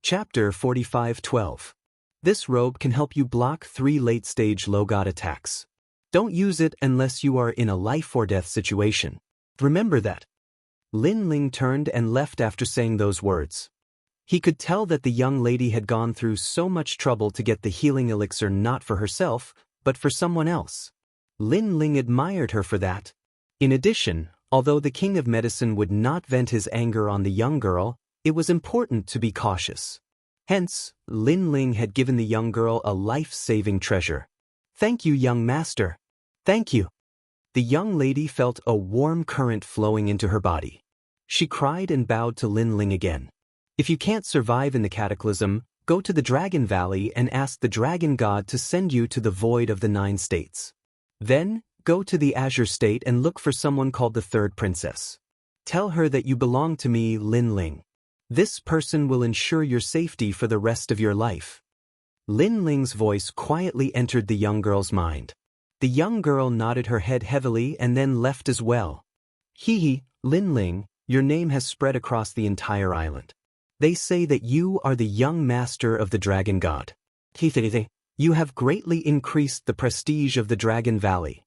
Chapter 45:12. This robe can help you block 3 late-stage low-god attacks. Don't use it unless you are in a life-or-death situation. Remember that. Lin Ling turned and left after saying those words. He could tell that the young lady had gone through so much trouble to get the healing elixir not for herself, but for someone else. Lin Ling admired her for that. In addition, although the king of medicine would not vent his anger on the young girl, it was important to be cautious. Hence, Lin Ling had given the young girl a life-saving treasure. "Thank you, young master. Thank you." The young lady felt a warm current flowing into her body. She cried and bowed to Lin Ling again. If you can't survive in the cataclysm, go to the Dragon Valley and ask the Dragon God to send you to the void of the 9 states. Then, go to the Azure State and look for someone called the Third Princess. Tell her that you belong to me, Lin Ling. This person will ensure your safety for the rest of your life. Lin Ling's voice quietly entered the young girl's mind. The young girl nodded her head heavily and then left as well. Lin Ling, your name has spread across the entire island. They say that you are the young master of the Dragon God. You have greatly increased the prestige of the Dragon Valley.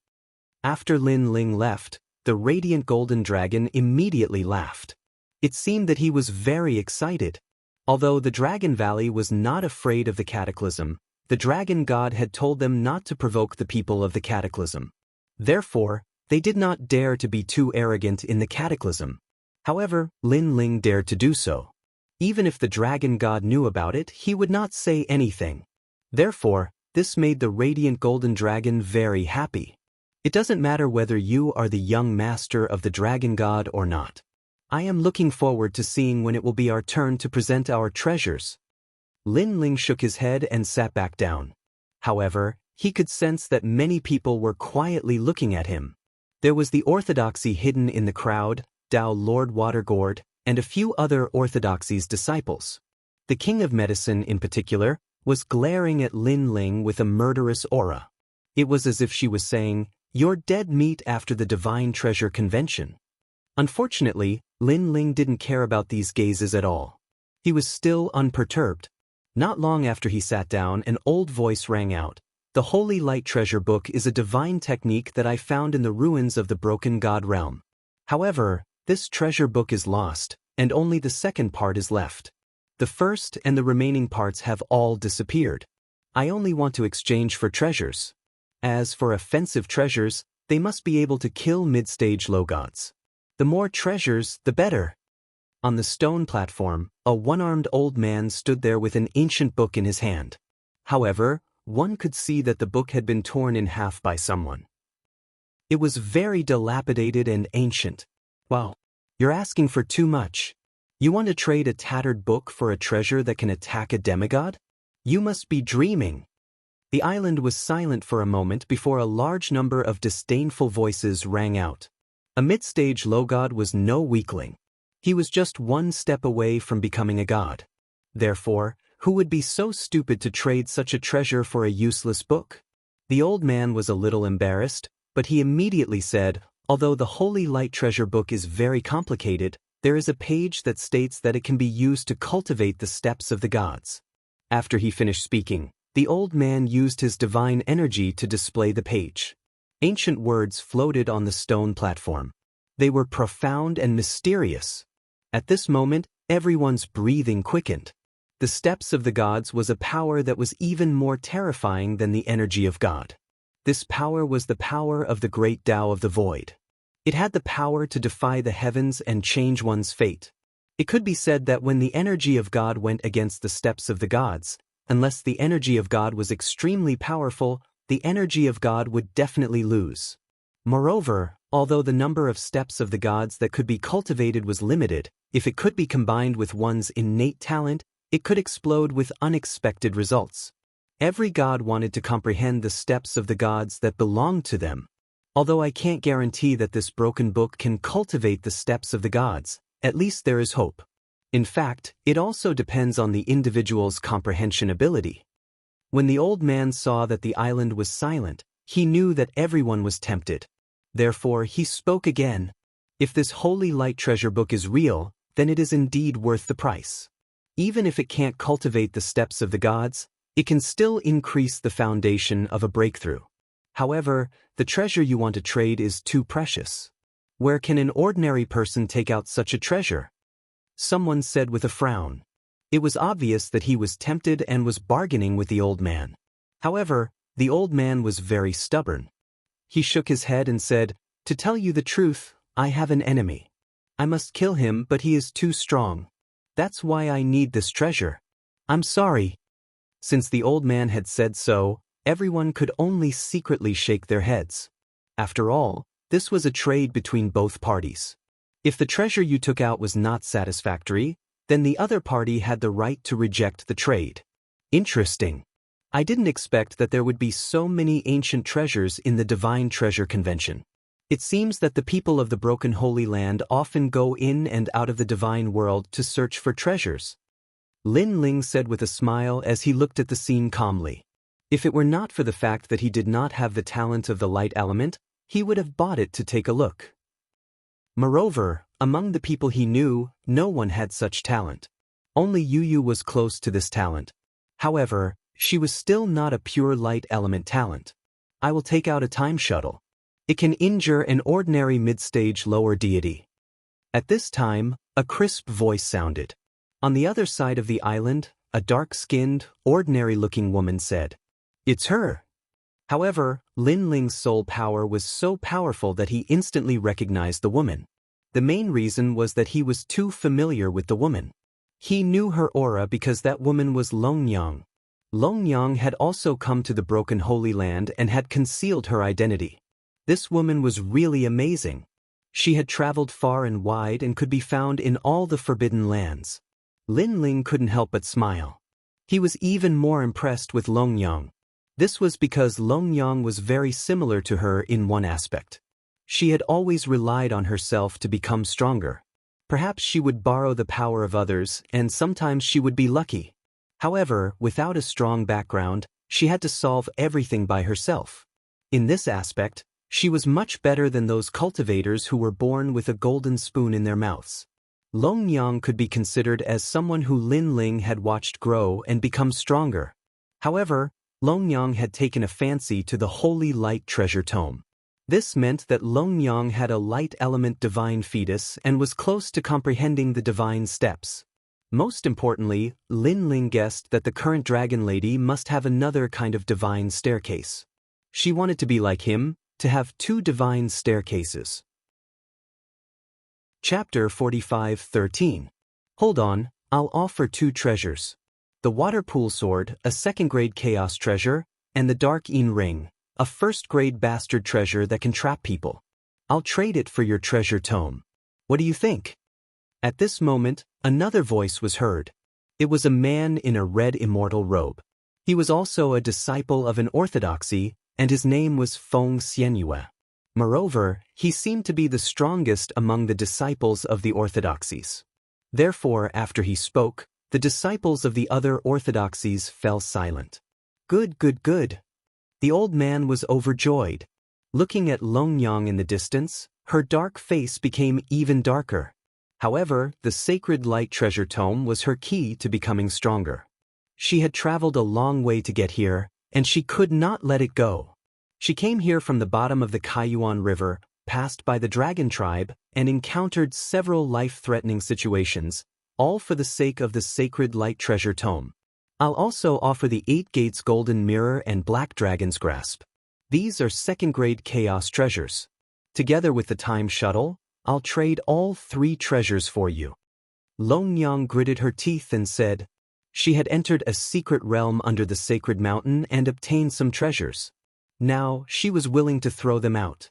After Lin Ling left, the radiant golden dragon immediately laughed. It seemed that he was very excited. Although the Dragon Valley was not afraid of the cataclysm, the Dragon God had told them not to provoke the people of the cataclysm. Therefore, they did not dare to be too arrogant in the cataclysm. However, Lin Ling dared to do so. Even if the Dragon God knew about it, he would not say anything. Therefore, this made the radiant golden dragon very happy. It doesn't matter whether you are the young master of the Dragon God or not. I am looking forward to seeing when it will be our turn to present our treasures. Lin Ling shook his head and sat back down. However, he could sense that many people were quietly looking at him. There was the orthodoxy hidden in the crowd, Tao Lord Watergourd, and a few other orthodoxy's disciples. The king of medicine, in particular, was glaring at Lin Ling with a murderous aura. It was as if she was saying, "You're dead meat after the Divine Treasure Convention." Unfortunately, Lin Ling didn't care about these gazes at all. He was still unperturbed. Not long after he sat down, an old voice rang out. "The Holy Light Treasure Book is a divine technique that I found in the ruins of the Broken God Realm. However, this treasure book is lost, and only the second part is left. The first and the remaining parts have all disappeared. I only want to exchange for treasures. As for offensive treasures, they must be able to kill mid-stage low gods. The more treasures, the better." On the stone platform, a one-armed old man stood there with an ancient book in his hand. However, one could see that the book had been torn in half by someone. It was very dilapidated and ancient. "Wow, you're asking for too much. You want to trade a tattered book for a treasure that can attack a demigod? You must be dreaming." The island was silent for a moment before a large number of disdainful voices rang out. A mid-stage low god was no weakling. He was just one step away from becoming a god. Therefore, who would be so stupid to trade such a treasure for a useless book? The old man was a little embarrassed, but he immediately said, "Although the Holy Light Treasure Book is very complicated, there is a page that states that it can be used to cultivate the steps of the gods." After he finished speaking, the old man used his divine energy to display the page. Ancient words floated on the stone platform. They were profound and mysterious. At this moment, everyone's breathing quickened. The steps of the gods was a power that was even more terrifying than the energy of God. This power was the power of the great Tao of the Void. It had the power to defy the heavens and change one's fate. It could be said that when the energy of God went against the steps of the gods, unless the energy of God was extremely powerful, the energy of God would definitely lose. Moreover, although the number of steps of the gods that could be cultivated was limited, if it could be combined with one's innate talent, it could explode with unexpected results. Every god wanted to comprehend the steps of the gods that belonged to them. Although I can't guarantee that this broken book can cultivate the steps of the gods, at least there is hope. In fact, it also depends on the individual's comprehension ability. When the old man saw that the island was silent, he knew that everyone was tempted. Therefore, he spoke again. "If this Holy Light Treasure Book is real, then it is indeed worth the price. Even if it can't cultivate the steps of the gods, it can still increase the foundation of a breakthrough. However, the treasure you want to trade is too precious. Where can an ordinary person take out such a treasure? Someone said with a frown. It was obvious that he was tempted and was bargaining with the old man. However, the old man was very stubborn. He shook his head and said, "To tell you the truth, I have an enemy. I must kill him, but he is too strong. That's why I need this treasure. I'm sorry." Since the old man had said so, everyone could only secretly shake their heads. After all, this was a trade between both parties. If the treasure you took out was not satisfactory, then the other party had the right to reject the trade. Interesting. I didn't expect that there would be so many ancient treasures in the Divine Treasure Convention. It seems that the people of the Broken Holy Land often go in and out of the divine world to search for treasures. Lin Ling said with a smile as he looked at the scene calmly. If it were not for the fact that he did not have the talent of the light element, he would have bought it to take a look. Moreover, among the people he knew, no one had such talent. Only Yu Yu was close to this talent. However, she was still not a pure light element talent. I will take out a time shuttle. It can injure an ordinary mid-stage lower deity. At this time, a crisp voice sounded. On the other side of the island, a dark-skinned, ordinary-looking woman said, "It's her." However, Lin Ling's soul power was so powerful that he instantly recognized the woman. The main reason was that he was too familiar with the woman. He knew her aura because that woman was Long Yang. Long Yang had also come to the Broken Holy Land and had concealed her identity. This woman was really amazing. She had traveled far and wide and could be found in all the Forbidden Lands. Lin Ling couldn't help but smile. He was even more impressed with Long Yang. This was because Long Yang was very similar to her in one aspect. She had always relied on herself to become stronger. Perhaps she would borrow the power of others, and sometimes she would be lucky. However, without a strong background, she had to solve everything by herself. In this aspect, she was much better than those cultivators who were born with a golden spoon in their mouths. Long Yang could be considered as someone who Lin Ling had watched grow and become stronger. However, Long Yang had taken a fancy to the Holy Light Treasure Tome. This meant that Long Yang had a light element divine fetus and was close to comprehending the divine steps. Most importantly, Lin Ling guessed that the current dragon lady must have another kind of divine staircase. She wanted to be like him, to have two divine staircases. Chapter 45:13. Hold on, I'll offer two treasures. The water pool sword, a second-grade chaos treasure, and the dark Yin ring, a first-grade bastard treasure that can trap people. I'll trade it for your treasure tome. What do you think? At this moment, another voice was heard. It was a man in a red immortal robe. He was also a disciple of an orthodoxy, and his name was Feng Xianyue. Moreover, he seemed to be the strongest among the disciples of the orthodoxies. Therefore, after he spoke, the disciples of the other orthodoxies fell silent. Good, good, good. The old man was overjoyed. Looking at Long Yang in the distance, her dark face became even darker. However, the sacred light treasure tome was her key to becoming stronger. She had traveled a long way to get here, and she could not let it go. She came here from the bottom of the Kaiyuan River, passed by the dragon tribe, and encountered several life-threatening situations, all for the sake of the sacred light treasure tome. I'll also offer the 8 Gates Golden Mirror and Black Dragon's Grasp. These are second-grade chaos treasures. Together with the time shuttle, I'll trade all 3 treasures for you. Long Yang gritted her teeth and said, she had entered a secret realm under the sacred mountain and obtained some treasures. Now, she was willing to throw them out.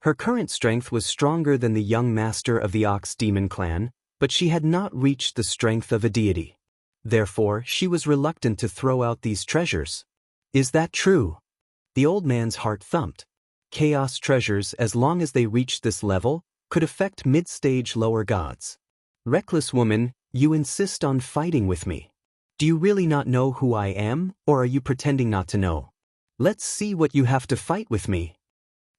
Her current strength was stronger than the young master of the Ox Demon clan, but she had not reached the strength of a deity. Therefore, she was reluctant to throw out these treasures. Is that true? The old man's heart thumped. Chaos treasures, as long as they reached this level, could affect mid-stage lower gods. Reckless woman, you insist on fighting with me. Do you really not know who I am, or are you pretending not to know? Let's see what you have to fight with me.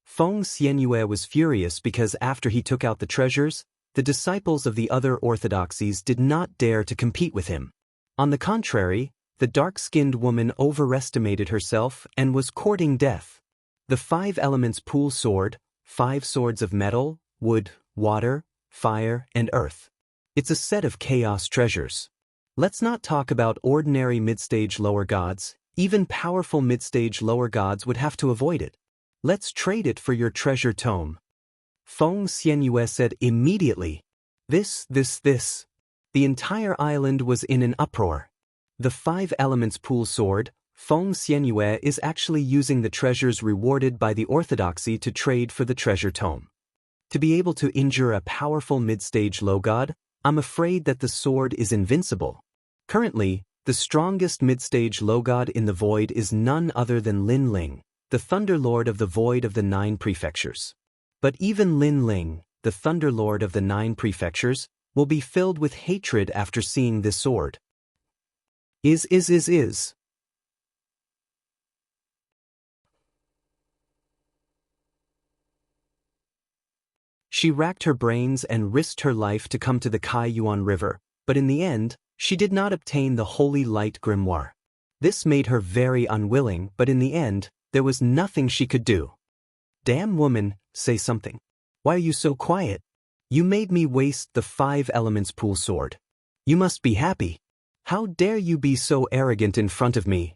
Feng Xianyue was furious because after he took out the treasures, the disciples of the other orthodoxies did not dare to compete with him. On the contrary, the dark-skinned woman overestimated herself and was courting death. The 5 elements pool sword, 5 swords of metal, wood, water, fire, and earth. It's a set of chaos treasures. Let's not talk about ordinary mid-stage lower gods. Even powerful mid-stage lower gods would have to avoid it. Let's trade it for your treasure tome. Feng Xianyue said immediately. This. The entire island was in an uproar. The 5 elements pool sword, Feng Xianyue is actually using the treasures rewarded by the orthodoxy to trade for the treasure tome. To be able to injure a powerful mid-stage low god, I'm afraid that the sword is invincible. Currently, the strongest mid-stage low god in the void is none other than Lin Ling, the Thunder Lord of the Void of the 9 Prefectures. But even Lin Ling, the Thunder Lord of the 9 Prefectures, will be filled with hatred after seeing this sword. She racked her brains and risked her life to come to the Kaiyuan River, but in the end, she did not obtain the Holy Light Grimoire. This made her very unwilling, but in the end, there was nothing she could do. Damn woman, say something. Why are you so quiet? You made me waste the 5 elements pool sword. You must be happy. How dare you be so arrogant in front of me?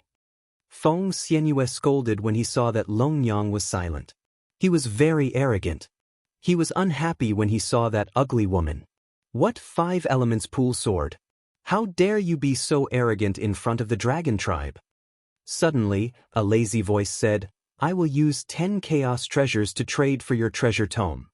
Feng Xianyue scolded when he saw that Long Yang was silent. He was very arrogant. He was unhappy when he saw that ugly woman. What 5 elements pool sword? How dare you be so arrogant in front of the dragon tribe? Suddenly, a lazy voice said, I will use 10 chaos treasures to trade for your treasure tome.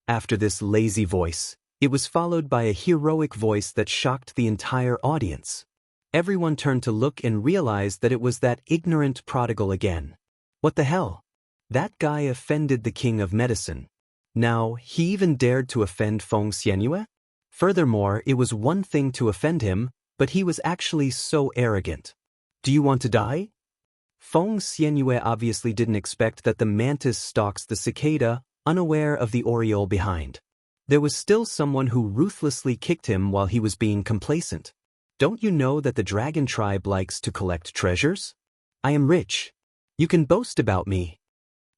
After this lazy voice, it was followed by a heroic voice that shocked the entire audience. Everyone turned to look and realized that it was that ignorant prodigal again. What the hell? That guy offended the king of medicine. Now, he even dared to offend Feng Xianyue? Furthermore, it was one thing to offend him, but he was actually so arrogant. Do you want to die? Feng Xianyue obviously didn't expect that the mantis stalks the cicada, unaware of the aureole behind. There was still someone who ruthlessly kicked him while he was being complacent. Don't you know that the dragon tribe likes to collect treasures? I am rich. You can boast about me.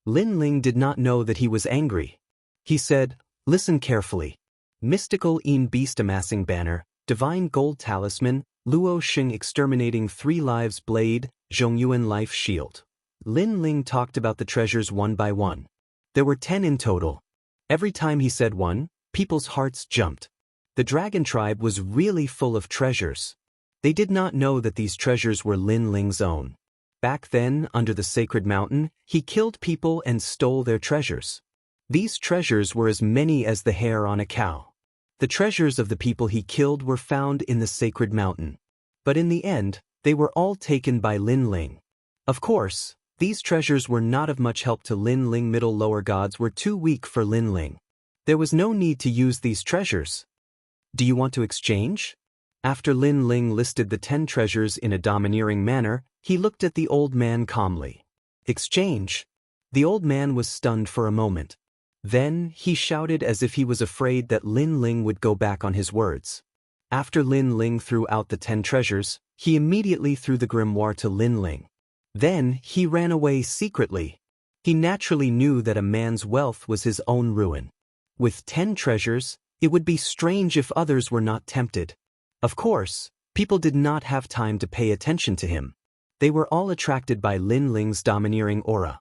Lin Ling did not know that he was angry. He said, listen carefully. Mystical Een Beast Amassing Banner, Divine Gold Talisman, Luo Xing Exterminating 3 Lives Blade, Zhongyuan Life Shield. Lin Ling talked about the treasures one by one. There were 10 in total. Every time he said one, people's hearts jumped. The dragon tribe was really full of treasures. They did not know that these treasures were Lin Ling's own. Back then, under the sacred mountain, he killed people and stole their treasures. These treasures were as many as the hair on a cow. The treasures of the people he killed were found in the sacred mountain. But in the end, they were all taken by Lin Ling. Of course, these treasures were not of much help to Lin Ling. Middle lower gods were too weak for Lin Ling. There was no need to use these treasures. Do you want to exchange? After Lin Ling listed the 10 treasures in a domineering manner, he looked at the old man calmly. Exchange? The old man was stunned for a moment. Then, he shouted as if he was afraid that Lin Ling would go back on his words. After Lin Ling threw out the 10 treasures, he immediately threw the grimoire to Lin Ling. Then, he ran away secretly. He naturally knew that a man's wealth was his own ruin. With 10 treasures, it would be strange if others were not tempted. Of course, people did not have time to pay attention to him. They were all attracted by Lin Ling's domineering aura.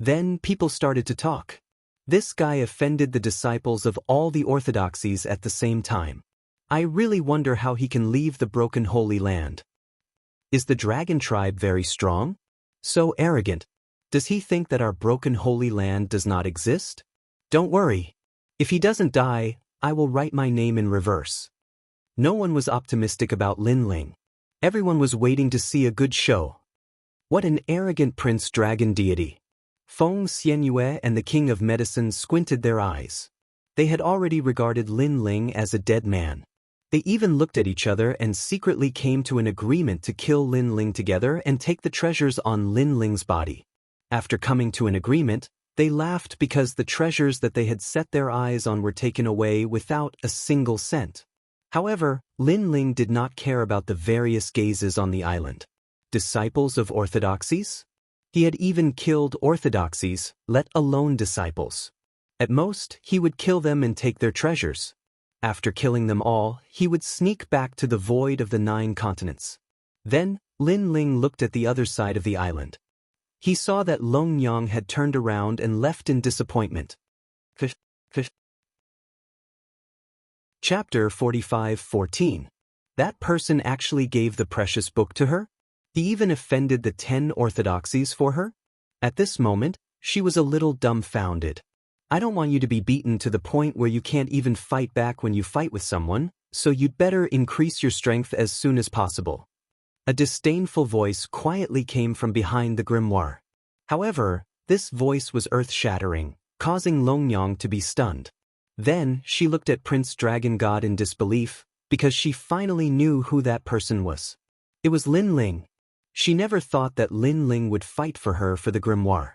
Then, people started to talk. This guy offended the disciples of all the orthodoxies at the same time. I really wonder how he can leave the broken Holy Land. Is the dragon tribe very strong? So arrogant. Does he think that our broken Holy Land does not exist? Don't worry. If he doesn't die, I will write my name in reverse. No one was optimistic about Lin Ling. Everyone was waiting to see a good show. What an arrogant prince dragon deity. Feng Xianyue and the king of medicine squinted their eyes. They had already regarded Lin Ling as a dead man. They even looked at each other and secretly came to an agreement to kill Lin Ling together and take the treasures on Lin Ling's body. After coming to an agreement, they laughed because the treasures that they had set their eyes on were taken away without a single cent. However, Lin Ling did not care about the various gazes on the island. Disciples of orthodoxies? He had even killed orthodoxies, let alone disciples. At most, he would kill them and take their treasures. After killing them all, he would sneak back to the void of the 9 continents. Then, Lin Ling looked at the other side of the island. He saw that Long Yang had turned around and left in disappointment. Chapter 45:14. That person actually gave the precious book to her? He even offended the 10 orthodoxies for her? At this moment, she was a little dumbfounded. I don't want you to be beaten to the point where you can't even fight back when you fight with someone, so you'd better increase your strength as soon as possible. A disdainful voice quietly came from behind the grimoire. However, this voice was earth-shattering, causing Long Yang to be stunned. Then, she looked at Prince Dragon God in disbelief, because she finally knew who that person was. It was Lin Ling. She never thought that Lin Ling would fight for her for the grimoire.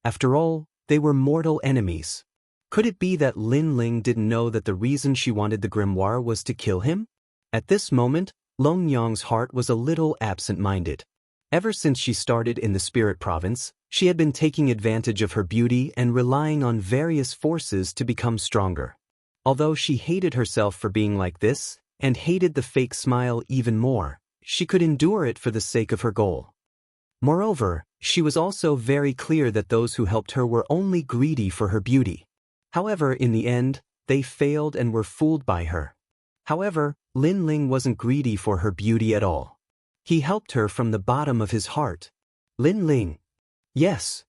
After all, they were mortal enemies. Could it be that Lin Ling didn't know that the reason she wanted the grimoire was to kill him? At this moment, Long Yang's heart was a little absent-minded. Ever since she started in the Spirit Province, she had been taking advantage of her beauty and relying on various forces to become stronger. Although she hated herself for being like this, and hated the fake smile even more, she could endure it for the sake of her goal. Moreover, she was also very clear that those who helped her were only greedy for her beauty. However, in the end, they failed and were fooled by her. However, Lin Ling wasn't greedy for her beauty at all. He helped her from the bottom of his heart. Lin Ling. Yes.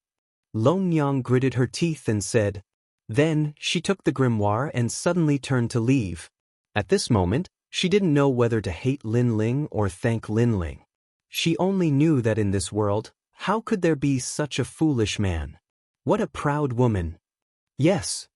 Long Yang gritted her teeth and said. Then, she took the grimoire and suddenly turned to leave. At this moment, she didn't know whether to hate Lin Ling or thank Lin Ling. She only knew that in this world, how could there be such a foolish man? What a proud woman. Yes.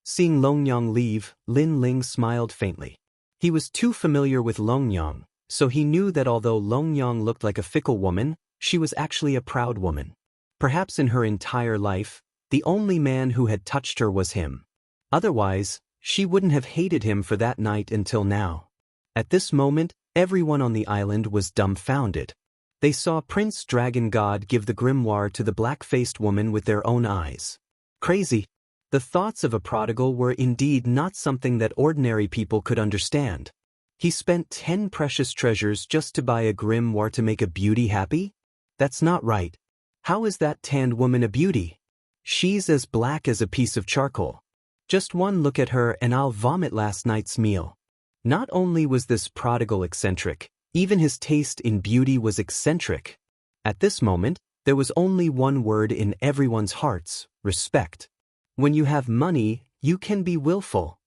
Seeing Long Yang leave, Lin Ling smiled faintly. He was too familiar with Long Yang, so he knew that although Long Yang looked like a fickle woman, she was actually a proud woman. Perhaps in her entire life, the only man who had touched her was him. Otherwise, she wouldn't have hated him for that night until now. At this moment, everyone on the island was dumbfounded. They saw Prince Dragon God give the grimoire to the black-faced woman with their own eyes. Crazy. The thoughts of a prodigal were indeed not something that ordinary people could understand. He spent 10 precious treasures just to buy a grimoire to make a beauty happy? That's not right. How is that tanned woman a beauty? She's as black as a piece of charcoal. Just one look at her and I'll vomit last night's meal. Not only was this prodigal eccentric, even his taste in beauty was eccentric. At this moment, there was only one word in everyone's hearts: respect. When you have money, you can be willful.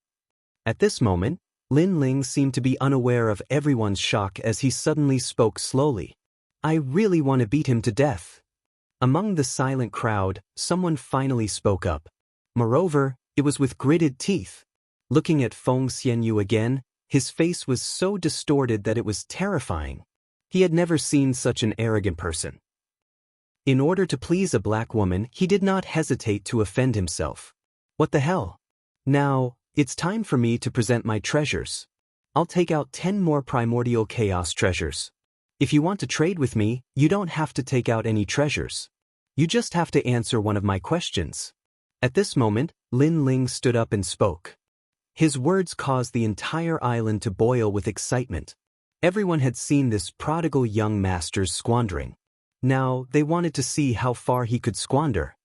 At this moment, Lin Ling seemed to be unaware of everyone's shock as he suddenly spoke slowly. I really want to beat him to death. Among the silent crowd, someone finally spoke up. Moreover, it was with gritted teeth. Looking at Feng Xianyu again, his face was so distorted that it was terrifying. He had never seen such an arrogant person. In order to please a black woman, he did not hesitate to offend himself. What the hell? Now, it's time for me to present my treasures. I'll take out 10 more primordial chaos treasures. If you want to trade with me, you don't have to take out any treasures. You just have to answer one of my questions. At this moment, Lin Ling stood up and spoke. His words caused the entire island to boil with excitement. Everyone had seen this prodigal young master's squandering. Now, they wanted to see how far he could squander.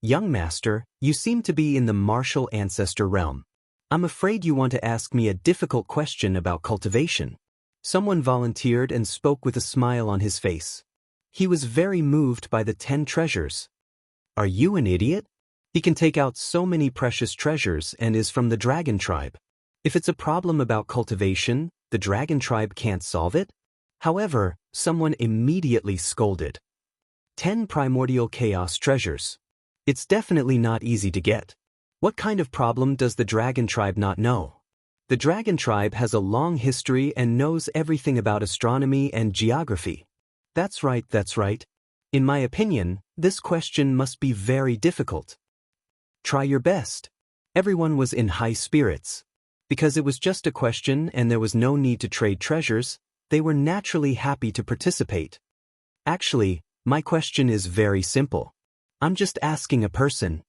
Young master, you seem to be in the martial ancestor realm. I'm afraid you want to ask me a difficult question about cultivation. Someone volunteered and spoke with a smile on his face. He was very moved by the 10 treasures. Are you an idiot? He can take out so many precious treasures and is from the dragon tribe. If it's a problem about cultivation, the dragon tribe can't solve it? However, someone immediately scolded. 10 primordial chaos treasures. It's definitely not easy to get. What kind of problem does the dragon tribe not know? The dragon tribe has a long history and knows everything about astronomy and geography. That's right, that's right. In my opinion, this question must be very difficult. Try your best. Everyone was in high spirits. Because it was just a question and there was no need to trade treasures, they were naturally happy to participate. Actually, my question is very simple. I'm just asking a person.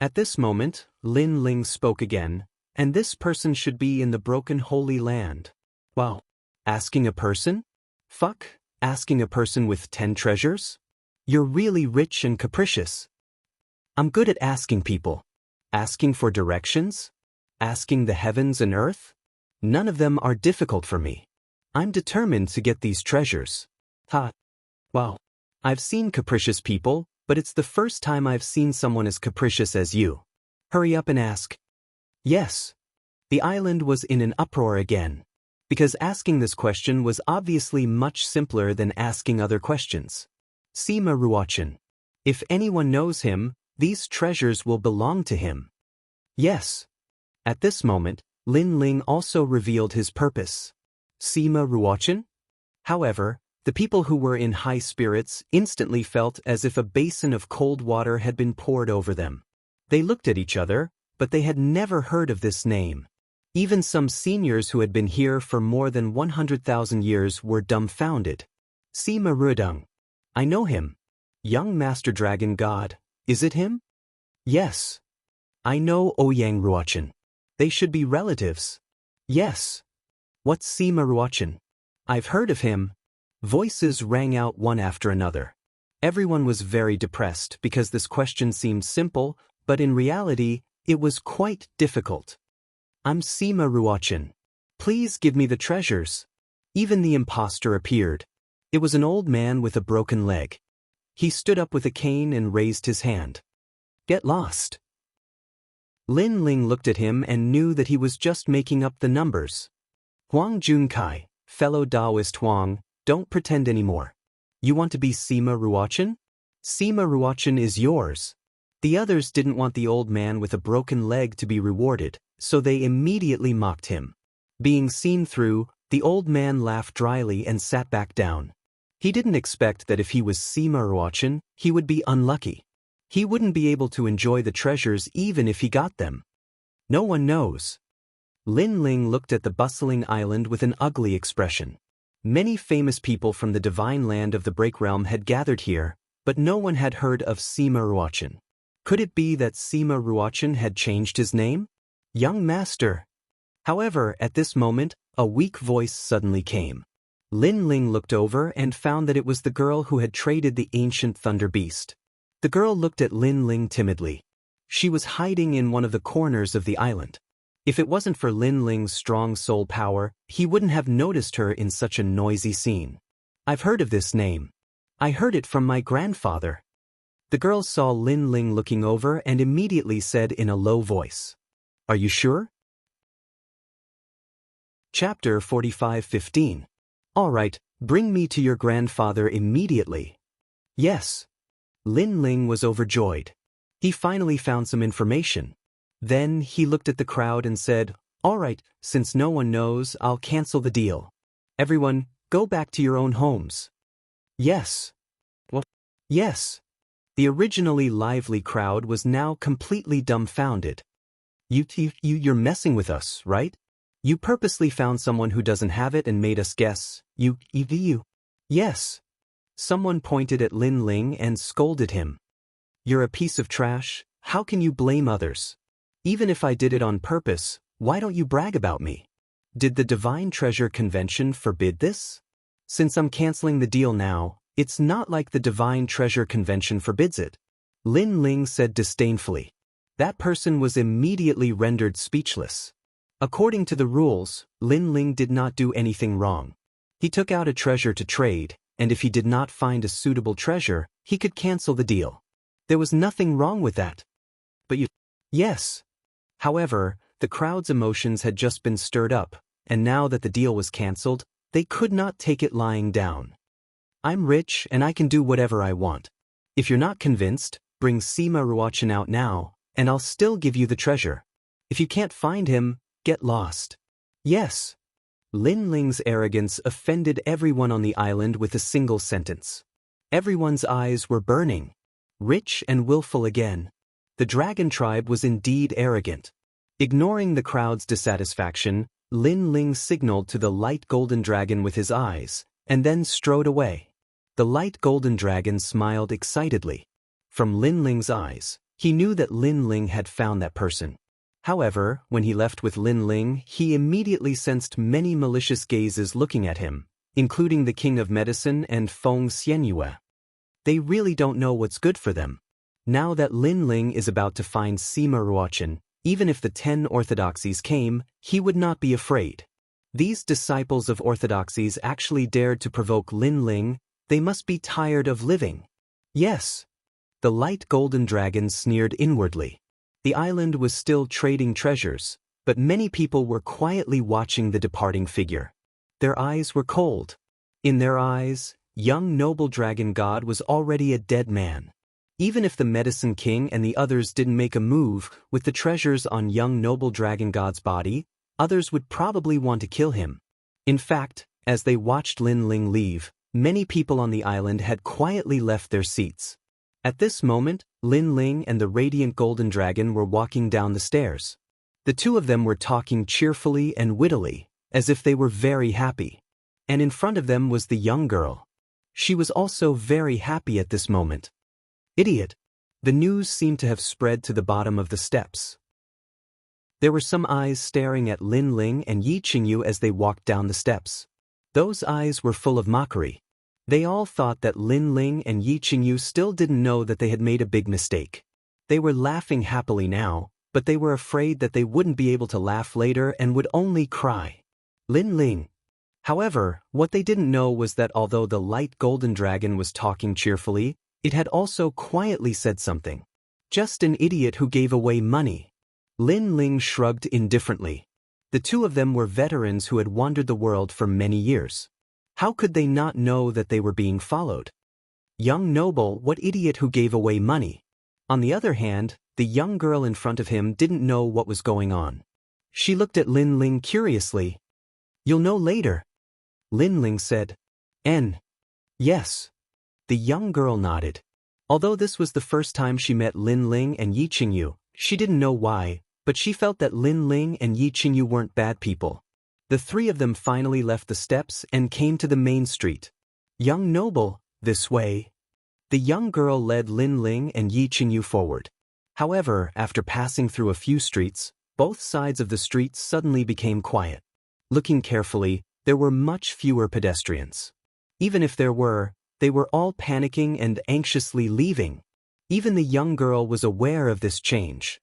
At this moment, Lin Ling spoke again, and this person should be in the broken Holy Land. Wow. Asking a person? Fuck, asking a person with 10 treasures? You're really rich and capricious. I'm good at asking people. Asking for directions? Asking the heavens and earth? None of them are difficult for me. I'm determined to get these treasures. Ha. Wow. I've seen capricious people, but it's the first time I've seen someone as capricious as you. Hurry up and ask. Yes. The island was in an uproar again. Because asking this question was obviously much simpler than asking other questions. Sima Ruochan. If anyone knows him, these treasures will belong to him. Yes. At this moment, Lin Ling also revealed his purpose. Sima Ruochan? However, the people who were in high spirits instantly felt as if a basin of cold water had been poured over them. They looked at each other, but they had never heard of this name. Even some seniors who had been here for more than 100,000 years were dumbfounded. Sima Ruodong. I know him. Young Master Dragon God. Is it him? Yes. I know Ouyang Ruochan. They should be relatives. Yes. What's Sima Ruochan? I've heard of him. Voices rang out one after another. Everyone was very depressed because this question seemed simple, but in reality, it was quite difficult. I'm Sima Ruochan. Please give me the treasures. Even the impostor appeared. It was an old man with a broken leg. He stood up with a cane and raised his hand. Get lost. Lin Ling looked at him and knew that he was just making up the numbers. Huang Junkai, fellow Taoist Huang, don't pretend anymore. You want to be Sima Ruochan? Sima Ruochan is yours. The others didn't want the old man with a broken leg to be rewarded, so they immediately mocked him. Being seen through, the old man laughed dryly and sat back down. He didn't expect that if he was Sima Ruochan, he would be unlucky. He wouldn't be able to enjoy the treasures even if he got them. No one knows. Lin Ling looked at the bustling island with an ugly expression. Many famous people from the divine land of the Break Realm had gathered here, but no one had heard of Sima Ruochan. Could it be that Sima Ruochan had changed his name? Young Master. However, at this moment, a weak voice suddenly came. Lin Ling looked over and found that it was the girl who had traded the ancient thunder beast. The girl looked at Lin Ling timidly. She was hiding in one of the corners of the island. If it wasn't for Lin Ling's strong soul power, he wouldn't have noticed her in such a noisy scene. I've heard of this name. I heard it from my grandfather. The girl saw Lin Ling looking over and immediately said in a low voice, Are you sure? Chapter 45:15. All right, bring me to your grandfather immediately. Yes. Lin Ling was overjoyed. He finally found some information. Then he looked at the crowd and said, All right, since no one knows, I'll cancel the deal. Everyone, go back to your own homes. Yes. What? Yes. The originally lively crowd was now completely dumbfounded. You're messing with us, right? You purposely found someone who doesn't have it and made us guess. You. Yes. Someone pointed at Lin Ling and scolded him. You're a piece of trash. How can you blame others? Even if I did it on purpose, why don't you brag about me? Did the Divine Treasure Convention forbid this? Since I'm canceling the deal now, it's not like the Divine Treasure Convention forbids it. Lin Ling said disdainfully. That person was immediately rendered speechless. According to the rules, Lin Ling did not do anything wrong. He took out a treasure to trade, and if he did not find a suitable treasure, he could cancel the deal. There was nothing wrong with that. But you... Yes. However, the crowd's emotions had just been stirred up, and now that the deal was cancelled, they could not take it lying down. I'm rich and I can do whatever I want. If you're not convinced, bring Sima Ruochan out now, and I'll still give you the treasure. If you can't find him, get lost. Yes. Lin Ling's arrogance offended everyone on the island with a single sentence. Everyone's eyes were burning. Rich and willful again. The dragon tribe was indeed arrogant. Ignoring the crowd's dissatisfaction, Lin Ling signaled to the light golden dragon with his eyes, and then strode away. The light golden dragon smiled excitedly. From Lin Ling's eyes, he knew that Lin Ling had found that person. However, when he left with Lin Ling, he immediately sensed many malicious gazes looking at him, including the King of Medicine and Feng Xianyue. They really don't know what's good for them. Now that Lin Ling is about to find Sima Ruochen, even if the 10 orthodoxies came, he would not be afraid. These disciples of orthodoxies actually dared to provoke Lin Ling. They must be tired of living. Yes. The light golden dragon sneered inwardly. The island was still trading treasures, but many people were quietly watching the departing figure. Their eyes were cold. In their eyes, young noble dragon god was already a dead man. Even if the Medicine King and the others didn't make a move with the treasures on young noble dragon god's body, others would probably want to kill him. In fact, as they watched Lin Ling leave, many people on the island had quietly left their seats. At this moment, Lin Ling and the radiant golden dragon were walking down the stairs. The two of them were talking cheerfully and wittily, as if they were very happy. And in front of them was the young girl. She was also very happy at this moment. Idiot! The news seemed to have spread to the bottom of the steps. There were some eyes staring at Lin Ling and Yi Qingyu as they walked down the steps. Those eyes were full of mockery. They all thought that Lin Ling and Yi Qingyu still didn't know that they had made a big mistake. They were laughing happily now, but they were afraid that they wouldn't be able to laugh later and would only cry. Lin Ling. However, what they didn't know was that although the light golden dragon was talking cheerfully, it had also quietly said something. Just an idiot who gave away money. Lin Ling shrugged indifferently. The two of them were veterans who had wandered the world for many years. How could they not know that they were being followed? Young noble, what idiot who gave away money? On the other hand, the young girl in front of him didn't know what was going on. She looked at Lin Ling curiously. You'll know later. Lin Ling said. Yes. The young girl nodded. Although this was the first time she met Lin Ling and Yi Qingyu, she didn't know why, but she felt that Lin Ling and Yi Qingyu weren't bad people. The three of them finally left the steps and came to the main street. Young noble, this way. The young girl led Lin Ling and Yi Qingyu forward. However, after passing through a few streets, both sides of the street suddenly became quiet. Looking carefully, there were much fewer pedestrians. Even if there were, they were all panicking and anxiously leaving. Even the young girl was aware of this change.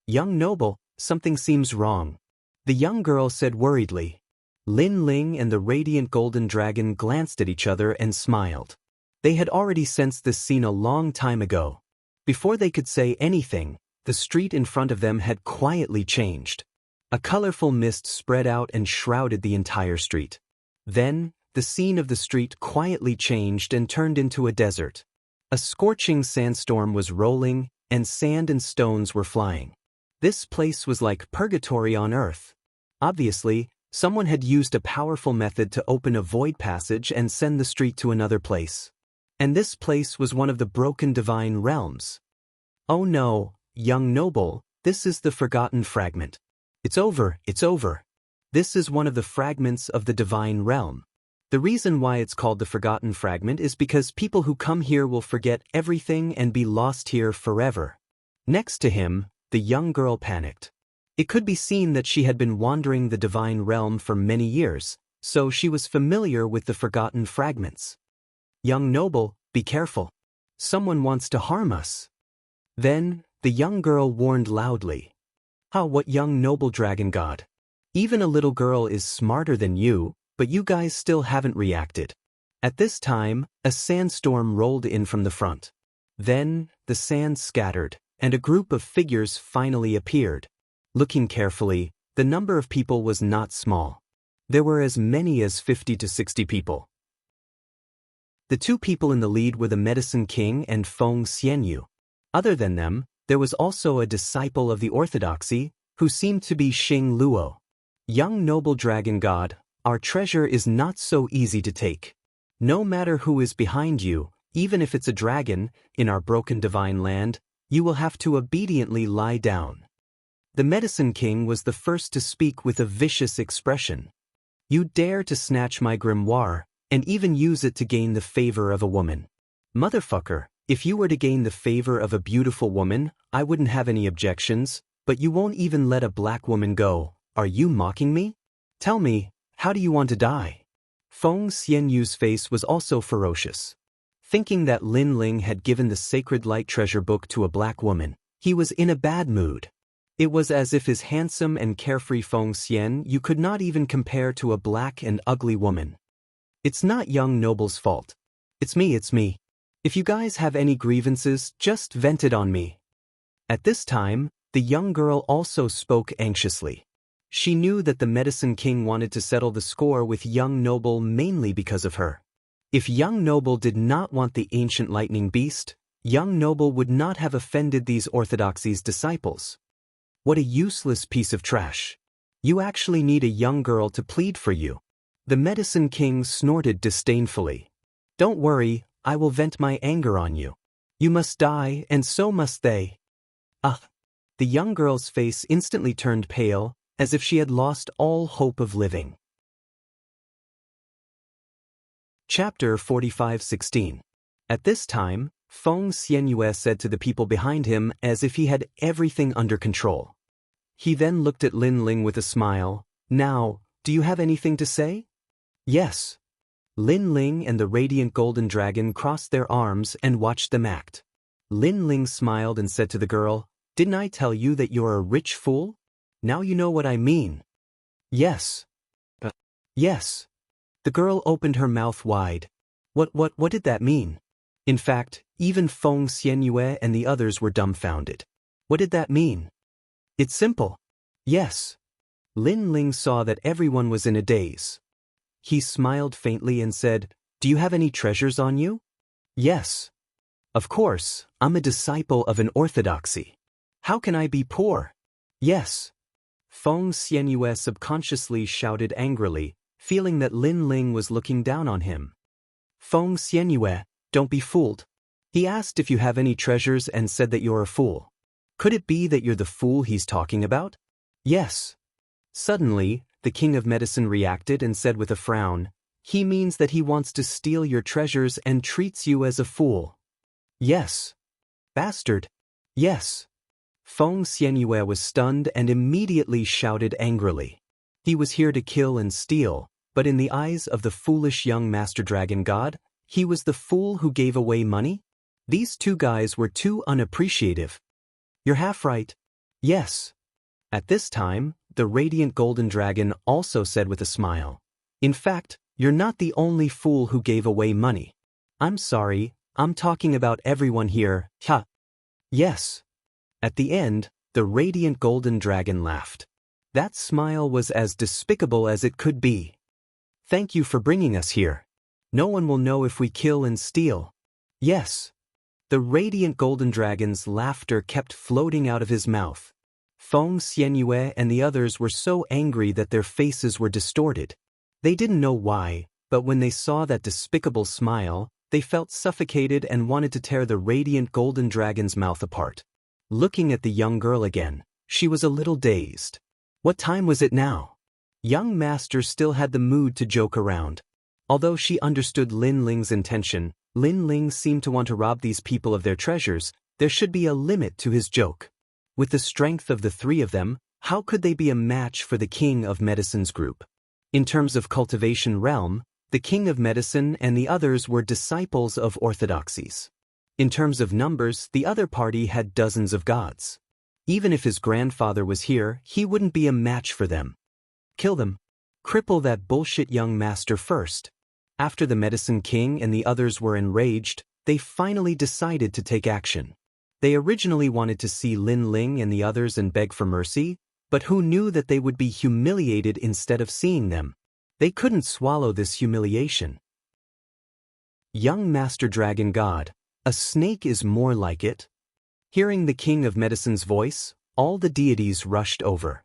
Young noble, something seems wrong. The young girl said worriedly. Lin Ling and the radiant golden dragon glanced at each other and smiled. They had already sensed this scene a long time ago. Before they could say anything, the street in front of them had quietly changed. A colorful mist spread out and shrouded the entire street. Then, the scene of the street quietly changed and turned into a desert. A scorching sandstorm was rolling, and sand and stones were flying. This place was like purgatory on earth. Obviously, someone had used a powerful method to open a void passage and send the street to another place. And this place was one of the broken divine realms. Oh no, young noble, this is the forgotten fragment. It's over, it's over. This is one of the fragments of the divine realm. The reason why it's called the forgotten fragment is because people who come here will forget everything and be lost here forever. Next to him, the young girl panicked. It could be seen that she had been wandering the divine realm for many years, so she was familiar with the forgotten fragments. Young noble, be careful. Someone wants to harm us. Then, the young girl warned loudly. What young noble dragon god? Even a little girl is smarter than you, but you guys still haven't reacted. At this time, a sandstorm rolled in from the front. Then, the sand scattered, and a group of figures finally appeared. Looking carefully, the number of people was not small. There were as many as 50 to 60 people. The two people in the lead were the Medicine King and Feng Xianyue. Other than them, there was also a disciple of the orthodoxy, who seemed to be Xing Luo. Young noble dragon god, our treasure is not so easy to take. No matter who is behind you, even if it's a dragon, in our broken divine land, you will have to obediently lie down. The Medicine King was the first to speak with a vicious expression. You dare to snatch my grimoire, and even use it to gain the favor of a woman. Motherfucker, if you were to gain the favor of a beautiful woman, I wouldn't have any objections, but you won't even let a black woman go. Are you mocking me? Tell me, how do you want to die? Feng Xianyu's face was also ferocious. Thinking that Lin Ling had given the sacred light treasure book to a black woman, he was in a bad mood. It was as if his handsome and carefree Feng Xianyu could not even compare to a black and ugly woman. It's not young noble's fault. It's me. If you guys have any grievances, just vent it on me. At this time, the young girl also spoke anxiously. She knew that the Medicine King wanted to settle the score with young noble mainly because of her. If young noble did not want the ancient lightning beast, young noble would not have offended these orthodoxy's disciples. What a useless piece of trash. You actually need a young girl to plead for you. The Medicine King snorted disdainfully. Don't worry, I will vent my anger on you. You must die, and so must they. Ugh. The young girl's face instantly turned pale, as if she had lost all hope of living. Chapter 45:16. At this time, Feng Xianyue said to the people behind him as if he had everything under control. He then looked at Lin Ling with a smile. Now, do you have anything to say? Yes. Lin Ling and the radiant golden dragon crossed their arms and watched them act. Lin Ling smiled and said to the girl, Didn't I tell you that you're a rich fool? Now you know what I mean. Yes. Yes. The girl opened her mouth wide. What did that mean? In fact, even Feng Xianyue and the others were dumbfounded. What did that mean? It's simple. Yes. Lin Ling saw that everyone was in a daze. He smiled faintly and said, Do you have any treasures on you? Yes. Of course, I'm a disciple of an orthodoxy. How can I be poor? Yes. Feng Xianyue subconsciously shouted angrily, feeling that Lin Ling was looking down on him. Feng Xianyue, don't be fooled. He asked if you have any treasures and said that you're a fool. Could it be that you're the fool he's talking about? Yes. Suddenly, the King of Medicine reacted and said with a frown, He means that he wants to steal your treasures and treats you as a fool. Yes. Bastard. Yes. Feng Xianyue was stunned and immediately shouted angrily. He was here to kill and steal, but in the eyes of the foolish young Master Dragon God, he was the fool who gave away money? These two guys were too unappreciative. You're half right. Yes. At this time, the radiant golden dragon also said with a smile. In fact, you're not the only fool who gave away money. I'm sorry, I'm talking about everyone here, ha. Yes. At the end, the radiant golden dragon laughed. That smile was as despicable as it could be. Thank you for bringing us here. No one will know if we kill and steal. Yes. The radiant golden dragon's laughter kept floating out of his mouth. Feng Xianyue and the others were so angry that their faces were distorted. They didn't know why, but when they saw that despicable smile, they felt suffocated and wanted to tear the radiant golden dragon's mouth apart. Looking at the young girl again, she was a little dazed. What time was it now? Young Master still had the mood to joke around. Although she understood Lin Ling's intention, Lin Ling seemed to want to rob these people of their treasures. There should be a limit to his joke. With the strength of the three of them, how could they be a match for the King of Medicine's group? In terms of cultivation realm, the King of Medicine and the others were disciples of orthodoxies. In terms of numbers, the other party had dozens of gods. Even if his grandfather was here, he wouldn't be a match for them. Kill them. Cripple that bullshit young master first. After the Medicine King and the others were enraged, they finally decided to take action. They originally wanted to see Lin Ling and the others and beg for mercy, but who knew that they would be humiliated instead of seeing them? They couldn't swallow this humiliation. Young Master Dragon God, a snake is more like it. Hearing the King of Medicine's voice, all the deities rushed over.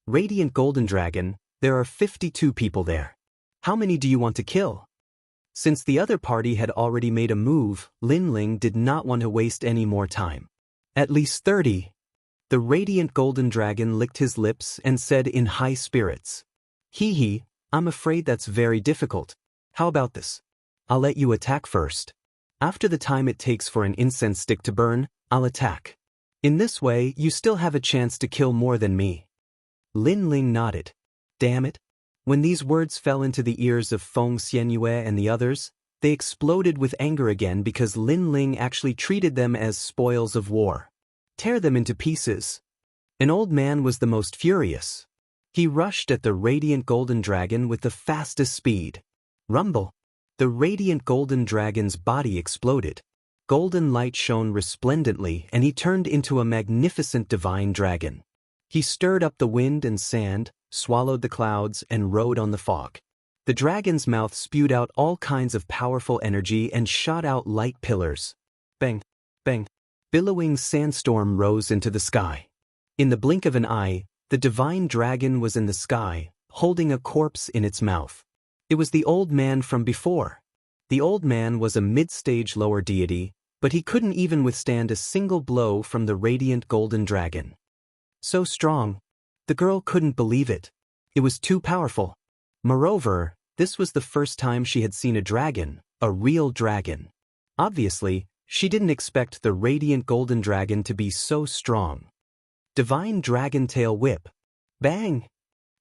Radiant Golden Dragon, there are 52 people there. How many do you want to kill? Since the other party had already made a move, Lin Ling did not want to waste any more time. At least 30. The radiant golden dragon licked his lips and said in high spirits, "Hee hee, I'm afraid that's very difficult. How about this? I'll let you attack first. After the time it takes for an incense stick to burn, I'll attack. In this way, you still have a chance to kill more than me." Lin Ling nodded. Damn it. When these words fell into the ears of Feng Xianyue and the others, they exploded with anger again because Lin Ling actually treated them as spoils of war. Tear them into pieces. An old man was the most furious. He rushed at the radiant golden dragon with the fastest speed. Rumble. The radiant golden dragon's body exploded. Golden light shone resplendently and he turned into a magnificent divine dragon. He stirred up the wind and sand, swallowed the clouds, and rode on the fog. The dragon's mouth spewed out all kinds of powerful energy and shot out light pillars. Bang, bang. Billowing sandstorm rose into the sky. In the blink of an eye, the divine dragon was in the sky, holding a corpse in its mouth. It was the old man from before. The old man was a mid-stage lower deity, but he couldn't even withstand a single blow from the radiant golden dragon. So strong. The girl couldn't believe it. It was too powerful. Moreover, this was the first time she had seen a dragon, a real dragon. Obviously, she didn't expect the radiant golden dragon to be so strong. Divine dragon tail whip. Bang!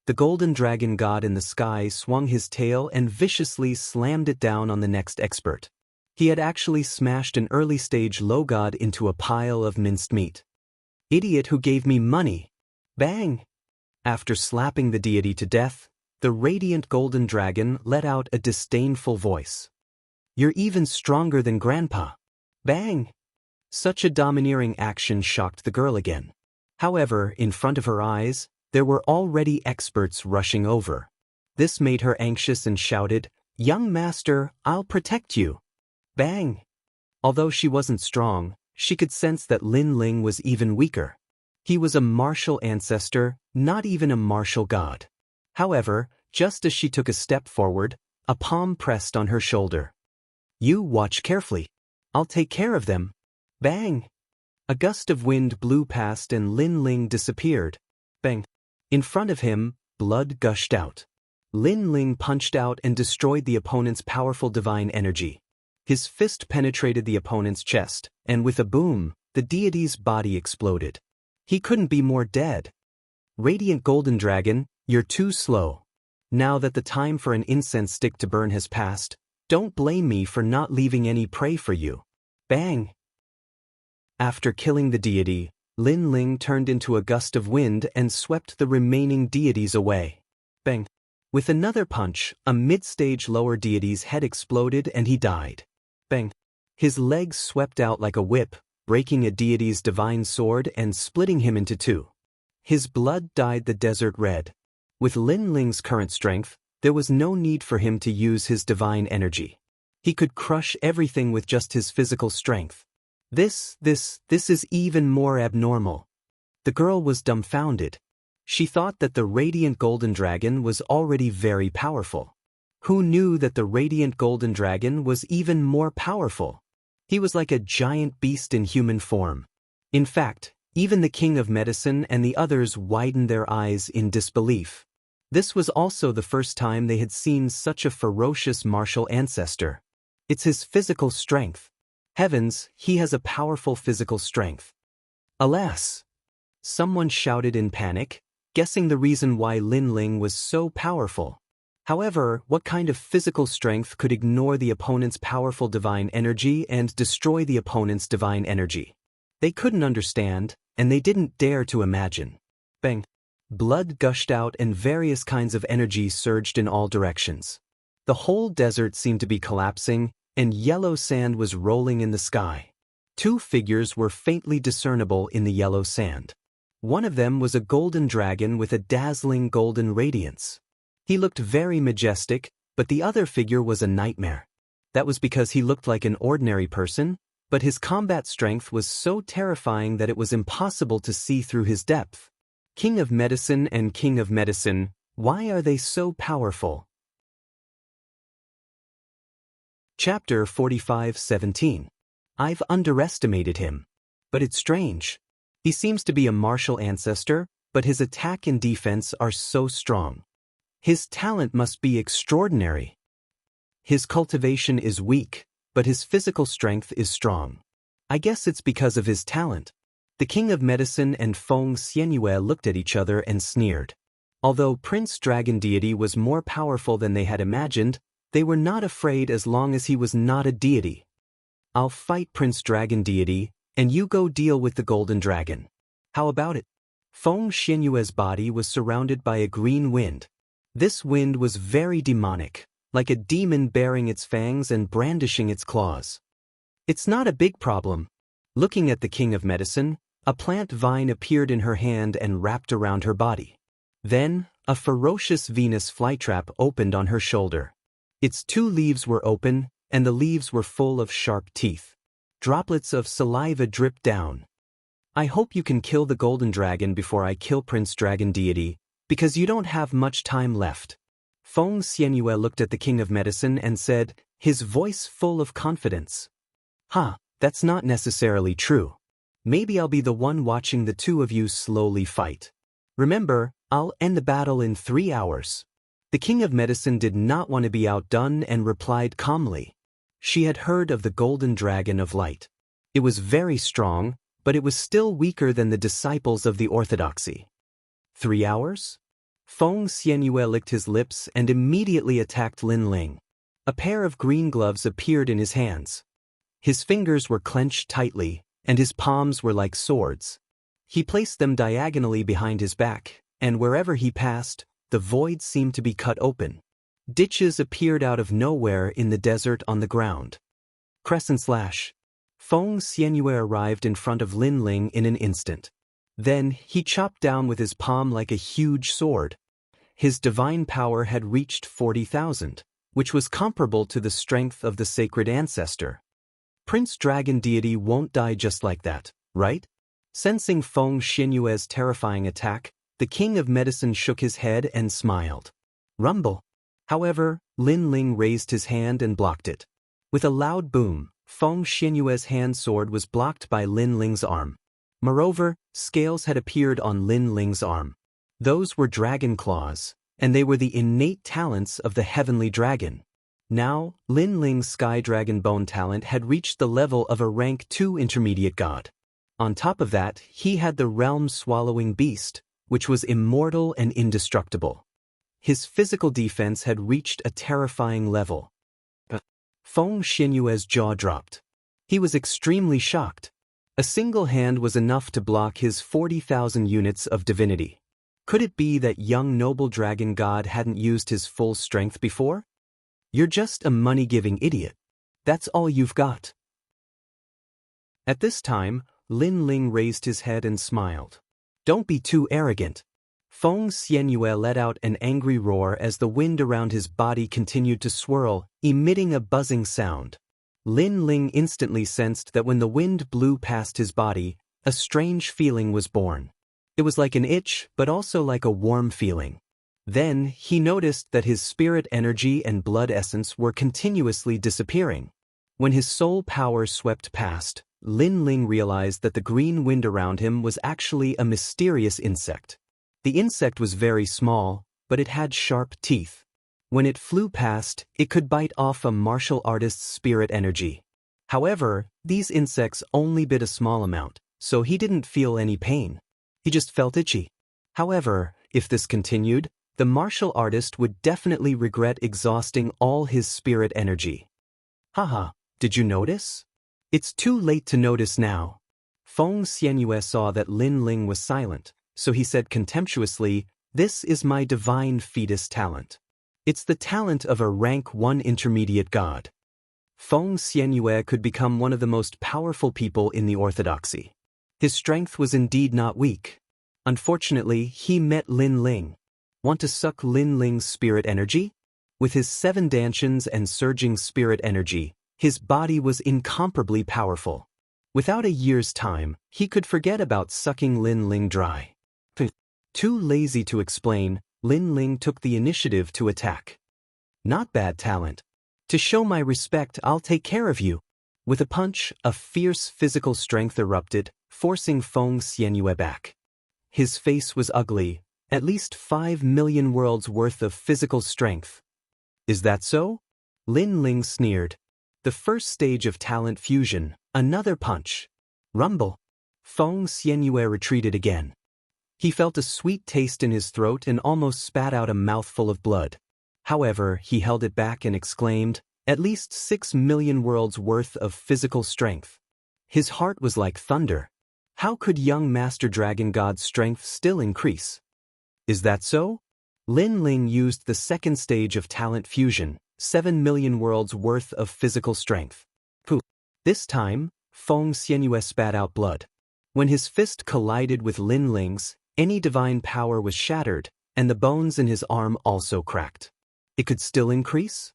The golden dragon god in the sky swung his tail and viciously slammed it down on the next expert. He had actually smashed an early-stage low god into a pile of minced meat. Idiot who gave me money! Bang! After slapping the deity to death, the radiant golden dragon let out a disdainful voice. "You're even stronger than Grandpa." Bang! Such a domineering action shocked the girl again. However, in front of her eyes, there were already experts rushing over. This made her anxious and shouted, "Young master, I'll protect you." Bang! Although she wasn't strong, she could sense that Lin Ling was even weaker. He was a martial ancestor, not even a martial god. However, just as she took a step forward, a palm pressed on her shoulder. "You watch carefully. I'll take care of them." Bang! A gust of wind blew past and Lin Ling disappeared. Bang! In front of him, blood gushed out. Lin Ling punched out and destroyed the opponent's powerful divine energy. His fist penetrated the opponent's chest, and with a boom, the deity's body exploded. He couldn't be more dead. "Radiant golden dragon, you're too slow. Now that the time for an incense stick to burn has passed, don't blame me for not leaving any prey for you." Bang! After killing the deity, Lin Ling turned into a gust of wind and swept the remaining deities away. Bang! With another punch, a mid-stage lower deity's head exploded and he died. Bang! His legs swept out like a whip, breaking a deity's divine sword and splitting him into two. His blood dyed the desert red. With Lin Ling's current strength, there was no need for him to use his divine energy. He could crush everything with just his physical strength. This is even more abnormal. The girl was dumbfounded. She thought that the radiant golden dragon was already very powerful. Who knew that the radiant golden dragon was even more powerful? He was like a giant beast in human form. In fact, even the king of medicine and the others widened their eyes in disbelief. This was also the first time they had seen such a ferocious martial ancestor. It's his physical strength. Heavens, he has a powerful physical strength. Alas! Someone shouted in panic, guessing the reason why Lin Ling was so powerful. However, what kind of physical strength could ignore the opponent's powerful divine energy and destroy the opponent's divine energy? They couldn't understand, and they didn't dare to imagine. Bang! Blood gushed out and various kinds of energy surged in all directions. The whole desert seemed to be collapsing, and yellow sand was rolling in the sky. Two figures were faintly discernible in the yellow sand. One of them was a golden dragon with a dazzling golden radiance. He looked very majestic, but the other figure was a nightmare. That was because he looked like an ordinary person, but his combat strength was so terrifying that it was impossible to see through his depth. King of Medicine and King of Medicine, why are they so powerful? Chapter 45:17. I've underestimated him. But it's strange. He seems to be a martial ancestor, but his attack and defense are so strong. His talent must be extraordinary. His cultivation is weak, but his physical strength is strong. I guess it's because of his talent. The King of Medicine and Feng Xianyue looked at each other and sneered. Although Prince Dragon Deity was more powerful than they had imagined, they were not afraid as long as he was not a deity. I'll fight Prince Dragon Deity, and you go deal with the Golden Dragon. How about it? Feng Xianyue's body was surrounded by a green wind. This wind was very demonic, like a demon bearing its fangs and brandishing its claws. It's not a big problem. Looking at the King of Medicine, a plant vine appeared in her hand and wrapped around her body. Then, a ferocious Venus flytrap opened on her shoulder. Its 2 leaves were open, and the leaves were full of sharp teeth. Droplets of saliva dripped down. I hope you can kill the Golden Dragon before I kill Prince Dragon Deity, because you don't have much time left. Feng Xianyue looked at the King of Medicine and said, his voice full of confidence. That's not necessarily true. Maybe I'll be the one watching the 2 of you slowly fight. Remember, I'll end the battle in 3 hours. The King of Medicine did not want to be outdone and replied calmly. She had heard of the Golden Dragon of Light. It was very strong, but it was still weaker than the disciples of the Orthodoxy. 3 hours? Feng Xianyue licked his lips and immediately attacked Lin Ling. A pair of green gloves appeared in his hands. His fingers were clenched tightly, and his palms were like swords. He placed them diagonally behind his back, and wherever he passed, the void seemed to be cut open. Ditches appeared out of nowhere in the desert on the ground. Crescent slash. Feng Xianyue arrived in front of Lin Ling in an instant. Then, he chopped down with his palm like a huge sword. His divine power had reached 40,000, which was comparable to the strength of the sacred ancestor. Prince Dragon Deity won't die just like that, right? Sensing Feng Xianyue's terrifying attack, the King of Medicine shook his head and smiled. Rumble. However, Lin Ling raised his hand and blocked it. With a loud boom, Feng Xianyue's hand sword was blocked by Lin Ling's arm. Moreover, scales had appeared on Lin Ling's arm. Those were dragon claws, and they were the innate talents of the heavenly dragon. Now, Lin Ling's Sky Dragon Bone talent had reached the level of a rank 2 intermediate god. On top of that, he had the realm-swallowing beast, which was immortal and indestructible. His physical defense had reached a terrifying level. Feng Xianyue's jaw dropped. He was extremely shocked. A single hand was enough to block his 40,000 units of divinity. Could it be that young noble dragon god hadn't used his full strength before? You're just a money-giving idiot. That's all you've got. At this time, Lin Ling raised his head and smiled. Don't be too arrogant. Feng Xianyue let out an angry roar as the wind around his body continued to swirl, emitting a buzzing sound. Lin Ling instantly sensed that when the wind blew past his body, a strange feeling was born. It was like an itch, but also like a warm feeling. Then, he noticed that his spirit energy and blood essence were continuously disappearing. When his soul power swept past, Lin Ling realized that the green wind around him was actually a mysterious insect. The insect was very small, but it had sharp teeth. When it flew past, it could bite off a martial artist's spirit energy. However, these insects only bit a small amount, so he didn't feel any pain. He just felt itchy. However, if this continued, the martial artist would definitely regret exhausting all his spirit energy. Haha, did you notice? It's too late to notice now. Feng Xianyue saw that Lin Ling was silent, so he said contemptuously, "This is my divine fetus talent. It's the talent of a rank 1 intermediate god." Feng Xianyue could become one of the most powerful people in the Orthodoxy. His strength was indeed not weak. Unfortunately, he met Lin Ling. Want to suck Lin Ling's spirit energy? With his 7 dantians and surging spirit energy, his body was incomparably powerful. Without a year's time, he could forget about sucking Lin Ling dry. Too lazy to explain, Lin Ling took the initiative to attack. Not bad talent. To show my respect, I'll take care of you. With a punch, a fierce physical strength erupted, forcing Feng Xianyue back. His face was ugly, at least 5 million worlds worth of physical strength. Is that so? Lin Ling sneered. The first stage of talent fusion, another punch. Rumble. Feng Xianyue retreated again. He felt a sweet taste in his throat and almost spat out a mouthful of blood. However, he held it back and exclaimed, at least 6 million worlds worth of physical strength. His heart was like thunder. How could young Master Dragon God's strength still increase? Is that so? Lin Ling used the second stage of talent fusion, 7 million worlds worth of physical strength. Pooh. This time, Feng Xianyue spat out blood. When his fist collided with Lin Ling's, any divine power was shattered, and the bones in his arm also cracked. It could still increase?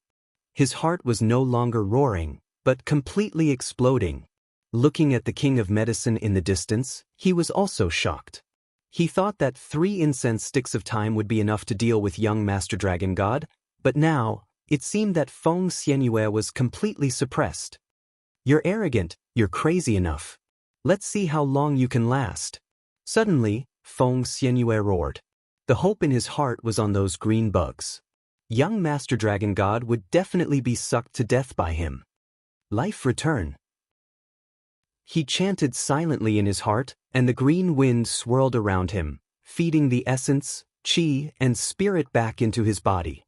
His heart was no longer roaring, but completely exploding. Looking at the King of Medicine in the distance, he was also shocked. He thought that 3 incense sticks of time would be enough to deal with young Master Dragon God, but now, it seemed that Feng Xianyue was completely suppressed. You're arrogant, you're crazy enough. Let's see how long you can last. Suddenly, Feng Xianyue roared. The hope in his heart was on those green bugs. Young Master Dragon God would definitely be sucked to death by him. Life return. He chanted silently in his heart, and the green wind swirled around him, feeding the essence, qi, and spirit back into his body.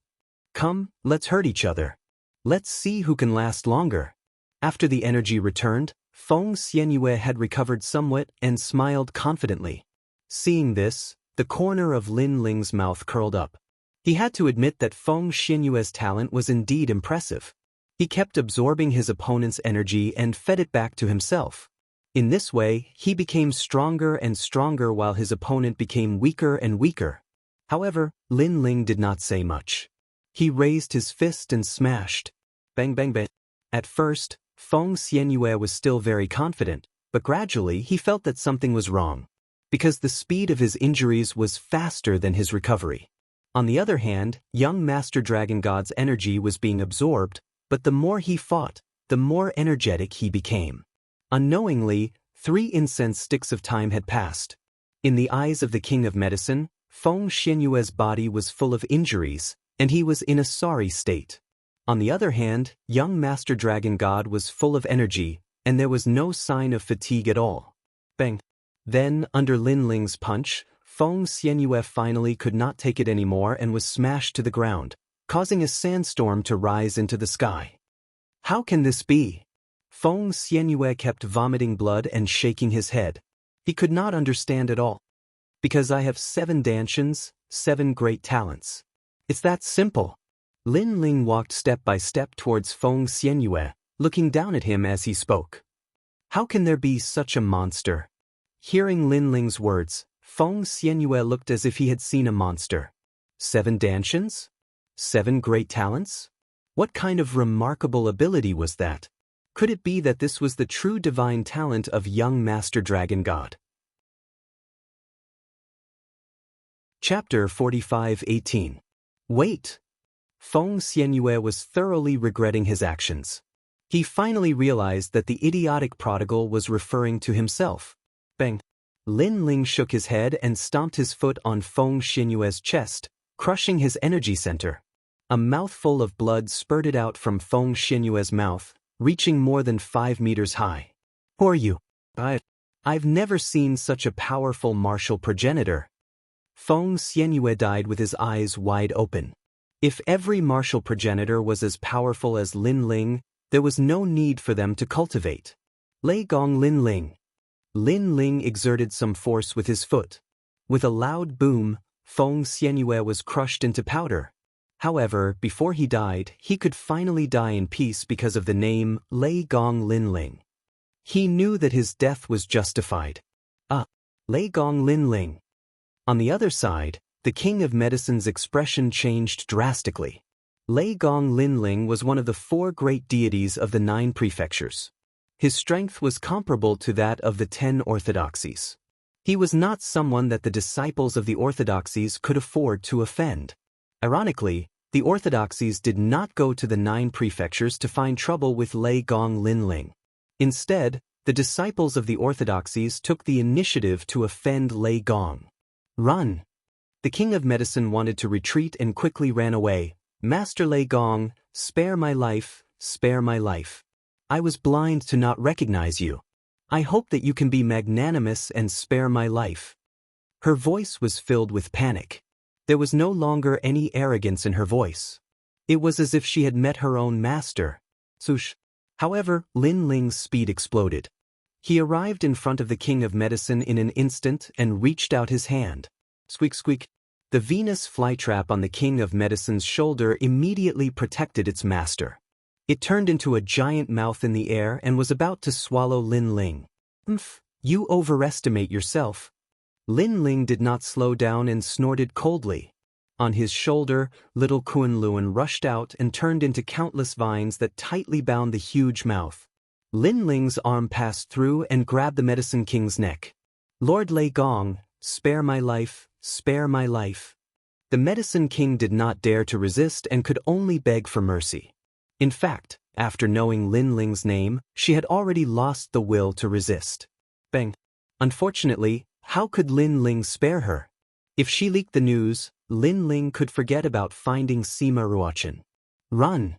Come, let's hurt each other. Let's see who can last longer. After the energy returned, Feng Xianyue had recovered somewhat and smiled confidently. Seeing this, the corner of Lin Ling's mouth curled up. He had to admit that Feng Xianyue's talent was indeed impressive. He kept absorbing his opponent's energy and fed it back to himself. In this way, he became stronger and stronger while his opponent became weaker and weaker. However, Lin Ling did not say much. He raised his fist and smashed. Bang bang bang. At first, Feng Xianyue was still very confident, but gradually he felt that something was wrong, because the speed of his injuries was faster than his recovery. On the other hand, young Master Dragon God's energy was being absorbed, but the more he fought, the more energetic he became. Unknowingly, 3 incense sticks of time had passed. In the eyes of the King of Medicine, Feng Xianyue's body was full of injuries, and he was in a sorry state. On the other hand, young Master Dragon God was full of energy, and there was no sign of fatigue at all. Bang! Then, under Lin Ling's punch, Feng Xianyue finally could not take it anymore and was smashed to the ground, causing a sandstorm to rise into the sky. How can this be? Feng Xianyue kept vomiting blood and shaking his head. He could not understand at all. Because I have 7 dantians, 7 great talents. It's that simple. Lin Ling walked step by step towards Feng Xianyue, looking down at him as he spoke. How can there be such a monster? Hearing Lin Ling's words, Feng Xianyue looked as if he had seen a monster. 7 dantians? 7 great talents? What kind of remarkable ability was that? Could it be that this was the true divine talent of young Master Dragon God? Chapter 45:18. Wait! Feng Xianyue was thoroughly regretting his actions. He finally realized that the idiotic prodigal was referring to himself. Bang! Lin Ling shook his head and stomped his foot on Feng Xianyue's chest, crushing his energy center. A mouthful of blood spurted out from Feng Xianyue's mouth, reaching more than 5 meters high. Who are you? I've never seen such a powerful martial progenitor. Feng Xianyue died with his eyes wide open. If every martial progenitor was as powerful as Lin Ling, there was no need for them to cultivate. Lei Gong Lin Ling. Lin Ling exerted some force with his foot. With a loud boom, Feng Xianyue was crushed into powder. However, before he died, he could finally die in peace because of the name Lei Gong Lin Ling. He knew that his death was justified. Lei Gong Lin Ling. On the other side, the King of Medicine's expression changed drastically. Lei Gong Lin Ling was one of the 4 great deities of the 9 prefectures. His strength was comparable to that of the 10 orthodoxies. He was not someone that the disciples of the orthodoxies could afford to offend. Ironically, the orthodoxies did not go to the 9 prefectures to find trouble with Lei Gong Lin Ling. Instead, the disciples of the orthodoxies took the initiative to offend Lei Gong. Run! The king of medicine wanted to retreat and quickly ran away. Master Lei Gong, spare my life, spare my life. I was blind to not recognize you. I hope that you can be magnanimous and spare my life. Her voice was filled with panic. There was no longer any arrogance in her voice. It was as if she had met her own master. Sush. However, Lin Ling's speed exploded. He arrived in front of the king of medicine in an instant and reached out his hand. Squeak squeak. The Venus flytrap on the king of medicine's shoulder immediately protected its master. It turned into a giant mouth in the air and was about to swallow Lin Ling. You overestimate yourself. Lin Ling did not slow down and snorted coldly. On his shoulder, little Kunlun rushed out and turned into countless vines that tightly bound the huge mouth. Lin Ling's arm passed through and grabbed the medicine king's neck. Lord Lei Gong, spare my life, spare my life. The medicine king did not dare to resist and could only beg for mercy. In fact, after knowing Lin Ling's name, she had already lost the will to resist. Bang. Unfortunately, how could Lin Ling spare her? If she leaked the news, Lin Ling could forget about finding Sima Ruochen. Run!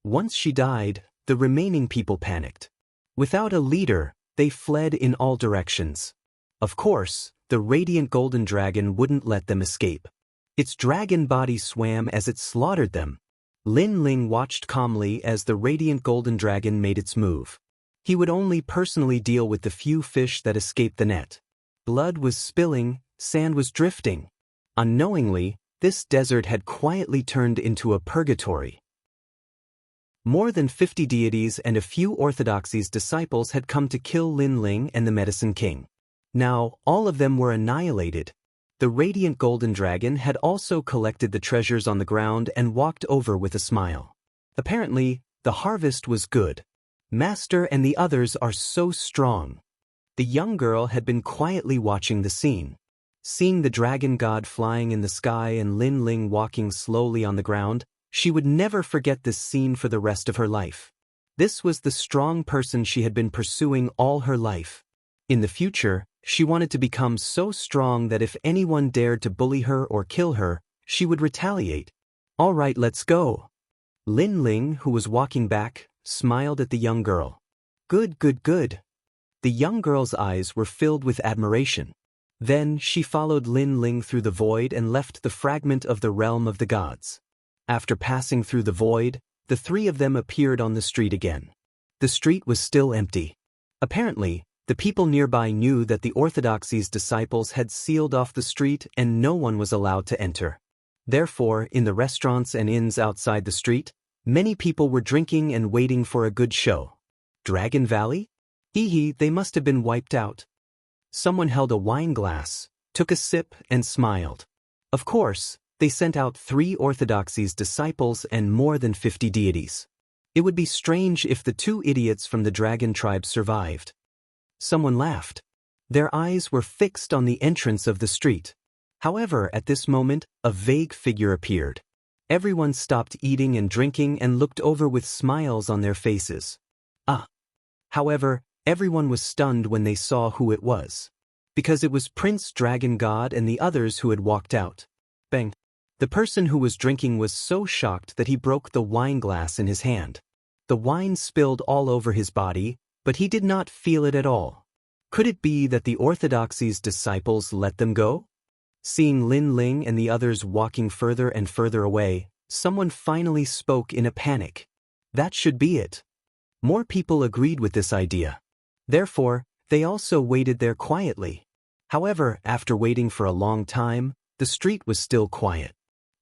Once she died, the remaining people panicked. Without a leader, they fled in all directions. Of course, the radiant golden dragon wouldn't let them escape. Its dragon body swam as it slaughtered them. Lin Ling watched calmly as the radiant golden dragon made its move. He would only personally deal with the few fish that escaped the net. Blood was spilling, sand was drifting. Unknowingly, this desert had quietly turned into a purgatory. More than 50 deities and a few orthodoxies disciples had come to kill Lin Ling and the medicine king. Now, all of them were annihilated. The radiant golden dragon had also collected the treasures on the ground and walked over with a smile. Apparently, the harvest was good. Master and the others are so strong. The young girl had been quietly watching the scene. Seeing the dragon god flying in the sky and Lin Ling walking slowly on the ground, she would never forget this scene for the rest of her life. This was the strong person she had been pursuing all her life. In the future, she wanted to become so strong that if anyone dared to bully her or kill her, she would retaliate. All right, let's go. Lin Ling, who was walking back, smiled at the young girl. Good, good, good. The young girl's eyes were filled with admiration. Then she followed Lin Ling through the void and left the fragment of the realm of the gods. After passing through the void, the three of them appeared on the street again. The street was still empty. Apparently, the people nearby knew that the orthodoxies' disciples had sealed off the street and no one was allowed to enter. Therefore, in the restaurants and inns outside the street, many people were drinking and waiting for a good show. Dragon Valley? They must have been wiped out. Someone held a wine glass, took a sip, and smiled. Of course, they sent out 3 orthodoxies' disciples and more than 50 deities. It would be strange if the 2 idiots from the dragon tribe survived. Someone laughed. Their eyes were fixed on the entrance of the street. However, at this moment, a vague figure appeared. Everyone stopped eating and drinking and looked over with smiles on their faces. However, everyone was stunned when they saw who it was. Because it was Prince Dragon God and the others who had walked out. Bang. The person who was drinking was so shocked that he broke the wine glass in his hand. The wine spilled all over his body, but he did not feel it at all. Could it be that the orthodoxies' disciples let them go? Seeing Lin Ling and the others walking further and further away, someone finally spoke in a panic. That should be it. More people agreed with this idea. Therefore, they also waited there quietly. However, after waiting for a long time, the street was still quiet.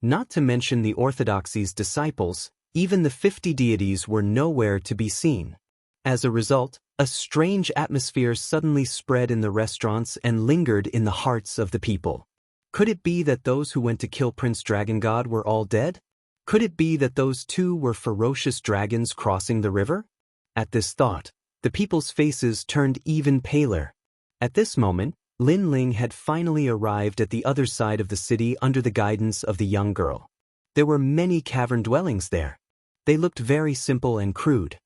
Not to mention the orthodoxies' disciples, even the 50 deities were nowhere to be seen. As a result, a strange atmosphere suddenly spread in the restaurants and lingered in the hearts of the people. Could it be that those who went to kill Prince Dragon God were all dead? Could it be that those 2 were ferocious dragons crossing the river? At this thought, the people's faces turned even paler. At this moment, Lin Ling had finally arrived at the other side of the city under the guidance of the young girl. There were many cavern dwellings there. They looked very simple and crude.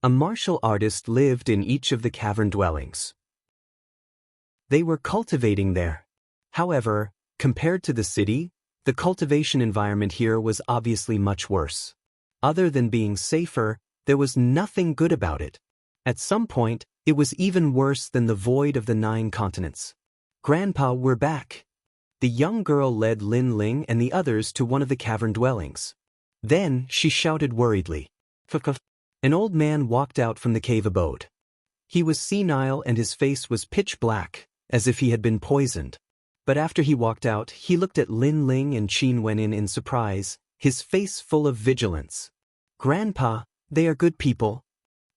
A martial artist lived in each of the cavern dwellings. They were cultivating there. However, compared to the city, the cultivation environment here was obviously much worse. Other than being safer, there was nothing good about it. At some point, it was even worse than the void of the 9 continents. Grandpa, we're back. The young girl led Lin Ling and the others to one of the cavern dwellings. Then, she shouted worriedly. An old man walked out from the cave abode. He was senile and his face was pitch black, as if he had been poisoned. But after he walked out, he looked at Lin Ling and Qin Wenin in surprise, his face full of vigilance. Grandpa, they are good people.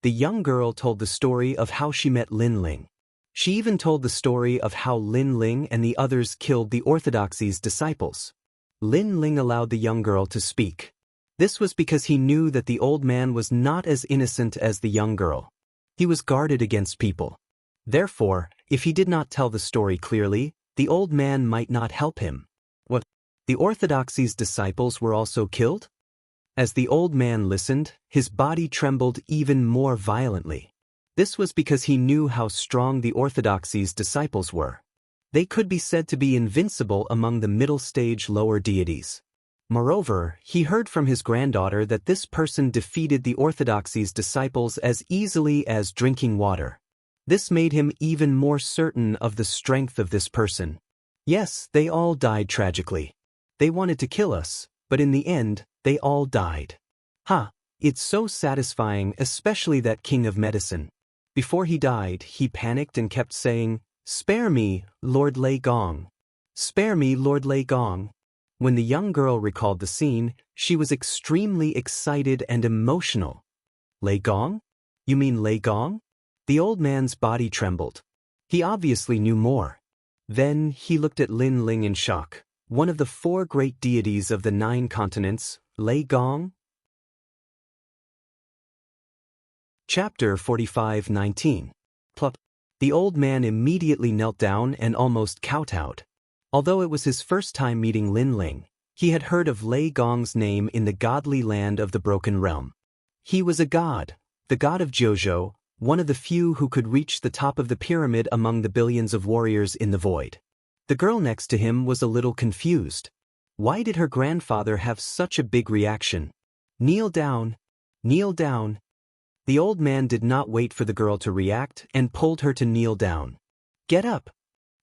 The young girl told the story of how she met Lin Ling. She even told the story of how Lin Ling and the others killed the orthodoxy's disciples. Lin Ling allowed the young girl to speak. This was because he knew that the old man was not as innocent as the young girl. He was guarded against people. Therefore, if he did not tell the story clearly, the old man might not help him. What? The orthodoxy's disciples were also killed? As the old man listened, his body trembled even more violently. This was because he knew how strong the orthodoxy's disciples were. They could be said to be invincible among the middle-stage lower deities. Moreover, he heard from his granddaughter that this person defeated the orthodoxy's disciples as easily as drinking water. This made him even more certain of the strength of this person. Yes, they all died tragically. They wanted to kill us, but in the end, they all died. It's so satisfying, especially that king of medicine. Before he died, he panicked and kept saying, "Spare me, Lord Lei Gong. Spare me, Lord Lei Gong." When the young girl recalled the scene, she was extremely excited and emotional. Lei Gong? You mean Lei Gong? The old man's body trembled. He obviously knew more. Then he looked at Lin Ling in shock. One of the 4 great deities of the 9 continents, Lei Gong? Chapter 45:19. Plup. The old man immediately knelt down and almost kowtowed. Although it was his first time meeting Lin Ling, he had heard of Lei Gong's name in the godly land of the Broken Realm. He was a god, the god of Jiuzhou, one of the few who could reach the top of the pyramid among the billions of warriors in the void. The girl next to him was a little confused. Why did her grandfather have such a big reaction? Kneel down. Kneel down. The old man did not wait for the girl to react and pulled her to kneel down. Get up.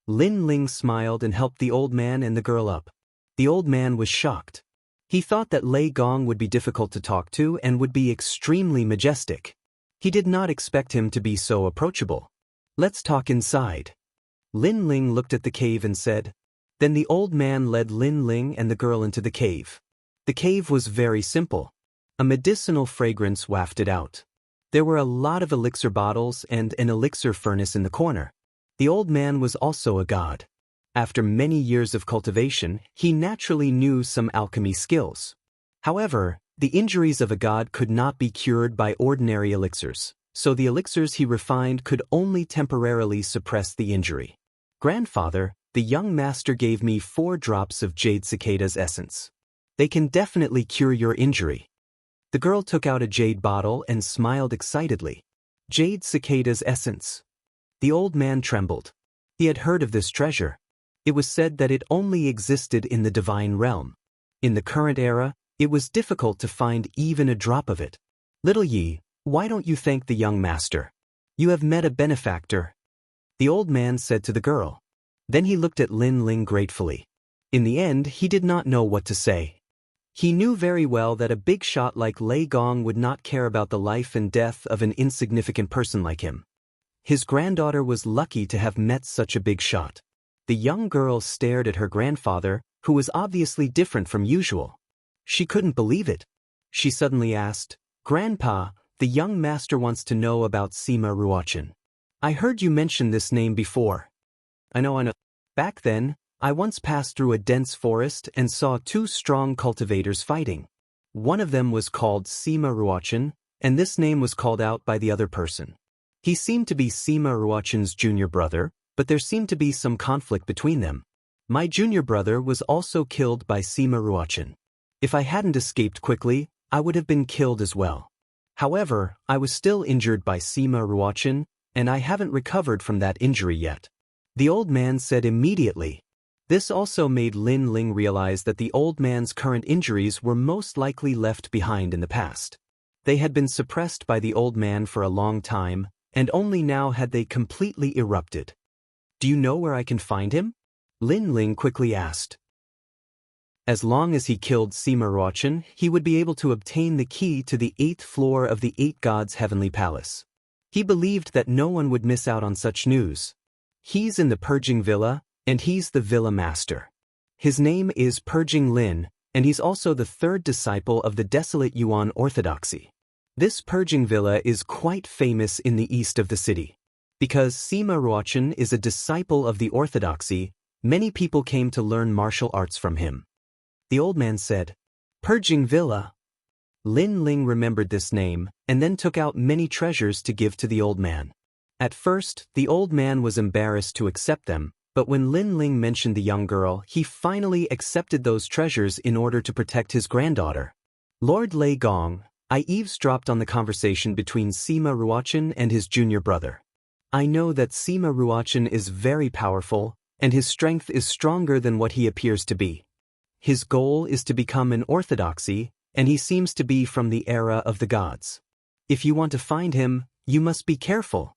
Lin Ling smiled and helped the old man and the girl up. The old man was shocked. He thought that Lei Gong would be difficult to talk to and would be extremely majestic. He did not expect him to be so approachable. Let's talk inside. Lin Ling looked at the cave and said. Then the old man led Lin Ling and the girl into the cave. The cave was very simple. A medicinal fragrance wafted out. There were a lot of elixir bottles and an elixir furnace in the corner. The old man was also a god. After many years of cultivation, he naturally knew some alchemy skills. However, the injuries of a god could not be cured by ordinary elixirs, so the elixirs he refined could only temporarily suppress the injury. Grandfather, the young master gave me 4 drops of jade cicada's essence. They can definitely cure your injury. The girl took out a jade bottle and smiled excitedly. Jade cicada's essence. The old man trembled. He had heard of this treasure. It was said that it only existed in the divine realm. In the current era, it was difficult to find even a drop of it. Little Yi, why don't you thank the young master? You have met a benefactor. The old man said to the girl. Then he looked at Lin Ling gratefully. In the end, he did not know what to say. He knew very well that a big shot like Lei Gong would not care about the life and death of an insignificant person like him. His granddaughter was lucky to have met such a big shot. The young girl stared at her grandfather, who was obviously different from usual. She couldn't believe it. She suddenly asked, Grandpa, the young master wants to know about Sima Ruochen. I heard you mention this name before. I know. Back then, I once passed through a dense forest and saw 2 strong cultivators fighting. One of them was called Sima Ruochen, and this name was called out by the other person. He seemed to be Sima Ruochen's junior brother, but there seemed to be some conflict between them. My junior brother was also killed by Sima Ruochen. If I hadn't escaped quickly, I would have been killed as well. However, I was still injured by Sima Ruochin, and I haven't recovered from that injury yet. The old man said immediately. This also made Lin Ling realize that the old man's current injuries were most likely left behind in the past. They had been suppressed by the old man for a long time, and only now had they completely erupted. Do you know where I can find him? Lin Ling quickly asked. As long as he killed Sima Ruochin, he would be able to obtain the key to the 8th floor of the 8 Gods' heavenly palace. He believed that no one would miss out on such news. He's in the Purging Villa, and he's the Villa Master. His name is Purging Lin, and he's also the 3rd disciple of the Desolate Yuan Orthodoxy. This Purging Villa is quite famous in the east of the city. Because Sima Ruochin is a disciple of the Orthodoxy, many people came to learn martial arts from him. The old man said, Purging Villa. Lin Ling remembered this name, and then took out many treasures to give to the old man. At first, the old man was embarrassed to accept them, but when Lin Ling mentioned the young girl, he finally accepted those treasures in order to protect his granddaughter. Lord Lei Gong, I eavesdropped on the conversation between Sima Ruochin and his junior brother. I know that Sima Ruochin is very powerful, and his strength is stronger than what he appears to be. His goal is to become an orthodoxy, and he seems to be from the era of the gods. If you want to find him, you must be careful.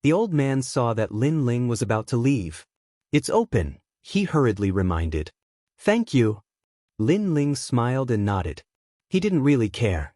The old man saw that Lin Ling was about to leave. It's open, he hurriedly reminded. Thank you. Lin Ling smiled and nodded. He didn't really care.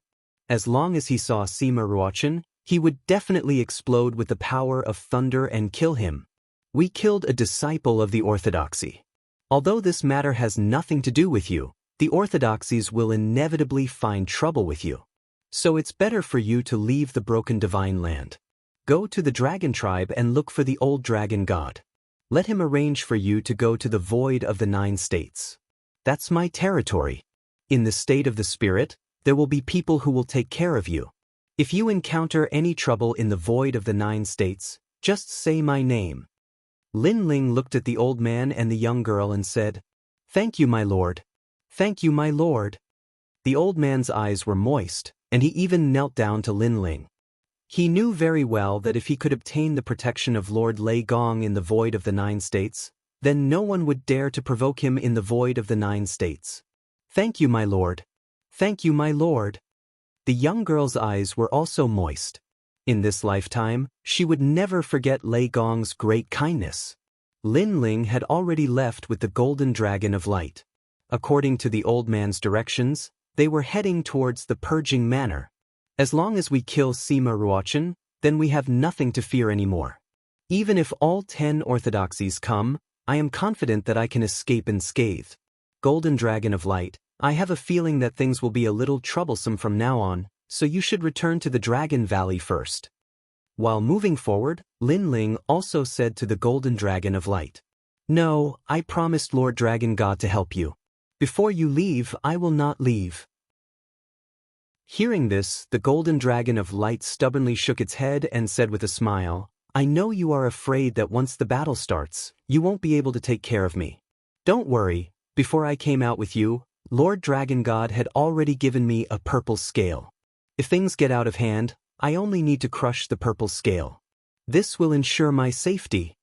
As long as he saw Sima Ruochin, he would definitely explode with the power of thunder and kill him. We killed a disciple of the orthodoxy. Although this matter has nothing to do with you, the orthodoxies will inevitably find trouble with you. So it's better for you to leave the broken divine land. Go to the dragon tribe and look for the old dragon god. Let him arrange for you to go to the void of the 9 states. That's my territory. In the state of the spirit, there will be people who will take care of you. If you encounter any trouble in the void of the 9 states, just say my name. Lin Ling looked at the old man and the young girl and said, Thank you, my lord. Thank you, my lord. The old man's eyes were moist, and he even knelt down to Lin Ling. He knew very well that if he could obtain the protection of Lord Lei Gong in the void of the 9 states, then no one would dare to provoke him in the void of the 9 states. Thank you, my lord. Thank you, my lord. The young girl's eyes were also moist. In this lifetime, she would never forget Lei Gong's great kindness. Lin Ling had already left with the golden dragon of light. According to the old man's directions, they were heading towards the Purging Manor. As long as we kill Sima Ruochin, then we have nothing to fear anymore. Even if all 10 orthodoxies come, I am confident that I can escape unscathed. Golden Dragon of Light, I have a feeling that things will be a little troublesome from now on, so you should return to the Dragon Valley first. While moving forward, Lin Ling also said to the Golden Dragon of Light, No, I promised Lord Dragon God to help you. Before you leave, I will not leave. Hearing this, the Golden Dragon of Light stubbornly shook its head and said with a smile, I know you are afraid that once the battle starts, you won't be able to take care of me. Don't worry, before I came out with you, Lord Dragon God had already given me a purple scale. If things get out of hand, I only need to crush the purple scale. This will ensure my safety.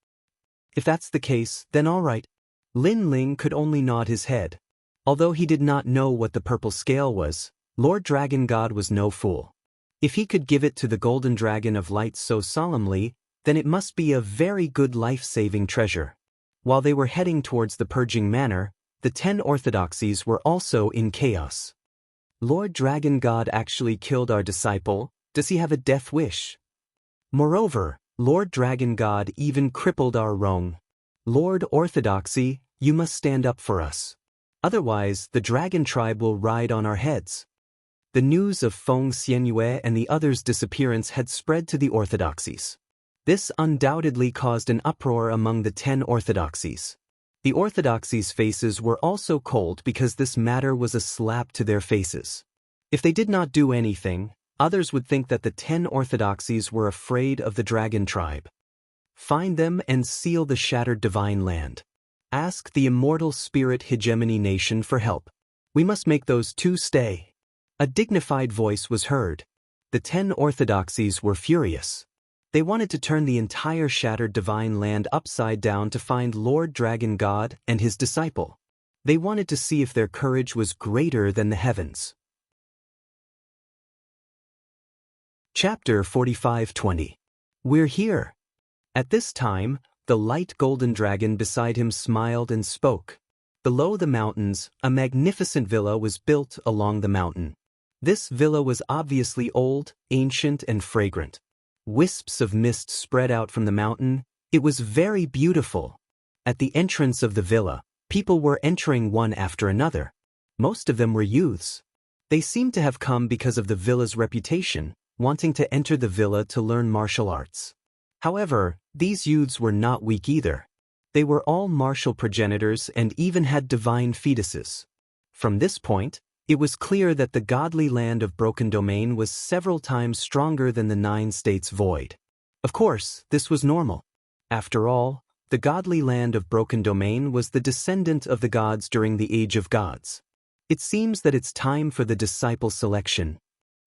If that's the case, then all right. Lin Ling could only nod his head. Although he did not know what the purple scale was, Lord Dragon God was no fool. If he could give it to the Golden Dragon of Light so solemnly, then it must be a very good life-saving treasure. While they were heading towards the Purging Manor, the 10 orthodoxies were also in chaos. Lord Dragon God actually killed our disciple. Does he have a death wish? Moreover, Lord Dragon God even crippled our Rong. Lord Orthodoxy, you must stand up for us. Otherwise, the dragon tribe will ride on our heads. The news of Feng Xianyue and the others' disappearance had spread to the orthodoxies. This undoubtedly caused an uproar among the 10 orthodoxies. The orthodoxies' faces were also cold because this matter was a slap to their faces. If they did not do anything, others would think that the 10 orthodoxies were afraid of the dragon tribe. Find them and seal the shattered divine land. Ask the immortal spirit hegemony nation for help. We must make those 2 stay. A dignified voice was heard. The 10 orthodoxies were furious. They wanted to turn the entire shattered divine land upside down to find Lord Dragon God and his disciple. They wanted to see if their courage was greater than the heavens. Chapter 45:20. We're here. At this time, the light golden dragon beside him smiled and spoke. Below the mountains, a magnificent villa was built along the mountain. This villa was obviously old, ancient, and fragrant. Wisps of mist spread out from the mountain. It was very beautiful. At the entrance of the villa, people were entering one after another. Most of them were youths. They seemed to have come because of the villa's reputation, wanting to enter the villa to learn martial arts. However, these youths were not weak either. They were all martial progenitors and even had divine fetuses. From this point, it was clear that the godly land of Broken Domain was several times stronger than the 9 states void. Of course, this was normal. After all, the godly land of Broken Domain was the descendant of the gods during the Age of Gods. It seems that it's time for the disciple selection.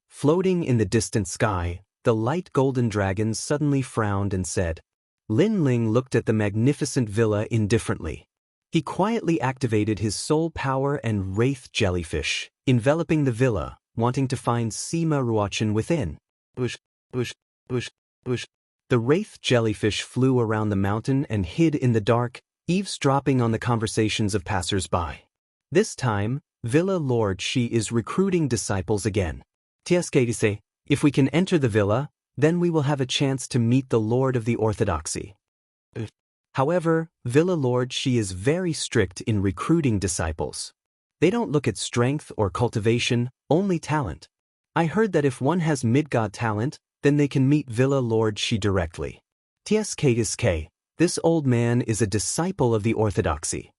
Floating in the distant sky, the light golden dragon suddenly frowned and said. Lin Ling looked at the magnificent villa indifferently. He quietly activated his soul power and wraith jellyfish, enveloping the villa, wanting to find Sima Ruochen within. Bush, bush, bush, bush. The wraith jellyfish flew around the mountain and hid in the dark, eavesdropping on the conversations of passers-by. This time, Villa Lord Shi is recruiting disciples again. Tieskadise, if we can enter the villa, then we will have a chance to meet the Lord of the Orthodoxy. However, Villa Lord Shi is very strict in recruiting disciples. They don't look at strength or cultivation, only talent. I heard that if one has mid-god talent, then they can meet Villa Lord Shi directly. Tsk, this old man is a disciple of the Orthodoxy.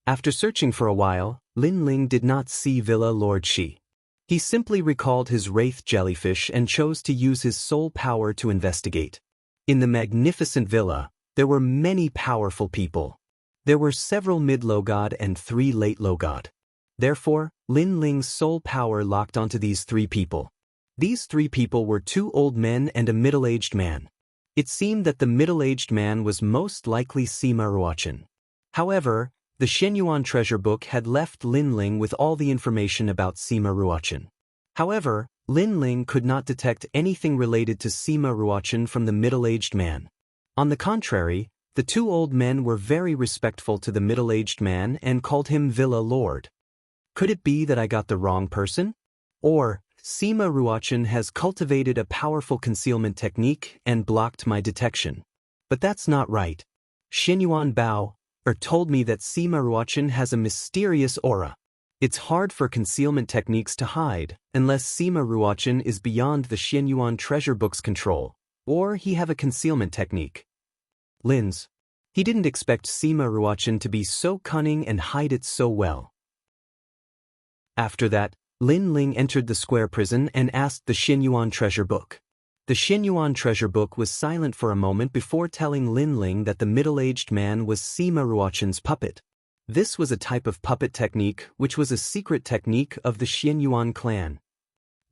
After searching for a while, Lin Ling did not see Villa Lord Shi. He simply recalled his wraith jellyfish and chose to use his soul power to investigate. In the magnificent villa, there were many powerful people. There were several mid-low god and 3 late-low god. Therefore, Lin Ling's soul power locked onto these 3 people. These 3 people were 2 old men and a middle-aged man. It seemed that the middle-aged man was most likely Sima Ruochen. However, the Shenyuan treasure book had left Lin Ling with all the information about Sima Ruochen. However, Lin Ling could not detect anything related to Sima Ruochen from the middle-aged man. On the contrary, the 2 old men were very respectful to the middle-aged man and called him Villa Lord. Could it be that I got the wrong person? Or, Sima Ruochen has cultivated a powerful concealment technique and blocked my detection. But that's not right. Shenyuan Bao told me that Sima Ruochen has a mysterious aura. It's hard for concealment techniques to hide, unless Sima Ruochen is beyond the Shenyuan treasure book's control, or he have a concealment technique. Lin's. He didn't expect Sima Ruochen to be so cunning and hide it so well. After that, Lin Ling entered the square prison and asked the Shenyuan treasure book. The Shenyuan treasure book was silent for a moment before telling Lin Ling that the middle-aged man was Sima Ruochen's puppet. This was a type of puppet technique which was a secret technique of the Shenyuan clan.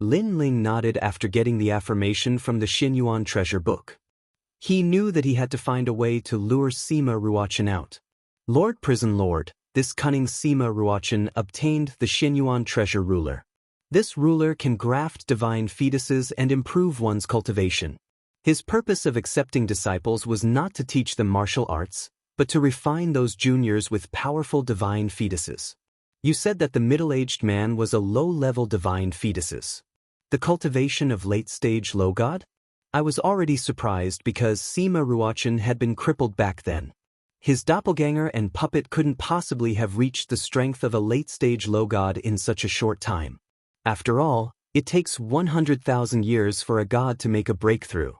Lin Ling nodded after getting the affirmation from the Shenyuan treasure book. He knew that he had to find a way to lure Sima Ruochen out. Lord Prison Lord, this cunning Sima Ruochen obtained the Shenyuan treasure ruler. This ruler can graft divine fetuses and improve one's cultivation. His purpose of accepting disciples was not to teach them martial arts, but to refine those juniors with powerful divine fetuses. You said that the middle-aged man was a low-level divine fetuses. The cultivation of late-stage low god? I was already surprised because Sima Ruochen had been crippled back then. His doppelganger and puppet couldn't possibly have reached the strength of a late-stage low god in such a short time. After all, it takes 100,000 years for a god to make a breakthrough.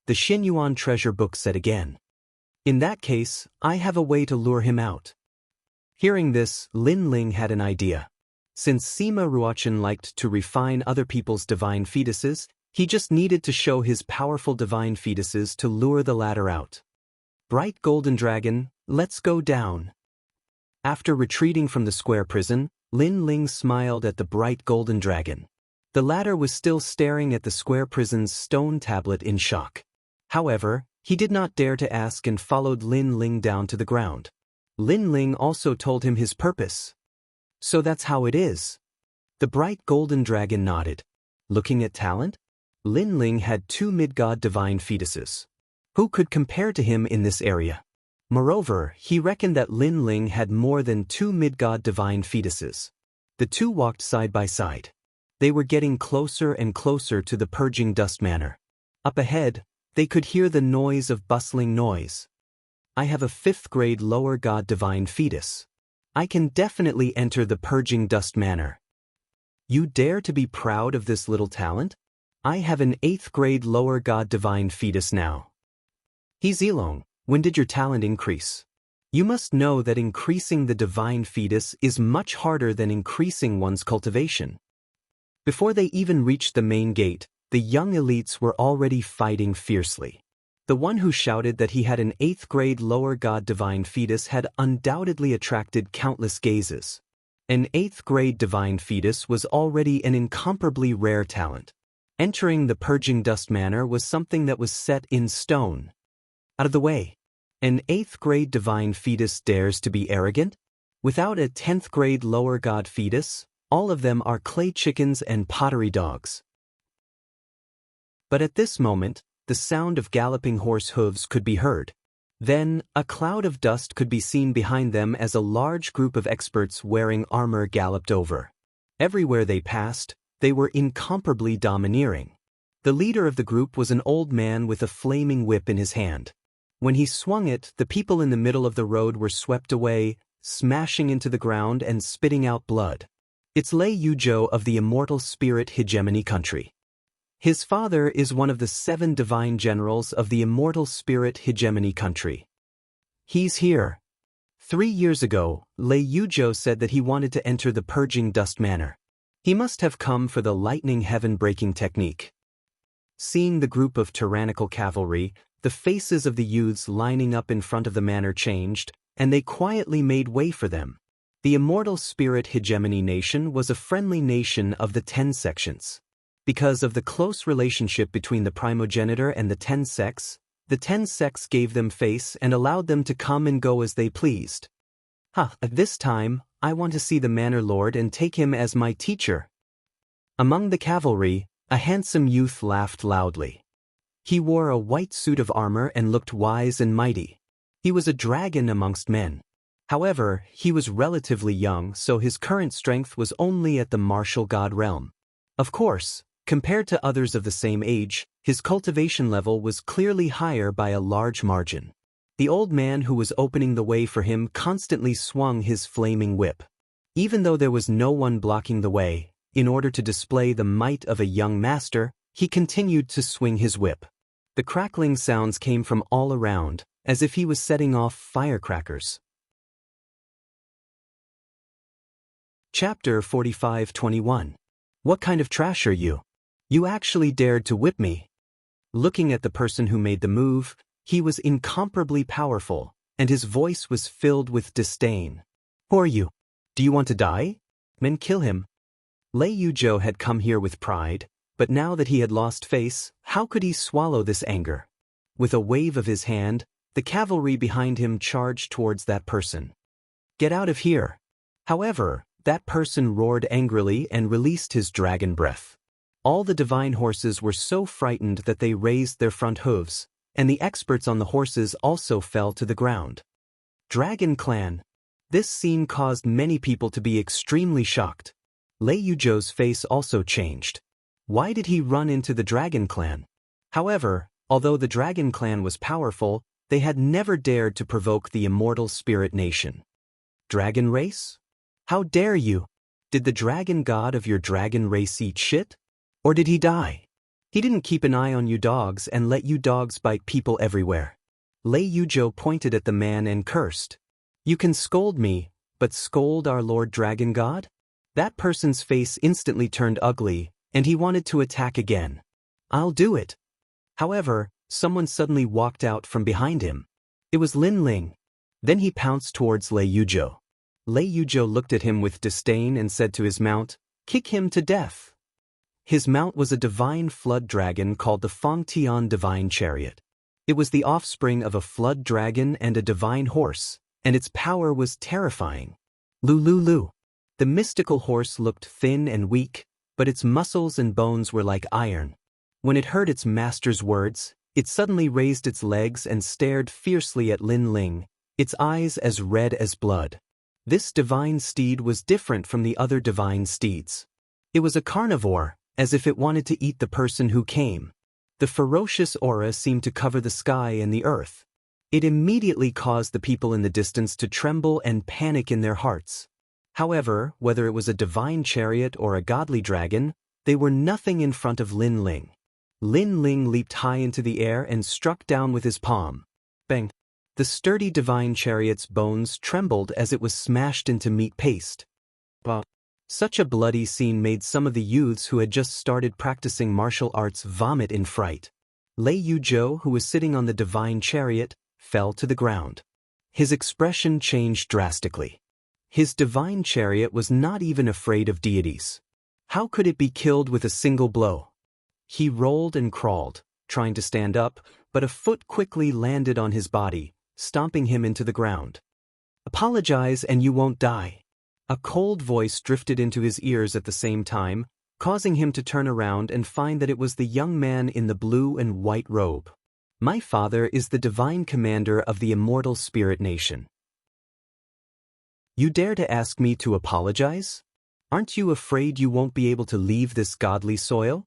The Shenyuan treasure book said again. In that case, I have a way to lure him out. Hearing this, Lin Ling had an idea. Since Sima Ruochen liked to refine other people's divine fetuses, he just needed to show his powerful divine fetuses to lure the latter out. Bright golden dragon, let's go down. After retreating from the square prison, Lin Ling smiled at the bright golden dragon. The latter was still staring at the square prison's stone tablet in shock. However, he did not dare to ask and followed Lin Ling down to the ground. Lin Ling also told him his purpose. So that's how it is. The bright golden dragon nodded. Looking at talent? Lin Ling had 2 mid-god divine fetuses. Who could compare to him in this area? Moreover, he reckoned that Lin Ling had more than 2 mid-god divine fetuses. The two walked side by side. They were getting closer and closer to the purging dust manor. Up ahead, they could hear the noise of bustling noise. I have a 5th grade lower god divine fetus. I can definitely enter the purging dust manor. You dare to be proud of this little talent? I have an 8th grade lower god divine fetus now. He Zilong, when did your talent increase? You must know that increasing the divine fetus is much harder than increasing one's cultivation. Before they even reached the main gate, the young elites were already fighting fiercely. The one who shouted that he had an 8th grade lower god divine fetus had undoubtedly attracted countless gazes. An 8th grade divine fetus was already an incomparably rare talent. Entering the purging dust manor was something that was set in stone. Out of the way. An 8th grade divine fetus dares to be arrogant? Without a 10th grade lower god fetus, all of them are clay chickens and pottery dogs. But at this moment, the sound of galloping horse hooves could be heard. Then, a cloud of dust could be seen behind them as a large group of experts wearing armor galloped over. Everywhere they passed, they were incomparably domineering. The leader of the group was an old man with a flaming whip in his hand. When he swung it, the people in the middle of the road were swept away, smashing into the ground and spitting out blood. It's Lei Yuzhou of the immortal spirit hegemony country. His father is one of the 7 divine generals of the immortal spirit hegemony country. He's here. 3 years ago, Lei Yuzhou said that he wanted to enter the purging dust manor. He must have come for the lightning heaven-breaking technique. Seeing the group of tyrannical cavalry, the faces of the youths lining up in front of the manor changed, and they quietly made way for them. The immortal spirit hegemony nation was a friendly nation of the 10 sections. Because of the close relationship between the primogenitor and the 10 sects gave them face and allowed them to come and go as they pleased. This time, I want to see the manor lord and take him as my teacher. Among the cavalry, a handsome youth laughed loudly. He wore a white suit of armor and looked wise and mighty. He was a dragon amongst men. However, he was relatively young, so his current strength was only at the martial god realm. Of course, compared to others of the same age, his cultivation level was clearly higher by a large margin. The old man who was opening the way for him constantly swung his flaming whip. Even though there was no one blocking the way, in order to display the might of a young master, he continued to swing his whip. The crackling sounds came from all around, as if he was setting off firecrackers. Chapter 45-21. What kind of trash are you? You actually dared to whip me. Looking at the person who made the move, he was incomparably powerful, and his voice was filled with disdain. Who are you? Do you want to die? Men kill him. Lei Yuzhou had come here with pride, but now that he had lost face, how could he swallow this anger? With a wave of his hand, the cavalry behind him charged towards that person. Get out of here! However, that person roared angrily and released his dragon breath. All the divine horses were so frightened that they raised their front hooves, and the experts on the horses also fell to the ground. Dragon Clan. This scene caused many people to be extremely shocked. Lei Yuzhou's face also changed. Why did he run into the Dragon Clan? However, although the Dragon Clan was powerful, they had never dared to provoke the immortal spirit nation. Dragon race? How dare you? Did the dragon god of your dragon race eat shit? Or did he die? He didn't keep an eye on you dogs and let you dogs bite people everywhere. Lei Yuzhou pointed at the man and cursed. You can scold me, but scold our Lord Dragon God? That person's face instantly turned ugly, and he wanted to attack again. I'll do it. However, someone suddenly walked out from behind him. It was Lin Ling. Then he pounced towards Lei Yuzhou. Lei Yuzhou looked at him with disdain and said to his mount, "Kick him to death." His mount was a divine flood dragon called the Fangtian Divine Chariot. It was the offspring of a flood dragon and a divine horse, and its power was terrifying. Lulu. The mystical horse looked thin and weak, but its muscles and bones were like iron. When it heard its master's words, it suddenly raised its legs and stared fiercely at Lin Ling, its eyes as red as blood. This divine steed was different from the other divine steeds. It was a carnivore, as if it wanted to eat the person who came. The ferocious aura seemed to cover the sky and the earth. It immediately caused the people in the distance to tremble and panic in their hearts. However, whether it was a divine chariot or a godly dragon, they were nothing in front of Lin Ling. Lin Ling leaped high into the air and struck down with his palm. Bang! The sturdy divine chariot's bones trembled as it was smashed into meat paste. Wow. Such a bloody scene made some of the youths who had just started practicing martial arts vomit in fright. Lei Yuzhou, who was sitting on the divine chariot, fell to the ground. His expression changed drastically. His divine chariot was not even afraid of deities. How could it be killed with a single blow? He rolled and crawled, trying to stand up, but a foot quickly landed on his body, stomping him into the ground. Apologize and you won't die. A cold voice drifted into his ears at the same time, causing him to turn around and find that it was the young man in the blue and white robe. My father is the divine commander of the immortal spirit nation. You dare to ask me to apologize? Aren't you afraid you won't be able to leave this godly soil?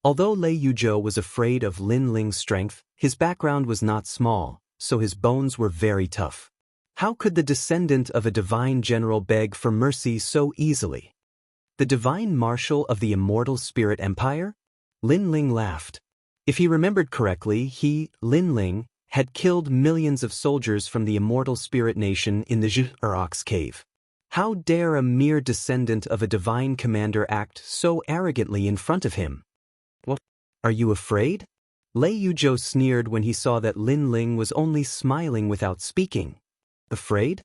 Although Lei Yuzhou was afraid of Lin Ling's strength, his background was not small, so his bones were very tough. How could the descendant of a divine general beg for mercy so easily? The divine marshal of the immortal spirit empire? Lin Ling laughed. If he remembered correctly, he, Lin Ling, had killed millions of soldiers from the immortal spirit nation in the Zhu'erok's cave. How dare a mere descendant of a divine commander act so arrogantly in front of him? What? Are you afraid? Lei Yuzhou sneered when he saw that Lin Ling was only smiling without speaking. Afraid?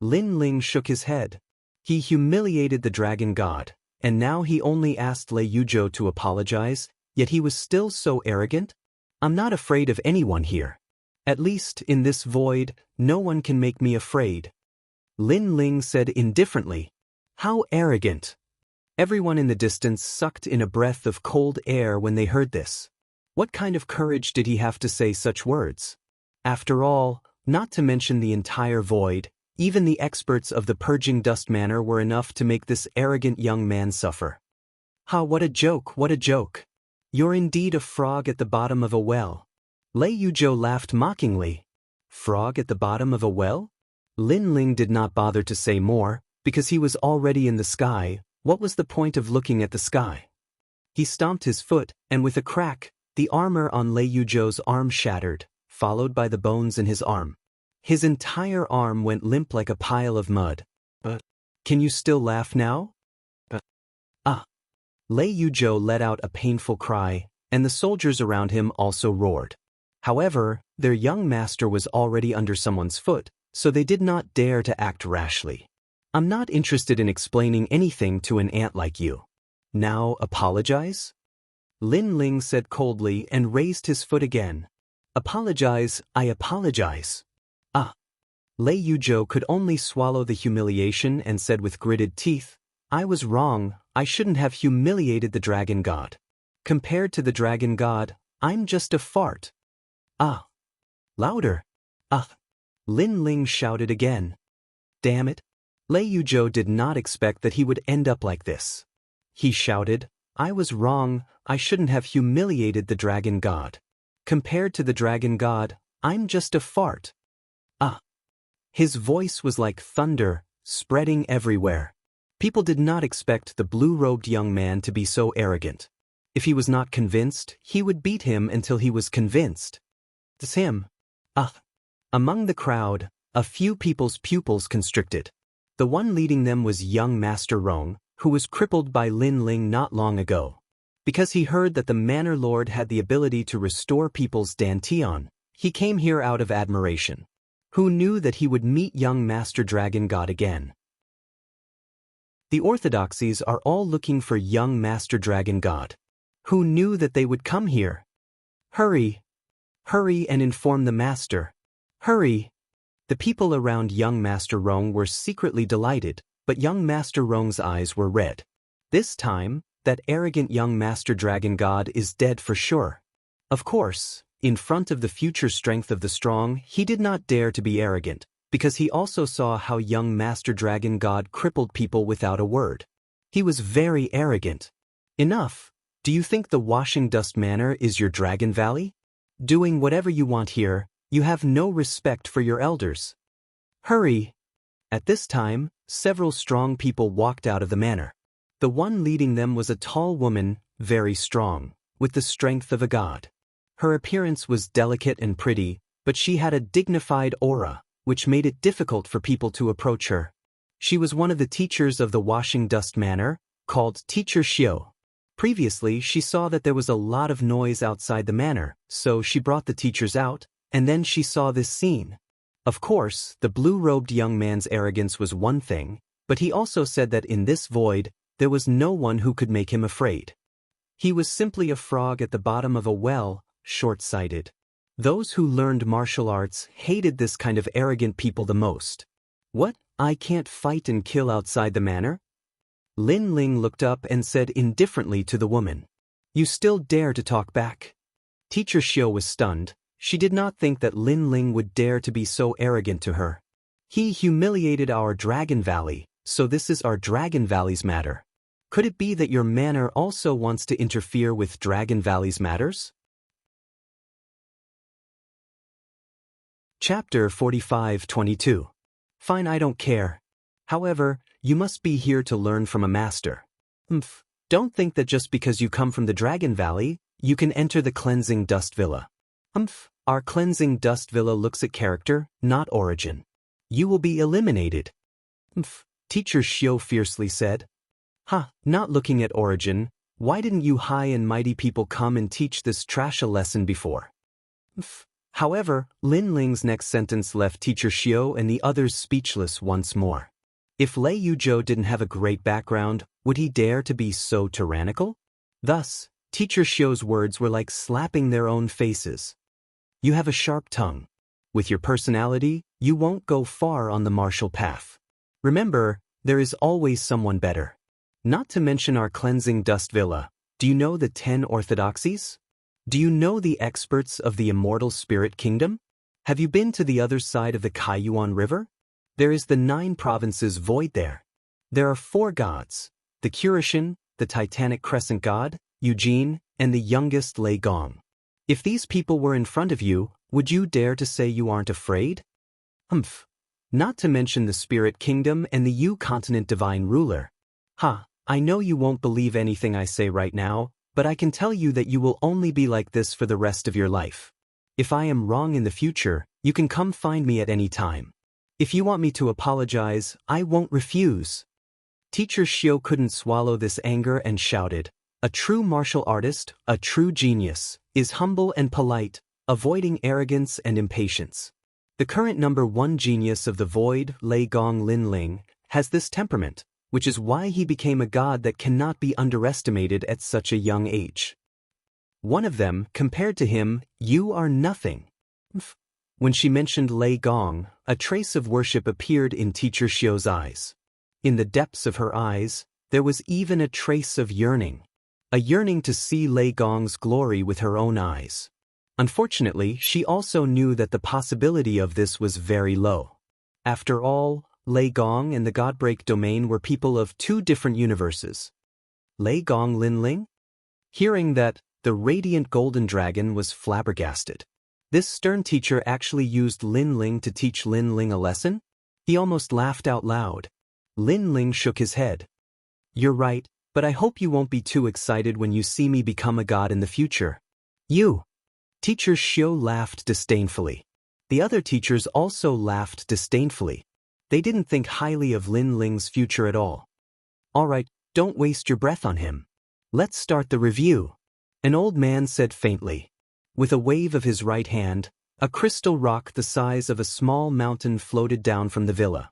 Lin Ling shook his head. He humiliated the dragon god, and now he only asked Lei Yuzhou to apologize, yet he was still so arrogant? I'm not afraid of anyone here. At least, in this void, no one can make me afraid. Lin Ling said indifferently. How arrogant! Everyone in the distance sucked in a breath of cold air when they heard this. What kind of courage did he have to say such words? After all, not to mention the entire void, even the experts of the Purging Dust Manor were enough to make this arrogant young man suffer. Ha, what a joke, what a joke! You're indeed a frog at the bottom of a well. Lei Yuzhou laughed mockingly. Frog at the bottom of a well? Lin Ling did not bother to say more, because he was already in the sky. What was the point of looking at the sky? He stomped his foot, and with a crack, the armor on Lei Yuzhou's arm shattered, followed by the bones in his arm. His entire arm went limp like a pile of mud. But can you still laugh now? Lei Yuzhou let out a painful cry, and the soldiers around him also roared. However, their young master was already under someone's foot, so they did not dare to act rashly. I'm not interested in explaining anything to an ant like you. Now apologize? Lin Ling said coldly and raised his foot again. Apologize, I apologize. Lei Yuzhou could only swallow the humiliation and said with gritted teeth, I was wrong, I shouldn't have humiliated the dragon god. Compared to the dragon god, I'm just a fart. Louder. Lin Ling shouted again. Damn it. Lei Yuzhou did not expect that he would end up like this. He shouted, I was wrong, I shouldn't have humiliated the dragon god. Compared to the dragon god, I'm just a fart. His voice was like thunder, spreading everywhere. People did not expect the blue-robed young man to be so arrogant. If he was not convinced, he would beat him until he was convinced. It's him. Among the crowd, a few people's pupils constricted. The one leading them was young Master Rong, who was crippled by Lin Ling not long ago. Because he heard that the Manor Lord had the ability to restore people's dantian, he came here out of admiration. Who knew that he would meet young Master Dragon God again? The orthodoxies are all looking for young Master Dragon God. Who knew that they would come here? Hurry! Hurry and inform the Master. Hurry! The people around young Master Rong were secretly delighted, but young Master Rong's eyes were red. This time, that arrogant young Master Dragon God is dead for sure. Of course, in front of the future strength of the strong, he did not dare to be arrogant, because he also saw how young Master Dragon God crippled people without a word. He was very arrogant. Enough! Do you think the Washing Dust Manor is your Dragon Valley? Doing whatever you want here, you have no respect for your elders. Hurry! At this time, several strong people walked out of the manor. The one leading them was a tall woman, very strong, with the strength of a god. Her appearance was delicate and pretty, but she had a dignified aura, which made it difficult for people to approach her. She was one of the teachers of the Washing Dust Manor, called Teacher Xiao. Previously, she saw that there was a lot of noise outside the manor, so she brought the teachers out, and then she saw this scene. Of course, the blue-robed young man's arrogance was one thing, but he also said that in this void, there was no one who could make him afraid. He was simply a frog at the bottom of a well, short-sighted. Those who learned martial arts hated this kind of arrogant people the most. What? I can't fight and kill outside the manor? Lin Ling looked up and said indifferently to the woman. You still dare to talk back? Teacher Xiao was stunned. She did not think that Lin Ling would dare to be so arrogant to her. He humiliated our Dragon Valley, so this is our Dragon Valley's matter. Could it be that your manor also wants to interfere with Dragon Valley's matters? Chapter 45-22. Fine, I don't care. However, you must be here to learn from a master. Don't think that just because you come from the Dragon Valley, you can enter the Cleansing Dust Villa. Our Cleansing Dust Villa looks at character, not origin. You will be eliminated. Teacher Xiao fiercely said. Not looking at origin, why didn't you high and mighty people come and teach this trash a lesson before? However, Lin Ling's next sentence left Teacher Xiao and the others speechless once more. If Lei Yuzhou didn't have a great background, would he dare to be so tyrannical? Thus, Teacher Xiao's words were like slapping their own faces. You have a sharp tongue. With your personality, you won't go far on the martial path. Remember, there is always someone better. Not to mention our Cleansing Dust Villa. Do you know the 10 orthodoxies? Do you know the experts of the Immortal Spirit Kingdom? Have you been to the other side of the Kaiyuan River? There is the 9 provinces void there. There are 4 gods, the Kurishin, the Titanic Crescent God, Eugene, and the youngest Lei Gong. If these people were in front of you, would you dare to say you aren't afraid? Not to mention the Spirit Kingdom and the Yu Continent Divine Ruler. I know you won't believe anything I say right now, but I can tell you that you will only be like this for the rest of your life. If I am wrong in the future, you can come find me at any time. If you want me to apologize, I won't refuse. Teacher Xiao couldn't swallow this anger and shouted, a true martial artist, a true genius, is humble and polite, avoiding arrogance and impatience. The current number 1 genius of the void, Lei Gong Lin Ling, has this temperament, which is why he became a god that cannot be underestimated at such a young age. One of them, compared to him, you are nothing. When she mentioned Lei Gong, a trace of worship appeared in Teacher Xiao's eyes. In the depths of her eyes, there was even a trace of yearning. A yearning to see Lei Gong's glory with her own eyes. Unfortunately, she also knew that the possibility of this was very low. After all, Lei Gong and the Godbreak domain were people of 2 different universes. Lei Gong Lin Ling? Hearing that, the radiant golden dragon was flabbergasted. This stern teacher actually used Lin Ling to teach Lin Ling a lesson? He almost laughed out loud. Lin Ling shook his head. You're right, but I hope you won't be too excited when you see me become a god in the future. You! Teacher Xiao laughed disdainfully. The other teachers also laughed disdainfully. They didn't think highly of Lin Ling's future at all. All right, don't waste your breath on him. Let's start the review. An old man said faintly. With a wave of his right hand, a crystal rock the size of a small mountain floated down from the villa.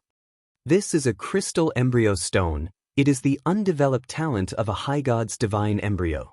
This is a crystal embryo stone, It is the undeveloped talent of a high god's divine embryo.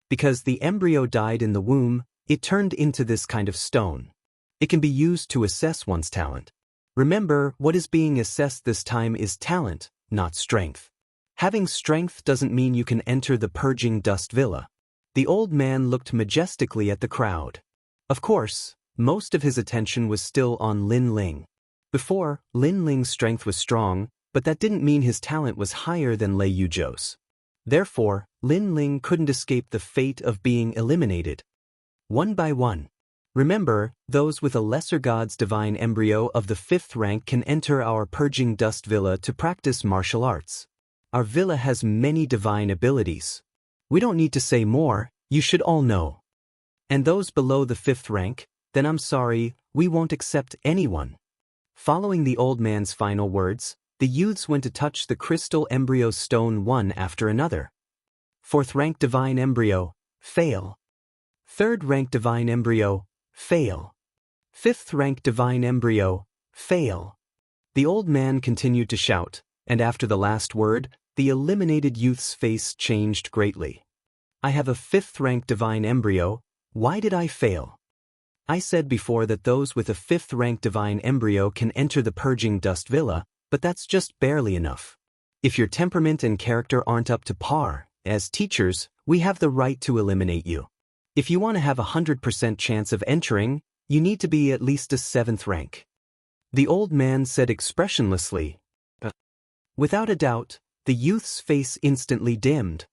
Because the embryo died in the womb, it turned into this kind of stone. It can be used to assess one's talent. Remember, what is being assessed this time is talent, not strength. Having strength doesn't mean you can enter the purging dust villa. The old man looked majestically at the crowd. Of course, most of his attention was still on Lin Ling. Before, Lin Ling's strength was strong, but that didn't mean his talent was higher than Lei Yuzhou's. Therefore, Lin Ling couldn't escape the fate of being eliminated. One by one. Remember, those with a lesser god's divine embryo of the 5th rank can enter our purging dust villa to practice martial arts. Our villa has many divine abilities. We don't need to say more, you should all know. And those below the 5th rank, then I'm sorry, we won't accept anyone. Following the old man's final words, the youths went to touch the crystal embryo stone one after another. 4th rank divine embryo, fail. 3rd rank divine embryo, fail. 5th rank divine embryo, fail. The old man continued to shout, and after the last word, the eliminated youth's face changed greatly. I have a 5th rank divine embryo, why did I fail? I said before that those with a 5th rank divine embryo can enter the purging dust villa, but that's just barely enough. If your temperament and character aren't up to par, as teachers, we have the right to eliminate you. If you want to have a 100% chance of entering, you need to be at least a 7th rank. The old man said expressionlessly. Without a doubt, the youth's face instantly dimmed.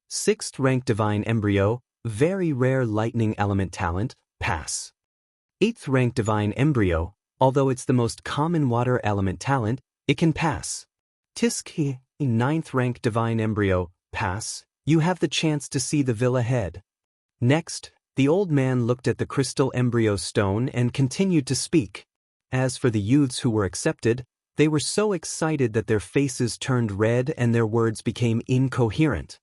6th rank divine embryo, very rare lightning element talent, pass. 8th rank divine embryo, although it's the most common water element talent, it can pass. Tiski, 9th rank divine embryo, pass, you have the chance to see the villa ahead. Next, the old man looked at the crystal embryo stone and continued to speak. As for the youths who were accepted, they were so excited that their faces turned red and their words became incoherent.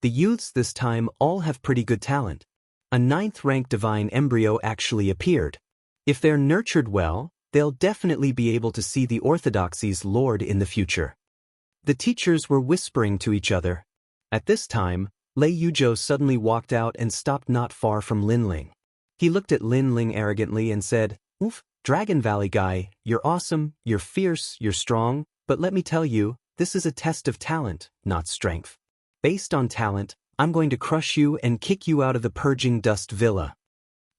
The youths this time all have pretty good talent. A 9th rank divine embryo actually appeared. If they're nurtured well, they'll definitely be able to see the orthodoxy's Lord in the future. The teachers were whispering to each other. At this time, Lei Yuzhou suddenly walked out and stopped not far from Lin Ling. He looked at Lin Ling arrogantly and said, "Oof, Dragon Valley guy, you're awesome, you're fierce, you're strong, but let me tell you, this is a test of talent, not strength. Based on talent, I'm going to crush you and kick you out of the purging dust villa."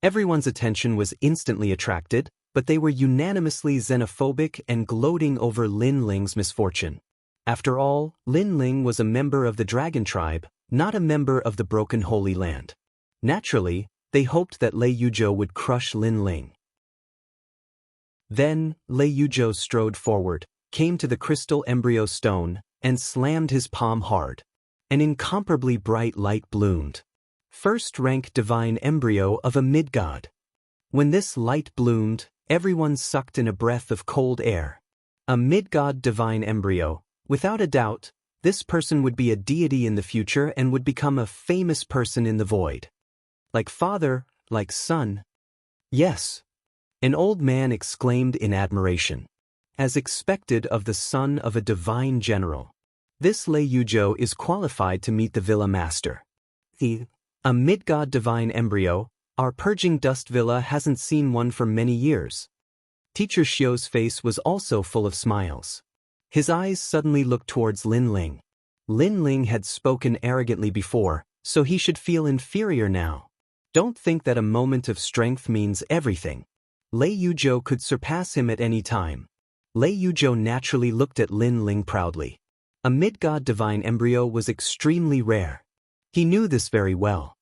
Everyone's attention was instantly attracted, but they were unanimously xenophobic and gloating over Lin Ling's misfortune. After all, Lin Ling was a member of the Dragon Tribe, not a member of the Broken Holy Land. Naturally, they hoped that Lei Yuzhou would crush Lin Ling. Then, Lei Yuzhou strode forward, came to the crystal embryo stone, and slammed his palm hard. An incomparably bright light bloomed. 1st rank divine embryo of a mid-god. When this light bloomed, everyone sucked in a breath of cold air. A mid-god divine embryo, without a doubt, this person would be a deity in the future and would become a famous person in the void. Like father, like son. Yes. An old man exclaimed in admiration. As expected of the son of a divine general. This Lei Yuzhou is qualified to meet the villa master. A mid-god divine embryo, our purging dust villa hasn't seen one for many years. Teacher Xiu's face was also full of smiles. His eyes suddenly looked towards Lin Ling. Lin Ling had spoken arrogantly before, so he should feel inferior now. Don't think that a moment of strength means everything. Lei Yuzhou could surpass him at any time. Lei Yuzhou naturally looked at Lin Ling proudly. A mid-god divine embryo was extremely rare. He knew this very well.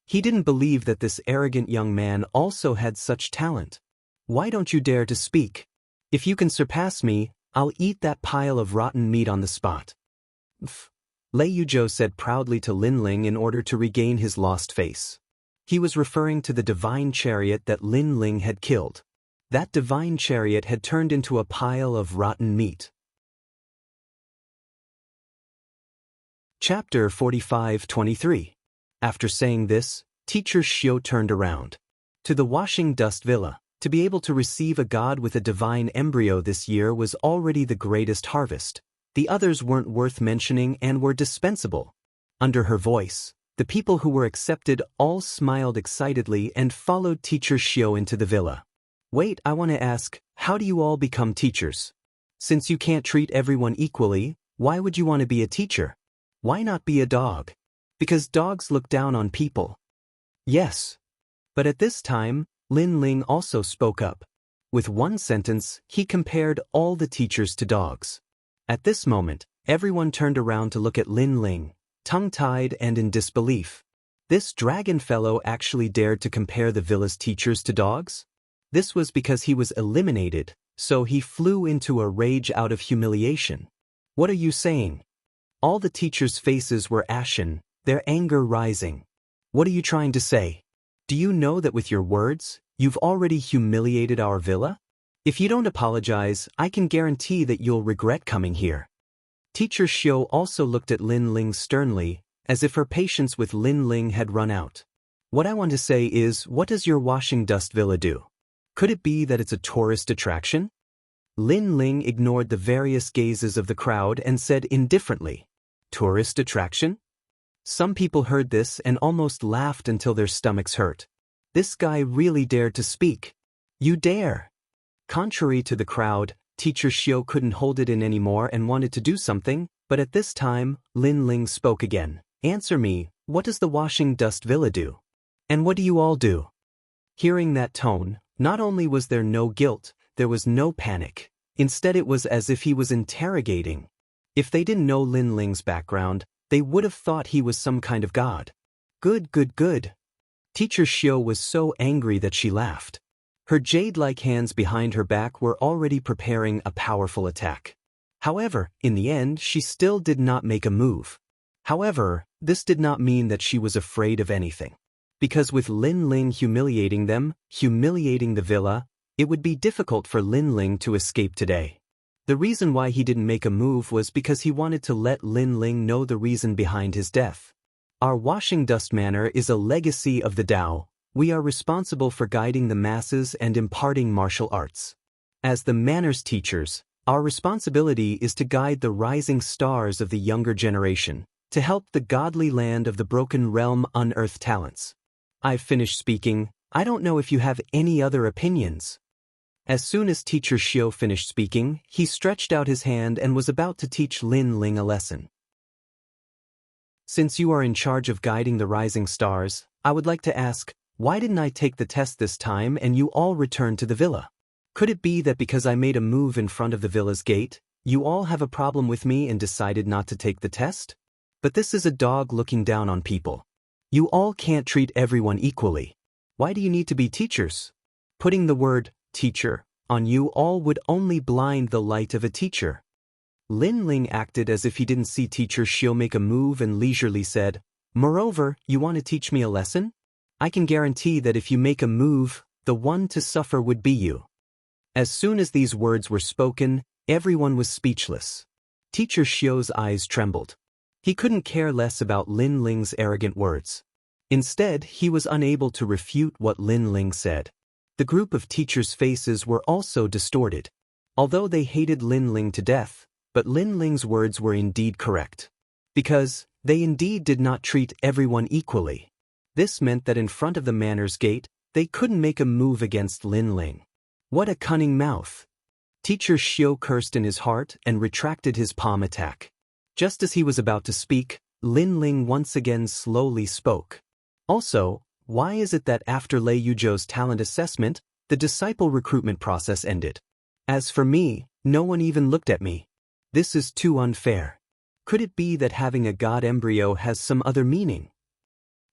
He didn't believe that this arrogant young man also had such talent. Why don't you dare to speak? If you can surpass me, I'll eat that pile of rotten meat on the spot. Lei Yuzhou said proudly to Lin Ling in order to regain his lost face. He was referring to the divine chariot that Lin Ling had killed. That divine chariot had turned into a pile of rotten meat. Chapter 45-23. After saying this, Teacher Xiu turned around. To the washing dust villa, to be able to receive a god with a divine embryo this year was already the greatest harvest. The others weren't worth mentioning and were dispensable. Under her voice, the people who were accepted all smiled excitedly and followed Teacher Shio into the villa. Wait, I want to ask, how do you all become teachers? Since you can't treat everyone equally, why would you want to be a teacher? Why not be a dog? Because dogs look down on people. Yes. But at this time, Lin Ling also spoke up. With one sentence, he compared all the teachers to dogs. At this moment, everyone turned around to look at Lin Ling, tongue-tied and in disbelief. This dragon fellow actually dared to compare the villa's teachers to dogs? This was because he was eliminated, so he flew into a rage out of humiliation. What are you saying? All the teachers' faces were ashen, their anger rising. What are you trying to say? Do you know that with your words, you've already humiliated our villa? If you don't apologize, I can guarantee that you'll regret coming here. Teacher Shio also looked at Lin Ling sternly, as if her patience with Lin Ling had run out. What I want to say is, what does your washing dust villa do? Could it be that it's a tourist attraction? Lin Ling ignored the various gazes of the crowd and said indifferently, tourist attraction? Some people heard this and almost laughed until their stomachs hurt. This guy really dared to speak. You dare! Contrary to the crowd, Teacher Shio couldn't hold it in anymore and wanted to do something, but at this time, Lin Ling spoke again. Answer me, what does the washing dust villa do? And what do you all do? Hearing that tone, not only was there no guilt, there was no panic. Instead it was as if he was interrogating. If they didn't know Lin Ling's background, they would have thought he was some kind of god. Good, good, good. Teacher Shio was so angry that she laughed. Her jade-like hands behind her back were already preparing a powerful attack. However, in the end, she still did not make a move. However, this did not mean that she was afraid of anything. Because with Lin Ling humiliating them, humiliating the villa, it would be difficult for Lin Ling to escape today. The reason why he didn't make a move was because he wanted to let Lin Ling know the reason behind his death. Our washing dust manor is a legacy of the Tao. We are responsible for guiding the masses and imparting martial arts. As the manor's teachers, our responsibility is to guide the rising stars of the younger generation, to help the godly land of the broken realm unearth talents. I've finished speaking. I don't know if you have any other opinions. As soon as Teacher Shio finished speaking, he stretched out his hand and was about to teach Lin Ling a lesson. Since you are in charge of guiding the rising stars, I would like to ask, why didn't I take the test this time and you all returned to the villa? Could it be that because I made a move in front of the villa's gate, you all have a problem with me and decided not to take the test? But this is a dog looking down on people. You all can't treat everyone equally. Why do you need to be teachers? Putting the word teacher on you all would only blind the light of a teacher. Lin Ling acted as if he didn't see Teacher Shio make a move and leisurely said, moreover, you want to teach me a lesson? I can guarantee that if you make a move, the one to suffer would be you. As soon as these words were spoken, everyone was speechless. Teacher Shio's eyes trembled. He couldn't care less about Lin Ling's arrogant words. Instead, he was unable to refute what Lin Ling said. The group of teachers' faces were also distorted. Although they hated Lin Ling to death, but Lin Ling's words were indeed correct. Because they indeed did not treat everyone equally. This meant that in front of the manor's gate, they couldn't make a move against Lin Ling. What a cunning mouth! Teacher Shio cursed in his heart and retracted his palm attack. Just as he was about to speak, Lin Ling once again slowly spoke. Also, why is it that after Lei Yuzhou's talent assessment, the disciple recruitment process ended? As for me, no one even looked at me. This is too unfair. Could it be that having a god embryo has some other meaning?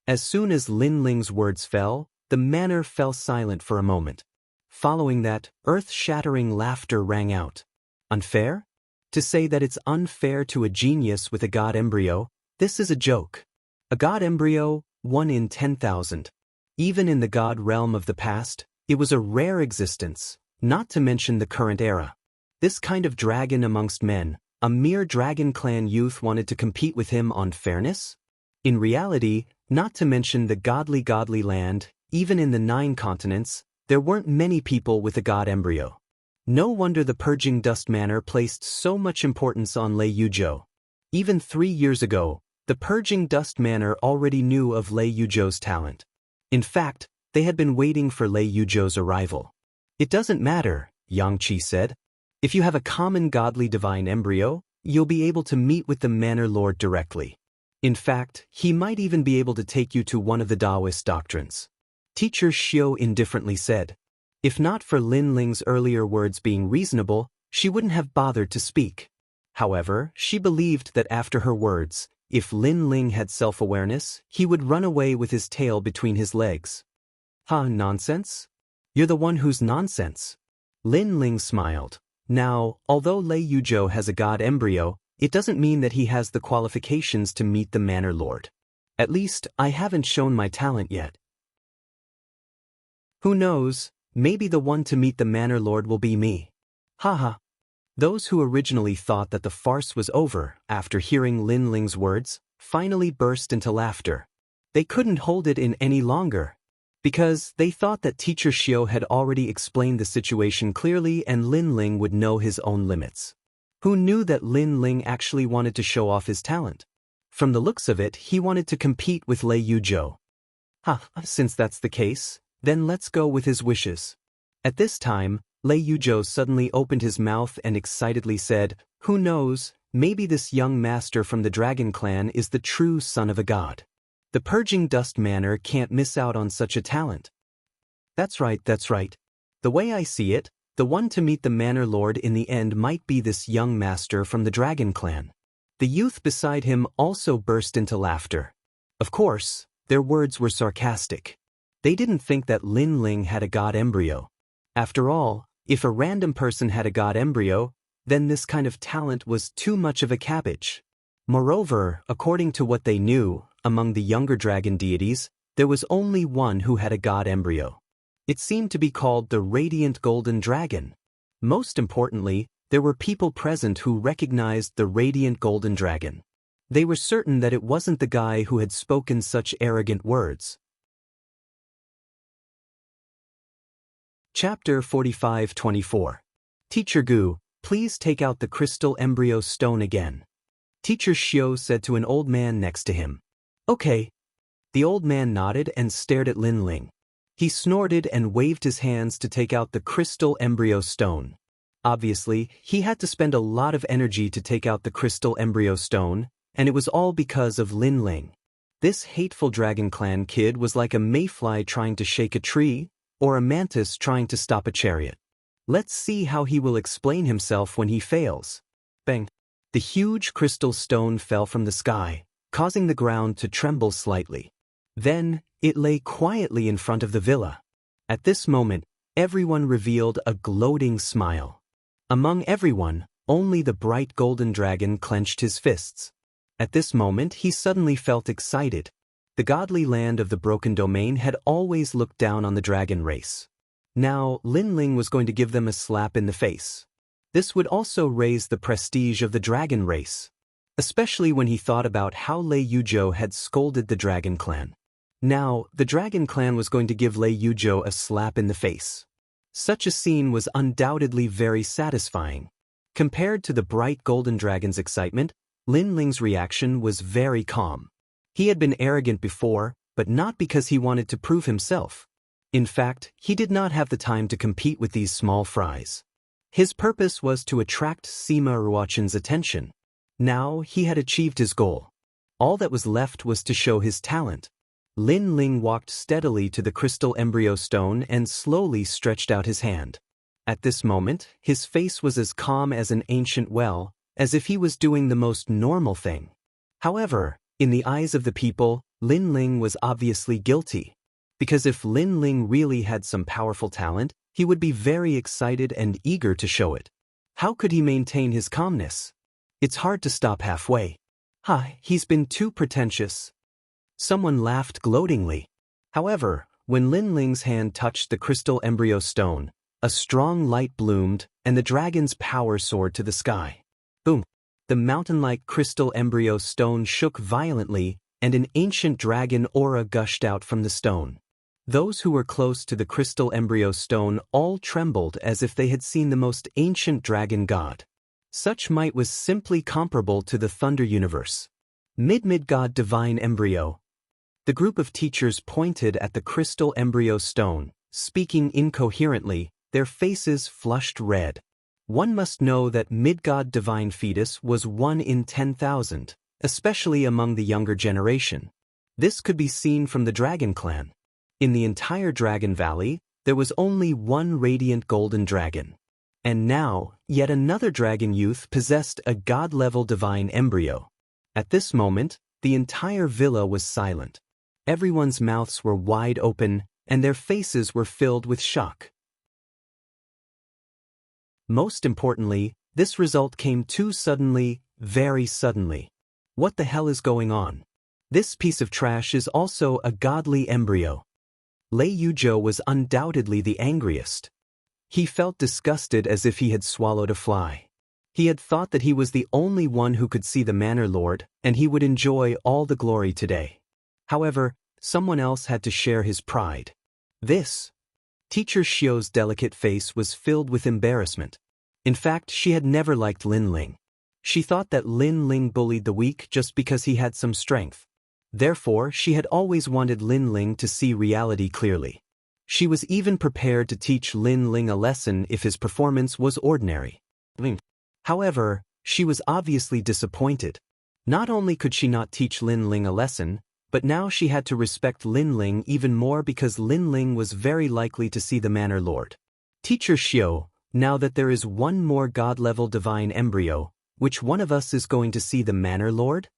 As soon as Lin Ling's words fell, the manor fell silent for a moment. Following that, earth-shattering laughter rang out. Unfair? To say that it's unfair to a genius with a god embryo, this is a joke. A god embryo, 1 in 10,000. Even in the god realm of the past, it was a rare existence, not to mention the current era. This kind of dragon amongst men, a mere dragon clan youth wanted to compete with him on fairness? In reality, not to mention the godly land, even in the 9 continents, there weren't many people with a god embryo. No wonder the purging dust manor placed so much importance on Lei Yuzhou. Even 3 years ago, the purging dust manor already knew of Lei Yuzhou's talent. In fact, they had been waiting for Lei Yuzhou's arrival. It doesn't matter, Yang Qi said. If you have a common godly divine embryo, you'll be able to meet with the manor lord directly. In fact, he might even be able to take you to one of the Taoist doctrines. Teacher Xiao indifferently said. If not for Lin Ling's earlier words being reasonable, she wouldn't have bothered to speak. However, she believed that after her words, if Lin Ling had self-awareness, he would run away with his tail between his legs. Huh, nonsense? You're the one who's nonsense. Lin Ling smiled. Now, although Lei Yuzhou has a god embryo, it doesn't mean that he has the qualifications to meet the manor lord. At least, I haven't shown my talent yet. Who knows, maybe the one to meet the manor lord will be me. Haha. Those who originally thought that the farce was over after hearing Lin Ling's words finally burst into laughter. They couldn't hold it in any longer, because they thought that Teacher Xiao had already explained the situation clearly and Lin Ling would know his own limits. Who knew that Lin Ling actually wanted to show off his talent? From the looks of it, he wanted to compete with Lei Yuzhou. Since that's the case, then let's go with his wishes. At this time, Lei Yuzhou suddenly opened his mouth and excitedly said, "Who knows, maybe this young master from the Dragon Clan is the true son of a god. The Purging Dust Manor can't miss out on such a talent." That's right. The way I see it, the one to meet the manor lord in the end might be this young master from the Dragon Clan. The youth beside him also burst into laughter. Of course, their words were sarcastic. They didn't think that Lin Ling had a god embryo. After all, if a random person had a god embryo, then this kind of talent was too much of a cabbage. Moreover, according to what they knew, among the younger dragon deities, there was only one who had a god embryo. It seemed to be called the Radiant Golden Dragon. Most importantly, there were people present who recognized the Radiant Golden Dragon. They were certain that it wasn't the guy who had spoken such arrogant words. Chapter 45-24. Teacher Gu, please take out the crystal embryo stone again. Teacher Xiao said to an old man next to him. Okay. The old man nodded and stared at Lin Ling. He snorted and waved his hands to take out the crystal embryo stone. Obviously, he had to spend a lot of energy to take out the crystal embryo stone, and it was all because of Lin Ling. This hateful Dragon Clan kid was like a mayfly trying to shake a tree, or a mantis trying to stop a chariot. Let's see how he will explain himself when he fails. Bang! The huge crystal stone fell from the sky, causing the ground to tremble slightly. Then, it lay quietly in front of the villa. At this moment, everyone revealed a gloating smile. Among everyone, only the bright golden dragon clenched his fists. At this moment, he suddenly felt excited. The godly land of the Broken Domain had always looked down on the dragon race. Now, Lin Ling was going to give them a slap in the face. This would also raise the prestige of the dragon race, especially when he thought about how Lei Yuzhou had scolded the Dragon Clan. Now, the Dragon Clan was going to give Lei Yuzhou a slap in the face. Such a scene was undoubtedly very satisfying. Compared to the bright golden dragon's excitement, Lin Ling's reaction was very calm. He had been arrogant before, but not because he wanted to prove himself. In fact, he did not have the time to compete with these small fries. His purpose was to attract Sima Ruochen's attention. Now he had achieved his goal. All that was left was to show his talent. Lin Ling walked steadily to the crystal embryo stone and slowly stretched out his hand. At this moment, his face was as calm as an ancient well, as if he was doing the most normal thing. However, in the eyes of the people, Lin Ling was obviously guilty. Because if Lin Ling really had some powerful talent, he would be very excited and eager to show it. How could he maintain his calmness? It's hard to stop halfway. He's been too pretentious. Someone laughed gloatingly. However, when Lin Ling's hand touched the crystal embryo stone, a strong light bloomed, and the dragon's power soared to the sky. Boom! The mountain-like crystal embryo stone shook violently, and an ancient dragon aura gushed out from the stone. Those who were close to the crystal embryo stone all trembled as if they had seen the most ancient dragon god. Such might was simply comparable to the thunder universe. Mid-god divine embryo. The group of teachers pointed at the crystal embryo stone, speaking incoherently, their faces flushed red. One must know that mid-god divine fetus was 1 in 10,000, especially among the younger generation. This could be seen from the Dragon Clan. In the entire Dragon Valley, there was only one radiant golden dragon. And now, yet another dragon youth possessed a god-level divine embryo. At this moment, the entire villa was silent. Everyone's mouths were wide open, and their faces were filled with shock. Most importantly, this result came too suddenly, very suddenly. What the hell is going on? This piece of trash is also a godly embryo. Lei Yuzhou was undoubtedly the angriest. He felt disgusted as if he had swallowed a fly. He had thought that he was the only one who could see the Manor Lord, and he would enjoy all the glory today. However, someone else had to share his pride. Teacher Xiao's delicate face was filled with embarrassment. In fact, she had never liked Lin Ling. She thought that Lin Ling bullied the weak just because he had some strength. Therefore, she had always wanted Lin Ling to see reality clearly. She was even prepared to teach Lin Ling a lesson if his performance was ordinary. However, she was obviously disappointed. Not only could she not teach Lin Ling a lesson, but now she had to respect Lin Ling even more because Lin Ling was very likely to see the Manor Lord. Teacher Xiao, now that there is one more god-level divine embryo, which one of us is going to see the Manor Lord?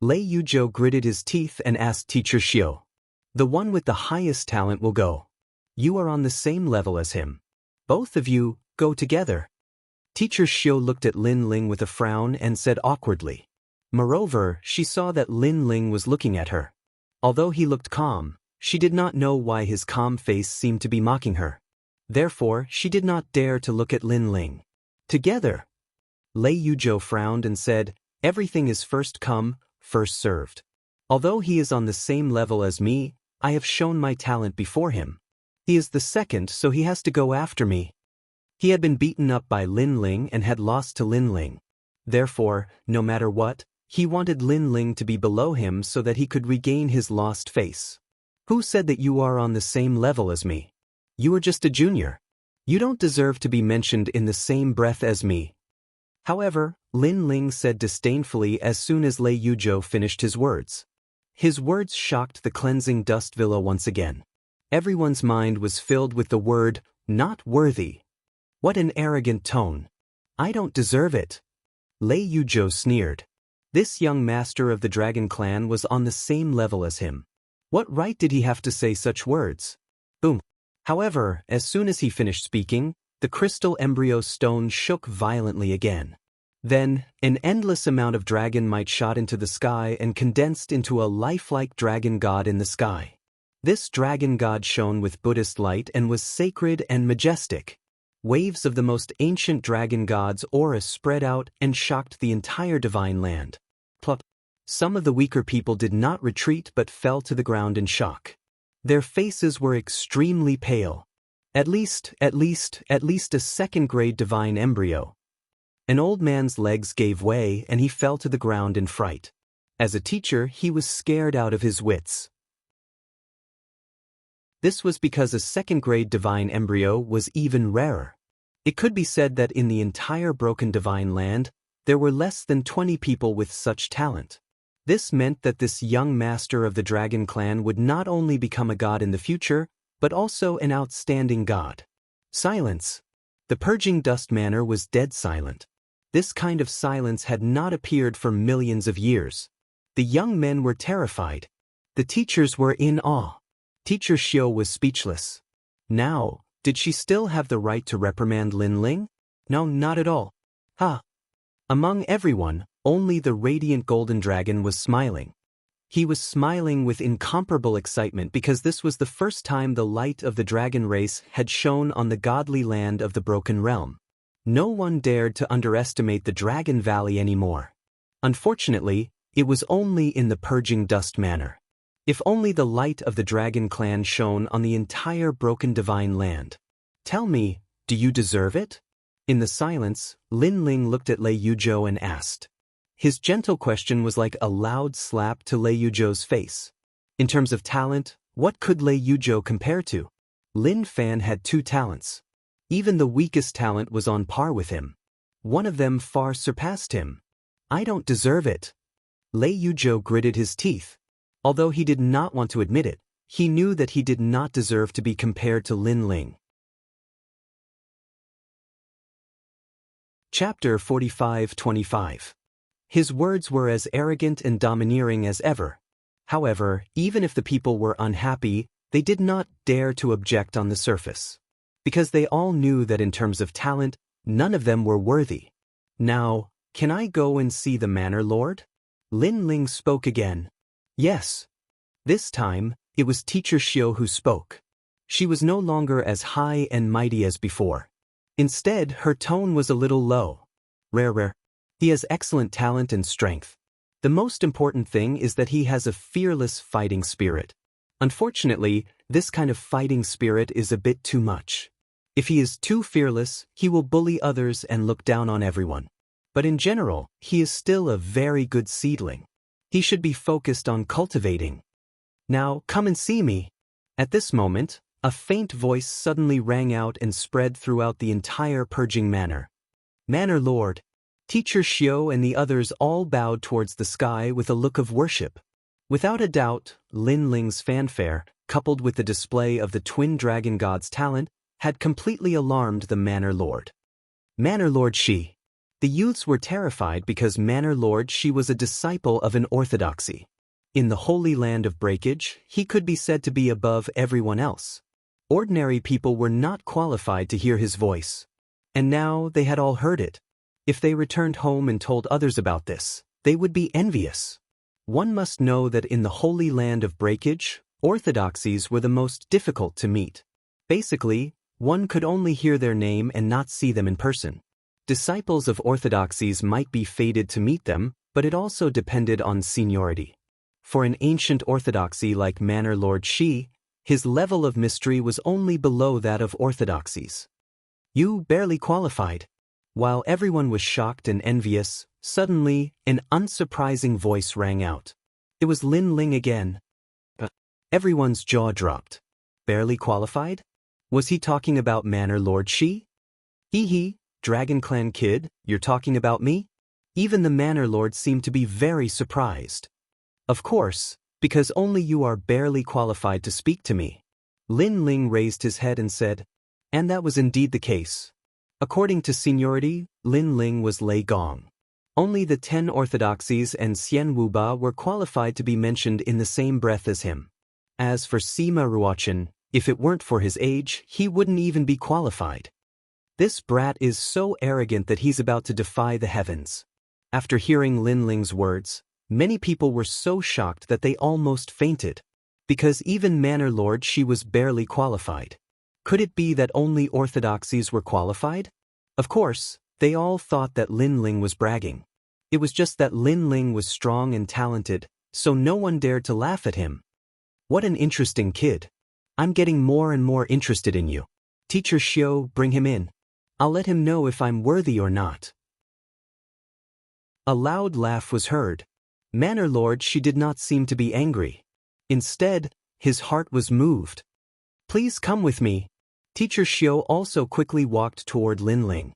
Lei Yuzhou gritted his teeth and asked Teacher Xiao. The one with the highest talent will go. You are on the same level as him. Both of you, go together. Teacher Xiao looked at Lin Ling with a frown and said awkwardly. Moreover, she saw that Lin Ling was looking at her. Although he looked calm, she did not know why his calm face seemed to be mocking her. Therefore, she did not dare to look at Lin Ling. Together. Lei Yuzhou frowned and said, everything is first come, first served. Although he is on the same level as me, I have shown my talent before him. He is the second, so he has to go after me. He had been beaten up by Lin Ling and had lost to Lin Ling. Therefore, no matter what, he wanted Lin Ling to be below him so that he could regain his lost face. Who said that you are on the same level as me? You are just a junior. You don't deserve to be mentioned in the same breath as me. However, Lin Ling said disdainfully as soon as Lei Yuzhou finished his words. His words shocked the cleansing dust villa once again. Everyone's mind was filled with the word, not worthy. What an arrogant tone. I don't deserve it. Lei Yuzhou sneered. This young master of the Dragon Clan was on the same level as him. What right did he have to say such words? Boom. However, as soon as he finished speaking, the crystal embryo stone shook violently again. Then, an endless amount of dragon might shot into the sky and condensed into a lifelike dragon god in the sky. This dragon god shone with Buddhist light and was sacred and majestic. Waves of the most ancient dragon god's aura spread out and shocked the entire divine land. Plop. Some of the weaker people did not retreat but fell to the ground in shock. Their faces were extremely pale. At least a second-grade divine embryo. An old man's legs gave way and he fell to the ground in fright. As a teacher, he was scared out of his wits. This was because a second-grade divine embryo was even rarer. It could be said that in the entire broken divine land, there were less than 20 people with such talent. This meant that this young master of the Dragon Clan would not only become a god in the future, but also an outstanding god. Silence. The purging dust manor was dead silent. This kind of silence had not appeared for millions of years. The young men were terrified. The teachers were in awe. Teacher Xiao was speechless. Now, did she still have the right to reprimand Lin Ling? No, not at all. Among everyone, only the radiant golden dragon was smiling. He was smiling with incomparable excitement because this was the first time the light of the dragon race had shone on the godly land of the broken realm. No one dared to underestimate the Dragon Valley anymore. Unfortunately, it was only in the purging dust manor. If only the light of the dragon clan shone on the entire broken divine land. Tell me, do you deserve it? In the silence, Lin Ling looked at Lei Yuzhou and asked. His gentle question was like a loud slap to Lei Yuzhou's face. In terms of talent, what could Lei Yuzhou compare to? Lin Fan had 2 talents. Even the weakest talent was on par with him. One of them far surpassed him. I don't deserve it. Lei Yuzhou gritted his teeth. Although he did not want to admit it, he knew that he did not deserve to be compared to Lin Ling. Chapter 45-25. His words were as arrogant and domineering as ever. However, even if the people were unhappy, they did not dare to object on the surface. Because they all knew that in terms of talent, none of them were worthy. Now, can I go and see the Manor Lord? Lin Ling spoke again. Yes. This time, it was Teacher Xiao who spoke. She was no longer as high and mighty as before. Instead, her tone was a little low. Rare. He has excellent talent and strength. The most important thing is that he has a fearless fighting spirit. Unfortunately, this kind of fighting spirit is a bit too much. If he is too fearless, he will bully others and look down on everyone. But in general, he is still a very good seedling. He should be focused on cultivating. Now, come and see me. At this moment, a faint voice suddenly rang out and spread throughout the entire purging manor. Manor Lord. Teacher Xiao and the others all bowed towards the sky with a look of worship. Without a doubt, Lin Ling's fanfare, coupled with the display of the twin dragon god's talent, had completely alarmed the Manor Lord. Manor Lord Shi. The youths were terrified because Manor Lord Shi was a disciple of an orthodoxy. In the holy land of breakage, he could be said to be above everyone else. Ordinary people were not qualified to hear his voice. And now they had all heard it. If they returned home and told others about this, they would be envious. One must know that in the holy land of breakage, orthodoxies were the most difficult to meet. Basically, one could only hear their name and not see them in person. Disciples of orthodoxies might be fated to meet them, but it also depended on seniority. For an ancient orthodoxy like Manor Lord Shi, his level of mystery was only below that of orthodoxies. You barely qualified. While everyone was shocked and envious, suddenly, an unsurprising voice rang out. It was Lin Ling again. Everyone's jaw dropped. Barely qualified? Was he talking about Manor Lord Shi? Hee, Dragon Clan kid, you're talking about me? Even the Manor Lord seemed to be very surprised. Of course, because only you are barely qualified to speak to me. Lin Ling raised his head and said, and that was indeed the case. According to seniority, Lin Ling was Lei Gong. Only the 10 orthodoxies and Xian Wuba were qualified to be mentioned in the same breath as him. As for Sima Ruochen, if it weren't for his age, he wouldn't even be qualified. This brat is so arrogant that he's about to defy the heavens. After hearing Lin Ling's words, many people were so shocked that they almost fainted. Because even Manor Lord Shi was barely qualified. Could it be that only orthodoxies were qualified? Of course, they all thought that Lin Ling was bragging. It was just that Lin Ling was strong and talented, so no one dared to laugh at him. What an interesting kid. I'm getting more and more interested in you. Teacher Xiao, bring him in. I'll let him know if I'm worthy or not. A loud laugh was heard. Manor Lord Shi did not seem to be angry. Instead, his heart was moved. Please come with me. Teacher Xiao also quickly walked toward Lin Ling.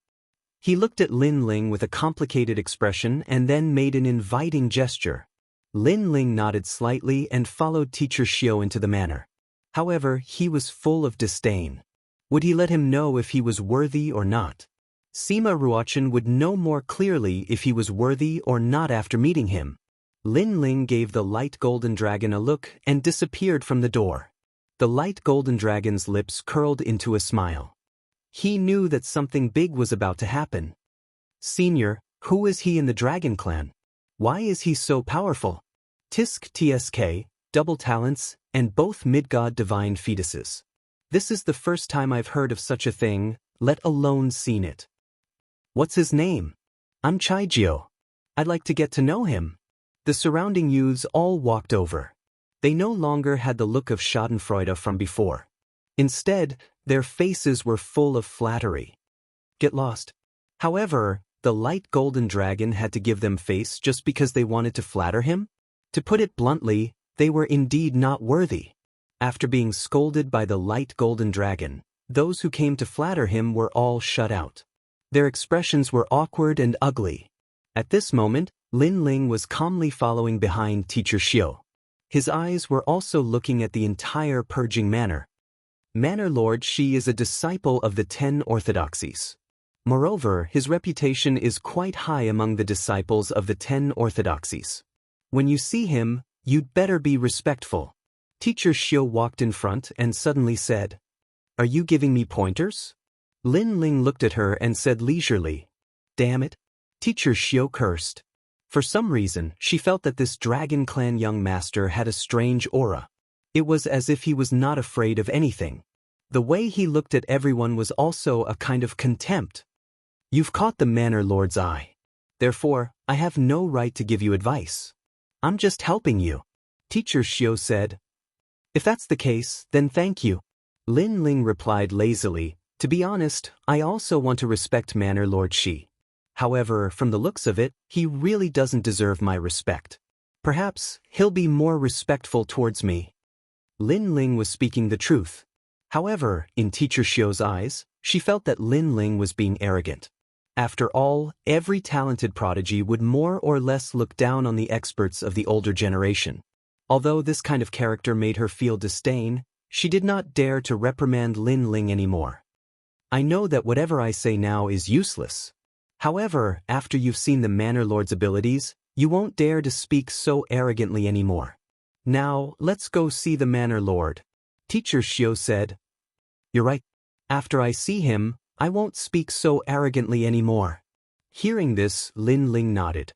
He looked at Lin Ling with a complicated expression and then made an inviting gesture. Lin Ling nodded slightly and followed Teacher Xiao into the manor. However, he was full of disdain. Would he let him know if he was worthy or not? Sima Ruochen would know more clearly if he was worthy or not after meeting him. Lin Ling gave the light golden dragon a look and disappeared from the door. The light golden dragon's lips curled into a smile. He knew that something big was about to happen. Senior, who is he in the dragon clan? Why is he so powerful? Tisk TSK, double talents, and both mid-god divine fetuses. This is the first time I've heard of such a thing, let alone seen it. What's his name? I'm Chaijio. I'd like to get to know him. The surrounding youths all walked over. They no longer had the look of schadenfreude from before. Instead, their faces were full of flattery. Get lost. However, the light golden dragon had to give them face just because they wanted to flatter him? To put it bluntly, they were indeed not worthy. After being scolded by the light golden dragon, those who came to flatter him were all shut out. Their expressions were awkward and ugly. At this moment, Lin Ling was calmly following behind Teacher Xiu. His eyes were also looking at the entire purging manor. Manor Lord Shi is a disciple of the 10 orthodoxies. Moreover, his reputation is quite high among the disciples of the 10 orthodoxies. When you see him, you'd better be respectful. Teacher Xiu walked in front and suddenly said, "Are you giving me pointers?" Lin Ling looked at her and said leisurely, "Damn it." Teacher Xiu cursed. For some reason, she felt that this Dragon Clan young master had a strange aura. It was as if he was not afraid of anything. The way he looked at everyone was also a kind of contempt. You've caught the Manor Lord's eye. Therefore, I have no right to give you advice. I'm just helping you. Teacher Xiu said. If that's the case, then thank you. Lin Ling replied lazily, to be honest, I also want to respect Manor Lord Shi. However, from the looks of it, he really doesn't deserve my respect. Perhaps he'll be more respectful towards me. Lin Ling was speaking the truth. However, in Teacher Xiu's eyes, she felt that Lin Ling was being arrogant. After all, every talented prodigy would more or less look down on the experts of the older generation. Although this kind of character made her feel disdain, she did not dare to reprimand Lin Ling anymore. I know that whatever I say now is useless. However, after you've seen the Manor Lord's abilities, you won't dare to speak so arrogantly anymore. Now, let's go see the Manor Lord. Teacher Xiu said. You're right. After I see him, I won't speak so arrogantly anymore. Hearing this, Lin Ling nodded.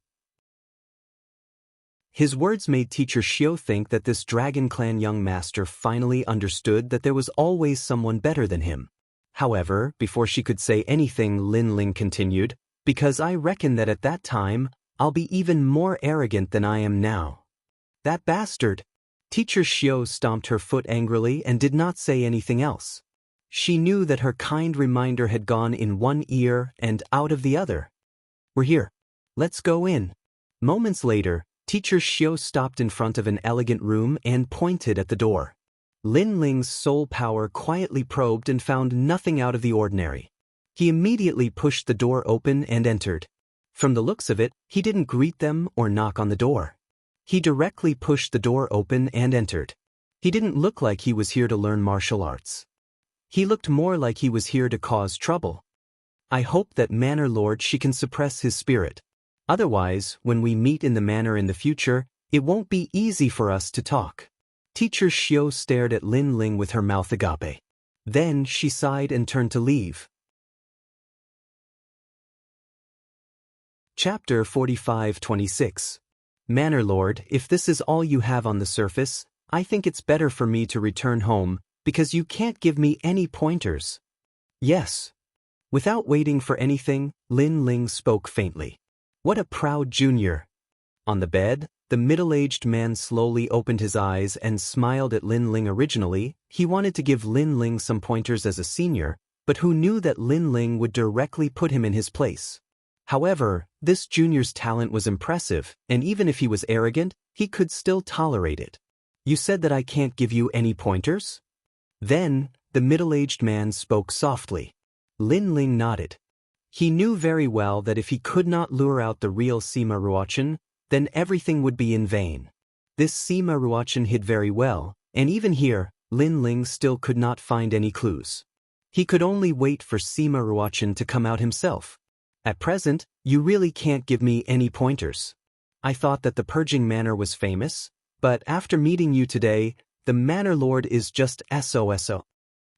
His words made Teacher Xiu think that this Dragon Clan young master finally understood that there was always someone better than him. However, before she could say anything, Lin Ling continued, because I reckon that at that time, I'll be even more arrogant than I am now. That bastard! Teacher Xiu stomped her foot angrily and did not say anything else. She knew that her kind reminder had gone in one ear and out of the other. We're here. Let's go in. Moments later, Teacher Xiu stopped in front of an elegant room and pointed at the door. Lin Ling's soul power quietly probed and found nothing out of the ordinary. He immediately pushed the door open and entered. From the looks of it, he didn't greet them or knock on the door. He directly pushed the door open and entered. He didn't look like he was here to learn martial arts. He looked more like he was here to cause trouble. I hope that Manor Lord Shi can suppress his spirit. Otherwise, when we meet in the manor in the future, it won't be easy for us to talk. Teacher Xiu stared at Lin Ling with her mouth agape. Then she sighed and turned to leave. Chapter 45-26. Manor Lord, if this is all you have on the surface, I think it's better for me to return home, because you can't give me any pointers. Yes. Without waiting for anything, Lin Ling spoke faintly. What a proud junior. On the bed, the middle-aged man slowly opened his eyes and smiled at Lin Ling. Originally, he wanted to give Lin Ling some pointers as a senior, but who knew that Lin Ling would directly put him in his place. However, this junior's talent was impressive, and even if he was arrogant, he could still tolerate it. You said that I can't give you any pointers? Then, the middle-aged man spoke softly. Lin Ling nodded. He knew very well that if he could not lure out the real Sima Ruochen, then everything would be in vain. This Sima Ruochen hid very well, and even here, Lin Ling still could not find any clues. He could only wait for Sima Ruochen to come out himself. At present, you really can't give me any pointers. I thought that the Purging Manor was famous, but after meeting you today, the Manor Lord is just SOSO.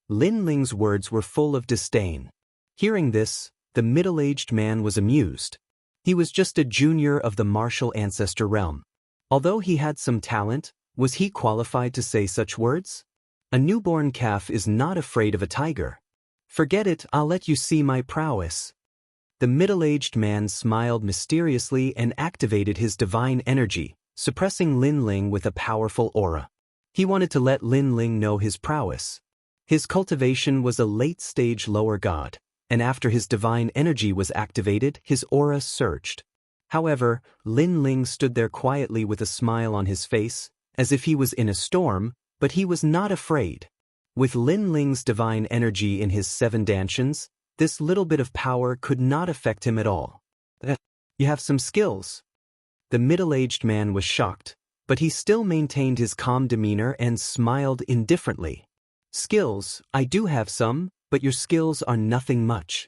Lin Ling's words were full of disdain. Hearing this, the middle-aged man was amused. He was just a junior of the martial ancestor realm. Although he had some talent, was he qualified to say such words? A newborn calf is not afraid of a tiger. Forget it, I'll let you see my prowess. The middle-aged man smiled mysteriously and activated his divine energy, suppressing Lin Ling with a powerful aura. He wanted to let Lin Ling know his prowess. His cultivation was a late-stage lower god, and after his divine energy was activated, his aura surged. However, Lin Ling stood there quietly with a smile on his face, as if he was in a storm, but he was not afraid. With Lin Ling's divine energy in his 7 dantians, this little bit of power could not affect him at all. You have some skills. The middle-aged man was shocked, but he still maintained his calm demeanor and smiled indifferently. Skills, I do have some, but your skills are nothing much.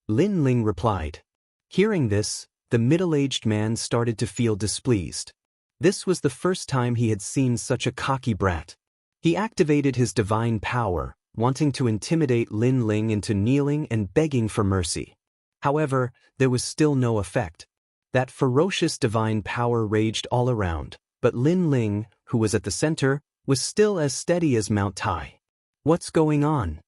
Lin Ling replied. Hearing this, the middle-aged man started to feel displeased. This was the first time he had seen such a cocky brat. He activated his divine power, wanting to intimidate Lin Ling into kneeling and begging for mercy. However, there was still no effect. That ferocious divine power raged all around, but Lin Ling, who was at the center, was still as steady as Mount Tai. What's going on?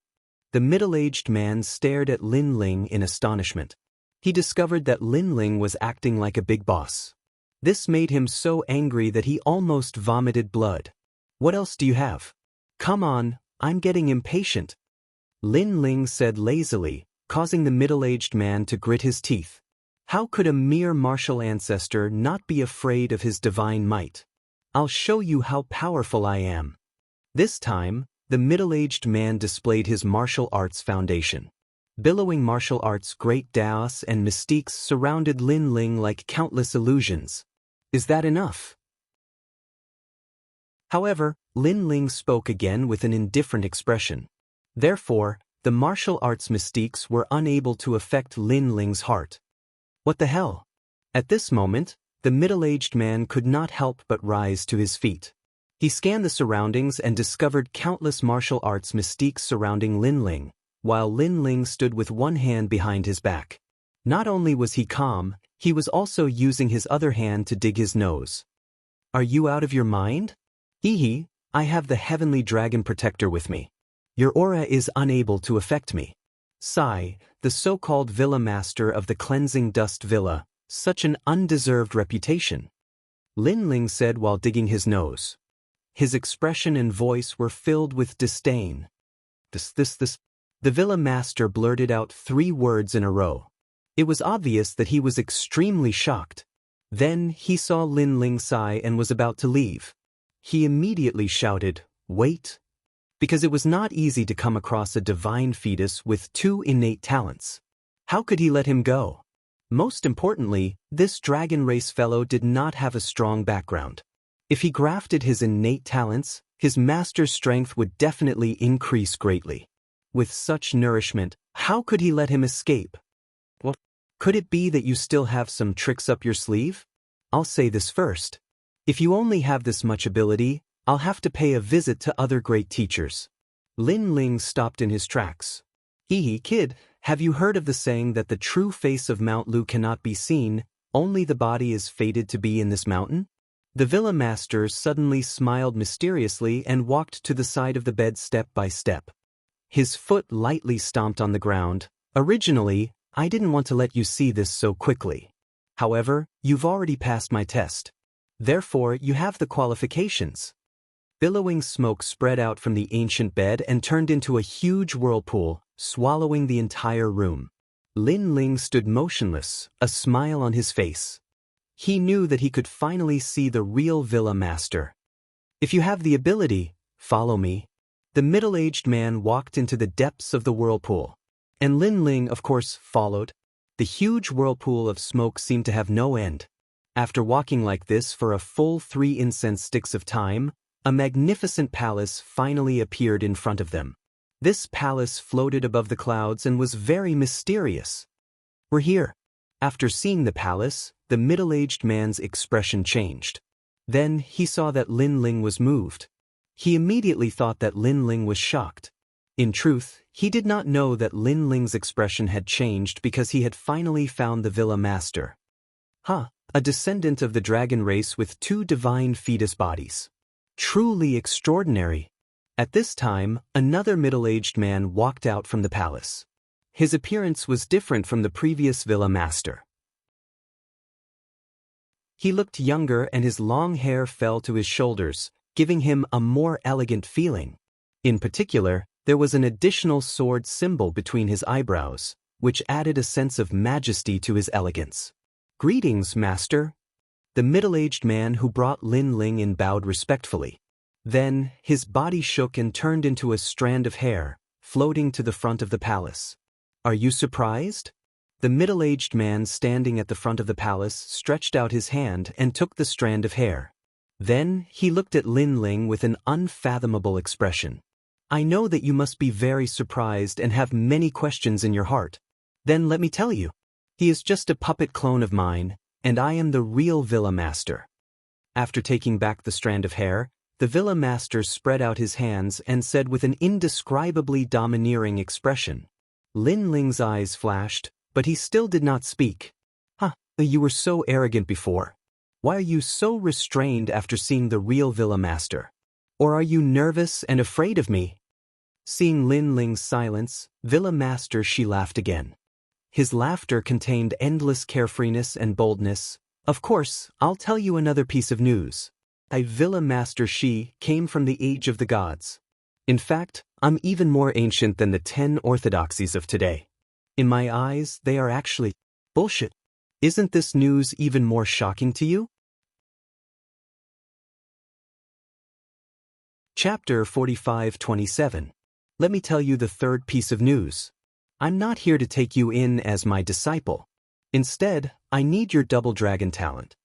The middle-aged man stared at Lin Ling in astonishment. He discovered that Lin Ling was acting like a big boss. This made him so angry that he almost vomited blood. What else do you have? Come on, I'm getting impatient. Lin Ling said lazily, causing the middle-aged man to grit his teeth. How could a mere martial ancestor not be afraid of his divine might? I'll show you how powerful I am. This time, the middle-aged man displayed his martial arts foundation. Billowing martial arts' great Daos and mystiques surrounded Lin Ling like countless illusions. Is that enough? However, Lin Ling spoke again with an indifferent expression. Therefore, the martial arts mystiques were unable to affect Lin Ling's heart. What the hell? At this moment, the middle-aged man could not help but rise to his feet. He scanned the surroundings and discovered countless martial arts mystiques surrounding Lin Ling, while Lin Ling stood with one hand behind his back. Not only was he calm, he was also using his other hand to dig his nose. Are you out of your mind? Hee, I have the heavenly dragon protector with me. Your aura is unable to affect me. Sai, the so-called villa master of the cleansing dust villa, such an undeserved reputation. Lin Ling said while digging his nose. His expression and voice were filled with disdain. This. The villa master blurted out 3 words in a row. It was obvious that he was extremely shocked. Then he saw Lin Ling sigh and was about to leave. He immediately shouted, "Wait!" Because it was not easy to come across a divine fetus with 2 innate talents. How could he let him go? Most importantly, this dragon race fellow did not have a strong background. If he grafted his innate talents, his master's strength would definitely increase greatly. With such nourishment, how could he let him escape? Well, could it be that you still have some tricks up your sleeve? I'll say this first. If you only have this much ability, I'll have to pay a visit to other great teachers. Lin Ling stopped in his tracks. Kid, have you heard of the saying that the true face of Mount Lu cannot be seen, only the body is fated to be in this mountain? The villa master suddenly smiled mysteriously and walked to the side of the bed step by step. His foot lightly stomped on the ground. Originally, I didn't want to let you see this so quickly. However, you've already passed my test. Therefore, you have the qualifications. Billowing smoke spread out from the ancient bed and turned into a huge whirlpool, swallowing the entire room. Lin Ling stood motionless, a smile on his face. He knew that he could finally see the real villa master. If you have the ability, follow me. The middle-aged man walked into the depths of the whirlpool. And Lin Ling, of course, followed. The huge whirlpool of smoke seemed to have no end. After walking like this for a full 3 incense sticks of time, a magnificent palace finally appeared in front of them. This palace floated above the clouds and was very mysterious. We're here. After seeing the palace, the middle-aged man's expression changed. Then he saw that Lin Ling was moved. He immediately thought that Lin Ling was shocked. In truth, he did not know that Lin Ling's expression had changed because he had finally found the villa master. A descendant of the dragon race with 2 divine fetus bodies. Truly extraordinary. At this time, another middle-aged man walked out from the palace. His appearance was different from the previous villa master. He looked younger and his long hair fell to his shoulders, giving him a more elegant feeling. In particular, there was an additional sword symbol between his eyebrows, which added a sense of majesty to his elegance. "Greetings, master." The middle-aged man who brought Lin Ling in bowed respectfully. Then, his body shook and turned into a strand of hair, floating to the front of the palace. "Are you surprised?" The middle-aged man standing at the front of the palace stretched out his hand and took the strand of hair. Then, he looked at Lin Ling with an unfathomable expression. "I know that you must be very surprised and have many questions in your heart. Then let me tell you. He is just a puppet clone of mine, and I am the real Villa Master." After taking back the strand of hair, the Villa Master spread out his hands and said with an indescribably domineering expression. Lin Ling's eyes flashed, but he still did not speak. You were so arrogant before. Why are you so restrained after seeing the real Villa Master? Or are you nervous and afraid of me?" Seeing Lin Ling's silence, Villa Master Shi laughed again. His laughter contained endless carefreeness and boldness. "Of course, I'll tell you another piece of news. I, Villa Master Shi, came from the age of the gods. In fact, I'm even more ancient than the 10 orthodoxies of today. In my eyes, they are actually bullshit. Isn't this news even more shocking to you?" Chapter 45-27. Let me tell you the third piece of news. I'm not here to take you in as my disciple. Instead, I need your double dragon talent.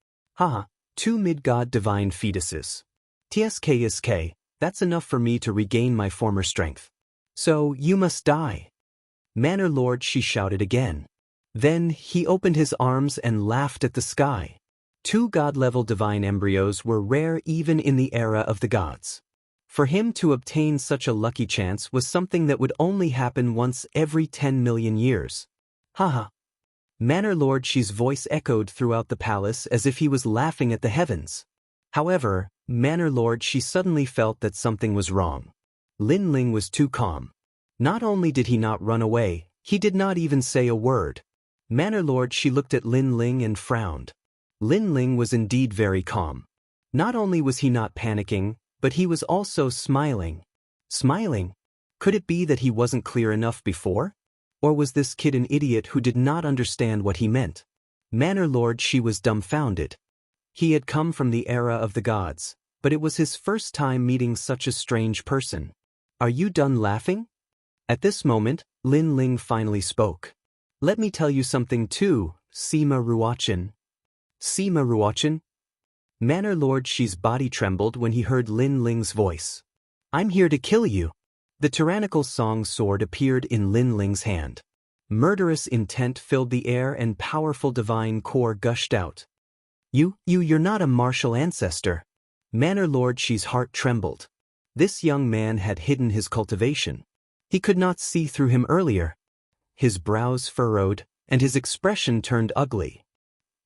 2 mid-god divine fetuses. TSK, that's enough for me to regain my former strength. So, you must die. Manor Lord, she shouted again. Then, he opened his arms and laughed at the sky. 2 god-level divine embryos were rare even in the era of the gods. For him to obtain such a lucky chance was something that would only happen once every 10 million years. Manor Lord Shi's voice echoed throughout the palace as if he was laughing at the heavens. However, Manor Lord Shi suddenly felt that something was wrong. Lin Ling was too calm. Not only did he not run away, he did not even say a word. Manor Lord Shi looked at Lin Ling and frowned. Lin Ling was indeed very calm. Not only was he not panicking, but he was also smiling. Smiling? Could it be that he wasn't clear enough before? Or was this kid an idiot who did not understand what he meant? Manor Lord Shi was dumbfounded. He had come from the era of the gods, but it was his first time meeting such a strange person. "Are you done laughing?" At this moment, Lin Ling finally spoke. "Let me tell you something too, Sima Ruochan." "Sima Ruochan?" Manor Lord Shi's body trembled when he heard Lin Ling's voice. "I'm here to kill you." The tyrannical song sword appeared in Lin Ling's hand. Murderous intent filled the air and powerful divine core gushed out. You're not a martial ancestor." Manor Lord Shi's heart trembled. This young man had hidden his cultivation. He could not see through him earlier. His brows furrowed, and his expression turned ugly.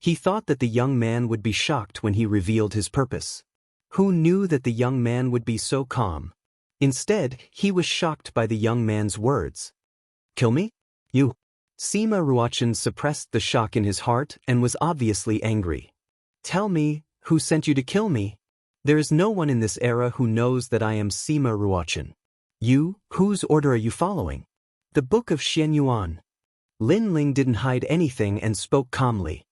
He thought that the young man would be shocked when he revealed his purpose. Who knew that the young man would be so calm? Instead, he was shocked by the young man's words. "Kill me? You?" Sima Ruochan suppressed the shock in his heart and was obviously angry. "Tell me, who sent you to kill me? There is no one in this era who knows that I am Sima Ruochan. Whose order are you following?" "The Book of Xianyuan." Lin Ling didn't hide anything and spoke calmly.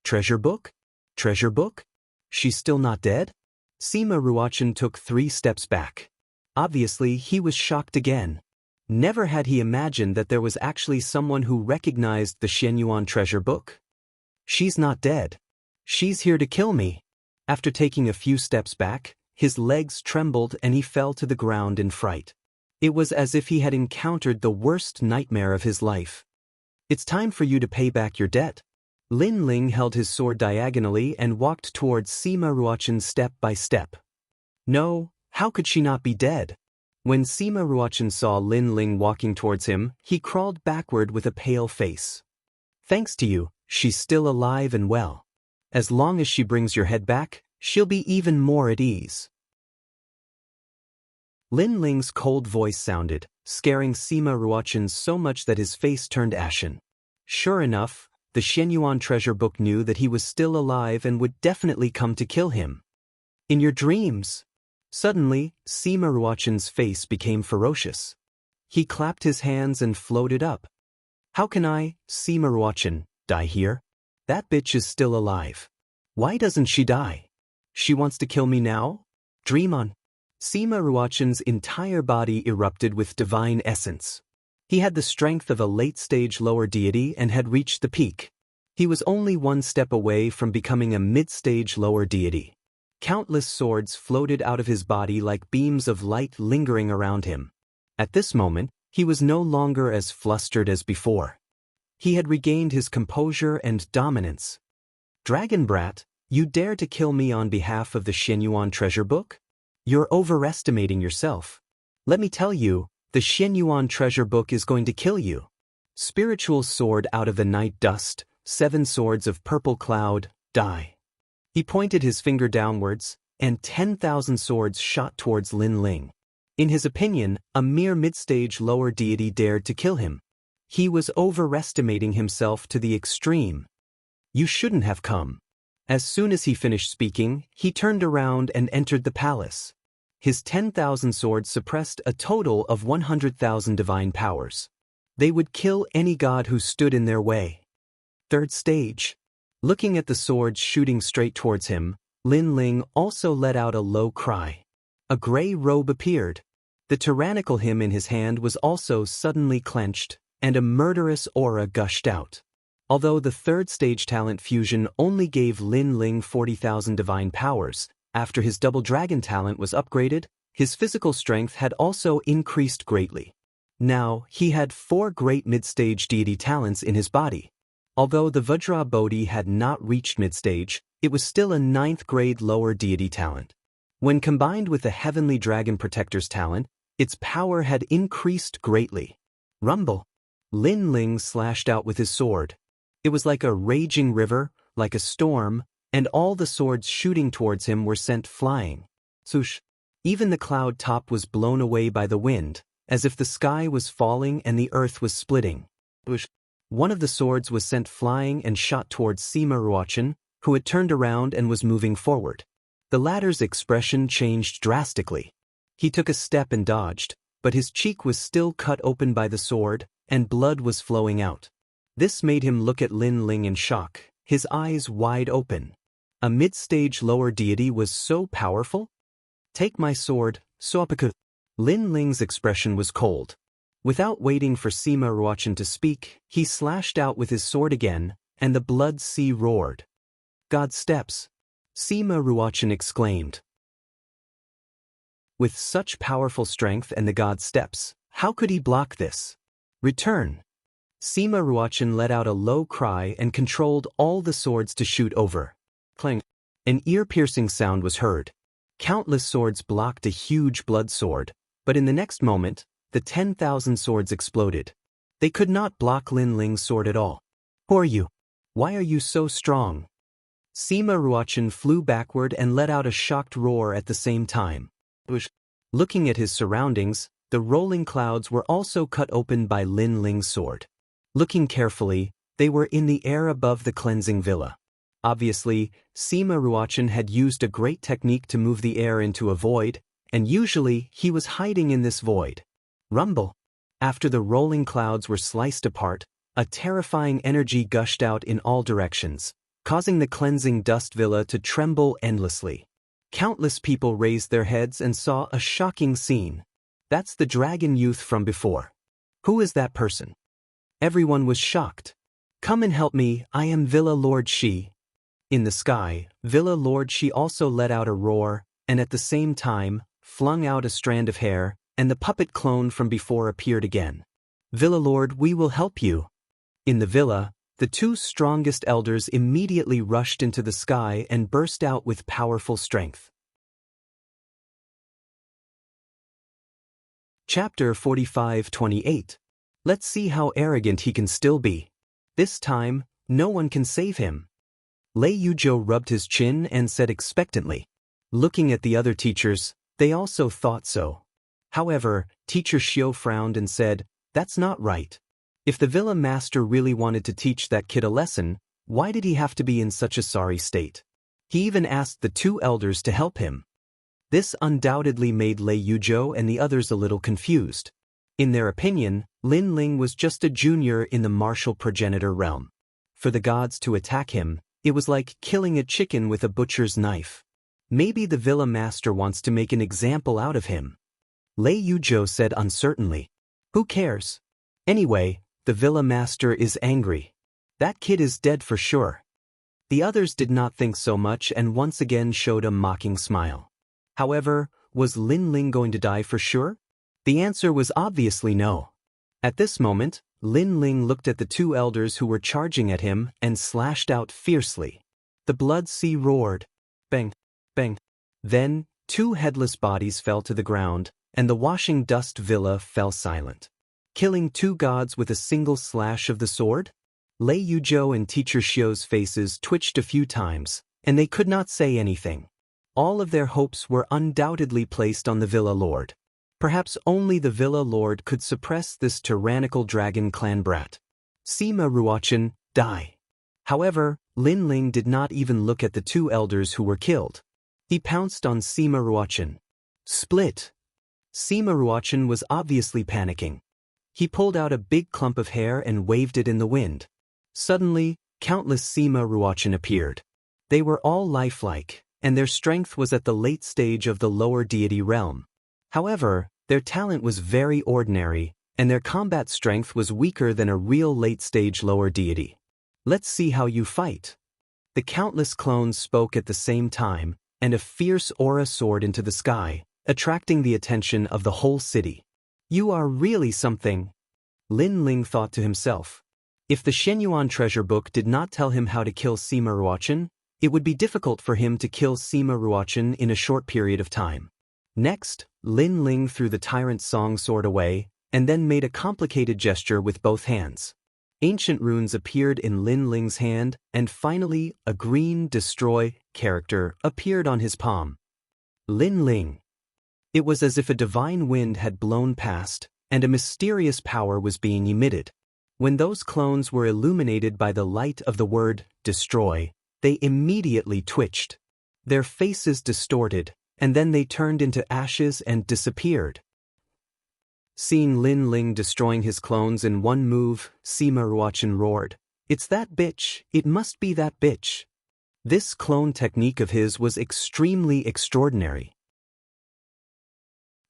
"Treasure book? Treasure book? She's still not dead?" Sima Ruochan took 3 steps back. Obviously, he was shocked again. Never had he imagined that there was actually someone who recognized the Xianyuan treasure book. "She's not dead. She's here to kill me." After taking a few steps back, his legs trembled and he fell to the ground in fright. It was as if he had encountered the worst nightmare of his life. "It's time for you to pay back your debt." Lin Ling held his sword diagonally and walked towards Sima Ruochan step by step. No, how could she not be dead? When Sima Ruochan saw Lin Ling walking towards him, he crawled backward with a pale face. "Thanks to you, she's still alive and well. As long as she brings your head back, she'll be even more at ease." Lin Ling's cold voice sounded, scaring Sima Ruochan so much that his face turned ashen. Sure enough, the Xianyuan treasure book knew that he was still alive and would definitely come to kill him. "In your dreams." Suddenly, Sima Ruochan's face became ferocious. He clapped his hands and floated up. How can I, Sima Ruochan, die here? That bitch is still alive. Why doesn't she die? She wants to kill me now? Dream on. Sima Ruochan's entire body erupted with divine essence. He had the strength of a late-stage lower deity and had reached the peak. He was only one step away from becoming a mid-stage lower deity. Countless swords floated out of his body like beams of light lingering around him. At this moment, he was no longer as flustered as before. He had regained his composure and dominance. Dragon Brat, you dare to kill me on behalf of the Xianyuan treasure book? You're overestimating yourself. Let me tell you, the Xianyuan treasure book is going to kill you. Spiritual sword out of the night dust, 7 swords of purple cloud, die. He pointed his finger downwards, and 10,000 swords shot towards Lin Ling. In his opinion, a mere mid-stage lower deity dared to kill him. He was overestimating himself to the extreme. You shouldn't have come. As soon as he finished speaking, he turned around and entered the palace. His 10,000 swords suppressed a total of 100,000 divine powers. They would kill any god who stood in their way. Third stage. Looking at the swords shooting straight towards him, Lin Ling also let out a low cry. A gray robe appeared. The tyrannical hymn in his hand was also suddenly clenched, and a murderous aura gushed out. Although the third stage talent fusion only gave Lin Ling 40,000 divine powers, after his double dragon talent was upgraded, his physical strength had also increased greatly. Now, he had 4 great mid-stage deity talents in his body. Although the Vajra Bodhi had not reached mid-stage, it was still a 9th grade lower deity talent. When combined with the Heavenly Dragon Protector's talent, its power had increased greatly. Rumble. Lin Ling slashed out with his sword. It was like a raging river, like a storm, and all the swords shooting towards him were sent flying. Swoosh. Even the cloud top was blown away by the wind, as if the sky was falling and the earth was splitting. Swoosh. One of the swords was sent flying and shot towards Sima Ruochan, who had turned around and was moving forward. The latter's expression changed drastically. He took a step and dodged, but his cheek was still cut open by the sword, and blood was flowing out. This made him look at Lin Ling in shock, his eyes wide open. A mid-stage lower deity was so powerful? Take my sword, Soapaku. Lin Ling's expression was cold. Without waiting for Sima Ruochan to speak, he slashed out with his sword again, and the blood sea roared. God steps. Sima Ruochan exclaimed. With such powerful strength and the god steps, how could he block this? Return. Sima Ruochan let out a low cry and controlled all the swords to shoot over. Clang. An ear-piercing sound was heard. Countless swords blocked a huge blood sword, but in the next moment, the 10,000 swords exploded. They could not block Lin Ling's sword at all. Who are you? Why are you so strong? Sima Ruochan flew backward and let out a shocked roar at the same time. Looking at his surroundings, the rolling clouds were also cut open by Lin Ling's sword. Looking carefully, they were in the air above the cleansing villa. Obviously, Sima Ruochan had used a great technique to move the air into a void, and usually he was hiding in this void. Rumble. After the rolling clouds were sliced apart, a terrifying energy gushed out in all directions, causing the cleansing dust villa to tremble endlessly. Countless people raised their heads and saw a shocking scene. That's the dragon youth from before. Who is that person? Everyone was shocked. Come and help me, I am Villa Lord Shi. In the sky, Villa Lord Shi also let out a roar, and at the same time, flung out a strand of hair, and the puppet clone from before appeared again. Villa Lord, we will help you. In the villa, the 2 strongest elders immediately rushed into the sky and burst out with powerful strength. Chapter 45-28. Let's see how arrogant he can still be. This time, no one can save him. Lei Yuzhou rubbed his chin and said expectantly. Looking at the other teachers, they also thought so. However, Teacher Xiu frowned and said, that's not right. If the villa master really wanted to teach that kid a lesson, why did he have to be in such a sorry state? He even asked the 2 elders to help him. This undoubtedly made Lei Yuzhou and the others a little confused. In their opinion, Lin Ling was just a junior in the martial progenitor realm. For the gods to attack him, it was like killing a chicken with a butcher's knife. Maybe the villa master wants to make an example out of him. Lei Yuzhou said uncertainly. Who cares? Anyway, the villa master is angry. That kid is dead for sure. The others did not think so much and once again showed a mocking smile. However, was Lin Ling going to die for sure? The answer was obviously no. At this moment, Lin Ling looked at the two elders who were charging at him and slashed out fiercely. The blood sea roared. Bang, bang. Then, two headless bodies fell to the ground, and the washing dust villa fell silent. Killing two gods with a single slash of the sword? Lei Yuzhou and Teacher Xiu's faces twitched a few times, and they could not say anything. All of their hopes were undoubtedly placed on the villa lord. Perhaps only the villa lord could suppress this tyrannical dragon clan brat. Sima Ruochen, die. However, Lin Ling did not even look at the two elders who were killed. He pounced on Sima Ruochen. Split. Sima Ruochen was obviously panicking. He pulled out a big clump of hair and waved it in the wind. Suddenly, countless Sima Ruochen appeared. They were all lifelike, and their strength was at the late stage of the lower deity realm. However, their talent was very ordinary, and their combat strength was weaker than a real late-stage lower deity. Let's see how you fight. The countless clones spoke at the same time, and a fierce aura soared into the sky, attracting the attention of the whole city. You are really something, Lin Ling thought to himself. If the Shenyuan treasure book did not tell him how to kill Sima Ruochen, it would be difficult for him to kill Sima Ruochen in a short period of time. Next, Lin Ling threw the tyrant song sword away, and then made a complicated gesture with both hands. Ancient runes appeared in Lin Ling's hand, and finally, a green destroy character appeared on his palm. Lin Ling. It was as if a divine wind had blown past, and a mysterious power was being emitted. When those clones were illuminated by the light of the word destroy, they immediately twitched. Their faces distorted, and then they turned into ashes and disappeared. Seeing Lin Ling destroying his clones in one move, Sima Ruochen roared. It's that bitch, it must be that bitch. This clone technique of his was extremely extraordinary.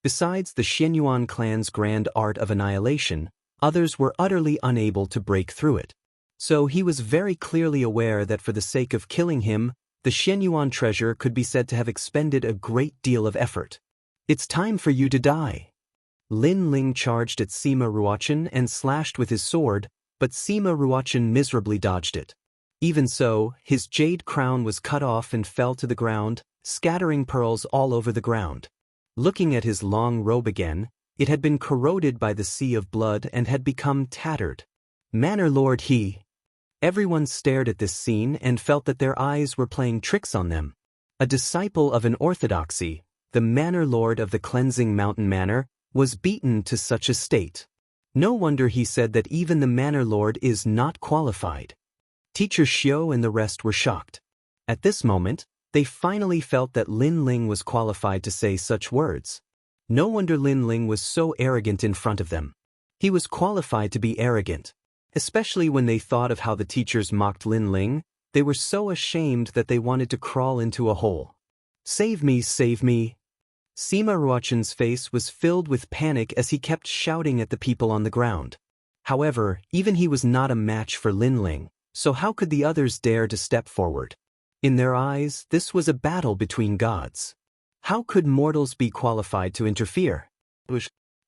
Besides the Shenyuan clan's grand art of annihilation, others were utterly unable to break through it. So he was very clearly aware that for the sake of killing him, the Shenyuan treasure could be said to have expended a great deal of effort. It's time for you to die. Lin Ling charged at Sima Ruochen and slashed with his sword, but Sima Ruochen miserably dodged it. Even so, his jade crown was cut off and fell to the ground, scattering pearls all over the ground. Looking at his long robe again, it had been corroded by the sea of blood and had become tattered. Manor Lord he. Everyone stared at this scene and felt that their eyes were playing tricks on them. A disciple of an orthodoxy, the Manor Lord of the Cleansing Mountain Manor, was beaten to such a state. No wonder he said that even the Manor Lord is not qualified. Teacher Xiu and the rest were shocked. At this moment, they finally felt that Lin Ling was qualified to say such words. No wonder Lin Ling was so arrogant in front of them. He was qualified to be arrogant. Especially when they thought of how the teachers mocked Lin Ling, they were so ashamed that they wanted to crawl into a hole. Save me, save me. Sima Ruochen's face was filled with panic as he kept shouting at the people on the ground. However, even he was not a match for Lin Ling, so how could the others dare to step forward? In their eyes, this was a battle between gods. How could mortals be qualified to interfere?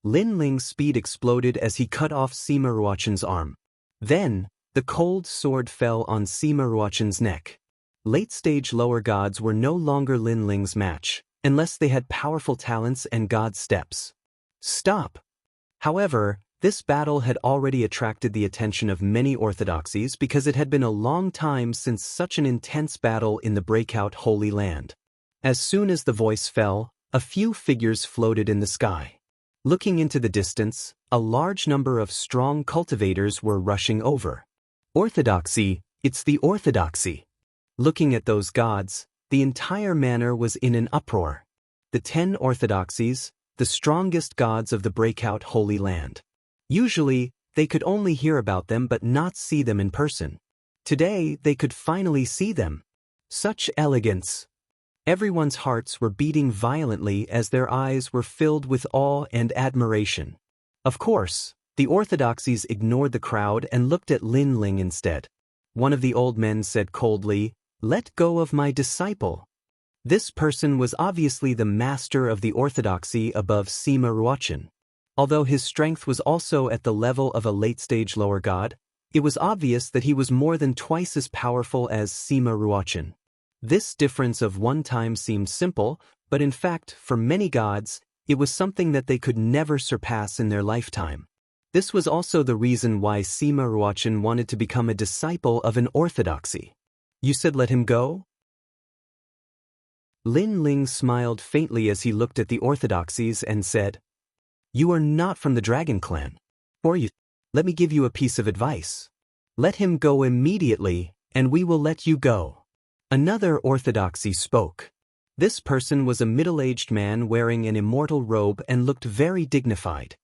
Lin Ling's speed exploded as he cut off Sima Ruochen's arm. Then, the cold sword fell on Sima Ruochen's neck. Late-stage lower gods were no longer Lin Ling's match, unless they had powerful talents and god steps. Stop! However, this battle had already attracted the attention of many orthodoxies because it had been a long time since such an intense battle in the breakout Holy Land. As soon as the voice fell, a few figures floated in the sky. Looking into the distance, a large number of strong cultivators were rushing over. Orthodoxy, it's the orthodoxy. Looking at those gods, the entire manor was in an uproar. the 10 orthodoxies, the strongest gods of the breakout Holy Land. Usually, they could only hear about them but not see them in person. Today, they could finally see them. Such elegance! Everyone's hearts were beating violently as their eyes were filled with awe and admiration. Of course, the orthodoxies ignored the crowd and looked at Lin Ling instead. One of the old men said coldly, "Let go of my disciple." This person was obviously the master of the orthodoxy above Sima Ruochen. Although his strength was also at the level of a late-stage lower god, it was obvious that he was more than twice as powerful as Sima Ruochen. This difference of one time seemed simple, but in fact, for many gods, it was something that they could never surpass in their lifetime. This was also the reason why Sima Ruochen wanted to become a disciple of an orthodoxy. "You said let him go?" Lin Ling smiled faintly as he looked at the orthodoxies and said, "You are not from the Dragon Clan. Or you. Let me give you a piece of advice. Let him go immediately, and we will let you go." Another orthodoxy spoke. This person was a middle-aged man wearing an immortal robe and looked very dignified.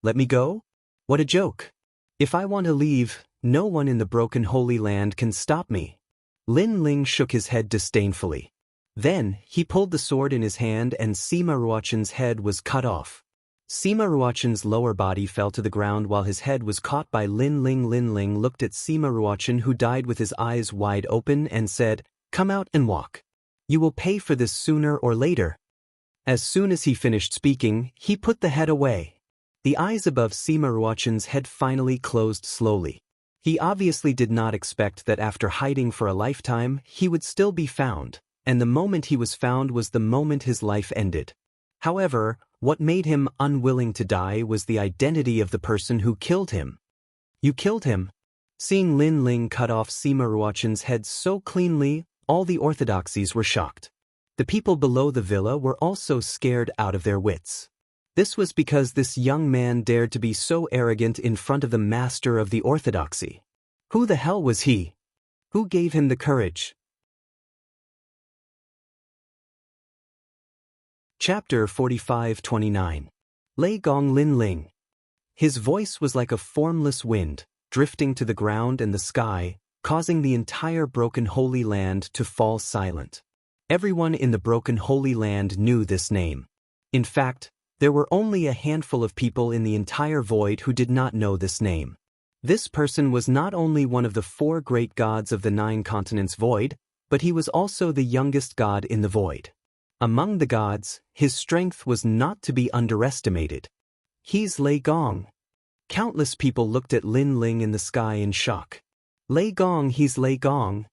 "Let me go? What a joke. If I want to leave, no one in the broken Holy Land can stop me." Lin Ling shook his head disdainfully. Then, he pulled the sword in his hand and Sima Ruochen's head was cut off. Sima Ruochen's lower body fell to the ground while his head was caught by Lin Ling. Lin Ling looked at Sima Ruochen, who died with his eyes wide open, and said, "Come out and walk. You will pay for this sooner or later." As soon as he finished speaking, he put the head away. The eyes above Sima Ruochen's head finally closed slowly. He obviously did not expect that after hiding for a lifetime, he would still be found, and the moment he was found was the moment his life ended. However, what made him unwilling to die was the identity of the person who killed him. "You killed him?" Seeing Lin Ling cut off Sima Ruochen's head so cleanly, all the orthodoxies were shocked. The people below the villa were also scared out of their wits. This was because this young man dared to be so arrogant in front of the master of the orthodoxy. Who the hell was he? Who gave him the courage? Chapter 45-29. Lei Gong Lin Ling. His voice was like a formless wind, drifting to the ground and the sky, causing the entire broken Holy Land to fall silent. Everyone in the broken Holy Land knew this name. In fact, there were only a handful of people in the entire void who did not know this name. This person was not only one of the 4 great gods of the 9 continents void, but he was also the youngest god in the void. Among the gods, his strength was not to be underestimated. "He's Lei Gong." Countless people looked at Lin Ling in the sky in shock. "Lei Gong, he's Lei Gong."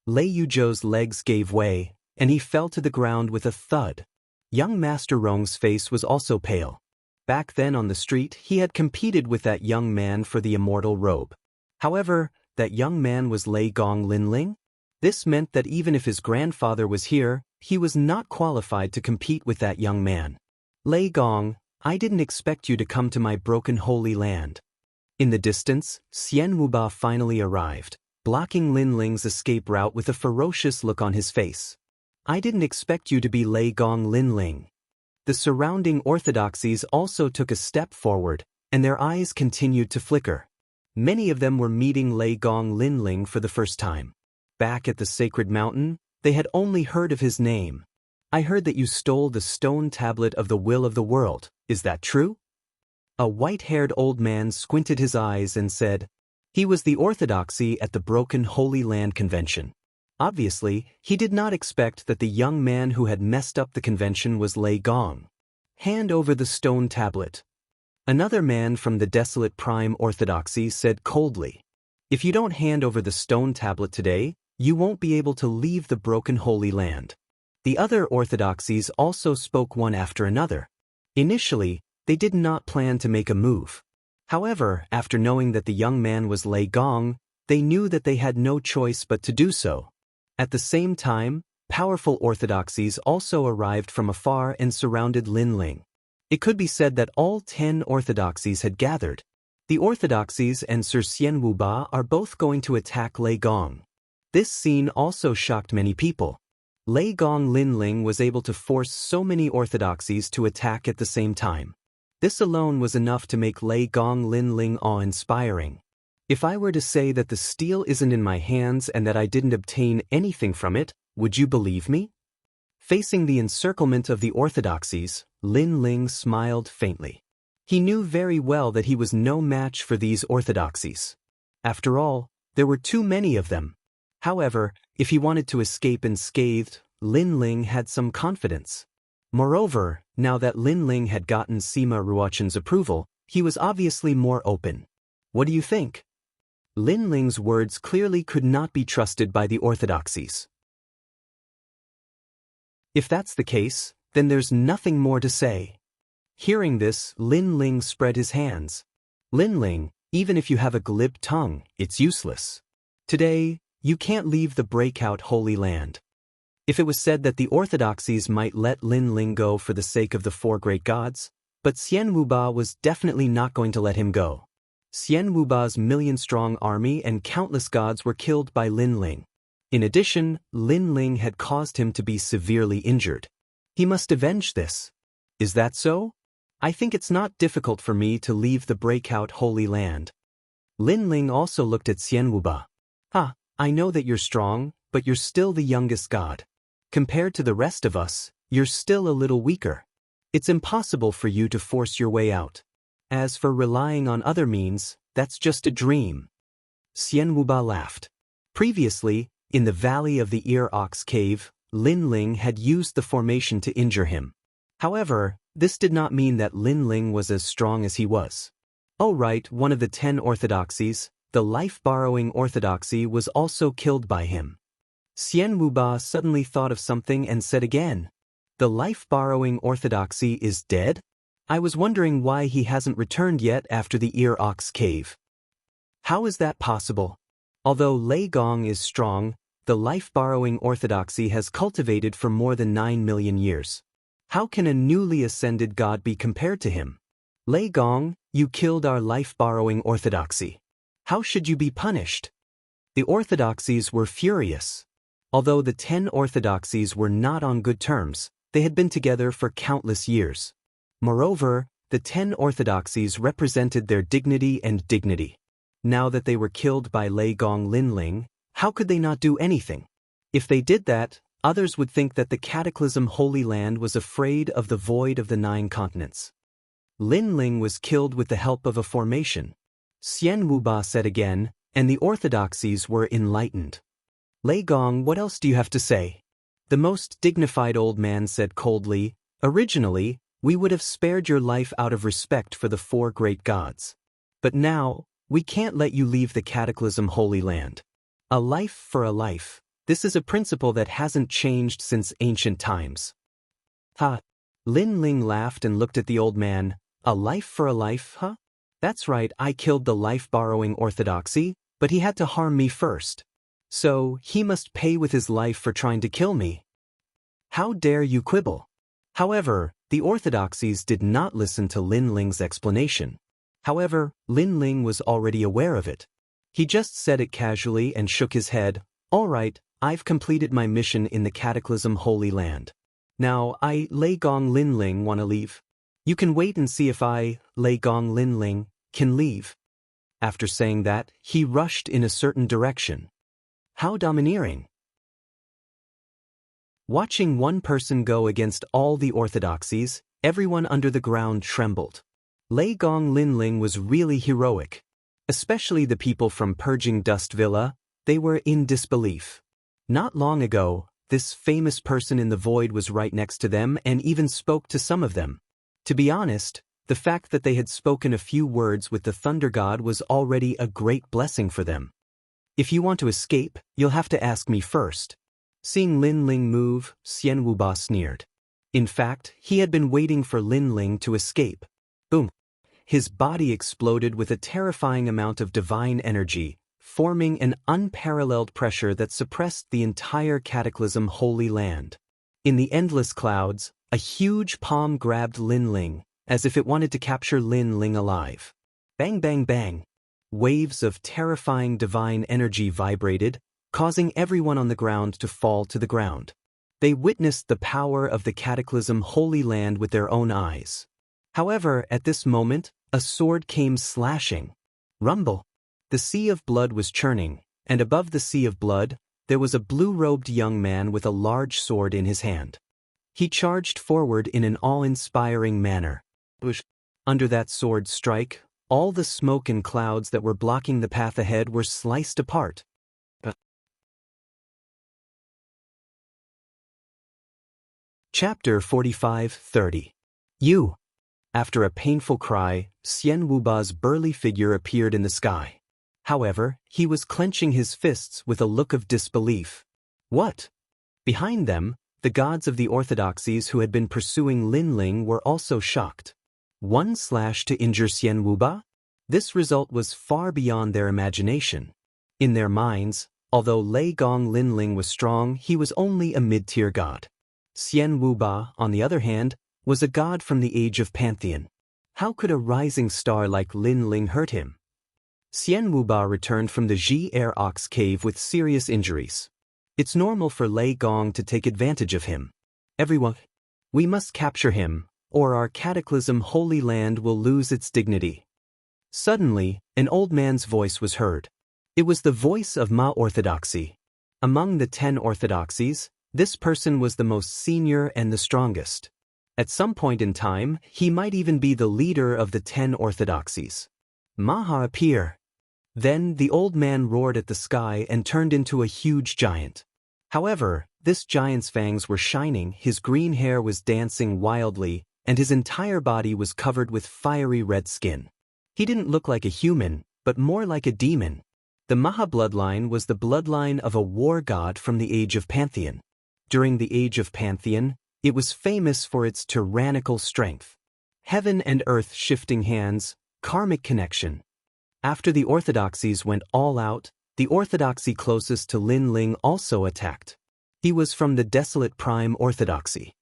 Lei Yuzhou's legs gave way, and he fell to the ground with a thud. Young Master Rong's face was also pale. Back then on the street, he had competed with that young man for the immortal robe. However, that young man was Lei Gong Lin Ling. This meant that even if his grandfather was here, he was not qualified to compete with that young man. "Lei Gong, I didn't expect you to come to my broken Holy Land." In the distance, Xian Wuba finally arrived, blocking Lin Ling's escape route with a ferocious look on his face. "I didn't expect you to be Lei Gong Lin Ling." The surrounding orthodoxies also took a step forward, and their eyes continued to flicker. Many of them were meeting Lei Gong Lin Ling for the first time. Back at the sacred mountain, they had only heard of his name. "I heard that you stole the stone tablet of the will of the world. Is that true?" A white-haired old man squinted his eyes and said, "He was the orthodoxy at the Broken Holy Land Convention." Obviously, he did not expect that the young man who had messed up the convention was Lei Gong. "Hand over the stone tablet." Another man from the desolate Prime Orthodoxy said coldly, "If you don't hand over the stone tablet today, you won't be able to leave the Broken Holy Land." The other orthodoxies also spoke one after another. Initially, they did not plan to make a move. However, after knowing that the young man was Lei Gong, they knew that they had no choice but to do so. At the same time, powerful orthodoxies also arrived from afar and surrounded Lin Ling. It could be said that all 10 orthodoxies had gathered. The orthodoxies and Sir Xian Wuba are both going to attack Lei Gong. This scene also shocked many people. Lei Gong Linling was able to force so many orthodoxies to attack at the same time. This alone was enough to make Lei Gong Linling awe-inspiring. If I were to say that the steel isn't in my hands and that I didn't obtain anything from it, would you believe me? Facing the encirclement of the orthodoxies, Linling smiled faintly. He knew very well that he was no match for these orthodoxies. After all, there were too many of them. However, if he wanted to escape unscathed, Linling had some confidence. Moreover, now that Linling had gotten Sima Ruochen's approval, he was obviously more open. What do you think? Linling's words clearly could not be trusted by the orthodoxies. If that's the case, then there's nothing more to say. Hearing this, Linling spread his hands. Linling, even if you have a glib tongue, it's useless. Today, you can't leave the breakout Holy Land. If it was said that the orthodoxies might let Linling go for the sake of the four great gods, but Xian Wuba was definitely not going to let him go. Xian Wuba's million-strong army and countless gods were killed by Linling. In addition, Linling had caused him to be severely injured. He must avenge this. Is that so? I think it's not difficult for me to leave the breakout Holy Land. Linling also looked at Xian Wuba. I know that you're strong, but you're still the youngest god. Compared to the rest of us, you're still a little weaker. It's impossible for you to force your way out. As for relying on other means, that's just a dream. Xian Wuba laughed. Previously, in the valley of the Ear Ox Cave, Linling had used the formation to injure him. However, this did not mean that Linling was as strong as he was. Oh right, one of the 10 orthodoxies, the life-borrowing orthodoxy, was also killed by him. Xian Wuba suddenly thought of something and said again, "The life-borrowing orthodoxy is dead? I was wondering why he hasn't returned yet after the Ear Ox Cave. How is that possible? Although Lei Gong is strong, the life-borrowing orthodoxy has cultivated for more than 9 million years. How can a newly ascended god be compared to him? Lei Gong, you killed our life-borrowing orthodoxy. How should you be punished?" The orthodoxies were furious. Although the 10 orthodoxies were not on good terms, they had been together for countless years. Moreover, the 10 orthodoxies represented their dignity and dignity. Now that they were killed by Lei Gong Linling, how could they not do anything? If they did that, others would think that the Cataclysm Holy Land was afraid of the void of the 9 continents. Linling was killed with the help of a formation. Xian Wuba said again, and the orthodoxies were enlightened. Lei Gong, what else do you have to say? The most dignified old man said coldly, "Originally, we would have spared your life out of respect for the 4 great gods. But now, we can't let you leave the Cataclysm Holy Land. A life for a life. This is a principle that hasn't changed since ancient times." Linling laughed and looked at the old man. "A life for a life, huh? That's right, I killed the life-borrowing orthodoxy, but he had to harm me first. So, he must pay with his life for trying to kill me. How dare you quibble?" However, the orthodoxies did not listen to Linling's explanation. However, Linling was already aware of it. He just said it casually and shook his head. "All right, I've completed my mission in the Cataclysm Holy Land. Now, I, Lei Gong Linling, want to leave. You can wait and see if I, Lei Gong Linling, can leave." After saying that, he rushed in a certain direction. How domineering. Watching one person go against all the orthodoxies, everyone under the ground trembled. Lei Gong Linling was really heroic. Especially the people from Purging Dust Villa, they were in disbelief. Not long ago, this famous person in the void was right next to them and even spoke to some of them. To be honest, the fact that they had spoken a few words with the Thunder God was already a great blessing for them. "If you want to escape, you'll have to ask me first." Seeing Linling move, Xian Wuba sneered. In fact, he had been waiting for Linling to escape. Boom! His body exploded with a terrifying amount of divine energy, forming an unparalleled pressure that suppressed the entire Cataclysm Holy Land. In the endless clouds, a huge palm grabbed Linling, as if it wanted to capture Linling alive. Bang bang bang! Waves of terrifying divine energy vibrated, causing everyone on the ground to fall to the ground. They witnessed the power of the cataclysm Holy Land with their own eyes. However, at this moment, a sword came slashing. Rumble! The sea of blood was churning, and above the sea of blood, there was a blue-robed young man with a large sword in his hand. He charged forward in an awe-inspiring manner. Under that sword strike, all the smoke and clouds that were blocking the path ahead were sliced apart. Chapter 45-30. You. After a painful cry, Xian Wuba's burly figure appeared in the sky. However, he was clenching his fists with a look of disbelief. What? Behind them, the gods of the orthodoxies who had been pursuing Lin Ling were also shocked. One slash to injure Xian Wuba? This result was far beyond their imagination. In their minds, although Lei Gong Lin Ling was strong, he was only a mid-tier god. Xian Wuba, on the other hand, was a god from the age of Pantheon. How could a rising star like Lin Ling hurt him? Xian Wuba returned from the Ji Air Ox cave with serious injuries. It's normal for Lei Gong to take advantage of him. Everyone, we must capture him, or our cataclysm Holy Land will lose its dignity. Suddenly, an old man's voice was heard. It was the voice of Ma Orthodoxy. Among the 10 orthodoxies, this person was the most senior and the strongest. At some point in time, he might even be the leader of the 10 orthodoxies. Maha appear. Then the old man roared at the sky and turned into a huge giant. However, this giant's fangs were shining, his green hair was dancing wildly, and his entire body was covered with fiery red skin. He didn't look like a human, but more like a demon. The Maha bloodline was the bloodline of a war god from the age of Pantheon. During the age of Pantheon, it was famous for its tyrannical strength. Heaven and earth shifting hands, karmic connection. After the orthodoxies went all out, the orthodoxy closest to Lin Ling also attacked. He was from the desolate prime orthodoxy.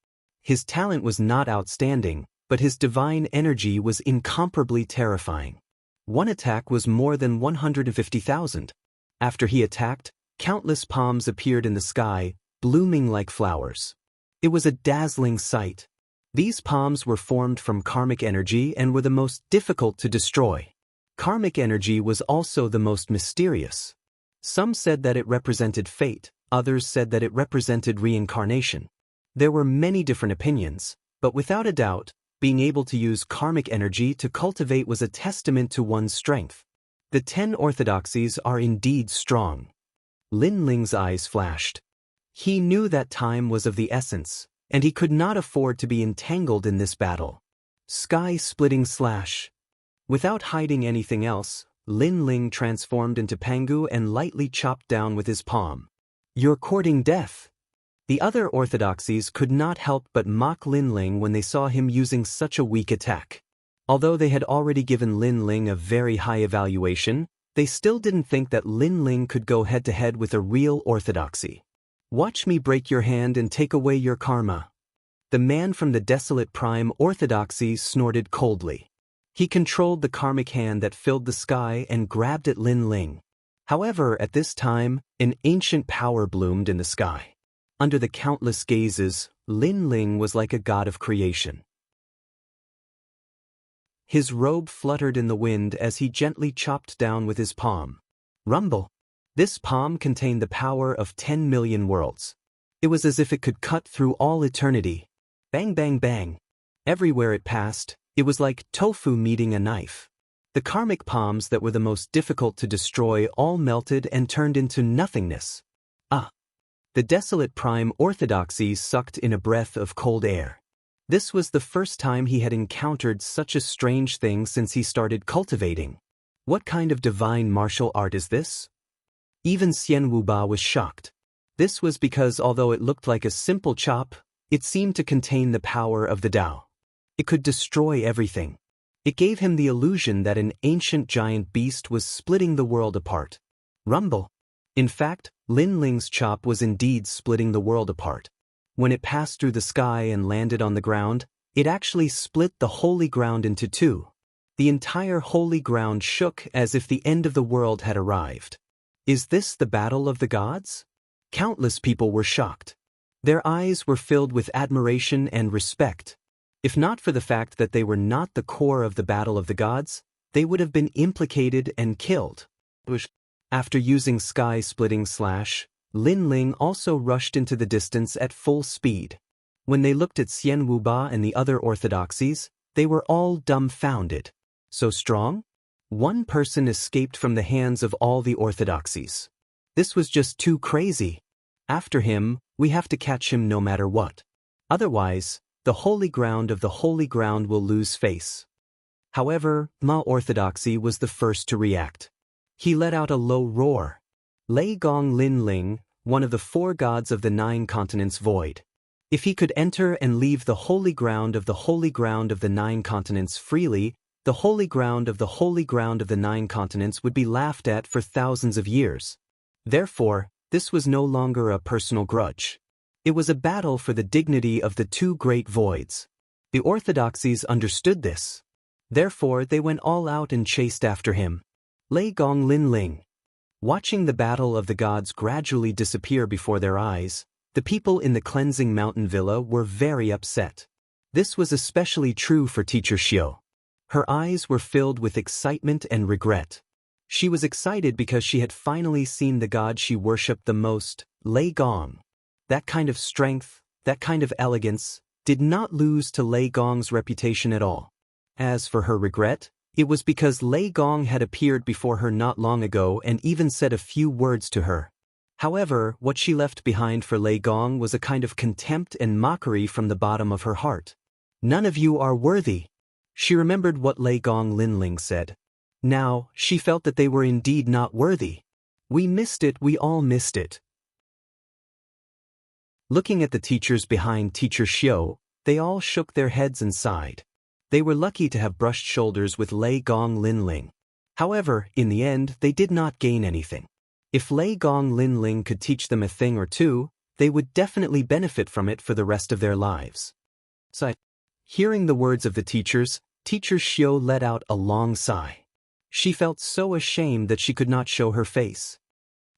His talent was not outstanding, but his divine energy was incomparably terrifying. One attack was more than 150,000. After he attacked, countless palms appeared in the sky, blooming like flowers. It was a dazzling sight. These palms were formed from karmic energy and were the most difficult to destroy. Karmic energy was also the most mysterious. Some said that it represented fate, others said that it represented reincarnation. There were many different opinions, but without a doubt, being able to use karmic energy to cultivate was a testament to one's strength. The 10 orthodoxies are indeed strong. Lin Ling's eyes flashed. He knew that time was of the essence, and he could not afford to be entangled in this battle. Sky-splitting slash. Without hiding anything else, Lin Ling transformed into Pangu and lightly chopped down with his palm. You're courting death. The other orthodoxies could not help but mock Lin Ling when they saw him using such a weak attack. Although they had already given Lin Ling a very high evaluation, they still didn't think that Lin Ling could go head-to-head with a real orthodoxy. Watch me break your hand and take away your karma. The man from the desolate prime orthodoxy snorted coldly. He controlled the karmic hand that filled the sky and grabbed at Lin Ling. However, at this time, an ancient power bloomed in the sky. Under the countless gazes, Lin Ling was like a god of creation. His robe fluttered in the wind as he gently chopped down with his palm. Rumble! This palm contained the power of 10 million worlds. It was as if it could cut through all eternity. Bang bang bang. Everywhere it passed, it was like tofu meeting a knife. The karmic palms that were the most difficult to destroy all melted and turned into nothingness. The desolate prime orthodoxy sucked in a breath of cold air. This was the first time he had encountered such a strange thing since he started cultivating. What kind of divine martial art is this? Even Xian Wuba was shocked. This was because although it looked like a simple chop, it seemed to contain the power of the Tao. It could destroy everything. It gave him the illusion that an ancient giant beast was splitting the world apart. Rumble! In fact, Lin Ling's chop was indeed splitting the world apart. When it passed through the sky and landed on the ground, it actually split the holy ground into two. The entire holy ground shook as if the end of the world had arrived. Is this the battle of the gods? Countless people were shocked. Their eyes were filled with admiration and respect. If not for the fact that they were not the core of the battle of the gods, they would have been implicated and killed. After using sky-splitting slash, Lin Ling also rushed into the distance at full speed. When they looked at Xian Wuba and the other orthodoxies, they were all dumbfounded. So strong? One person escaped from the hands of all the orthodoxies. This was just too crazy. After him, we have to catch him no matter what. Otherwise, the holy ground of the holy ground will lose face. However, Ma Orthodoxy was the first to react. He let out a low roar. Lei Gong Lin Ling, one of the 4 gods of the 9 continents void. If he could enter and leave the holy ground of the holy ground of the 9 continents freely, the holy ground of the holy ground of the 9 continents would be laughed at for thousands of years. Therefore, this was no longer a personal grudge. It was a battle for the dignity of the 2 great voids. The orthodoxies understood this. Therefore, they went all out and chased after him. Lei Gong Lin Ling. Watching the battle of the gods gradually disappear before their eyes, the people in the cleansing mountain villa were very upset. This was especially true for Teacher Xiao. Her eyes were filled with excitement and regret. She was excited because she had finally seen the god she worshipped the most, Lei Gong. That kind of strength, that kind of elegance, did not lose to Lei Gong's reputation at all. As for her regret, it was because Lei Gong had appeared before her not long ago and even said a few words to her. However, what she left behind for Lei Gong was a kind of contempt and mockery from the bottom of her heart. None of you are worthy. She remembered what Lei Gong Lin Ling said. Now, she felt that they were indeed not worthy. We missed it, we all missed it. Looking at the teachers behind Teacher Xiao, they all shook their heads and sighed. They were lucky to have brushed shoulders with Lei Gong Lin Ling. However, in the end, they did not gain anything. If Lei Gong Lin Ling could teach them a thing or two, they would definitely benefit from it for the rest of their lives. Hearing the words of the teachers, Teacher Xiao let out a long sigh. She felt so ashamed that she could not show her face.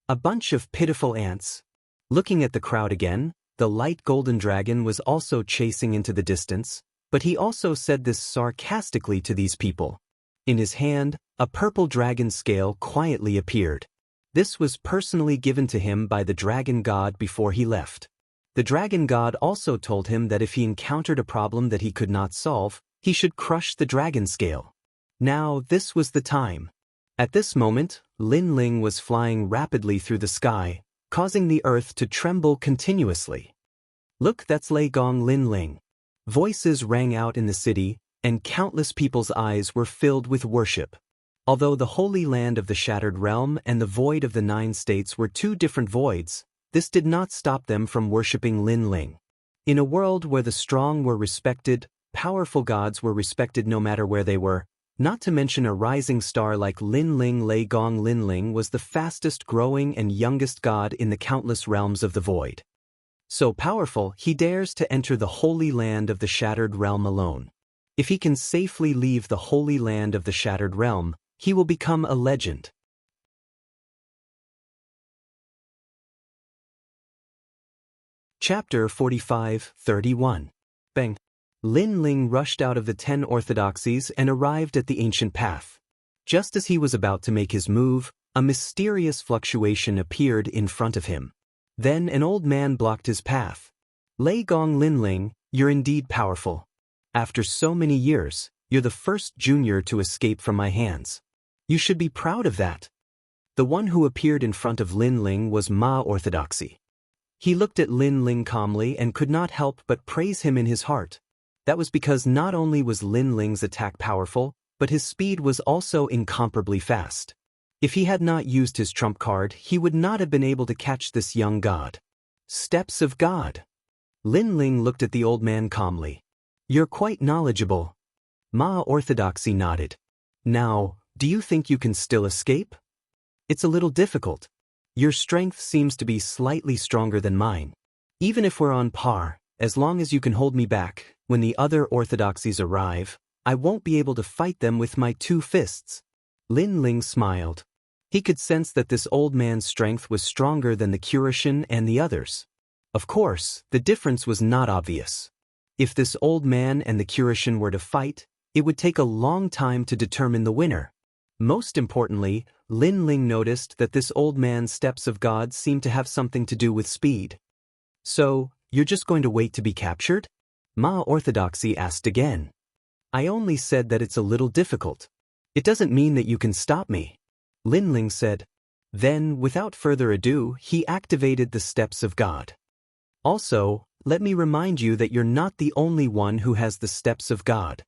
A bunch of pitiful ants. Looking at the crowd again, the light golden dragon was also chasing into the distance, but he also said this sarcastically to these people. In his hand, a purple dragon scale quietly appeared. This was personally given to him by the dragon god before he left. The dragon god also told him that if he encountered a problem that he could not solve, he should crush the dragon scale. Now, this was the time. At this moment, Lin Ling was flying rapidly through the sky, causing the earth to tremble continuously. Look, that's Lei Gong Lin Ling. Voices rang out in the city, and countless people's eyes were filled with worship. Although the holy land of the Shattered Realm and the void of the 9 states were 2 different voids, this did not stop them from worshipping Lin Ling. In a world where the strong were respected, powerful gods were respected no matter where they were, not to mention a rising star like Lin Ling. Lei Gong Lin Ling was the fastest growing and youngest god in the countless realms of the void. So powerful, he dares to enter the holy land of the Shattered Realm alone. If he can safely leave the holy land of the Shattered Realm, he will become a legend. Chapter 45-31. Bang. Lin Ling rushed out of the 10 orthodoxies and arrived at the ancient path. Just as he was about to make his move, a mysterious fluctuation appeared in front of him. Then an old man blocked his path. Lei Gong Lin Ling, you're indeed powerful. After so many years, you're the first junior to escape from my hands. You should be proud of that. The one who appeared in front of Lin Ling was Ma Orthodoxy. He looked at Lin Ling calmly and could not help but praise him in his heart. That was because not only was Lin Ling's attack powerful, but his speed was also incomparably fast. If he had not used his trump card, he would not have been able to catch this young god. Steps of God. Lin Ling looked at the old man calmly. You're quite knowledgeable. Ma Orthodoxy nodded. Now, do you think you can still escape? It's a little difficult. Your strength seems to be slightly stronger than mine. Even if we're on par, as long as you can hold me back, when the other orthodoxies arrive, I won't be able to fight them with my 2 fists. Lin Ling smiled. He could sense that this old man's strength was stronger than the Kurishin and the others. Of course, the difference was not obvious. If this old man and the Curishan were to fight, it would take a long time to determine the winner. Most importantly, Lin Ling noticed that this old man's steps of God seemed to have something to do with speed. So, you're just going to wait to be captured? Ma Orthodoxy asked again. I only said that it's a little difficult. It doesn't mean that you can stop me. Lin Ling said. Then, without further ado, he activated the steps of God. Also, let me remind you that you're not the only one who has the steps of God.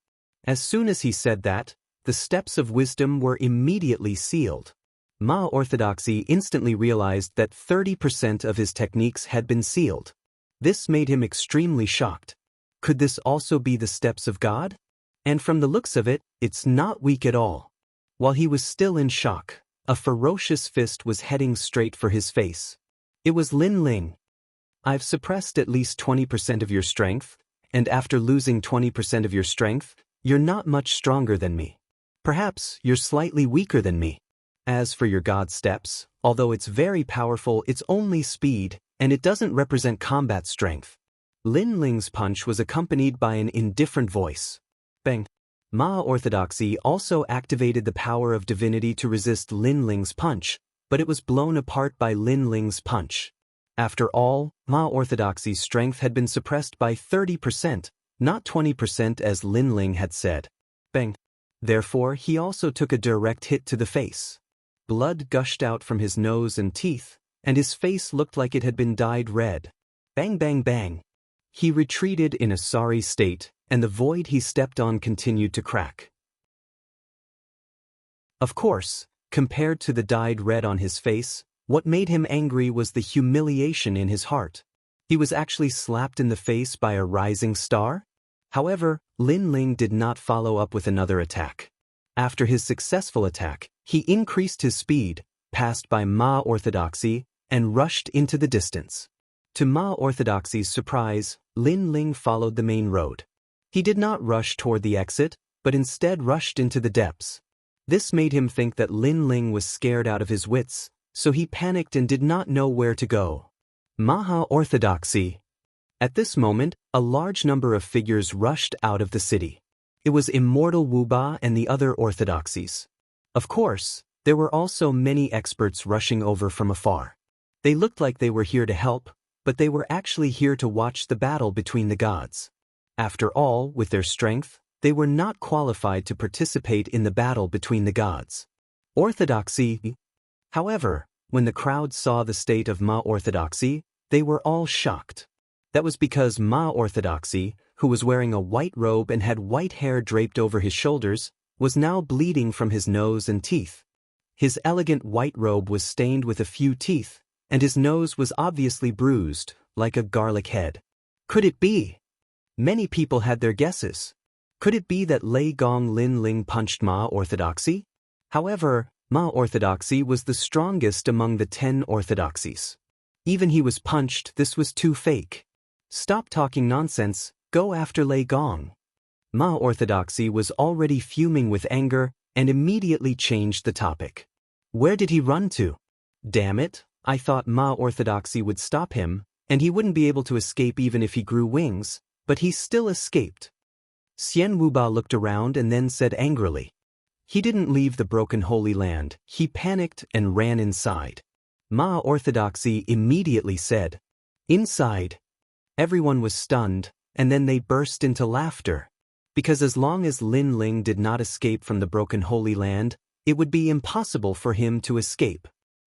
As soon as he said that, the steps of wisdom were immediately sealed. Ma Orthodoxy instantly realized that 30% of his techniques had been sealed. This made him extremely shocked. Could this also be the steps of God? And from the looks of it, it's not weak at all. While he was still in shock, a ferocious fist was heading straight for his face. It was Lin Ling. I've suppressed at least 20% of your strength, and after losing 20% of your strength, you're not much stronger than me. Perhaps you're slightly weaker than me. As for your God steps, although it's very powerful, it's only speed, and it doesn't represent combat strength. Lin Ling's punch was accompanied by an indifferent voice. Bang! Ma Orthodoxy also activated the power of divinity to resist Lin Ling's punch, but it was blown apart by Lin Ling's punch. After all, Ma Orthodoxy's strength had been suppressed by 30%, not 20% as Lin Ling had said. Bang! Therefore, he also took a direct hit to the face. Blood gushed out from his nose and teeth, and his face looked like it had been dyed red. Bang bang bang! He retreated in a sorry state, and the void he stepped on continued to crack. Of course, compared to the dyed red on his face, what made him angry was the humiliation in his heart. He was actually slapped in the face by a rising star? However, Lin Ling did not follow up with another attack. After his successful attack, he increased his speed, passed by Ma Orthodoxy, and rushed into the distance. To Ma Orthodoxy's surprise, Lin Ling followed the main road. He did not rush toward the exit, but instead rushed into the depths. This made him think that Lin Ling was scared out of his wits, so he panicked and did not know where to go. Maha Orthodoxy. At this moment, a large number of figures rushed out of the city. It was Immortal Wuba and the other orthodoxies. Of course, there were also many experts rushing over from afar. They looked like they were here to help, but they were actually here to watch the battle between the gods. After all, with their strength, they were not qualified to participate in the battle between the gods. Orthodoxy. However, when the crowd saw the state of Ma Orthodoxy, they were all shocked. That was because Ma Orthodoxy, who was wearing a white robe and had white hair draped over his shoulders, was now bleeding from his nose and teeth. His elegant white robe was stained with a few teeth, and his nose was obviously bruised, like a garlic head. Could it be? Many people had their guesses. Could it be that Lei Gong Lin Ling punched Ma Orthodoxy? However, Ma Orthodoxy was the strongest among the 10 orthodoxies. Even he was punched, this was too fake. Stop talking nonsense, go after Lei Gong. Ma Orthodoxy was already fuming with anger and immediately changed the topic. Where did he run to? Damn it, I thought Ma Orthodoxy would stop him, and he wouldn't be able to escape even if he grew wings, but he still escaped. Xian Wuba looked around and then said angrily. He didn't leave the broken Holy Land, he panicked and ran inside. Ma Orthodoxy immediately said, Inside. Everyone was stunned, and then they burst into laughter. Because as long as Lin Ling did not escape from the broken Holy Land, it would be impossible for him to escape.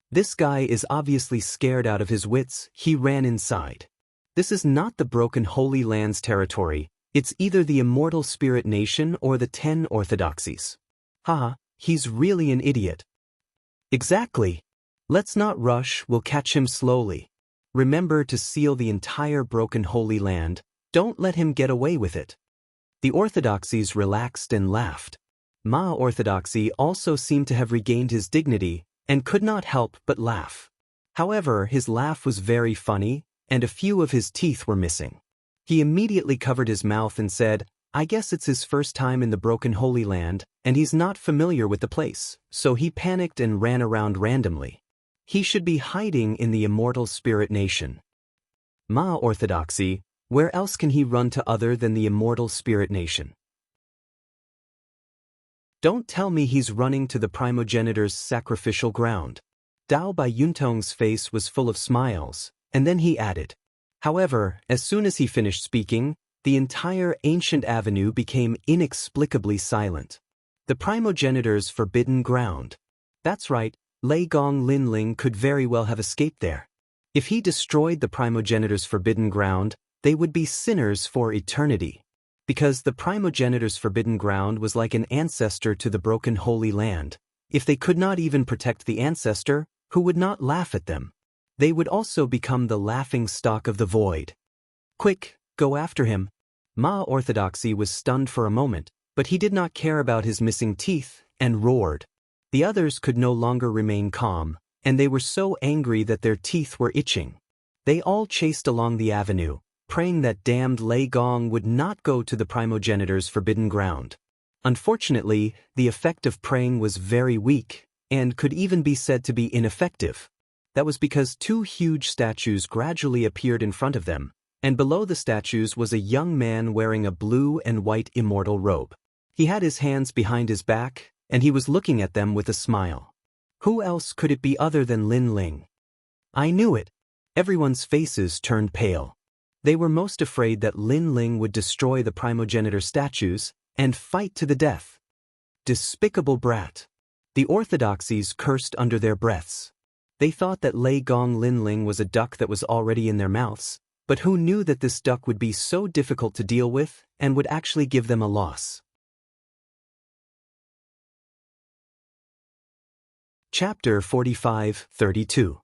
This guy is obviously scared out of his wits, he ran inside. This is not the broken Holy Land's territory, it's either the Immortal Spirit Nation or the 10 orthodoxies. Haha, he's really an idiot. Exactly. Let's not rush, we'll catch him slowly. Remember to seal the entire broken Holy Land, don't let him get away with it. The orthodoxies relaxed and laughed. Ma Orthodoxy also seemed to have regained his dignity and could not help but laugh. However, his laugh was very funny, and a few of his teeth were missing. He immediately covered his mouth and said, I guess it's his first time in the broken Holy Land, and he's not familiar with the place, so he panicked and ran around randomly. He should be hiding in the Immortal Spirit Nation. Ma orthodoxy, where else can he run to other than the immortal spirit nation? Don't tell me he's running to the primogenitor's sacrificial ground. Dao Bai Yuntong's face was full of smiles, and then he added. However, as soon as he finished speaking, the entire ancient avenue became inexplicably silent. The primogenitor's forbidden ground. That's right, Lei Gong Linling could very well have escaped there. If he destroyed the primogenitor's forbidden ground, they would be sinners for eternity. Because the primogenitor's forbidden ground was like an ancestor to the broken Holy Land. If they could not even protect the ancestor, who would not laugh at them? They would also become the laughing stock of the void. Quick, go after him. Ma Orthodoxy was stunned for a moment, but he did not care about his missing teeth, and roared. The others could no longer remain calm, and they were so angry that their teeth were itching. They all chased along the avenue, praying that damned Lei Gong would not go to the primogenitor's forbidden ground. Unfortunately, the effect of praying was very weak, and could even be said to be ineffective. That was because two huge statues gradually appeared in front of them, and below the statues was a young man wearing a blue and white immortal robe. He had his hands behind his back, and he was looking at them with a smile. Who else could it be other than Lin Ling? I knew it. Everyone's faces turned pale. They were most afraid that Lin Ling would destroy the primogenitor statues and fight to the death. Despicable brat. The orthodoxies cursed under their breaths. They thought that Lei Gong Linling was a duck that was already in their mouths, but who knew that this duck would be so difficult to deal with and would actually give them a loss? Chapter 45-32.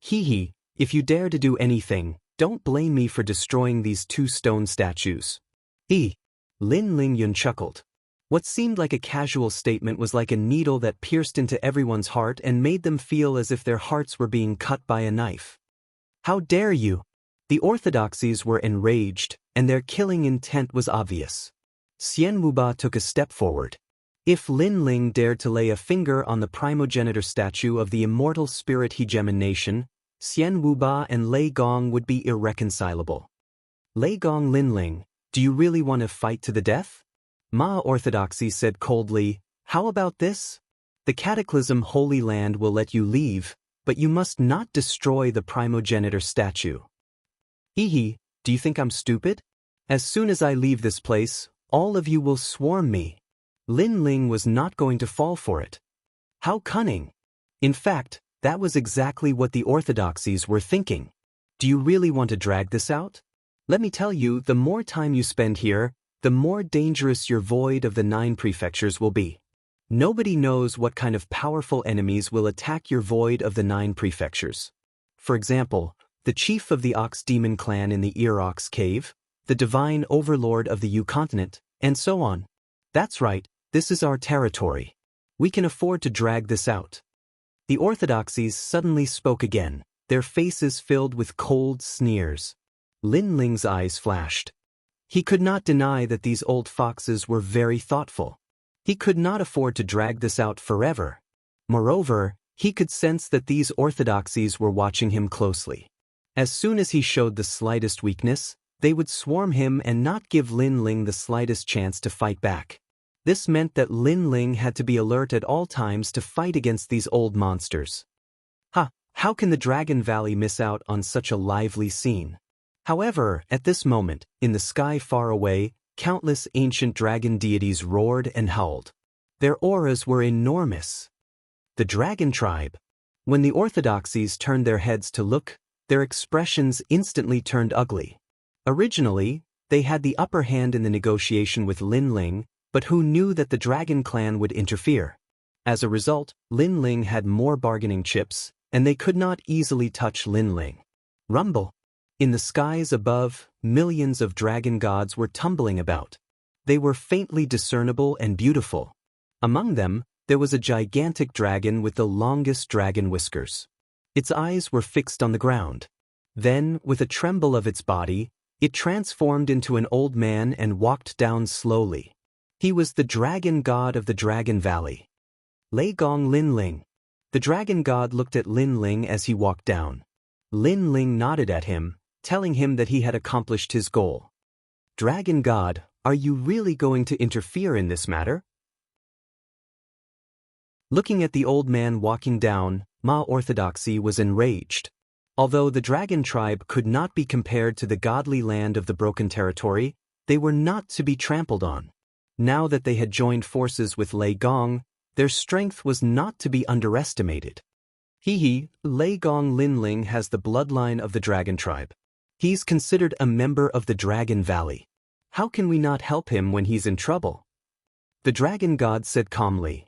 Hee, if you dare to do anything, don't blame me for destroying these two stone statues. Lin Ling Yun chuckled. What seemed like a casual statement was like a needle that pierced into everyone's heart and made them feel as if their hearts were being cut by a knife. How dare you? The orthodoxies were enraged, and their killing intent was obvious. Xian Wuba took a step forward. If Lin Ling dared to lay a finger on the primogenitor statue of the immortal spirit hegemon nation, Xian Wuba and Lei Gong would be irreconcilable. Lei Gong Linling, do you really want to fight to the death? Ma Orthodoxy said coldly, how about this? The Cataclysm Holy Land will let you leave, but you must not destroy the primogenitor statue. Do you think I'm stupid? As soon as I leave this place, all of you will swarm me. Lin Ling was not going to fall for it. How cunning! In fact, that was exactly what the orthodoxies were thinking. Do you really want to drag this out? Let me tell you, the more time you spend here, the more dangerous your void of the 9 prefectures will be. Nobody knows what kind of powerful enemies will attack your void of the 9 prefectures. For example, the chief of the Ox Demon clan in the Ear-Ox Cave, the divine overlord of the U continent, and so on. That's right, this is our territory. We can afford to drag this out. The orthodoxies suddenly spoke again, their faces filled with cold sneers. Lin Ling's eyes flashed. He could not deny that these old foxes were very thoughtful. He could not afford to drag this out forever. Moreover, he could sense that these orthodoxies were watching him closely. As soon as he showed the slightest weakness, they would swarm him and not give Lin Ling the slightest chance to fight back. This meant that Lin Ling had to be alert at all times to fight against these old monsters. How can the Dragon Valley miss out on such a lively scene? However, at this moment, in the sky far away, countless ancient dragon deities roared and howled. Their auras were enormous. The dragon tribe. When the orthodoxies turned their heads to look, their expressions instantly turned ugly. Originally, they had the upper hand in the negotiation with Lin Ling, but who knew that the Dragon Clan would interfere? As a result, Lin Ling had more bargaining chips, and they could not easily touch Lin Ling. Rumble. In the skies above, millions of dragon gods were tumbling about. They were faintly discernible and beautiful. Among them, there was a gigantic dragon with the longest dragon whiskers. Its eyes were fixed on the ground. Then, with a tremble of its body, it transformed into an old man and walked down slowly. He was the dragon god of the Dragon Valley. Lei Gong Linling. The dragon god looked at Lin Ling as he walked down. Lin Ling nodded at him, telling him that he had accomplished his goal. Dragon God, are you really going to interfere in this matter? Looking at the old man walking down, Ma Orthodoxy was enraged. Although the dragon tribe could not be compared to the godly land of the Broken Territory, they were not to be trampled on. Now that they had joined forces with Lei Gong, their strength was not to be underestimated. Lei Gong Linling has the bloodline of the dragon tribe. He's considered a member of the Dragon Valley. How can we not help him when he's in trouble? The dragon god said calmly.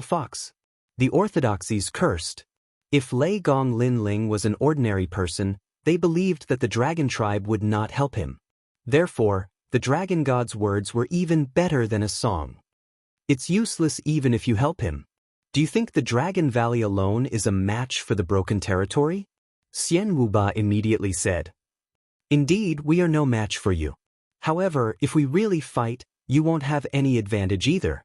Fox. The orthodoxies cursed. If Lei Gong Linling was an ordinary person, they believed that the dragon tribe would not help him. Therefore, the dragon god's words were even better than a song. It's useless even if you help him. Do you think the Dragon Valley alone is a match for the Broken Territory? Xian Wuba immediately said. Indeed, we are no match for you. However, if we really fight, you won't have any advantage either.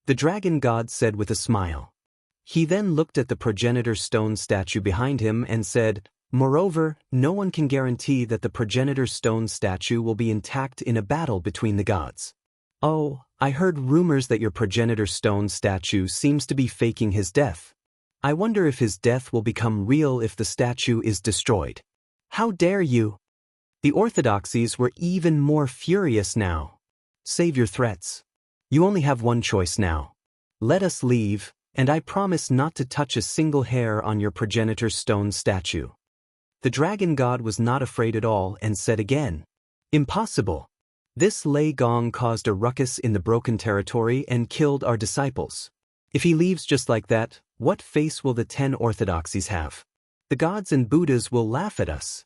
The dragon god said with a smile. He then looked at the progenitor stone statue behind him and said, moreover, no one can guarantee that the progenitor stone statue will be intact in a battle between the gods. Oh, I heard rumors that your progenitor stone statue seems to be faking his death. I wonder if his death will become real if the statue is destroyed. How dare you? The orthodoxies were even more furious now. Save your threats. You only have one choice now. Let us leave, and I promise not to touch a single hair on your progenitor stone statue. The dragon god was not afraid at all and said again, impossible. This Lei Gong caused a ruckus in the Broken Territory and killed our disciples. If he leaves just like that, what face will the 10 orthodoxies have? The gods and Buddhas will laugh at us.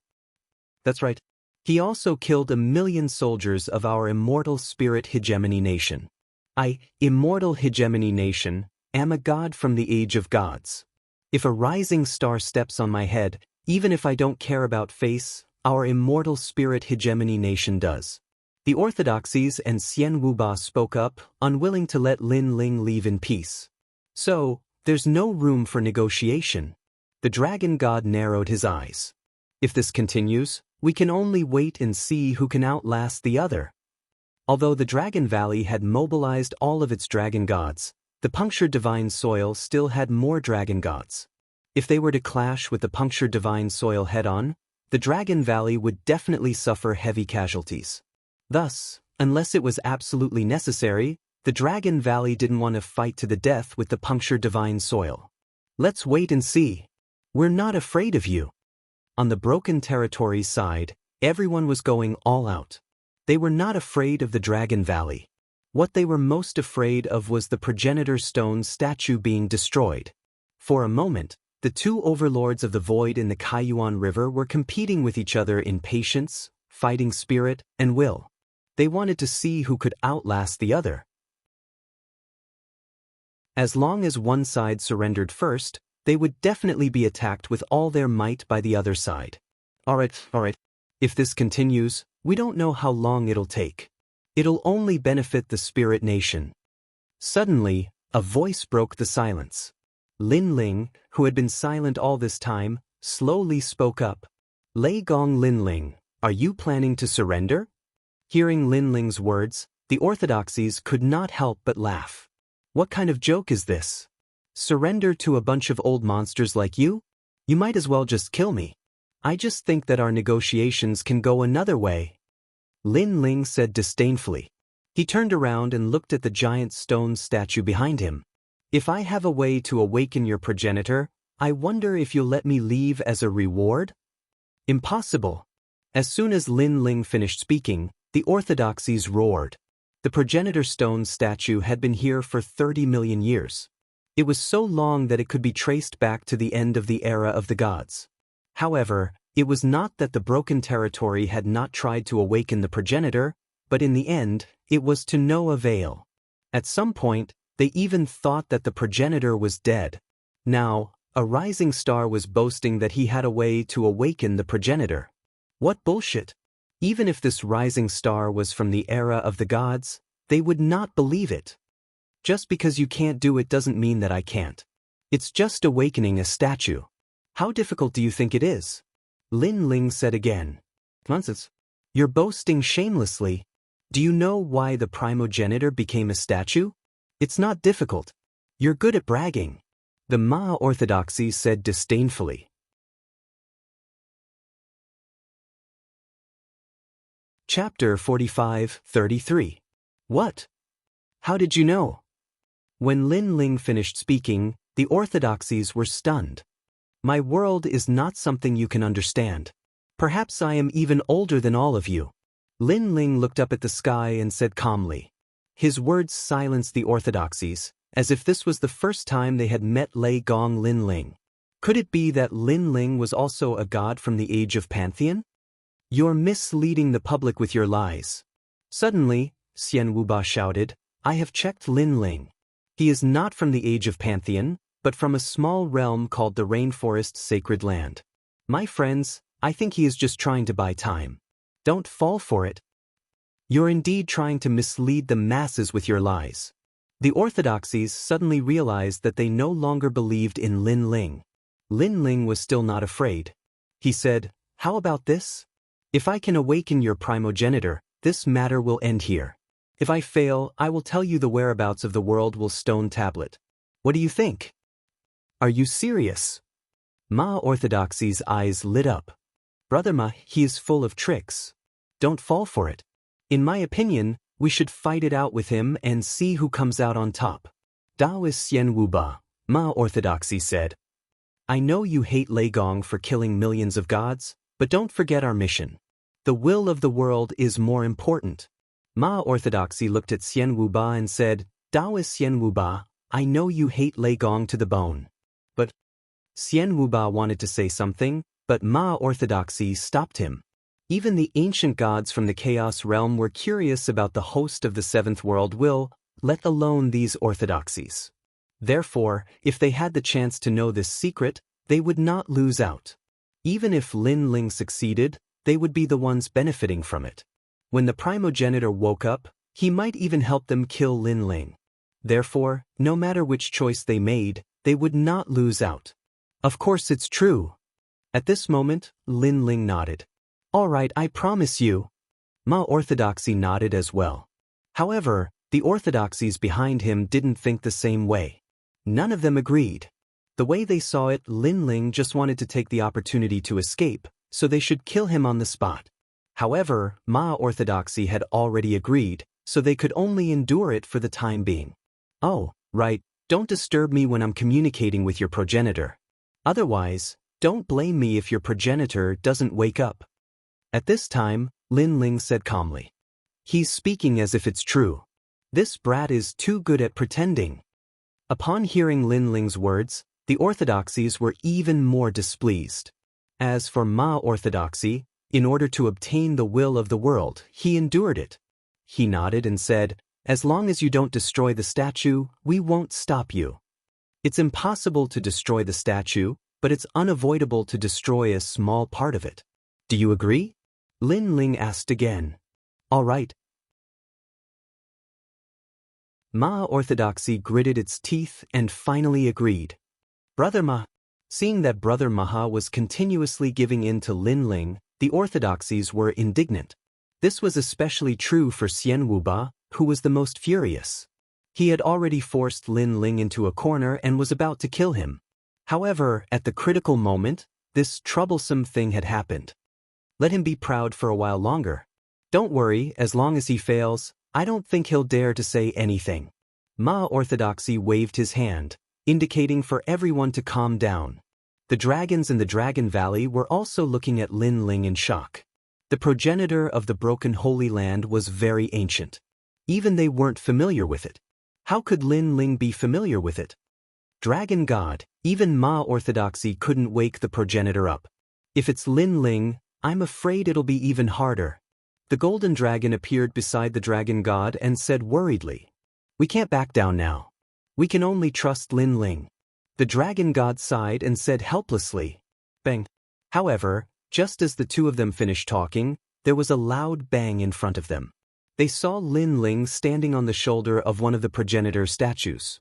That's right. He also killed 1 million soldiers of our immortal spirit hegemony nation. I, immortal hegemony nation, am a god from the age of gods. If a rising star steps on my head, even if I don't care about face, our immortal spirit hegemony nation does. The orthodoxies and Xian Wuba spoke up, unwilling to let Lin Ling leave in peace. So, there's no room for negotiation. The dragon god narrowed his eyes. If this continues, we can only wait and see who can outlast the other. Although the Dragon Valley had mobilized all of its dragon gods, the punctured divine soil still had more dragon gods. If they were to clash with the punctured divine soil head-on, the Dragon Valley would definitely suffer heavy casualties. Thus, unless it was absolutely necessary, the Dragon Valley didn't want to fight to the death with the punctured divine soil. Let's wait and see. We're not afraid of you. On the Broken Territory side, everyone was going all out. They were not afraid of the Dragon Valley. What they were most afraid of was the progenitor stone statue being destroyed. For a moment, the two overlords of the void in the Kaiyuan River were competing with each other in patience, fighting spirit, and will. They wanted to see who could outlast the other. As long as one side surrendered first, they would definitely be attacked with all their might by the other side. Alright. If this continues, we don't know how long it'll take. It'll only benefit the spirit nation. Suddenly, a voice broke the silence. Lin Ling, who had been silent all this time, slowly spoke up. Lei Gong Linling, are you planning to surrender? Hearing Lin Ling's words, the orthodoxies could not help but laugh. What kind of joke is this? Surrender to a bunch of old monsters like you? You might as well just kill me. I just think that our negotiations can go another way. Lin Ling said disdainfully. He turned around and looked at the giant stone statue behind him. If I have a way to awaken your progenitor, I wonder if you'll let me leave as a reward? Impossible. As soon as Lin Ling finished speaking, the orthodoxies roared. The progenitor stone statue had been here for 30 million years. It was so long that it could be traced back to the end of the era of the gods. However, it was not that the Broken Territory had not tried to awaken the progenitor, but in the end, it was to no avail. At some point, they even thought that the progenitor was dead. Now, a rising star was boasting that he had a way to awaken the progenitor. What bullshit! Even if this rising star was from the era of the gods, they would not believe it. Just because you can't do it doesn't mean that I can't. It's just awakening a statue. How difficult do you think it is? Lin Ling said again. Nonsense. You're boasting shamelessly. Do you know why the primogenitor became a statue? It's not difficult. You're good at bragging. The Ma orthodoxy said disdainfully. Chapter 45:33. What? How did you know? When Lin Ling finished speaking, the orthodoxies were stunned. My world is not something you can understand. Perhaps I am even older than all of you. Lin Ling looked up at the sky and said calmly. His words silenced the orthodoxies, as if this was the first time they had met Lei Gong Lin Ling. Could it be that Lin Ling was also a god from the age of Pantheon? You're misleading the public with your lies. Suddenly, Xian Wuba shouted, I have checked Lin Ling. He is not from the age of Pantheon, but from a small realm called the Rainforest Sacred Land. My friends, I think he is just trying to buy time. Don't fall for it. You're indeed trying to mislead the masses with your lies. The orthodoxies suddenly realized that they no longer believed in Lin Ling. Lin Ling was still not afraid. He said, How about this? If I can awaken your primogenitor, this matter will end here. If I fail, I will tell you the whereabouts of the world will stone tablet. What do you think? Are you serious? Ma orthodoxy's eyes lit up. Brother Ma, he is full of tricks. Don't fall for it. In my opinion, we should fight it out with him and see who comes out on top. Daoist Xian Wuba, Ma orthodoxy said. I know you hate Lei Gong for killing millions of gods, but don't forget our mission. The will of the world is more important. Ma orthodoxy looked at Xian Wuba and said, Daoist Xian Wuba, I know you hate Lei Gong to the bone. But Xian Wuba wanted to say something, but Ma orthodoxy stopped him. Even the ancient gods from the Chaos realm were curious about the host of the seventh world will, let alone these orthodoxies. Therefore, if they had the chance to know this secret, they would not lose out. Even if Lin Ling succeeded, they would be the ones benefiting from it. When the primogenitor woke up, he might even help them kill Lin Ling. Therefore, no matter which choice they made, they would not lose out. Of course it's true. At this moment, Lin Ling nodded. All right, I promise you. Ma orthodoxy nodded as well. However, the orthodoxies behind him didn't think the same way. None of them agreed. The way they saw it, Lin Ling just wanted to take the opportunity to escape, so they should kill him on the spot. However, Ma orthodoxy had already agreed, so they could only endure it for the time being. Oh, right, don't disturb me when I'm communicating with your progenitor. Otherwise, don't blame me if your progenitor doesn't wake up. At this time, Lin Ling said calmly. He's speaking as if it's true. This brat is too good at pretending. Upon hearing Lin Ling's words, the orthodoxies were even more displeased. As for Ma orthodoxy, in order to obtain the will of the world, he endured it. He nodded and said, As long as you don't destroy the statue, we won't stop you. It's impossible to destroy the statue, but it's unavoidable to destroy a small part of it. Do you agree? Lin Ling asked again. All right. Ma orthodoxy gritted its teeth and finally agreed. Brother Ma. Seeing that Brother Maha was continuously giving in to Lin Ling, the orthodoxies were indignant. This was especially true for Xian Wuba, who was the most furious. He had already forced Lin Ling into a corner and was about to kill him. However, at the critical moment, this troublesome thing had happened. Let him be proud for a while longer. Don't worry, as long as he fails, I don't think he'll dare to say anything. Ma orthodoxy waved his hand, indicating for everyone to calm down. The dragons in the Dragon Valley were also looking at Lin Ling in shock. The progenitor of the broken Holy Land was very ancient. Even they weren't familiar with it. How could Lin Ling be familiar with it? Dragon God, even Ma orthodoxy couldn't wake the progenitor up. If it's Lin Ling, I'm afraid it'll be even harder. The golden dragon appeared beside the dragon god and said worriedly, We can't back down now. We can only trust Lin Ling. The dragon god sighed and said helplessly, Bang. However, just as the two of them finished talking, there was a loud bang in front of them. They saw Lin Ling standing on the shoulder of one of the progenitor statues.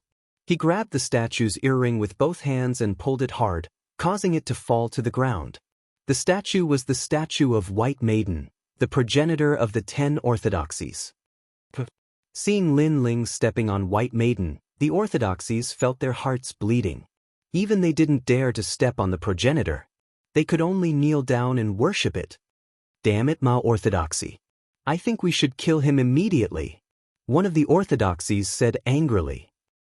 He grabbed the statue's earring with both hands and pulled it hard, causing it to fall to the ground. The statue was the statue of White Maiden, the progenitor of the 10 orthodoxies. Seeing Lin Ling stepping on White Maiden, the orthodoxies felt their hearts bleeding. Even they didn't dare to step on the progenitor. They could only kneel down and worship it. Damn it, Ma Orthodoxy. I think we should kill him immediately. One of the orthodoxies said angrily.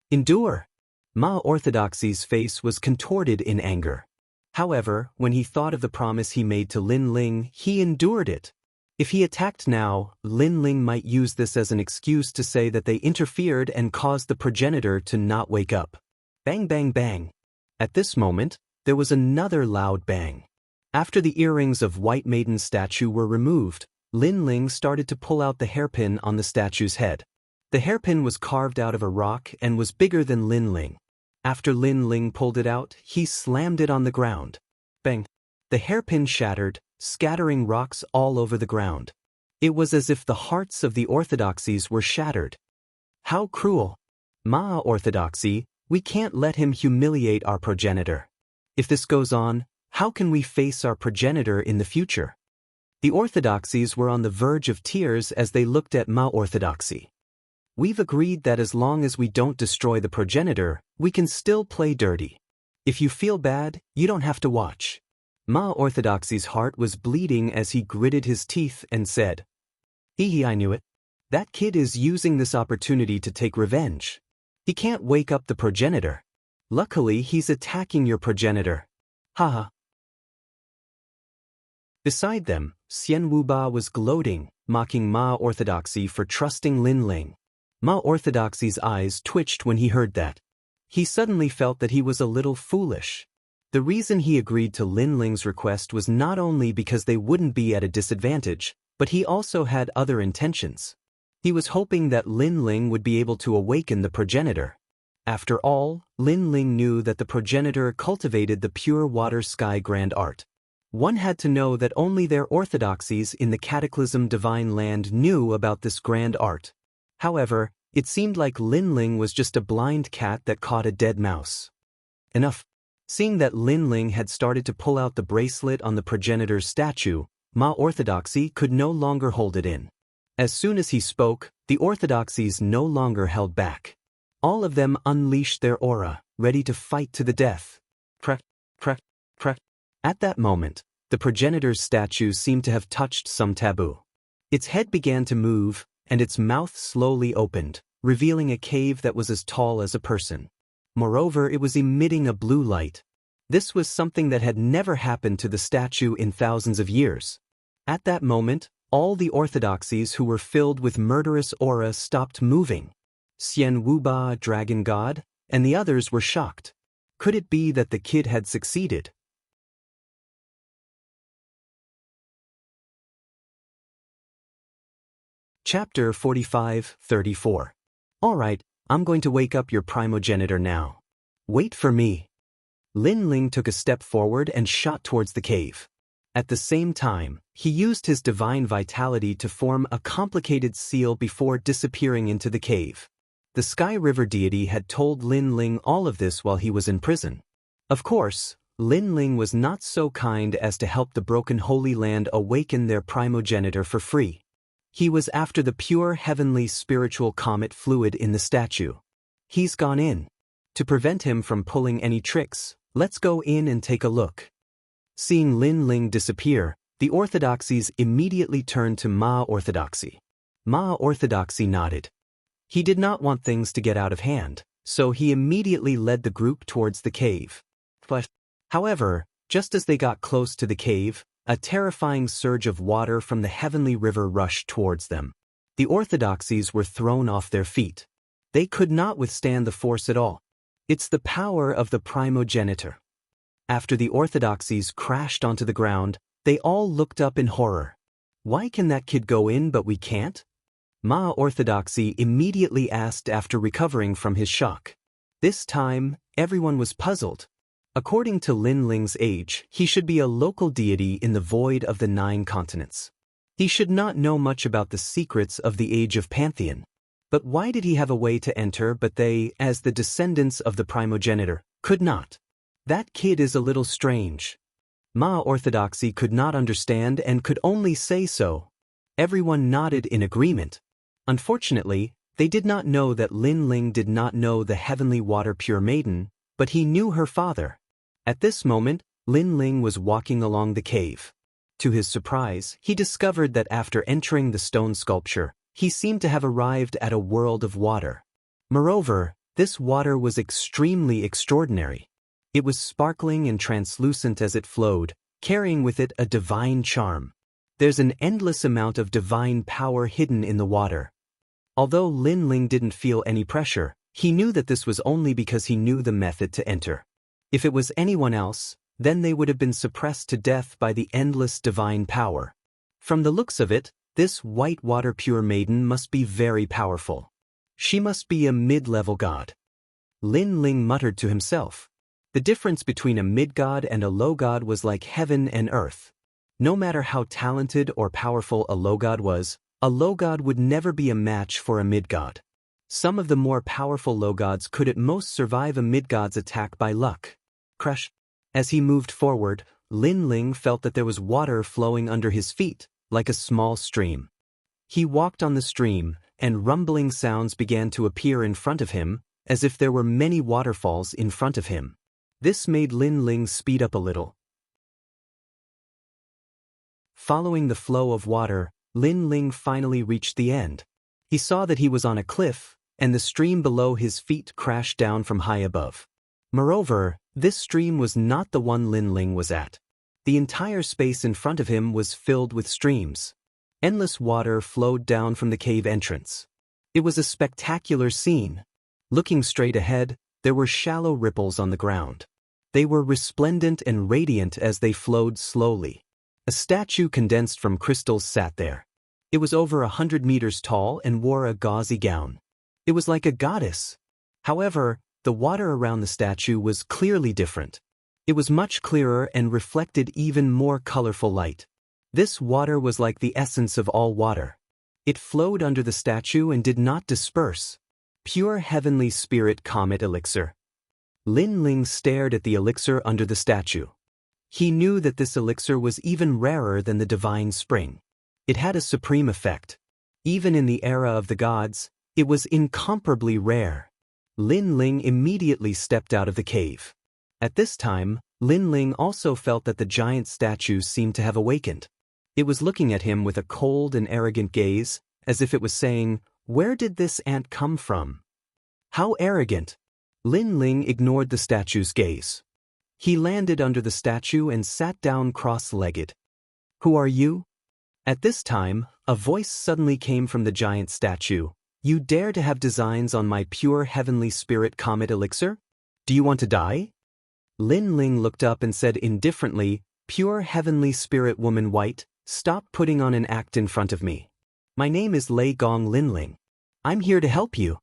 Endure. Ma Orthodoxy's face was contorted in anger. However, when he thought of the promise he made to Lin Ling, he endured it. If he attacked now, Lin Ling might use this as an excuse to say that they interfered and caused the progenitor to not wake up. Bang bang bang. At this moment, there was another loud bang. After the earrings of White Maiden's statue were removed, Lin Ling started to pull out the hairpin on the statue's head. The hairpin was carved out of a rock and was bigger than Lin Ling. After Lin Ling pulled it out, he slammed it on the ground. Bang! The hairpin shattered, scattering rocks all over the ground. It was as if the hearts of the orthodoxies were shattered. How cruel! Ma Orthodoxy, we can't let him humiliate our progenitor. If this goes on, how can we face our progenitor in the future? The orthodoxies were on the verge of tears as they looked at Ma Orthodoxy. We've agreed that as long as we don't destroy the progenitor, we can still play dirty. If you feel bad, you don't have to watch. Ma Orthodoxy's heart was bleeding as he gritted his teeth and said, Hee, I knew it. That kid is using this opportunity to take revenge. He can't wake up the progenitor. Luckily, he's attacking your progenitor. Haha. Beside them, Xian Wuba was gloating, mocking Ma Orthodoxy for trusting Lin Ling. Ma Orthodoxy's eyes twitched when he heard that. He suddenly felt that he was a little foolish. The reason he agreed to Lin Ling's request was not only because they wouldn't be at a disadvantage, but he also had other intentions. He was hoping that Lin Ling would be able to awaken the progenitor. After all, Lin Ling knew that the progenitor cultivated the pure water sky grand art. One had to know that only their orthodoxies in the Cataclysm Divine Land knew about this grand art. However, it seemed like Lin Ling was just a blind cat that caught a dead mouse. Enough. Seeing that Lin Ling had started to pull out the bracelet on the progenitor's statue, Ma Orthodoxy could no longer hold it in. As soon as he spoke, the orthodoxies no longer held back. All of them unleashed their aura, ready to fight to the death. Crack, crack, crack. At that moment, the progenitor's statue seemed to have touched some taboo. Its head began to move, and its mouth slowly opened, revealing a cave that was as tall as a person. Moreover, it was emitting a blue light. This was something that had never happened to the statue in thousands of years. At that moment, all the orthodoxies who were filled with murderous aura stopped moving. Xian Wuba, Dragon God, and the others were shocked. Could it be that the kid had succeeded? Chapter 45-34. Alright, I'm going to wake up your primogenitor now. Wait for me. Lin Ling took a step forward and shot towards the cave. At the same time, he used his divine vitality to form a complicated seal before disappearing into the cave. The Sky River deity had told Lin Ling all of this while he was in prison. Of course, Lin Ling was not so kind as to help the broken Holy Land awaken their primogenitor for free. He was after the pure heavenly spiritual comet fluid in the statue. He's gone in. To prevent him from pulling any tricks, let's go in and take a look. Seeing Lin Ling disappear, the orthodoxies immediately turned to Ma Orthodoxy. Ma Orthodoxy nodded. He did not want things to get out of hand, so he immediately led the group towards the cave. However, just as they got close to the cave, a terrifying surge of water from the heavenly river rushed towards them. The orthodoxies were thrown off their feet. They could not withstand the force at all. It's the power of the primogenitor. After the orthodoxies crashed onto the ground, they all looked up in horror. Why can that kid go in but we can't? Ma Orthodoxy immediately asked after recovering from his shock. This time, everyone was puzzled. According to Lin Ling's age, he should be a local deity in the void of the 9 continents. He should not know much about the secrets of the Age of Pantheon. But why did he have a way to enter but they, as the descendants of the primogenitor, could not? That kid is a little strange. Ma Orthodoxy could not understand and could only say so. Everyone nodded in agreement. Unfortunately, they did not know that Lin Ling did not know the heavenly water-pure maiden, but he knew her father. At this moment, Lin Ling was walking along the cave. To his surprise, he discovered that after entering the stone sculpture, he seemed to have arrived at a world of water. Moreover, this water was extremely extraordinary. It was sparkling and translucent as it flowed, carrying with it a divine charm. There's an endless amount of divine power hidden in the water. Although Lin Ling didn't feel any pressure, he knew that this was only because he knew the method to enter. If it was anyone else, then they would have been suppressed to death by the endless divine power. From the looks of it, this white water-pure maiden must be very powerful. She must be a mid-level god. Lin Ling muttered to himself. The difference between a mid-god and a low-god was like heaven and earth. No matter how talented or powerful a low-god was, a low-god would never be a match for a mid-god. Some of the more powerful low-gods could at most survive a mid-god's attack by luck. Crush. As he moved forward, Lin Ling felt that there was water flowing under his feet, like a small stream. He walked on the stream, and rumbling sounds began to appear in front of him, as if there were many waterfalls in front of him. This made Lin Ling speed up a little. Following the flow of water, Lin Ling finally reached the end. He saw that he was on a cliff, and the stream below his feet crashed down from high above. Moreover, this stream was not the one Lin Ling was at. The entire space in front of him was filled with streams. Endless water flowed down from the cave entrance. It was a spectacular scene. Looking straight ahead, there were shallow ripples on the ground. They were resplendent and radiant as they flowed slowly. A statue condensed from crystals sat there. It was over 100 meters tall and wore a gauzy gown. It was like a goddess. However, the water around the statue was clearly different. It was much clearer and reflected even more colorful light. This water was like the essence of all water. It flowed under the statue and did not disperse. Pure heavenly spirit comet elixir. Lin Ling stared at the elixir under the statue. He knew that this elixir was even rarer than the divine spring. It had a supreme effect. Even in the era of the gods, it was incomparably rare. Lin Ling immediately stepped out of the cave. At this time, Lin Ling also felt that the giant statue seemed to have awakened. It was looking at him with a cold and arrogant gaze, as if it was saying, "Where did this ant come from?" How arrogant! Lin Ling ignored the statue's gaze. He landed under the statue and sat down cross-legged. "Who are you?" At this time, a voice suddenly came from the giant statue. "You dare to have designs on my pure heavenly spirit comet elixir? Do you want to die?" Lin Ling looked up and said indifferently, "Pure heavenly spirit woman white, stop putting on an act in front of me. My name is Lei Gong Lin Ling. I'm here to help you."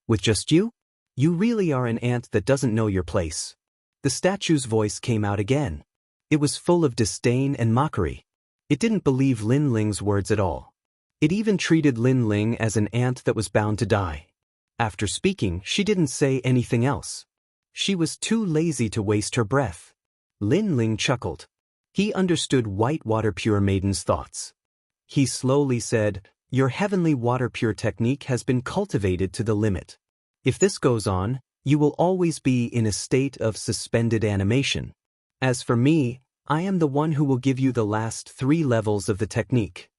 "With just you? You really are an ant that doesn't know your place." The statue's voice came out again. It was full of disdain and mockery. It didn't believe Lin Ling's words at all. It even treated Lin Ling as an ant that was bound to die. After speaking, she didn't say anything else. She was too lazy to waste her breath. Lin Ling chuckled. He understood White Water Pure Maiden's thoughts. He slowly said, "Your heavenly water pure technique has been cultivated to the limit. If this goes on, you will always be in a state of suspended animation. As for me, I am the one who will give you the last 3 levels of the technique."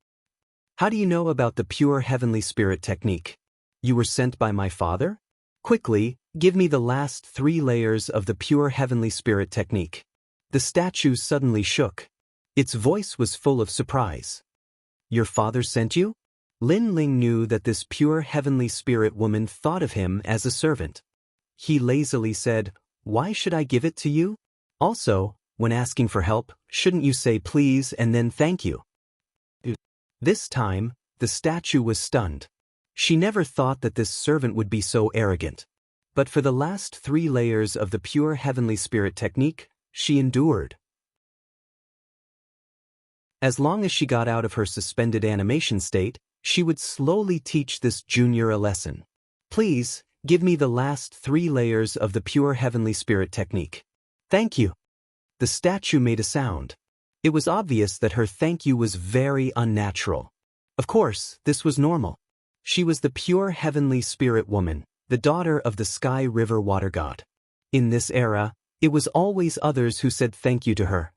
"How do you know about the pure heavenly spirit technique? You were sent by my father? Quickly, give me the last 3 layers of the pure heavenly spirit technique." The statue suddenly shook. Its voice was full of surprise. "Your father sent you?" Lin Ling knew that this pure heavenly spirit woman thought of him as a servant. He lazily said, "Why should I give it to you? Also, when asking for help, shouldn't you say please and then thank you?" This time, the statue was stunned. She never thought that this servant would be so arrogant. But for the last 3 layers of the pure heavenly spirit technique, she endured. As long as she got out of her suspended animation state, she would slowly teach this junior a lesson. "Please, give me the last 3 layers of the pure heavenly spirit technique." "Thank you." The statue made a sound. It was obvious that her thank you was very unnatural. Of course, this was normal. She was the pure heavenly spirit woman, the daughter of the sky river water god. In this era, it was always others who said thank you to her.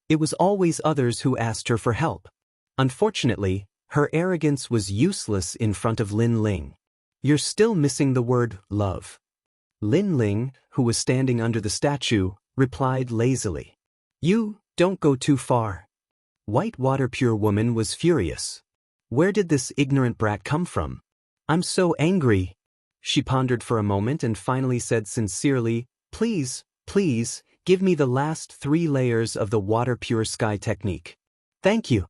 It was always others who asked her for help. Unfortunately, her arrogance was useless in front of Lin Ling. You're still missing the word love. Lin Ling, who was standing under the statue, replied lazily. You don't go too far. White water pure woman was furious. Where did this ignorant brat come from? I'm so angry. She pondered for a moment and finally said sincerely, please, give me the last 3 layers of the water pure sky technique. Thank you.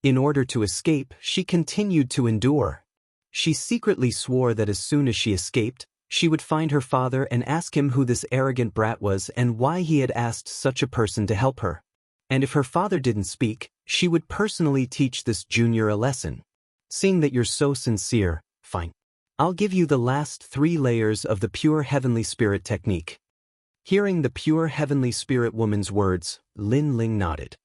In order to escape, she continued to endure. She secretly swore that as soon as she escaped, she would find her father and ask him who this arrogant brat was and why he had asked such a person to help her. And if her father didn't speak, she would personally teach this junior a lesson. Seeing that you're so sincere, fine. I'll give you the last 3 layers of the pure heavenly spirit technique. Hearing the pure heavenly spirit woman's words, Lin Ling nodded.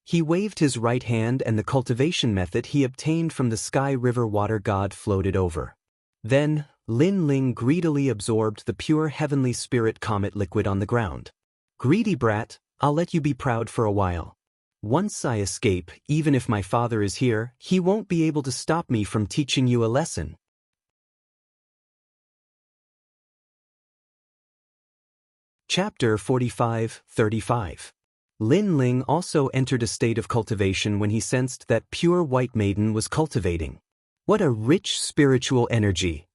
He waved his right hand and the cultivation method he obtained from the sky river water god floated over. Then, Lin Ling greedily absorbed the pure heavenly spirit comet liquid on the ground. Greedy brat, I'll let you be proud for a while. Once I escape, even if my father is here, he won't be able to stop me from teaching you a lesson. Chapter 45-35. Lin Ling also entered a state of cultivation when he sensed that pure white maiden was cultivating. What a rich spiritual energy!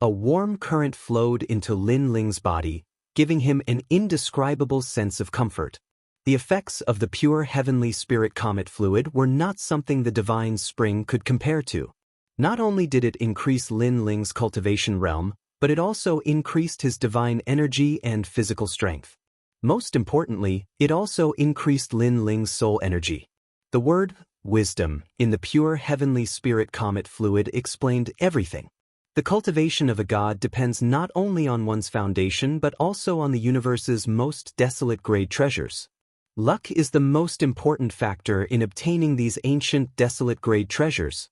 A warm current flowed into Lin Ling's body, giving him an indescribable sense of comfort. The effects of the pure heavenly spirit comet fluid were not something the divine spring could compare to. Not only did it increase Lin Ling's cultivation realm, but it also increased his divine energy and physical strength. Most importantly, it also increased Lin Ling's soul energy. The word, wisdom, in the pure heavenly spirit comet fluid explained everything. The cultivation of a god depends not only on one's foundation but also on the universe's most desolate grade treasures. Luck is the most important factor in obtaining these ancient desolate grade treasures.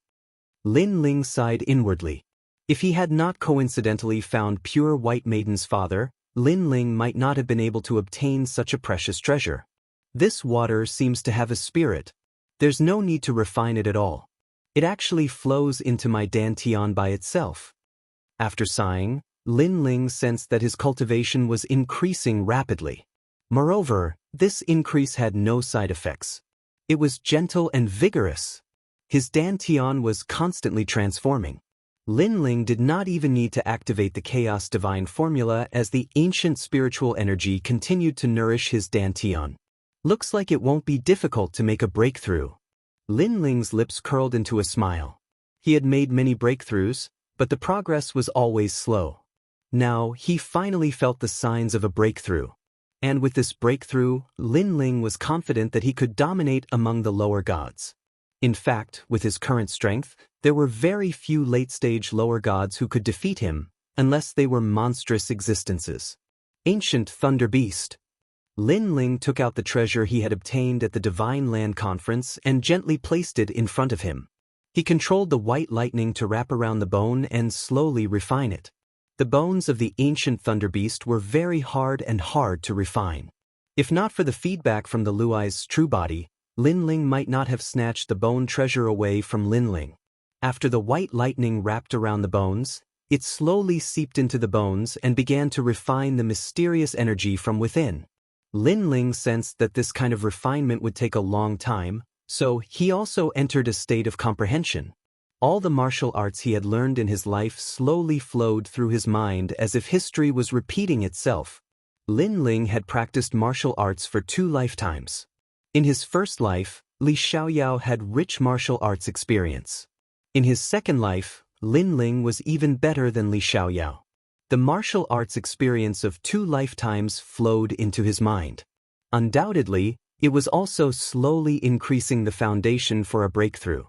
Lin Ling sighed inwardly. If he had not coincidentally found pure white maiden's father, Lin Ling might not have been able to obtain such a precious treasure. This water seems to have a spirit. There's no need to refine it at all. It actually flows into my dantian by itself. After sighing, Lin Ling sensed that his cultivation was increasing rapidly. Moreover, this increase had no side effects. It was gentle and vigorous. His dantian was constantly transforming. Lin Ling did not even need to activate the Chaos Divine formula as the ancient spiritual energy continued to nourish his dantian. Looks like it won't be difficult to make a breakthrough. Lin Ling's lips curled into a smile. He had made many breakthroughs, but the progress was always slow. Now, he finally felt the signs of a breakthrough. And with this breakthrough, Lin Ling was confident that he could dominate among the lower gods. In fact, with his current strength, there were very few late-stage lower gods who could defeat him, unless they were monstrous existences. Ancient Thunder Beast. Lin Ling took out the treasure he had obtained at the Divine Land Conference and gently placed it in front of him. He controlled the white lightning to wrap around the bone and slowly refine it. The bones of the ancient Thunder Beast were very hard to refine. If not for the feedback from the Luai's true body, Lin Ling might not have snatched the bone treasure away from Lin Ling. After the white lightning wrapped around the bones, it slowly seeped into the bones and began to refine the mysterious energy from within. Lin Ling sensed that this kind of refinement would take a long time, so he also entered a state of comprehension. All the martial arts he had learned in his life slowly flowed through his mind as if history was repeating itself. Lin Ling had practiced martial arts for 2 lifetimes. In his first life, Li Xiaoyao had rich martial arts experience. In his second life, Lin Ling was even better than Li Xiaoyao. The martial arts experience of 2 lifetimes flowed into his mind. Undoubtedly, it was also slowly increasing the foundation for a breakthrough.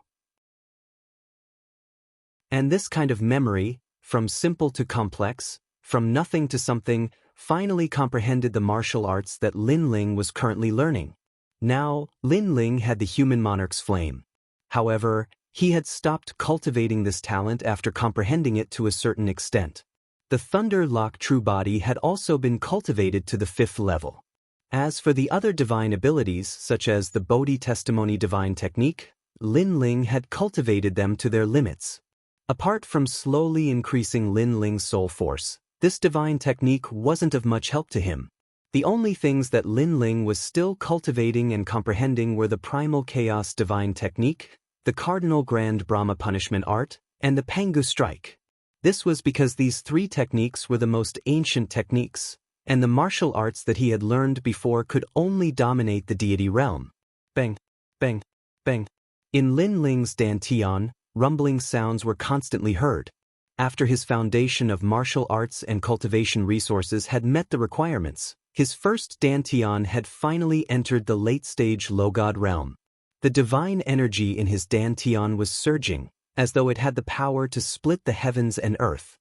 And this kind of memory, from simple to complex, from nothing to something, finally comprehended the martial arts that Lin Ling was currently learning. Now, Lin Ling had the human monarch's flame. However, he had stopped cultivating this talent after comprehending it to a certain extent. The Thunder Lock True Body had also been cultivated to the 5th level. As for the other divine abilities, such as the Bodhi Testimony Divine Technique, Lin Ling had cultivated them to their limits. Apart from slowly increasing Lin Ling's soul force, this divine technique wasn't of much help to him. The only things that Lin Ling was still cultivating and comprehending were the Primal Chaos Divine Technique, the Cardinal Grand Brahma Punishment Art, and the Pangu Strike. This was because these 3 techniques were the most ancient techniques, and the martial arts that he had learned before could only dominate the deity realm. Bang, bang, bang. In Lin Ling's dantian, rumbling sounds were constantly heard. After his foundation of martial arts and cultivation resources had met the requirements, his first dantian had finally entered the late-stage low-god realm. The divine energy in his dantian was surging, as though it had the power to split the heavens and earth.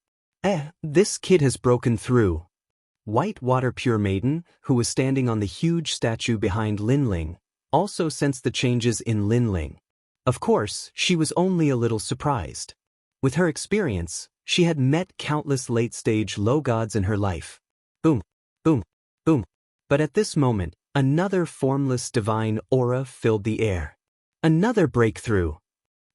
This kid has broken through. White Water Pure Maiden, who was standing on the huge statue behind Lin Ling, also sensed the changes in Lin Ling. Of course, she was only a little surprised. With her experience, she had met countless late-stage low gods in her life. Boom, boom, boom. But at this moment, another formless divine aura filled the air. Another breakthrough.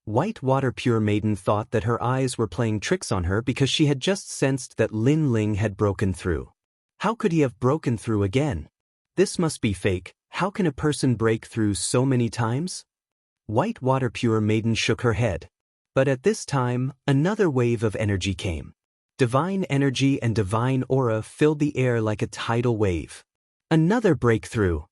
White Water Pure Maiden thought that her eyes were playing tricks on her because she had just sensed that Lin Ling had broken through. How could he have broken through again? This must be fake. How can a person break through so many times? White Water Pure Maiden shook her head. But at this time, another wave of energy came. Divine energy and divine aura filled the air like a tidal wave. Another breakthrough.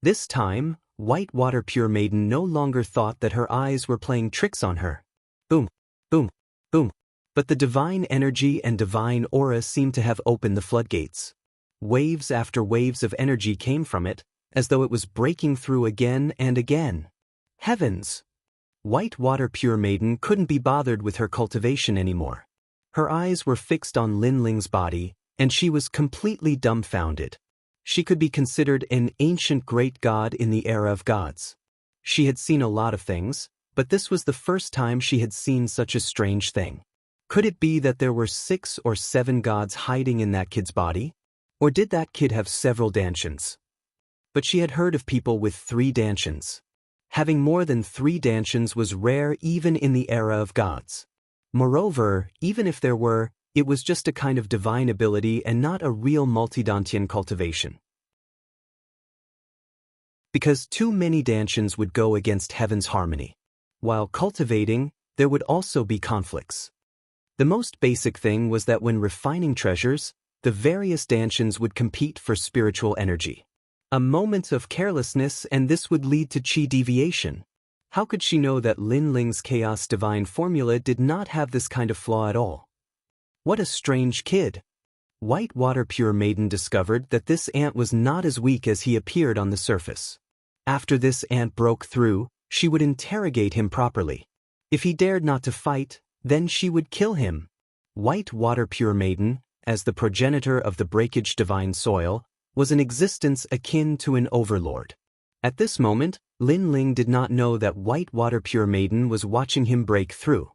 This time, White Water Pure Maiden no longer thought that her eyes were playing tricks on her. Boom, boom, boom. But the divine energy and divine aura seemed to have opened the floodgates. Waves after waves of energy came from it, as though it was breaking through again and again. Heavens! White Water Pure Maiden couldn't be bothered with her cultivation anymore. Her eyes were fixed on Lin Ling's body, and she was completely dumbfounded. She could be considered an ancient great god in the era of gods. She had seen a lot of things, but this was the first time she had seen such a strange thing. Could it be that there were 6 or 7 gods hiding in that kid's body? Or did that kid have several dantians? But she had heard of people with 3 dantians. Having more than 3 dantians was rare even in the era of gods. Moreover, even if there were, it was just a kind of divine ability and not a real multidantian cultivation. Because too many dantians would go against heaven's harmony. While cultivating, there would also be conflicts. The most basic thing was that when refining treasures, the various dantians would compete for spiritual energy. A moment of carelessness and this would lead to chi deviation. How could she know that Lin Ling's Chaos Divine formula did not have this kind of flaw at all? What a strange kid. White Water Pure Maiden discovered that this ant was not as weak as he appeared on the surface. After this ant broke through, she would interrogate him properly. If he dared not to fight, then she would kill him. White Water Pure Maiden, as the progenitor of the breakage divine soil, was an existence akin to an overlord. At this moment, Lin Ling did not know that White Water Pure Maiden was watching him break through.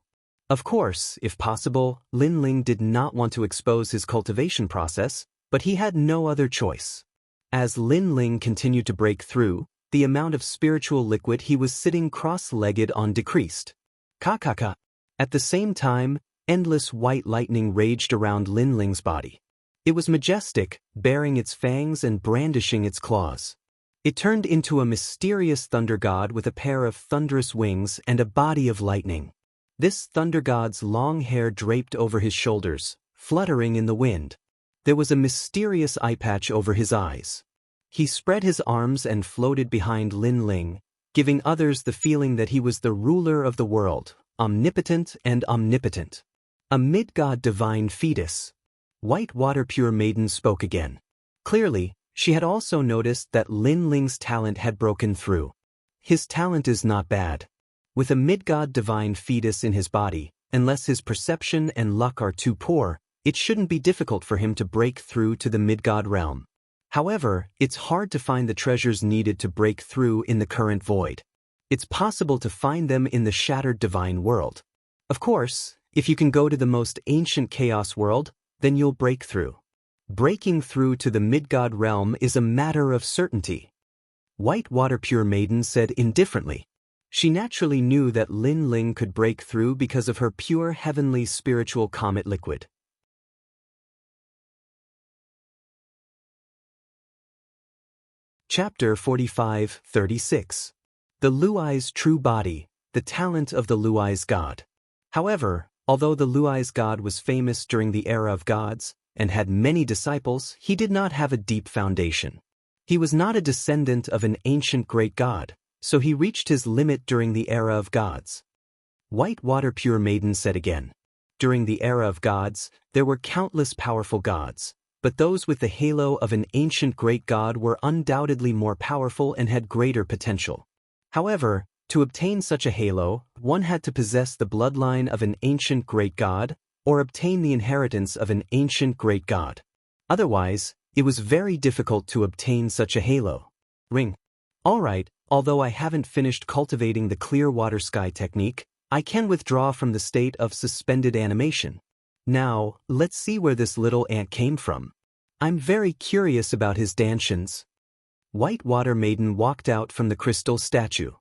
Of course, if possible, Lin Ling did not want to expose his cultivation process, but he had no other choice. As Lin Ling continued to break through, the amount of spiritual liquid he was sitting cross-legged on decreased. Ka-ka-ka. At the same time, endless white lightning raged around Lin Ling's body. It was majestic, baring its fangs and brandishing its claws. It turned into a mysterious thunder god with a pair of thunderous wings and a body of lightning. This thunder god's long hair draped over his shoulders, fluttering in the wind. There was a mysterious eye patch over his eyes. He spread his arms and floated behind Lin Ling, giving others the feeling that he was the ruler of the world, omnipotent and omnipotent. A mid-god divine fetus. White Water Pure Maiden spoke again. Clearly, she had also noticed that Lin Ling's talent had broken through. His talent is not bad. With a mid-god divine fetus in his body, unless his perception and luck are too poor, It shouldn't be difficult for him to break through to the mid-god realm. However, it's hard to find the treasures needed to break through in the current void. It's possible to find them in the shattered divine world. Of course, if you can go to the most ancient chaos world, then you'll break through. Breaking through to the mid-god realm is a matter of certainty. White Water Pure Maiden said indifferently. She naturally knew that Lin Ling could break through because of her pure heavenly spiritual comet liquid. Chapter 45-36. The Luai's True Body, the Talent of the Luai's God. However, although the Luai's God was famous during the era of gods, and had many disciples, he did not have a deep foundation. He was not a descendant of an ancient great god, so he reached his limit during the era of gods. White Water Pure Maiden said again. During the era of gods, there were countless powerful gods, but those with the halo of an ancient great god were undoubtedly more powerful and had greater potential. However, to obtain such a halo, one had to possess the bloodline of an ancient great god, or obtain the inheritance of an ancient great god. Otherwise, it was very difficult to obtain such a halo. Ring. Alright, although I haven't finished cultivating the clear water sky technique, I can withdraw from the state of suspended animation. Now, let's see where this little ant came from. I'm very curious about his dantions. White Water Maiden walked out from the crystal statue.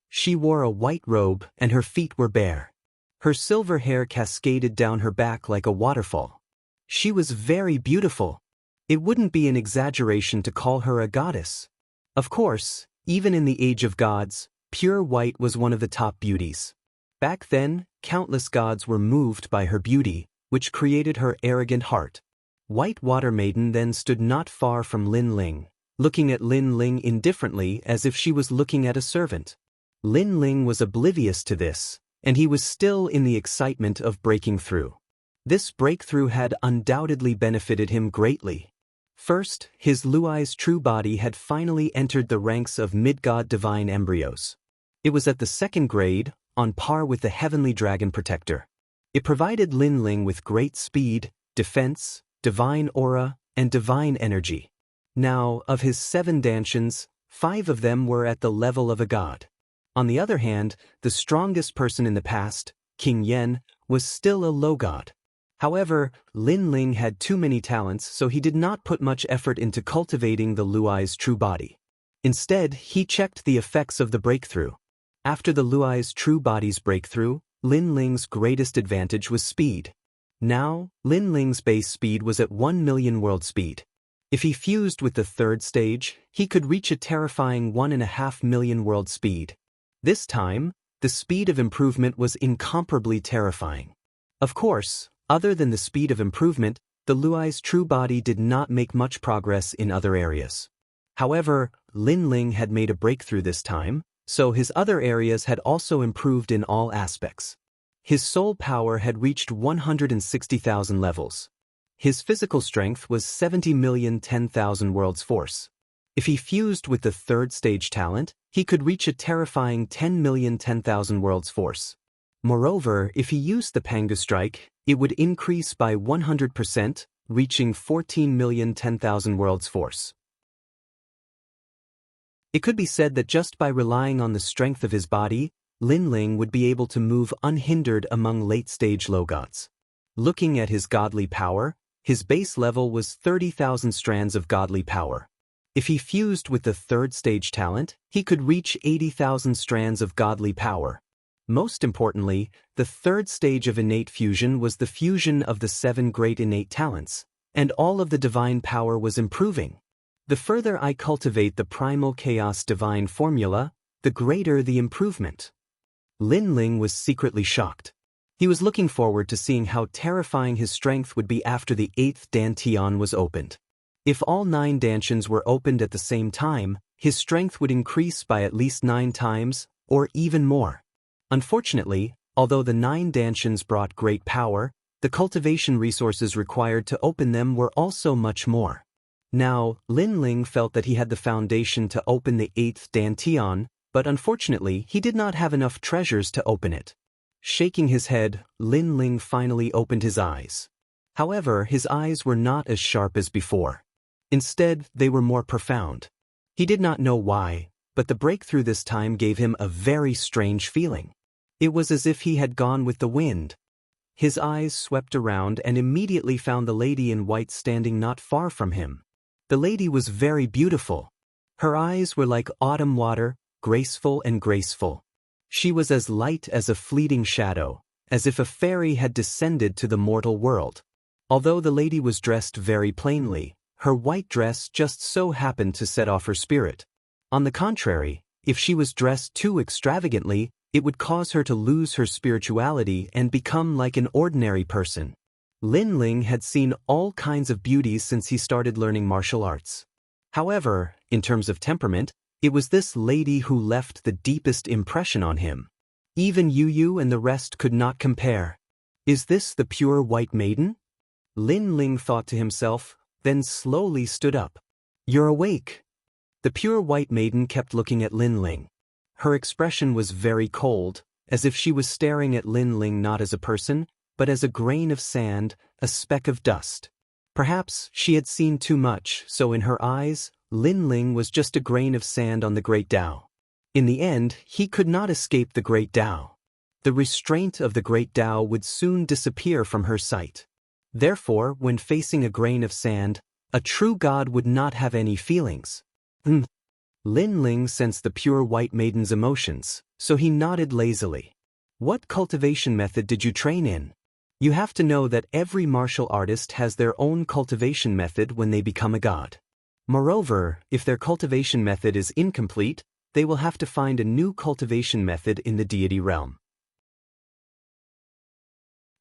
She wore a white robe and her feet were bare. Her silver hair cascaded down her back like a waterfall. She was very beautiful. It wouldn't be an exaggeration to call her a goddess. Of course, even in the age of gods, pure white was one of the top beauties. Back then, countless gods were moved by her beauty, which created her arrogant heart. White Water Maiden then stood not far from Lin Ling, looking at Lin Ling indifferently as if she was looking at a servant. Lin Ling was oblivious to this, and he was still in the excitement of breaking through. This breakthrough had undoubtedly benefited him greatly. First, his Luai's true body had finally entered the ranks of mid-god divine embryos. It was at the second grade, on par with the heavenly dragon protector. It provided Lin Ling with great speed, defense, divine aura, and divine energy. Now, of his 7 dantians, 5 of them were at the level of a god. On the other hand, the strongest person in the past, King Yen, was still a low god. However, Lin Ling had too many talents, so he did not put much effort into cultivating the Luai's true body. Instead, he checked the effects of the breakthrough. After the Luai's true body's breakthrough, Lin Ling's greatest advantage was speed. Now, Lin Ling's base speed was at 1 million world speed. If he fused with the third stage, he could reach a terrifying 1.5 million world speed. This time, the speed of improvement was incomparably terrifying. Of course, other than the speed of improvement, the Luai's true body did not make much progress in other areas. However, Lin Ling had made a breakthrough this time, so his other areas had also improved in all aspects. His soul power had reached 160,000 levels. His physical strength was 70,010,000 worlds force. If he fused with the third stage talent, he could reach a terrifying 10,010,000 worlds force. Moreover, if he used the Panga Strike, it would increase by 100%, reaching 14,010,000 worlds force. It could be said that just by relying on the strength of his body, Lin Ling would be able to move unhindered among late-stage low gods. Looking at his godly power, his base level was 30,000 strands of godly power. If he fused with the third stage talent, he could reach 80,000 strands of godly power. Most importantly, the third stage of innate fusion was the fusion of the 7 great innate talents, and all of the divine power was improving. The further I cultivate the primal chaos divine formula, the greater the improvement. Lin Ling was secretly shocked. He was looking forward to seeing how terrifying his strength would be after the 8th dantian was opened. If all 9 dantians were opened at the same time, his strength would increase by at least 9 times, or even more. Unfortunately, although the 9 dantians brought great power, the cultivation resources required to open them were also much more. Now, Lin Ling felt that he had the foundation to open the 8th dantian, but unfortunately he did not have enough treasures to open it. Shaking his head, Lin Ling finally opened his eyes. However, his eyes were not as sharp as before. Instead, they were more profound. He did not know why, but the breakthrough this time gave him a very strange feeling. It was as if he had gone with the wind. His eyes swept around and immediately found the lady in white standing not far from him. The lady was very beautiful. Her eyes were like autumn water, graceful and graceful. She was as light as a fleeting shadow, as if a fairy had descended to the mortal world. Although the lady was dressed very plainly, her white dress just so happened to set off her spirit. On the contrary, if she was dressed too extravagantly, it would cause her to lose her spirituality and become like an ordinary person. Lin Ling had seen all kinds of beauties since he started learning martial arts. However, in terms of temperament, it was this lady who left the deepest impression on him. Even Yu Yu and the rest could not compare. Is this the pure white maiden? Lin Ling thought to himself, then slowly stood up. You're awake. The pure white maiden kept looking at Lin Ling. Her expression was very cold, as if she was staring at Lin Ling not as a person, but as a grain of sand, a speck of dust. Perhaps she had seen too much, so in her eyes, Lin Ling was just a grain of sand on the Great Tao. In the end, he could not escape the Great Tao. The restraint of the Great Tao would soon disappear from her sight. Therefore, when facing a grain of sand, a true god would not have any feelings. Lin Ling sensed the pure white maiden's emotions, so he nodded lazily. What cultivation method did you train in? You have to know that every martial artist has their own cultivation method when they become a god. Moreover, if their cultivation method is incomplete, they will have to find a new cultivation method in the deity realm.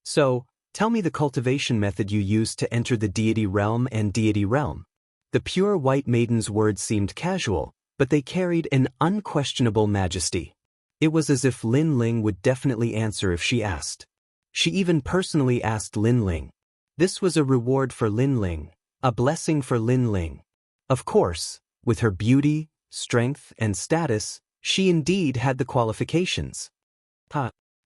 So, tell me the cultivation method you used to enter the deity realm and deity realm. The pure white maiden's words seemed casual, but they carried an unquestionable majesty. It was as if Lin Ling would definitely answer if she asked. She even personally asked Lin Ling. This was a reward for Lin Ling, a blessing for Lin Ling. Of course, with her beauty, strength, and status, she indeed had the qualifications.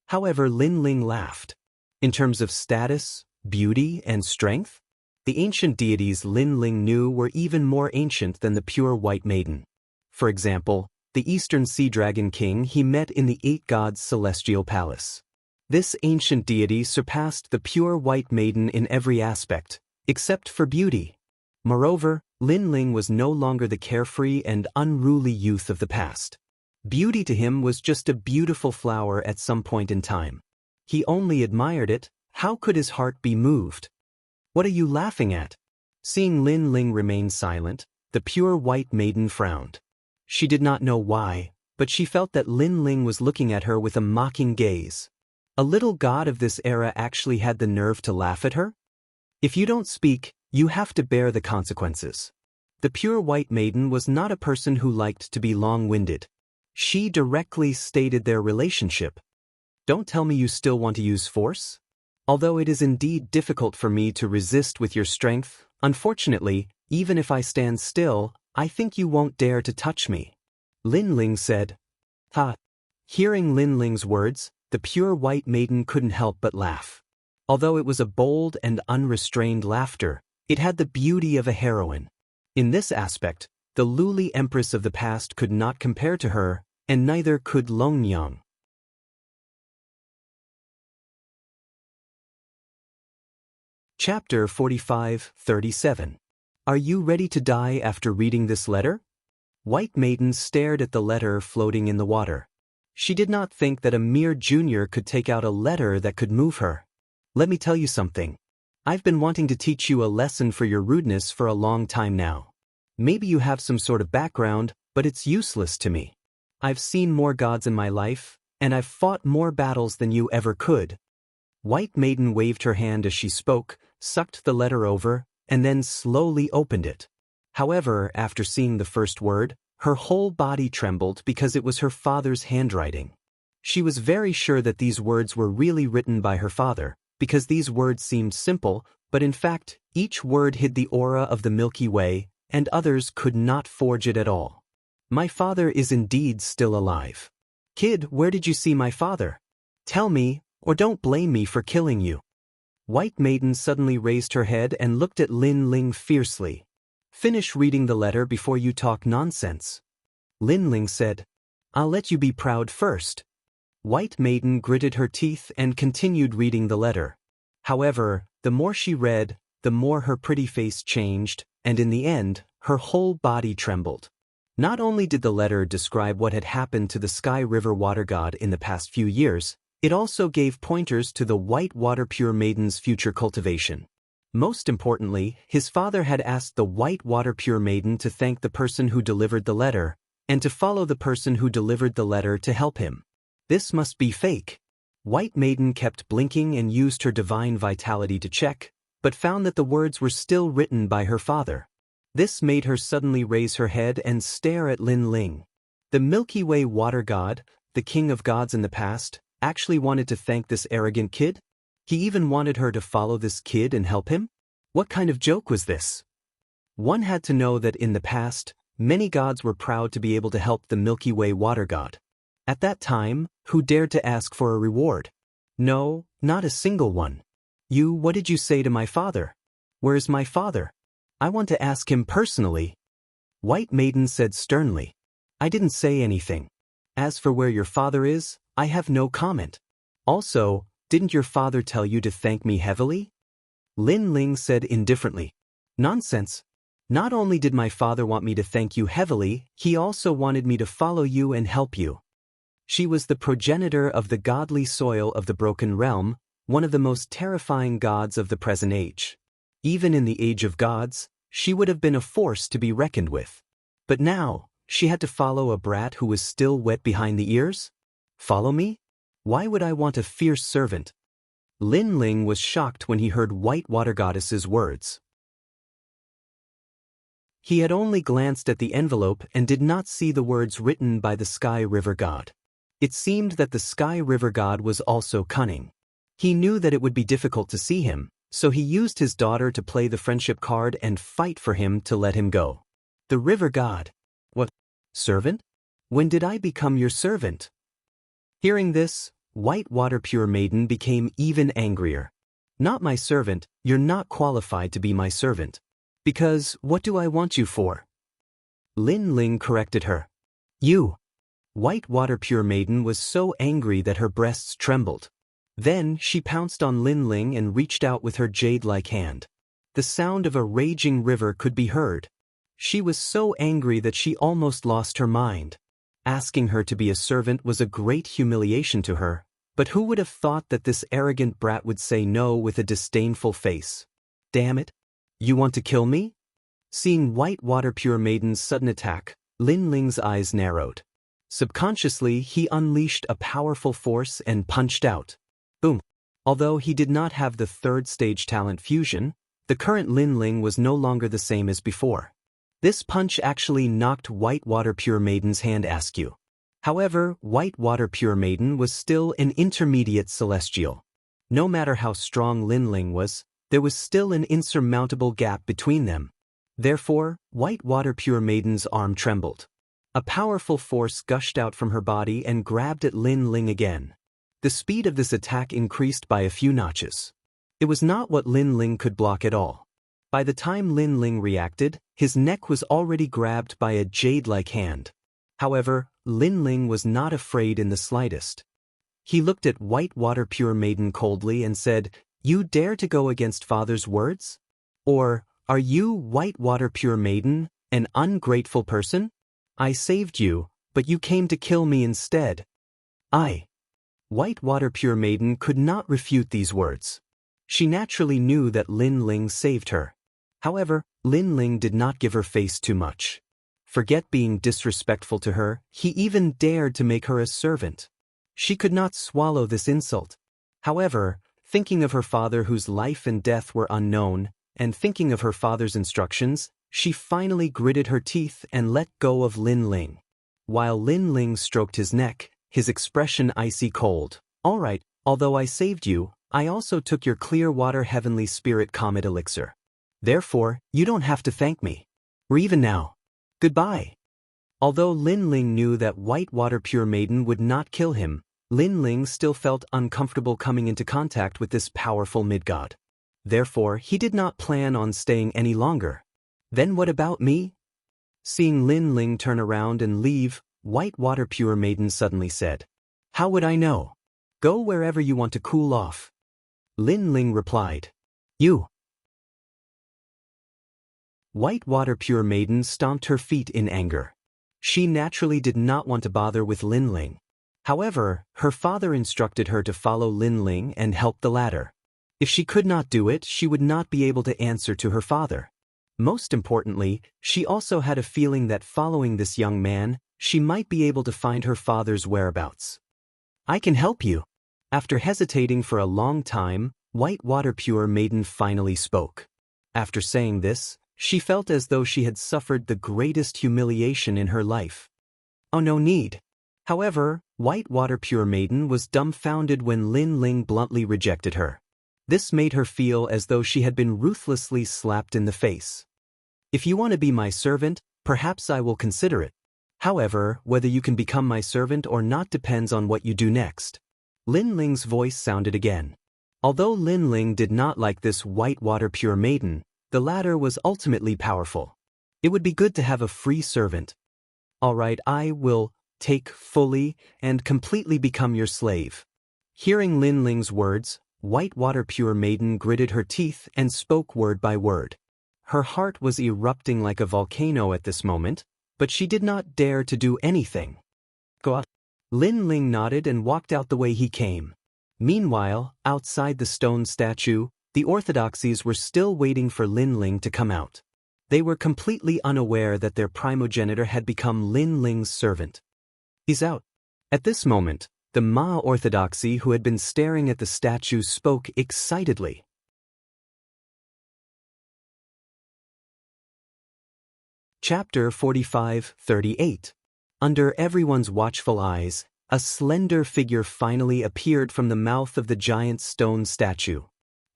However, Lin Ling laughed. In terms of status, beauty, and strength, the ancient deities Lin Ling knew were even more ancient than the pure white maiden. For example, the Eastern Sea Dragon King he met in the Eight Gods' celestial palace. This ancient deity surpassed the pure white maiden in every aspect, except for beauty. Moreover, Lin Ling was no longer the carefree and unruly youth of the past. Beauty to him was just a beautiful flower at some point in time. He only admired it. How could his heart be moved? What are you laughing at? Seeing Lin Ling remain silent, the pure white maiden frowned. She did not know why, but she felt that Lin Ling was looking at her with a mocking gaze. A little god of this era actually had the nerve to laugh at her? If you don't speak, you have to bear the consequences. The pure white maiden was not a person who liked to be long-winded. She directly stated their relationship. Don't tell me you still want to use force? Although it is indeed difficult for me to resist with your strength, unfortunately, even if I stand still, I think you won't dare to touch me. Lin Ling said. Hearing Lin Ling's words, the pure white maiden couldn't help but laugh. Although it was a bold and unrestrained laughter, it had the beauty of a heroine. In this aspect, the Luli Empress of the past could not compare to her, and neither could Longyang. Chapter 45-37. Are you ready to die after reading this letter? White Maiden stared at the letter floating in the water. She did not think that a mere junior could take out a letter that could move her. Let me tell you something. I've been wanting to teach you a lesson for your rudeness for a long time now. Maybe you have some sort of background, but it's useless to me. I've seen more gods in my life, and I've fought more battles than you ever could. White Maiden waved her hand as she spoke, sucked the letter over, and then slowly opened it. However, after seeing the first word, her whole body trembled because it was her father's handwriting. She was very sure that these words were really written by her father, because these words seemed simple, but in fact, each word hid the aura of the Milky Way, and others could not forge it at all. My father is indeed still alive. Kid, where did you see my father? Tell me, or don't blame me for killing you. White Maiden suddenly raised her head and looked at Lin Ling fiercely. Finish reading the letter before you talk nonsense. Lin Ling said. I'll let you be proud first. White Maiden gritted her teeth and continued reading the letter. However, the more she read, the more her pretty face changed, and in the end, her whole body trembled. Not only did the letter describe what had happened to the Sky River Water God in the past few years, it also gave pointers to the White Water Pure Maiden's future cultivation. Most importantly, his father had asked the White Water Pure Maiden to thank the person who delivered the letter, and to follow the person who delivered the letter to help him. This must be fake. White Maiden kept blinking and used her divine vitality to check, but found that the words were still written by her father. This made her suddenly raise her head and stare at Lin Ling. The Milky Way Water God, the king of gods in the past, actually wanted to thank this arrogant kid? He even wanted her to follow this kid and help him? What kind of joke was this? One had to know that in the past, many gods were proud to be able to help the Milky Way Water God. At that time, who dared to ask for a reward? No, not a single one. What did you say to my father? Where is my father? I want to ask him personally. White Maiden said sternly. I didn't say anything. As for where your father is, I have no comment. Also, didn't your father tell you to thank me heavily? Lin Ling said indifferently. Nonsense. Not only did my father want me to thank you heavily, he also wanted me to follow you and help you. She was the progenitor of the godly soil of the Broken Realm, one of the most terrifying gods of the present age. Even in the age of gods, she would have been a force to be reckoned with. But now, she had to follow a brat who was still wet behind the ears? Follow me? Why would I want a fierce servant? Lin Ling was shocked when he heard White Water Goddess's words. He had only glanced at the envelope and did not see the words written by the Sky River God. It seemed that the Sky River God was also cunning. He knew that it would be difficult to see him, so he used his daughter to play the friendship card and fight for him to let him go. The River God. What? Servant? When did I become your servant? Hearing this, White Water Pure Maiden became even angrier. Not my servant, you're not qualified to be my servant. Because, what do I want you for? Lin Ling corrected her. You. White Water Pure Maiden was so angry that her breasts trembled. Then she pounced on Lin Ling and reached out with her jade-like hand. The sound of a raging river could be heard. She was so angry that she almost lost her mind. Asking her to be a servant was a great humiliation to her, but who would have thought that this arrogant brat would say no with a disdainful face? Damn it! You want to kill me? Seeing White Water Pure Maiden's sudden attack, Lin Ling's eyes narrowed. Subconsciously, he unleashed a powerful force and punched out. Boom! Although he did not have the third stage talent fusion, the current Lin Ling was no longer the same as before. This punch actually knocked White Water Pure Maiden's hand askew. However, White Water Pure Maiden was still an intermediate celestial. No matter how strong Lin Ling was, there was still an insurmountable gap between them. Therefore, White Water Pure Maiden's arm trembled. A powerful force gushed out from her body and grabbed at Lin Ling again. The speed of this attack increased by a few notches. It was not what Lin Ling could block at all. By the time Lin Ling reacted, his neck was already grabbed by a jade-like hand. However, Lin Ling was not afraid in the slightest. He looked at White Water Pure Maiden coldly and said, You dare to go against father's words? Or, are you, White Water Pure Maiden, an ungrateful person? I saved you, but you came to kill me instead. White Water Pure Maiden could not refute these words. She naturally knew that Lin Ling saved her. However, Lin Ling did not give her face too much. Forget being disrespectful to her, he even dared to make her a servant. She could not swallow this insult. However, thinking of her father whose life and death were unknown, and thinking of her father's instructions, she finally gritted her teeth and let go of Lin Ling. While Lin Ling stroked his neck, his expression icy cold. All right, although I saved you, I also took your clear water heavenly spirit comet elixir. Therefore, you don't have to thank me. Or even now. Goodbye. Although Lin Ling knew that White Water Pure Maiden would not kill him, Lin Ling still felt uncomfortable coming into contact with this powerful mid-god. Therefore, he did not plan on staying any longer. Then what about me? Seeing Lin Ling turn around and leave, White Water Pure Maiden suddenly said, "How would I know? Go wherever you want to cool off." Lin Ling replied, "You." White Water Pure Maiden stomped her feet in anger. She naturally did not want to bother with Lin Ling. However, her father instructed her to follow Lin Ling and help the latter. If she could not do it, she would not be able to answer to her father. Most importantly, she also had a feeling that following this young man, she might be able to find her father's whereabouts. "I can help you." After hesitating for a long time, White Water Pure Maiden finally spoke. After saying this, she felt as though she had suffered the greatest humiliation in her life. "Oh, no need." However, White Water Pure Maiden was dumbfounded when Lin Ling bluntly rejected her. This made her feel as though she had been ruthlessly slapped in the face. "If you want to be my servant, perhaps I will consider it. However, whether you can become my servant or not depends on what you do next." Lin Ling's voice sounded again. Although Lin Ling did not like this White Water Pure Maiden, the latter was ultimately powerful. It would be good to have a free servant. "All right, I will take fully and completely become your slave." Hearing Lin Ling's words, White Water Pure Maiden gritted her teeth and spoke word by word. Her heart was erupting like a volcano at this moment, but she did not dare to do anything. "Go out." Lin Ling nodded and walked out the way he came. Meanwhile, outside the stone statue, the orthodoxies were still waiting for Lin Ling to come out. They were completely unaware that their primogenitor had become Lin Ling's servant. "He's out." At this moment, the Ma orthodoxy who had been staring at the statue spoke excitedly. Chapter 45-38. Under everyone's watchful eyes, a slender figure finally appeared from the mouth of the giant stone statue.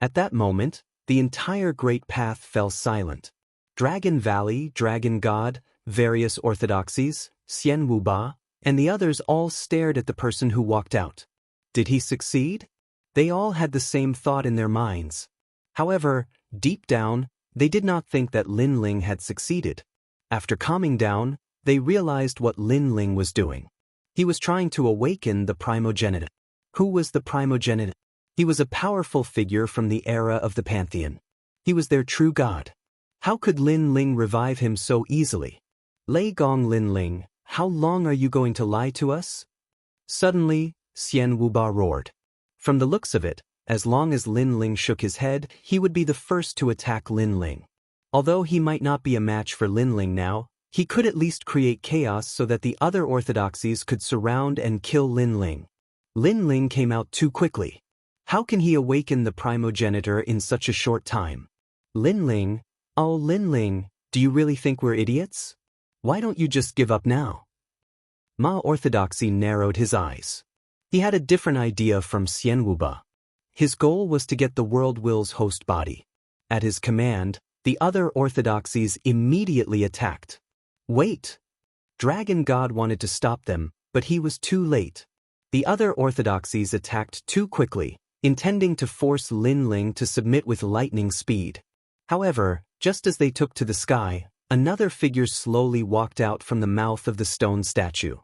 At that moment, the entire Great Path fell silent. Dragon Valley, Dragon God, various orthodoxies, Xian Wuba, and the others all stared at the person who walked out. Did he succeed? They all had the same thought in their minds. However, deep down, they did not think that Lin Ling had succeeded. After calming down, they realized what Lin Ling was doing. He was trying to awaken the primogenitor. Who was the primogenitor? He was a powerful figure from the era of the Pantheon. He was their true god. How could Lin Ling revive him so easily? "Lei Gong Lin Ling, how long are you going to lie to us?" Suddenly, Xian Wuba roared. From the looks of it, as long as Lin Ling shook his head, he would be the first to attack Lin Ling. Although he might not be a match for Lin Ling now, he could at least create chaos so that the other orthodoxies could surround and kill Lin Ling. Lin Ling came out too quickly. How can he awaken the primogenitor in such a short time? "Lin Ling, oh Lin Ling, do you really think we're idiots? Why don't you just give up now?" Ma Orthodoxy narrowed his eyes. He had a different idea from Xian Wuba. His goal was to get the World Will's host body. At his command, the other orthodoxies immediately attacked. Wait! Dragon God wanted to stop them, but he was too late. The other orthodoxies attacked too quickly, intending to force Lin Ling to submit with lightning speed. However, just as they took to the sky, another figure slowly walked out from the mouth of the stone statue.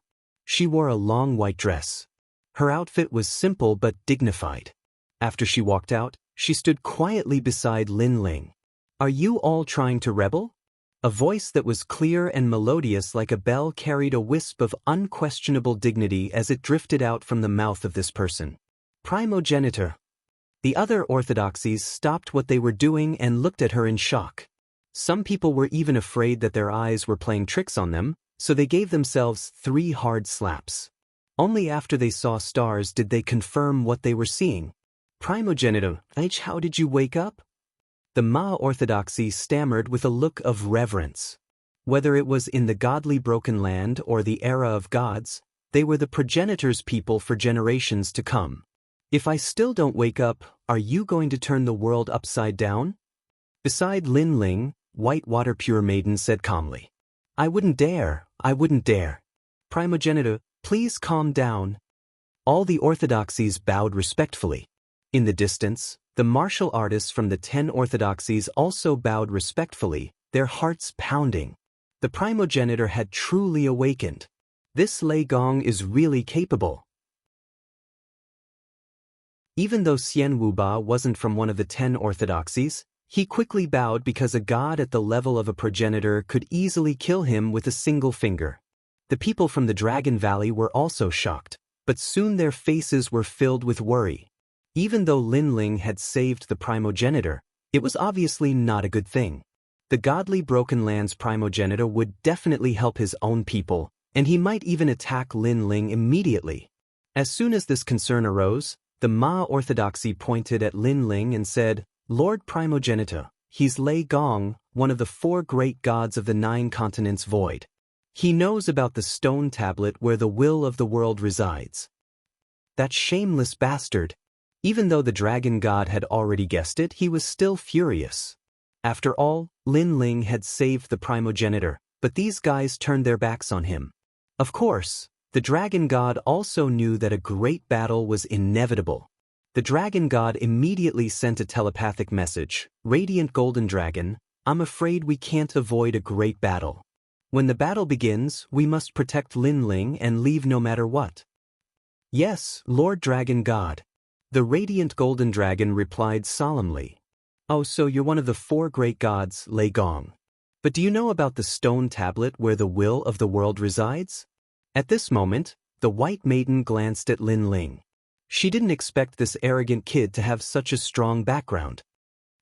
She wore a long white dress. Her outfit was simple but dignified. After she walked out, she stood quietly beside Lin Ling. "Are you all trying to rebel?" A voice that was clear and melodious like a bell carried a wisp of unquestionable dignity as it drifted out from the mouth of this person. "Primogenitor." The other orthodoxies stopped what they were doing and looked at her in shock. Some people were even afraid that their eyes were playing tricks on them, so they gave themselves 3 hard slaps. Only after they saw stars did they confirm what they were seeing. "Primogenitor, how did you wake up?" The Ma orthodoxy stammered with a look of reverence. Whether it was in the godly broken land or the era of gods, they were the progenitor's people for generations to come. "If I still don't wake up, are you going to turn the world upside down?" Beside Lin Ling, White Water Pure Maiden said calmly. I wouldn't dare. "Primogenitor, please calm down." All the orthodoxies bowed respectfully. In the distance, the martial artists from the 10 orthodoxies also bowed respectfully, their hearts pounding. The primogenitor had truly awakened. This Lei Gong is really capable. Even though Xian Wuba wasn't from one of the 10 orthodoxies, he quickly bowed because a god at the level of a progenitor could easily kill him with a single finger. The people from the Dragon Valley were also shocked, but soon their faces were filled with worry. Even though Lin Ling had saved the primogenitor, it was obviously not a good thing. The godly Broken Lands primogenitor would definitely help his own people, and he might even attack Lin Ling immediately. As soon as this concern arose, the Ma Orthodoxy pointed at Lin Ling and said, "Lord Primogenitor, he's Lei Gong, one of the 4 great gods of the 9 continents void. He knows about the stone tablet where the will of the world resides." That shameless bastard! Even though the dragon god had already guessed it, he was still furious. After all, Lin Ling had saved the primogenitor, but these guys turned their backs on him. Of course, the dragon god also knew that a great battle was inevitable. The dragon god immediately sent a telepathic message, "Radiant Golden Dragon, I'm afraid we can't avoid a great battle. When the battle begins, we must protect Lin Ling and leave no matter what." "Yes, Lord Dragon God." The Radiant Golden Dragon replied solemnly. "Oh, so you're one of the 4 great gods, Lei Gong. But do you know about the stone tablet where the will of the world resides?" At this moment, the White Maiden glanced at Lin Ling. She didn't expect this arrogant kid to have such a strong background.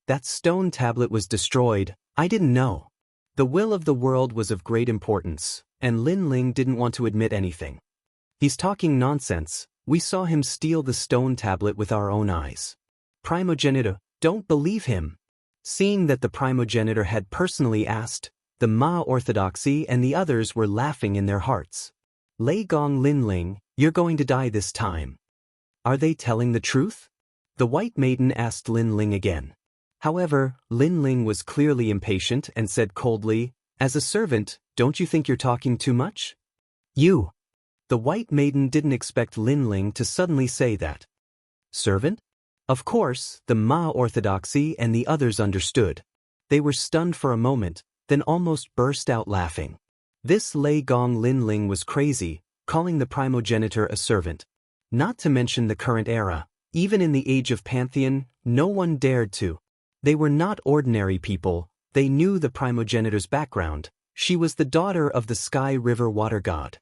"That stone tablet was destroyed, I didn't know." The will of the world was of great importance, and Lin Ling didn't want to admit anything. "He's talking nonsense, we saw him steal the stone tablet with our own eyes." "Primogenitor, don't believe him." Seeing that the primogenitor had personally asked, the Ma Orthodoxy and the others were laughing in their hearts. "Lei Gong Lin Ling, you're going to die this time." "Are they telling the truth?" The White Maiden asked Lin Ling again. However, Lin Ling was clearly impatient and said coldly, "As a servant, don't you think you're talking too much?" "You." The White Maiden didn't expect Lin Ling to suddenly say that. "Servant?" Of course, the Ma Orthodoxy and the others understood. They were stunned for a moment, then almost burst out laughing. This Lei Gong Lin Ling was crazy, calling the primogenitor a servant. Not to mention the current era, even in the age of Pantheon, no one dared to. They were not ordinary people, they knew the primogenitor's background. She was the daughter of the Sky River Water God.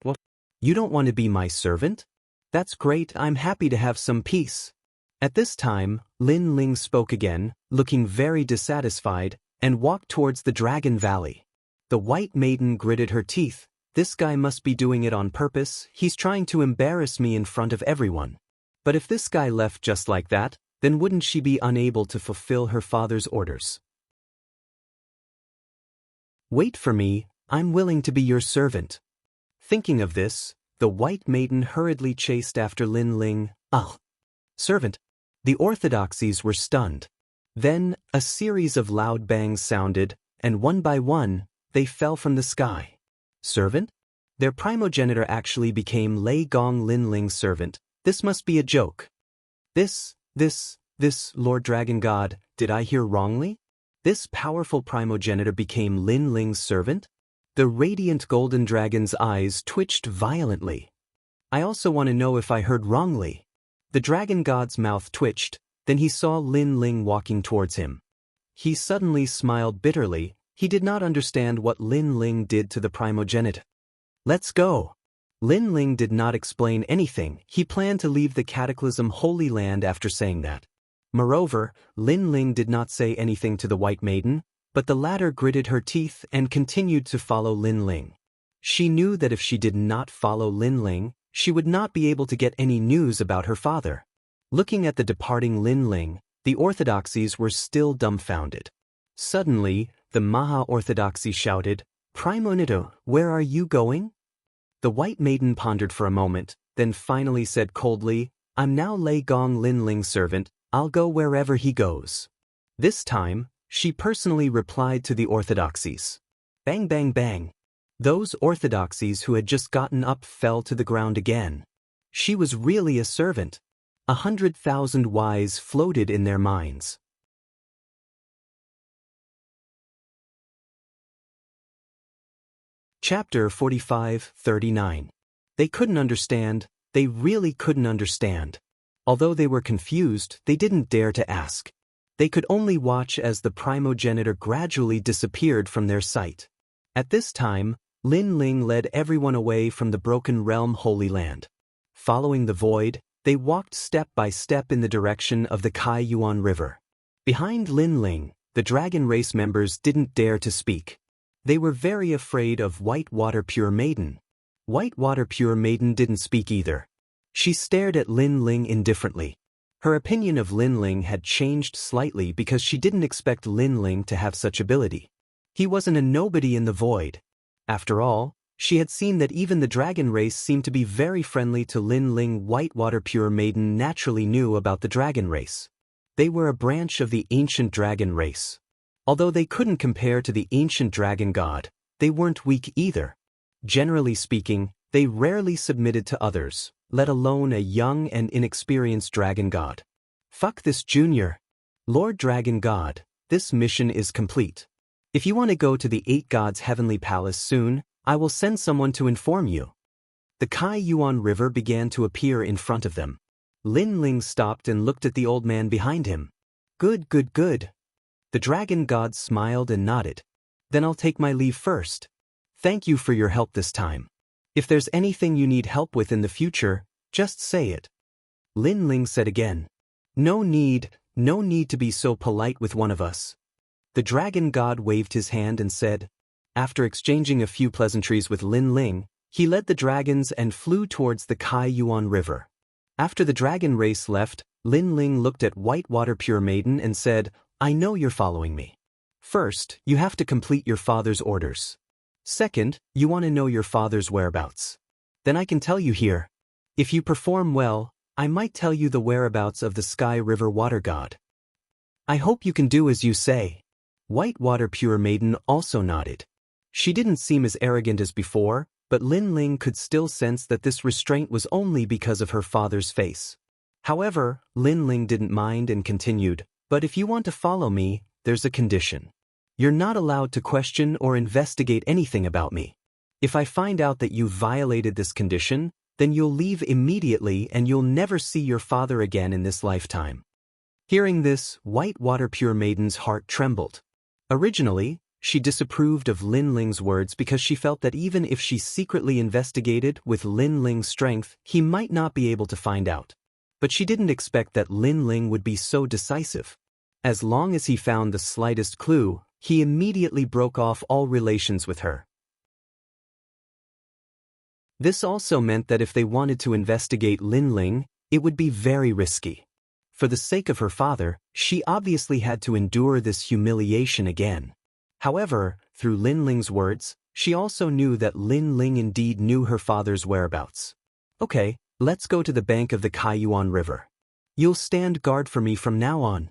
"What? You don't want to be my servant? That's great, I'm happy to have some peace." At this time, Lin Ling spoke again, looking very dissatisfied, and walked towards the Dragon Valley. The White Maiden gritted her teeth. "This guy must be doing it on purpose, he's trying to embarrass me in front of everyone." But if this guy left just like that, then wouldn't she be unable to fulfill her father's orders? "Wait for me, I'm willing to be your servant." Thinking of this, the White Maiden hurriedly chased after Lin Ling. "Ah, servant." The orthodoxies were stunned. Then, a series of loud bangs sounded, and one by one, they fell from the sky. "Servant?" Their primogenitor actually became Lei Gong Lin Ling's servant. This must be a joke. This, Lord Dragon God, did I hear wrongly? This powerful primogenitor became Lin Ling's servant? The radiant golden dragon's eyes twitched violently. "I also want to know if I heard wrongly." The dragon god's mouth twitched, then he saw Lin Ling walking towards him. He suddenly smiled bitterly. He did not understand what Lin Ling did to the primogenitor. "Let's go." Lin Ling did not explain anything. He planned to leave the Cataclysm Holy Land after saying that. Moreover, Lin Ling did not say anything to the White Maiden, but the latter gritted her teeth and continued to follow Lin Ling. She knew that if she did not follow Lin Ling, she would not be able to get any news about her father. Looking at the departing Lin Ling, the orthodoxies were still dumbfounded. Suddenly, the Maha Orthodoxy shouted, "Primogenitor, where are you going?" The White Maiden pondered for a moment, then finally said coldly, "I'm now Lei Gong Lin Ling's servant, I'll go wherever he goes." This time, she personally replied to the orthodoxies. Bang bang bang. Those orthodoxies who had just gotten up fell to the ground again. She was really a servant. 100,000 whys floated in their minds. Chapter 45-39. They couldn't understand, they really couldn't understand. Although they were confused, they didn't dare to ask. They could only watch as the primogenitor gradually disappeared from their sight. At this time, Lin Ling led everyone away from the Broken Realm Holy Land. Following the void, they walked step by step in the direction of the Kai Yuan River. Behind Lin Ling, the dragon race members didn't dare to speak. They were very afraid of White Water Pure Maiden. White Water Pure Maiden didn't speak either. She stared at Lin Ling indifferently. Her opinion of Lin Ling had changed slightly because she didn't expect Lin Ling to have such ability. He wasn't a nobody in the void. After all, she had seen that even the dragon race seemed to be very friendly to Lin Ling. White Water Pure Maiden naturally knew about the dragon race. They were a branch of the ancient dragon race. Although they couldn't compare to the ancient dragon god, they weren't weak either. Generally speaking, they rarely submitted to others, let alone a young and inexperienced dragon god. Fuck this junior. Lord Dragon God, this mission is complete. If you want to go to the 8 Gods' heavenly palace soon, I will send someone to inform you. The Kai Yuan River began to appear in front of them. Lin Ling stopped and looked at the old man behind him. Good, good, good. The dragon god smiled and nodded. Then I'll take my leave first. Thank you for your help this time. If there's anything you need help with in the future, just say it. Lin Ling said again. No need to be so polite with one of us. The dragon god waved his hand and said. After exchanging a few pleasantries with Lin Ling, he led the dragons and flew towards the Kai Yuan River. After the dragon race left, Lin Ling looked at White Water Pure Maiden and said, I know you're following me. First, you have to complete your father's orders. Second, you want to know your father's whereabouts. Then I can tell you here. If you perform well, I might tell you the whereabouts of the Sky River Water God. I hope you can do as you say. White Water Pure Maiden also nodded. She didn't seem as arrogant as before, but Lin Ling could still sense that this restraint was only because of her father's face. However, Lin Ling didn't mind and continued, but if you want to follow me, there's a condition. You're not allowed to question or investigate anything about me. If I find out that you violated this condition, then you'll leave immediately and you'll never see your father again in this lifetime. Hearing this, White Water Pure Maiden's heart trembled. Originally, she disapproved of Lin Ling's words because she felt that even if she secretly investigated with Lin Ling's strength, he might not be able to find out. But she didn't expect that Lin Ling would be so decisive. As long as he found the slightest clue, he immediately broke off all relations with her. This also meant that if they wanted to investigate Lin Ling, it would be very risky. For the sake of her father, she obviously had to endure this humiliation again. However, through Lin Ling's words, she also knew that Lin Ling indeed knew her father's whereabouts. Okay, let's go to the bank of the Kai Yuan River. You'll stand guard for me from now on.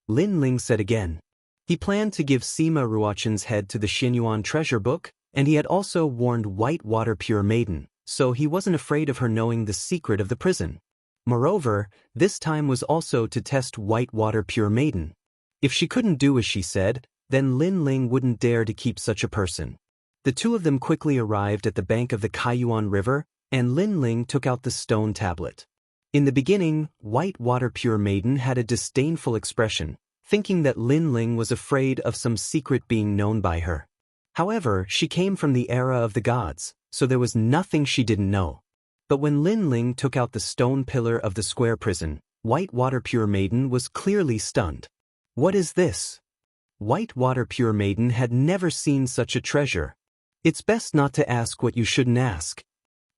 Lin Ling said again. He planned to give Sima Ruochen's head to the Xinyuan treasure book, and he had also warned White Water Pure Maiden, so he wasn't afraid of her knowing the secret of the prison. Moreover, this time was also to test White Water Pure Maiden. If she couldn't do as she said, then Lin Ling wouldn't dare to keep such a person. The two of them quickly arrived at the bank of the Kai Yuan River, and Lin Ling took out the stone tablet. In the beginning, White Water Pure Maiden had a disdainful expression, thinking that Lin Ling was afraid of some secret being known by her. However, she came from the era of the gods, so there was nothing she didn't know. But when Lin Ling took out the stone pillar of the square prison, White Water Pure Maiden was clearly stunned. What is this? White Water Pure Maiden had never seen such a treasure. It's best not to ask what you shouldn't ask.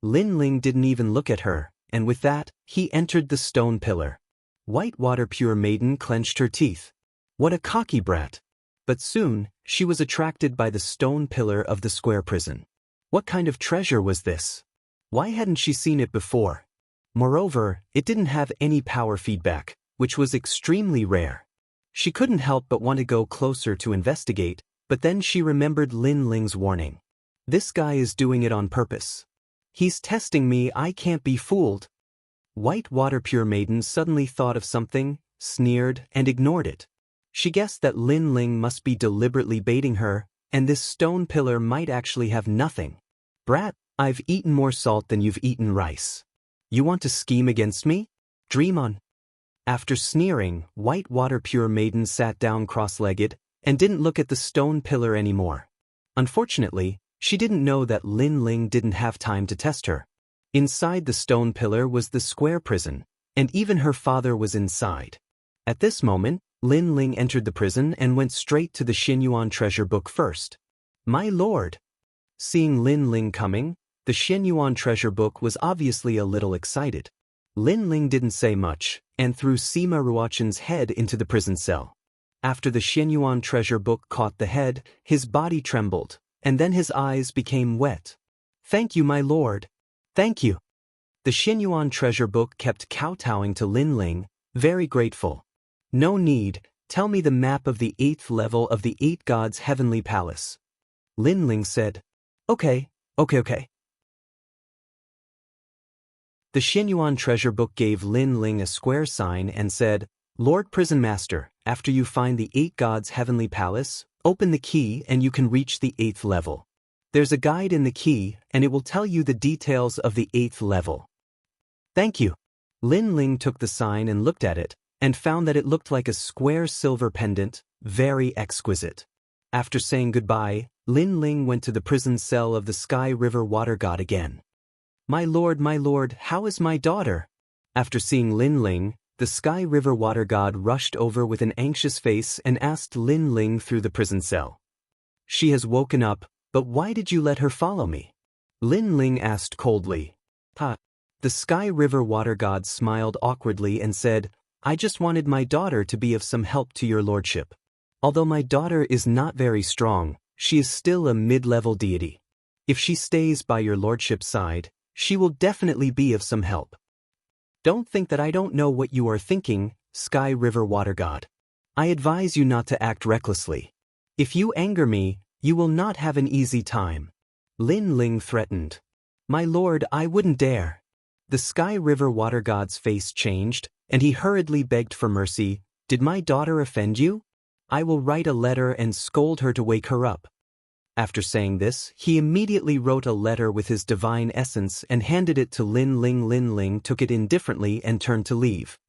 Lin Ling didn't even look at her, and with that, he entered the stone pillar. White Water Pure Maiden clenched her teeth. What a cocky brat. But soon, she was attracted by the stone pillar of the square prison. What kind of treasure was this? Why hadn't she seen it before? Moreover, it didn't have any power feedback, which was extremely rare. She couldn't help but want to go closer to investigate, but then she remembered Lin Ling's warning. This guy is doing it on purpose. He's testing me, I can't be fooled. White Water Pure Maiden suddenly thought of something, sneered, and ignored it. She guessed that Lin Ling must be deliberately baiting her, and this stone pillar might actually have nothing. Brat, I've eaten more salt than you've eaten rice. You want to scheme against me? Dream on. After sneering, White Water Pure Maiden sat down cross-legged and didn't look at the stone pillar anymore. Unfortunately, she didn't know that Lin Ling didn't have time to test her. Inside the stone pillar was the square prison, and even her father was inside. At this moment, Lin Ling entered the prison and went straight to the Xinyuan treasure book first. My lord! Seeing Lin Ling coming, the Xinyuan treasure book was obviously a little excited. Lin Ling didn't say much, and threw Sima Ruochen's head into the prison cell. After the Xinyuan treasure book caught the head, his body trembled, and then his eyes became wet. Thank you, my lord. Thank you. The Xinyuan treasure book kept kowtowing to Lin Ling, very grateful. No need, tell me the map of the 8th level of the 8 gods' heavenly palace. Lin Ling said, Okay. The Xinyuan treasure book gave Lin Ling a square sign and said, Lord Prison Master, after you find the 8 gods' heavenly palace, open the key and you can reach the 8th level. There's a guide in the key and it will tell you the details of the 8th level. Thank you. Lin Ling took the sign and looked at it, and found that it looked like a square silver pendant, very exquisite. After saying goodbye, Lin Ling went to the prison cell of the Sky River Water God again. My lord, how is my daughter? After seeing Lin Ling, the Sky River Water God rushed over with an anxious face and asked Lin Ling through the prison cell. She has woken up, but why did you let her follow me? Lin Ling asked coldly. The Sky River Water God smiled awkwardly and said, I just wanted my daughter to be of some help to your lordship. Although my daughter is not very strong, she is still a mid-level deity. If she stays by your lordship's side, she will definitely be of some help. Don't think that I don't know what you are thinking, Sky River Water God. I advise you not to act recklessly. If you anger me, you will not have an easy time. Lin Ling threatened. My lord, I wouldn't dare. The Sky River Water God's face changed, and he hurriedly begged for mercy. Did my daughter offend you? I will write a letter and scold her to wake her up. After saying this, he immediately wrote a letter with his divine essence and handed it to Lin Ling. Lin Ling took it indifferently and turned to leave.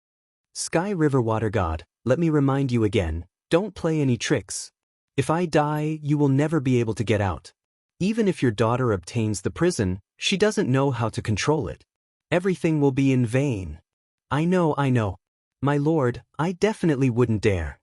Sky River Water God, let me remind you again, don't play any tricks. If I die, you will never be able to get out. Even if your daughter obtains the prison, she doesn't know how to control it. Everything will be in vain. I know. My lord, I definitely wouldn't dare.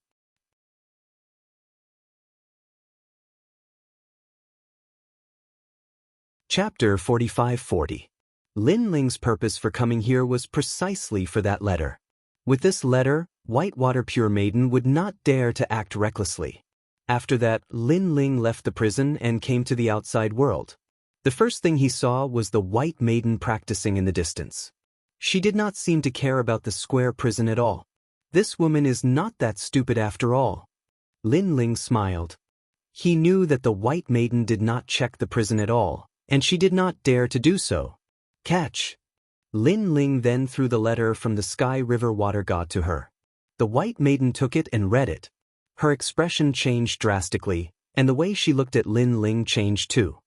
Chapter 45-40. Lin Ling's purpose for coming here was precisely for that letter. With this letter, White Water Pure Maiden would not dare to act recklessly. After that, Lin Ling left the prison and came to the outside world. The first thing he saw was the White Maiden practicing in the distance. She did not seem to care about the square prison at all. This woman is not that stupid after all. Lin Ling smiled. He knew that the White Maiden did not check the prison at all, and she did not dare to do so. Catch! Lin Ling then threw the letter from the Sky River Water God to her. The White Maiden took it and read it. Her expression changed drastically, and the way she looked at Lin Ling changed too.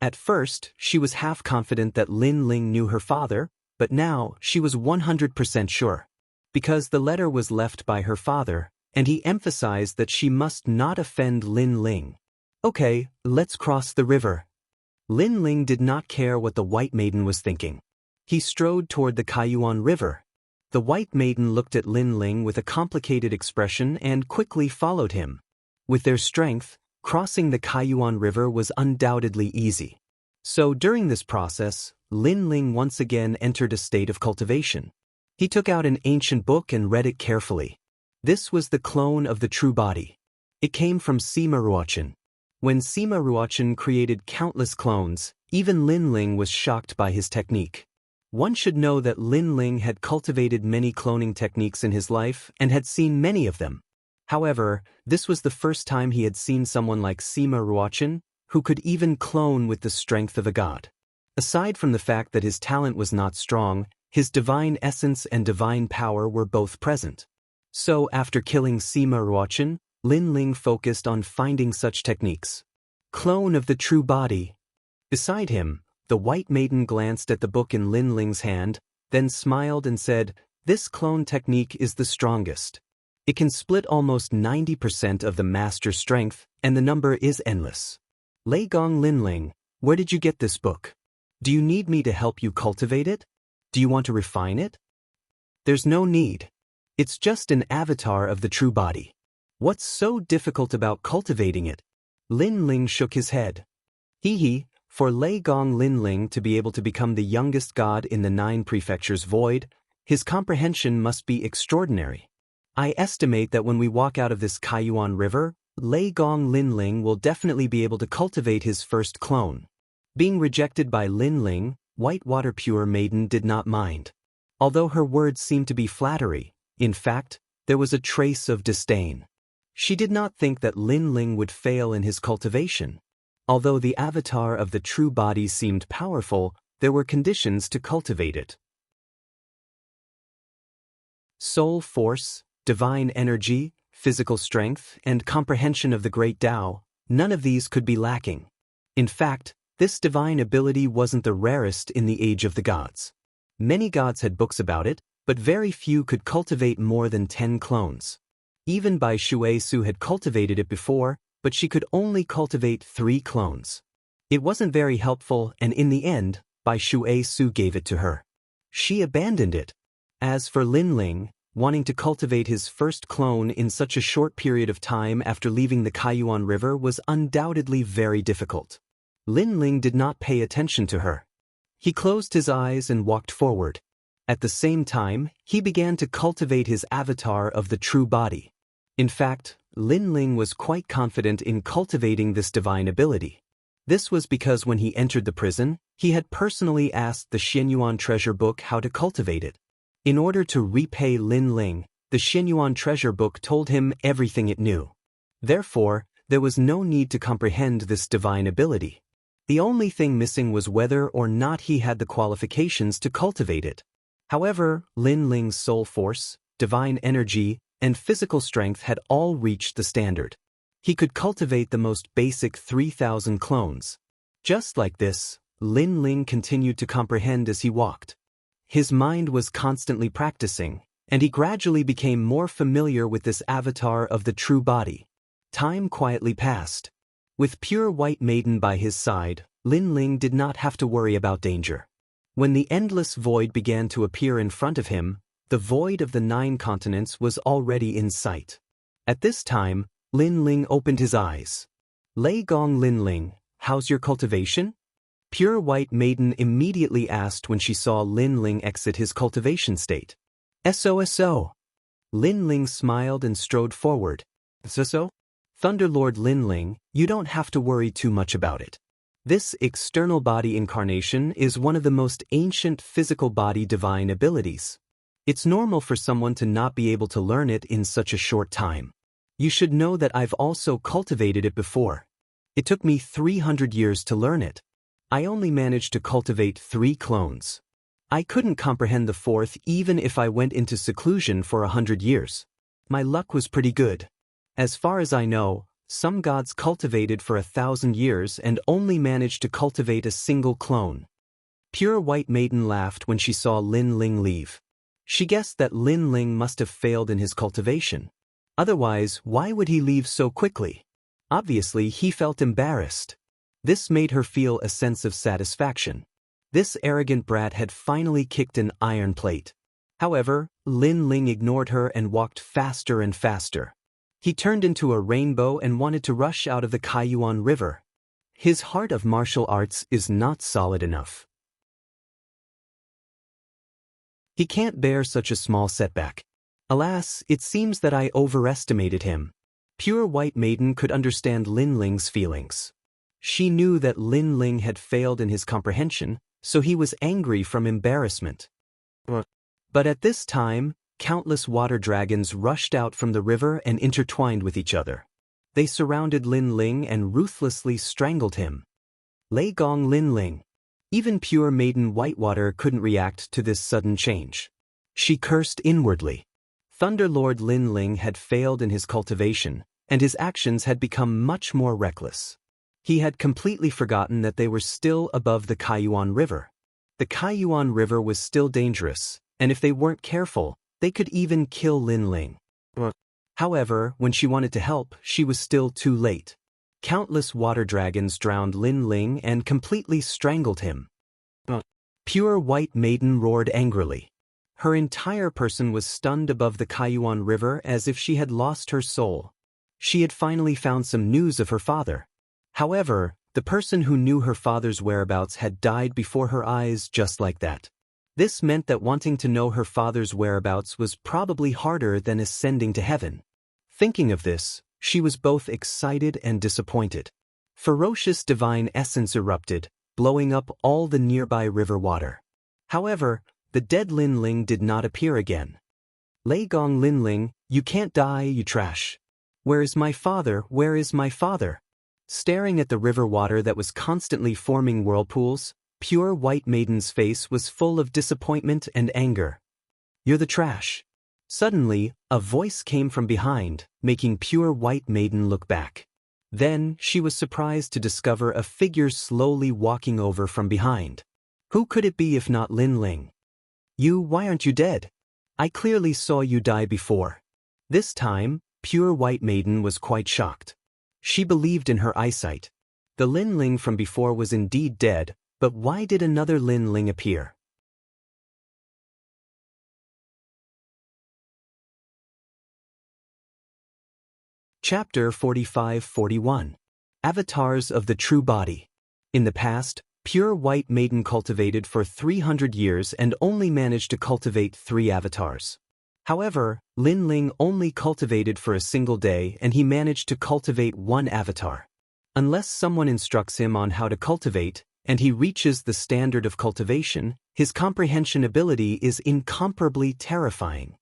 At first, she was half confident that Lin Ling knew her father, but now she was 100% sure. Because the letter was left by her father, and he emphasized that she must not offend Lin Ling. Okay, let's cross the river. Lin Ling did not care what the White Maiden was thinking. He strode toward the Kaiyuan River. The White Maiden looked at Lin Ling with a complicated expression and quickly followed him. With their strength, crossing the Kaiyuan River was undoubtedly easy. So during this process, Lin Ling once again entered a state of cultivation. He took out an ancient book and read it carefully. This was the clone of the true body. It came from Sima Ruochen. When Sima Ruochen created countless clones, even Lin Ling was shocked by his technique. One should know that Lin Ling had cultivated many cloning techniques in his life and had seen many of them. However, this was the first time he had seen someone like Sima Ruochen, who could even clone with the strength of a god. Aside from the fact that his talent was not strong, His divine essence and divine power were both present. So, after killing Sima Ruochen, Lin Ling focused on finding such techniques. Clone of the true body. Beside him, the White Maiden glanced at the book in Lin Ling's hand, then smiled and said, "This clone technique is the strongest. It can split almost 90% of the master strength, and the number is endless. Lei Gong Lin Ling, where did you get this book? Do you need me to help you cultivate it? Do you want to refine it?" "There's no need. It's just an avatar of the true body. What's so difficult about cultivating it?" Lin Ling shook his head. For Lei Gong Lin Ling to be able to become the youngest god in the 9 prefectures void, his comprehension must be extraordinary. I estimate that when we walk out of this Kaiyuan River, Lei Gong Lin Ling will definitely be able to cultivate his first clone. Being rejected by Lin Ling, Whitewater Pure Maiden did not mind. Although her words seemed to be flattery, in fact, there was a trace of disdain. She did not think that Lin Ling would fail in his cultivation. Although the avatar of the true body seemed powerful, there were conditions to cultivate it. Soul force, divine energy, physical strength, and comprehension of the great Tao, none of these could be lacking. In fact, this divine ability wasn't the rarest in the Age of the Gods. Many gods had books about it, but very few could cultivate more than 10 clones. Even Bai Shuai-Su had cultivated it before, but she could only cultivate 3 clones. It wasn't very helpful, and in the end, Bai Shuai-Su gave it to her. She abandoned it. As for Lin Ling, wanting to cultivate his first clone in such a short period of time after leaving the Kaiyuan River was undoubtedly very difficult. Lin Ling did not pay attention to her. He closed his eyes and walked forward. At the same time, he began to cultivate his avatar of the true body. In fact, Lin Ling was quite confident in cultivating this divine ability. This was because when he entered the prison, he had personally asked the Xianyuan treasure book how to cultivate it. In order to repay Lin Ling, the Xianyuan treasure book told him everything it knew. Therefore, there was no need to comprehend this divine ability. The only thing missing was whether or not he had the qualifications to cultivate it. However, Lin Ling's soul force, divine energy, and physical strength had all reached the standard. He could cultivate the most basic 3,000 clones. Just like this, Lin Ling continued to comprehend as he walked. His mind was constantly practicing, and he gradually became more familiar with this avatar of the true body. Time quietly passed. With Pure White Maiden by his side, Lin Ling did not have to worry about danger. When the endless void began to appear in front of him, the void of the 9 continents was already in sight. At this time, Lin Ling opened his eyes. "Lei Gong Lin Ling, how's your cultivation?" Pure White Maiden immediately asked when she saw Lin Ling exit his cultivation state. "So." Lin Ling smiled and strode forward. "So? Thunderlord Lin Ling, you don't have to worry too much about it. This external body incarnation is one of the most ancient physical body divine abilities. It's normal for someone to not be able to learn it in such a short time. You should know that I've also cultivated it before. It took me 300 years to learn it. I only managed to cultivate 3 clones. I couldn't comprehend the 4th even if I went into seclusion for 100 years. My luck was pretty good. As far as I know, some gods cultivated for 1,000 years and only managed to cultivate a single clone." Pure White Maiden laughed when she saw Lin Ling leave. She guessed that Lin Ling must have failed in his cultivation. Otherwise, why would he leave so quickly? Obviously, he felt embarrassed. This made her feel a sense of satisfaction. This arrogant brat had finally kicked an iron plate. However, Lin Ling ignored her and walked faster and faster. He turned into a rainbow and wanted to rush out of the Kaiyuan River. His heart of martial arts is not solid enough. He can't bear such a small setback. Alas, it seems that I overestimated him. Pure White Maiden could understand Lin Ling's feelings. She knew that Lin Ling had failed in his comprehension, so he was angry from embarrassment. But at this time, countless water dragons rushed out from the river and intertwined with each other. They surrounded Lin Ling and ruthlessly strangled him. "Lei Gong Lin Ling, Even pure maiden Whitewater couldn't react to this sudden change. She cursed inwardly. Thunderlord Lin Ling had failed in his cultivation, and his actions had become much more reckless. He had completely forgotten that they were still above the Kaiyuan River. The Kaiyuan River was still dangerous, and if they weren't careful, they could even kill Lin Ling. However, when she wanted to help, she was still too late. Countless water dragons drowned Lin Ling and completely strangled him. Pure White Maiden roared angrily. Her entire person was stunned above the Kaiyuan River as if she had lost her soul. She had finally found some news of her father. However, the person who knew her father's whereabouts had died before her eyes just like that. This meant that wanting to know her father's whereabouts was probably harder than ascending to heaven. Thinking of this, she was both excited and disappointed. Ferocious divine essence erupted, blowing up all the nearby river water. However, the dead Lin Ling did not appear again. Lei Gong Lin Ling, you can't die, you trash. Where is my father? Where is my father? Staring at the river water that was constantly forming whirlpools, Pure White Maiden's face was full of disappointment and anger. You're the trash. Suddenly, a voice came from behind, making Pure White Maiden look back. Then, she was surprised to discover a figure slowly walking over from behind. Who could it be if not Lin Ling? Why aren't you dead? I clearly saw you die before. This time, Pure White Maiden was quite shocked. She believed in her eyesight. The Lin Ling from before was indeed dead, but why did another Lin Ling appear? Chapter 45-41. Avatars of the True Body. In the past, Pure White Maiden cultivated for 300 years and only managed to cultivate 3 avatars. However, Lin Ling only cultivated for a single day and he managed to cultivate 1 avatar. Unless someone instructs him on how to cultivate, and he reaches the standard of cultivation, his comprehension ability is incomparably terrifying.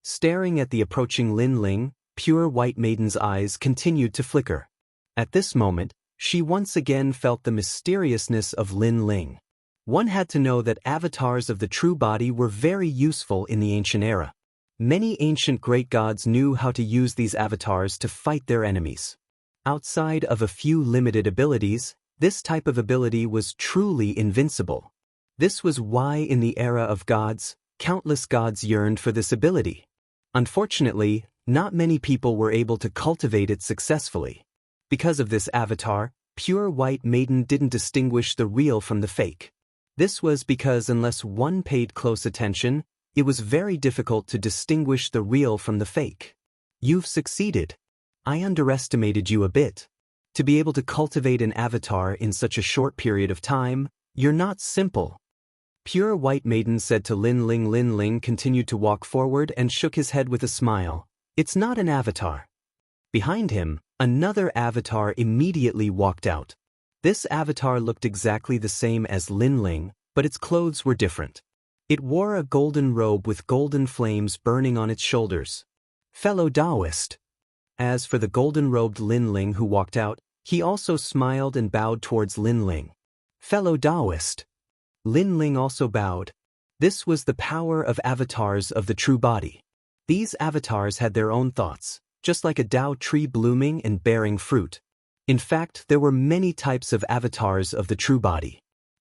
Staring at the approaching Lin Ling, Pure White Maiden's eyes continued to flicker. At this moment, she once again felt the mysteriousness of Lin Ling. One had to know that avatars of the true body were very useful in the ancient era. Many ancient great gods knew how to use these avatars to fight their enemies. Outside of a few limited abilities, this type of ability was truly invincible. This was why in the era of gods, countless gods yearned for this ability. Unfortunately, not many people were able to cultivate it successfully. Because of this avatar, Pure White Maiden didn't distinguish the real from the fake. This was because unless one paid close attention, it was very difficult to distinguish the real from the fake. You've succeeded. I underestimated you a bit. To be able to cultivate an avatar in such a short period of time, you're not simple. Pure White Maiden said to Lin Ling. Lin Ling continued to walk forward and shook his head with a smile. It's not an avatar. Behind him, another avatar immediately walked out. This avatar looked exactly the same as Lin Ling, but its clothes were different. It wore a golden robe with golden flames burning on its shoulders. Fellow Taoist. As for the golden-robed Lin Ling who walked out, he also smiled and bowed towards Lin Ling. Fellow Taoist. Lin Ling also bowed. This was the power of avatars of the true body. These avatars had their own thoughts, just like a Tao tree blooming and bearing fruit. In fact, there were many types of avatars of the true body.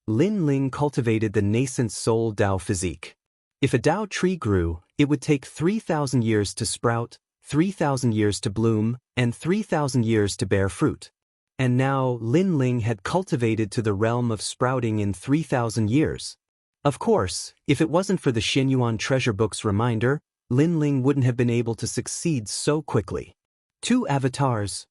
Lin Ling cultivated the nascent soul Tao physique. If a Tao tree grew, it would take 3,000 years to sprout, 3,000 years to bloom, and 3,000 years to bear fruit. And now Lin Ling had cultivated to the realm of sprouting in 3,000 years. Of course, if it wasn't for the Xinyuan treasure book's reminder, Lin Ling wouldn't have been able to succeed so quickly. 2 avatars.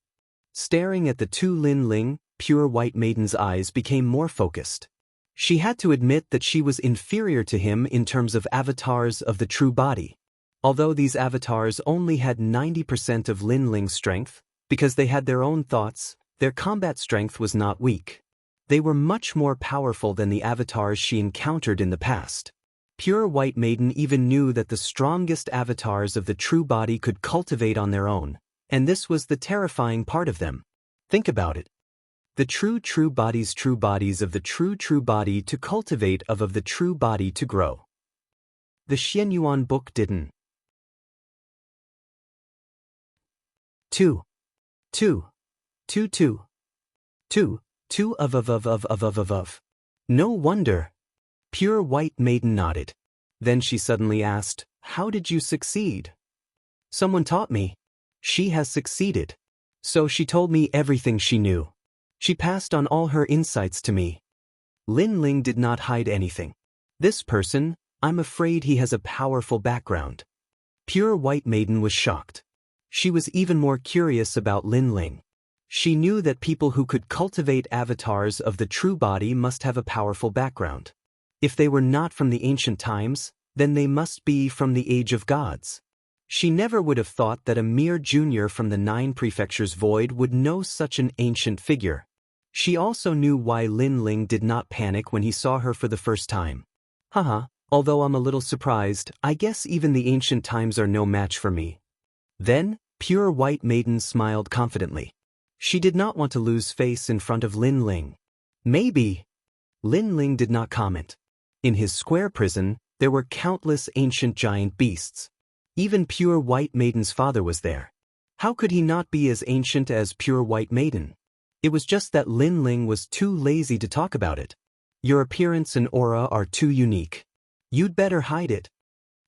Staring at the 2 Lin Ling, Pure White Maiden's eyes became more focused. She had to admit that she was inferior to him in terms of avatars of the true body. Although these avatars only had 90% of Lin Ling's strength, because they had their own thoughts, their combat strength was not weak. They were much more powerful than the avatars she encountered in the past. Pure White Maiden even knew that the strongest avatars of the true body could cultivate on their own, and this was the terrifying part of them. Think about it. The true bodies of the true body to cultivate of the true body to grow. The Xianyuan book didn't. 2. 2. 2 2. 2. 2 of. No wonder. Pure White Maiden nodded. Then she suddenly asked, "How did you succeed?" "Someone taught me." "She has succeeded." So she told me everything she knew. She passed on all her insights to me. Lin Ling did not hide anything. "This person, I'm afraid he has a powerful background." Pure White Maiden was shocked. She was even more curious about Lin Ling. She knew that people who could cultivate avatars of the true body must have a powerful background. If they were not from the ancient times, then they must be from the age of gods. She never would have thought that a mere junior from the 9 prefectures void would know such an ancient figure. She also knew why Lin Ling did not panic when he saw her for the first time. "Haha, although I'm a little surprised, I guess even the ancient times are no match for me." Then, Pure White Maiden smiled confidently. She did not want to lose face in front of Lin Ling. "Maybe." Lin Ling did not comment. In his square prison, there were countless ancient giant beasts. Even Pure White Maiden's father was there. How could he not be as ancient as Pure White Maiden? It was just that Lin Ling was too lazy to talk about it. "Your appearance and aura are too unique. You'd better hide it,"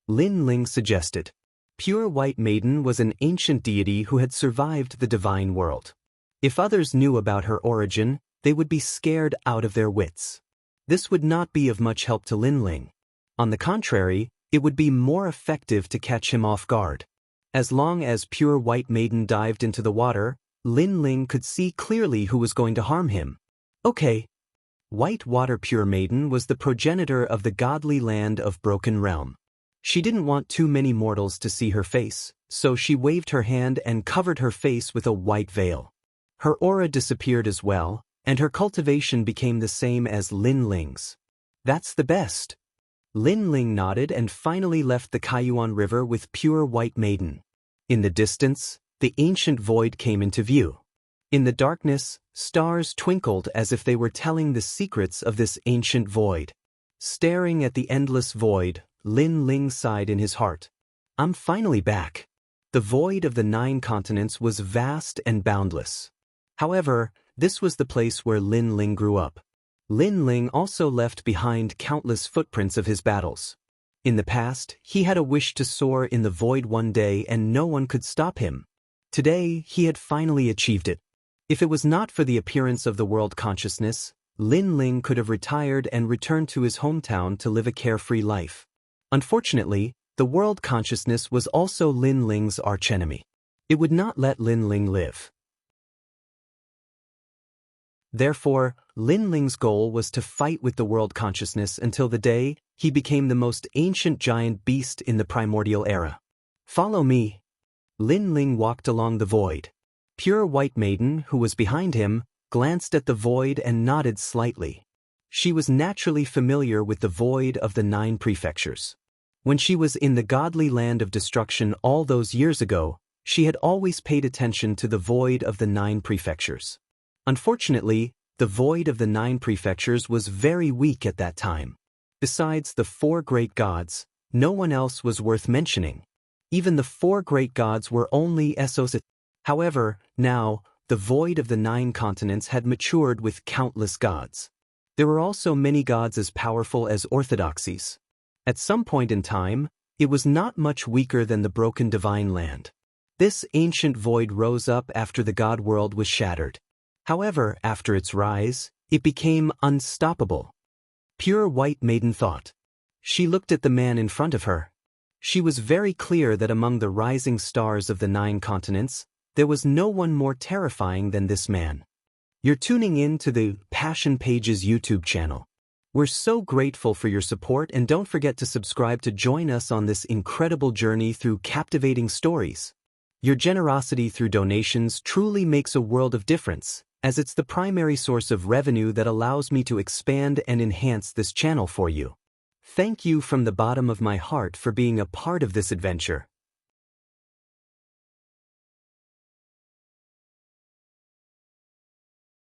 Lin Ling suggested. Pure White Maiden was an ancient deity who had survived the divine world. If others knew about her origin, they would be scared out of their wits. This would not be of much help to Lin Ling. On the contrary, it would be more effective to catch him off guard. As long as Pure White Maiden dived into the water, Lin Ling could see clearly who was going to harm him. "Okay." White Water Pure Maiden was the progenitor of the godly land of Broken Realm. She didn't want too many mortals to see her face, so she waved her hand and covered her face with a white veil. Her aura disappeared as well, and her cultivation became the same as Lin Ling's. "That's the best." Lin Ling nodded and finally left the Kaiyuan River with Pure White Maiden. In the distance, the ancient void came into view. In the darkness, stars twinkled as if they were telling the secrets of this ancient void. Staring at the endless void, Lin Ling sighed in his heart. "I'm finally back." The void of the 9 continents was vast and boundless. However, this was the place where Lin Ling grew up. Lin Ling also left behind countless footprints of his battles. In the past, he had a wish to soar in the void one day and no one could stop him. Today, he had finally achieved it. If it was not for the appearance of the world consciousness, Lin Ling could have retired and returned to his hometown to live a carefree life. Unfortunately, the world consciousness was also Lin Ling's archenemy. It would not let Lin Ling live. Therefore, Lin Ling's goal was to fight with the world consciousness until the day he became the most ancient giant beast in the primordial era. "Follow me." Lin Ling walked along the void. Pure White Maiden, who was behind him, glanced at the void and nodded slightly. She was naturally familiar with the void of the 9 prefectures. When she was in the godly land of destruction all those years ago, she had always paid attention to the void of the 9 prefectures. Unfortunately, the void of the 9 prefectures was very weak at that time. Besides the 4 great gods, no one else was worth mentioning. Even the 4 great gods were only SOs. However, now, the void of the 9 continents had matured with countless gods. There were also many gods as powerful as orthodoxies. At some point in time, it was not much weaker than the broken divine land. This ancient void rose up after the god world was shattered. However, after its rise, it became unstoppable. Pure White Maiden thought. She looked at the man in front of her. She was very clear that among the rising stars of the 9 continents, there was no one more terrifying than this man. You're tuning in to the Passion Pages YouTube channel. We're so grateful for your support, and don't forget to subscribe to join us on this incredible journey through captivating stories. Your generosity through donations truly makes a world of difference, as it's the primary source of revenue that allows me to expand and enhance this channel for you. Thank you from the bottom of my heart for being a part of this adventure.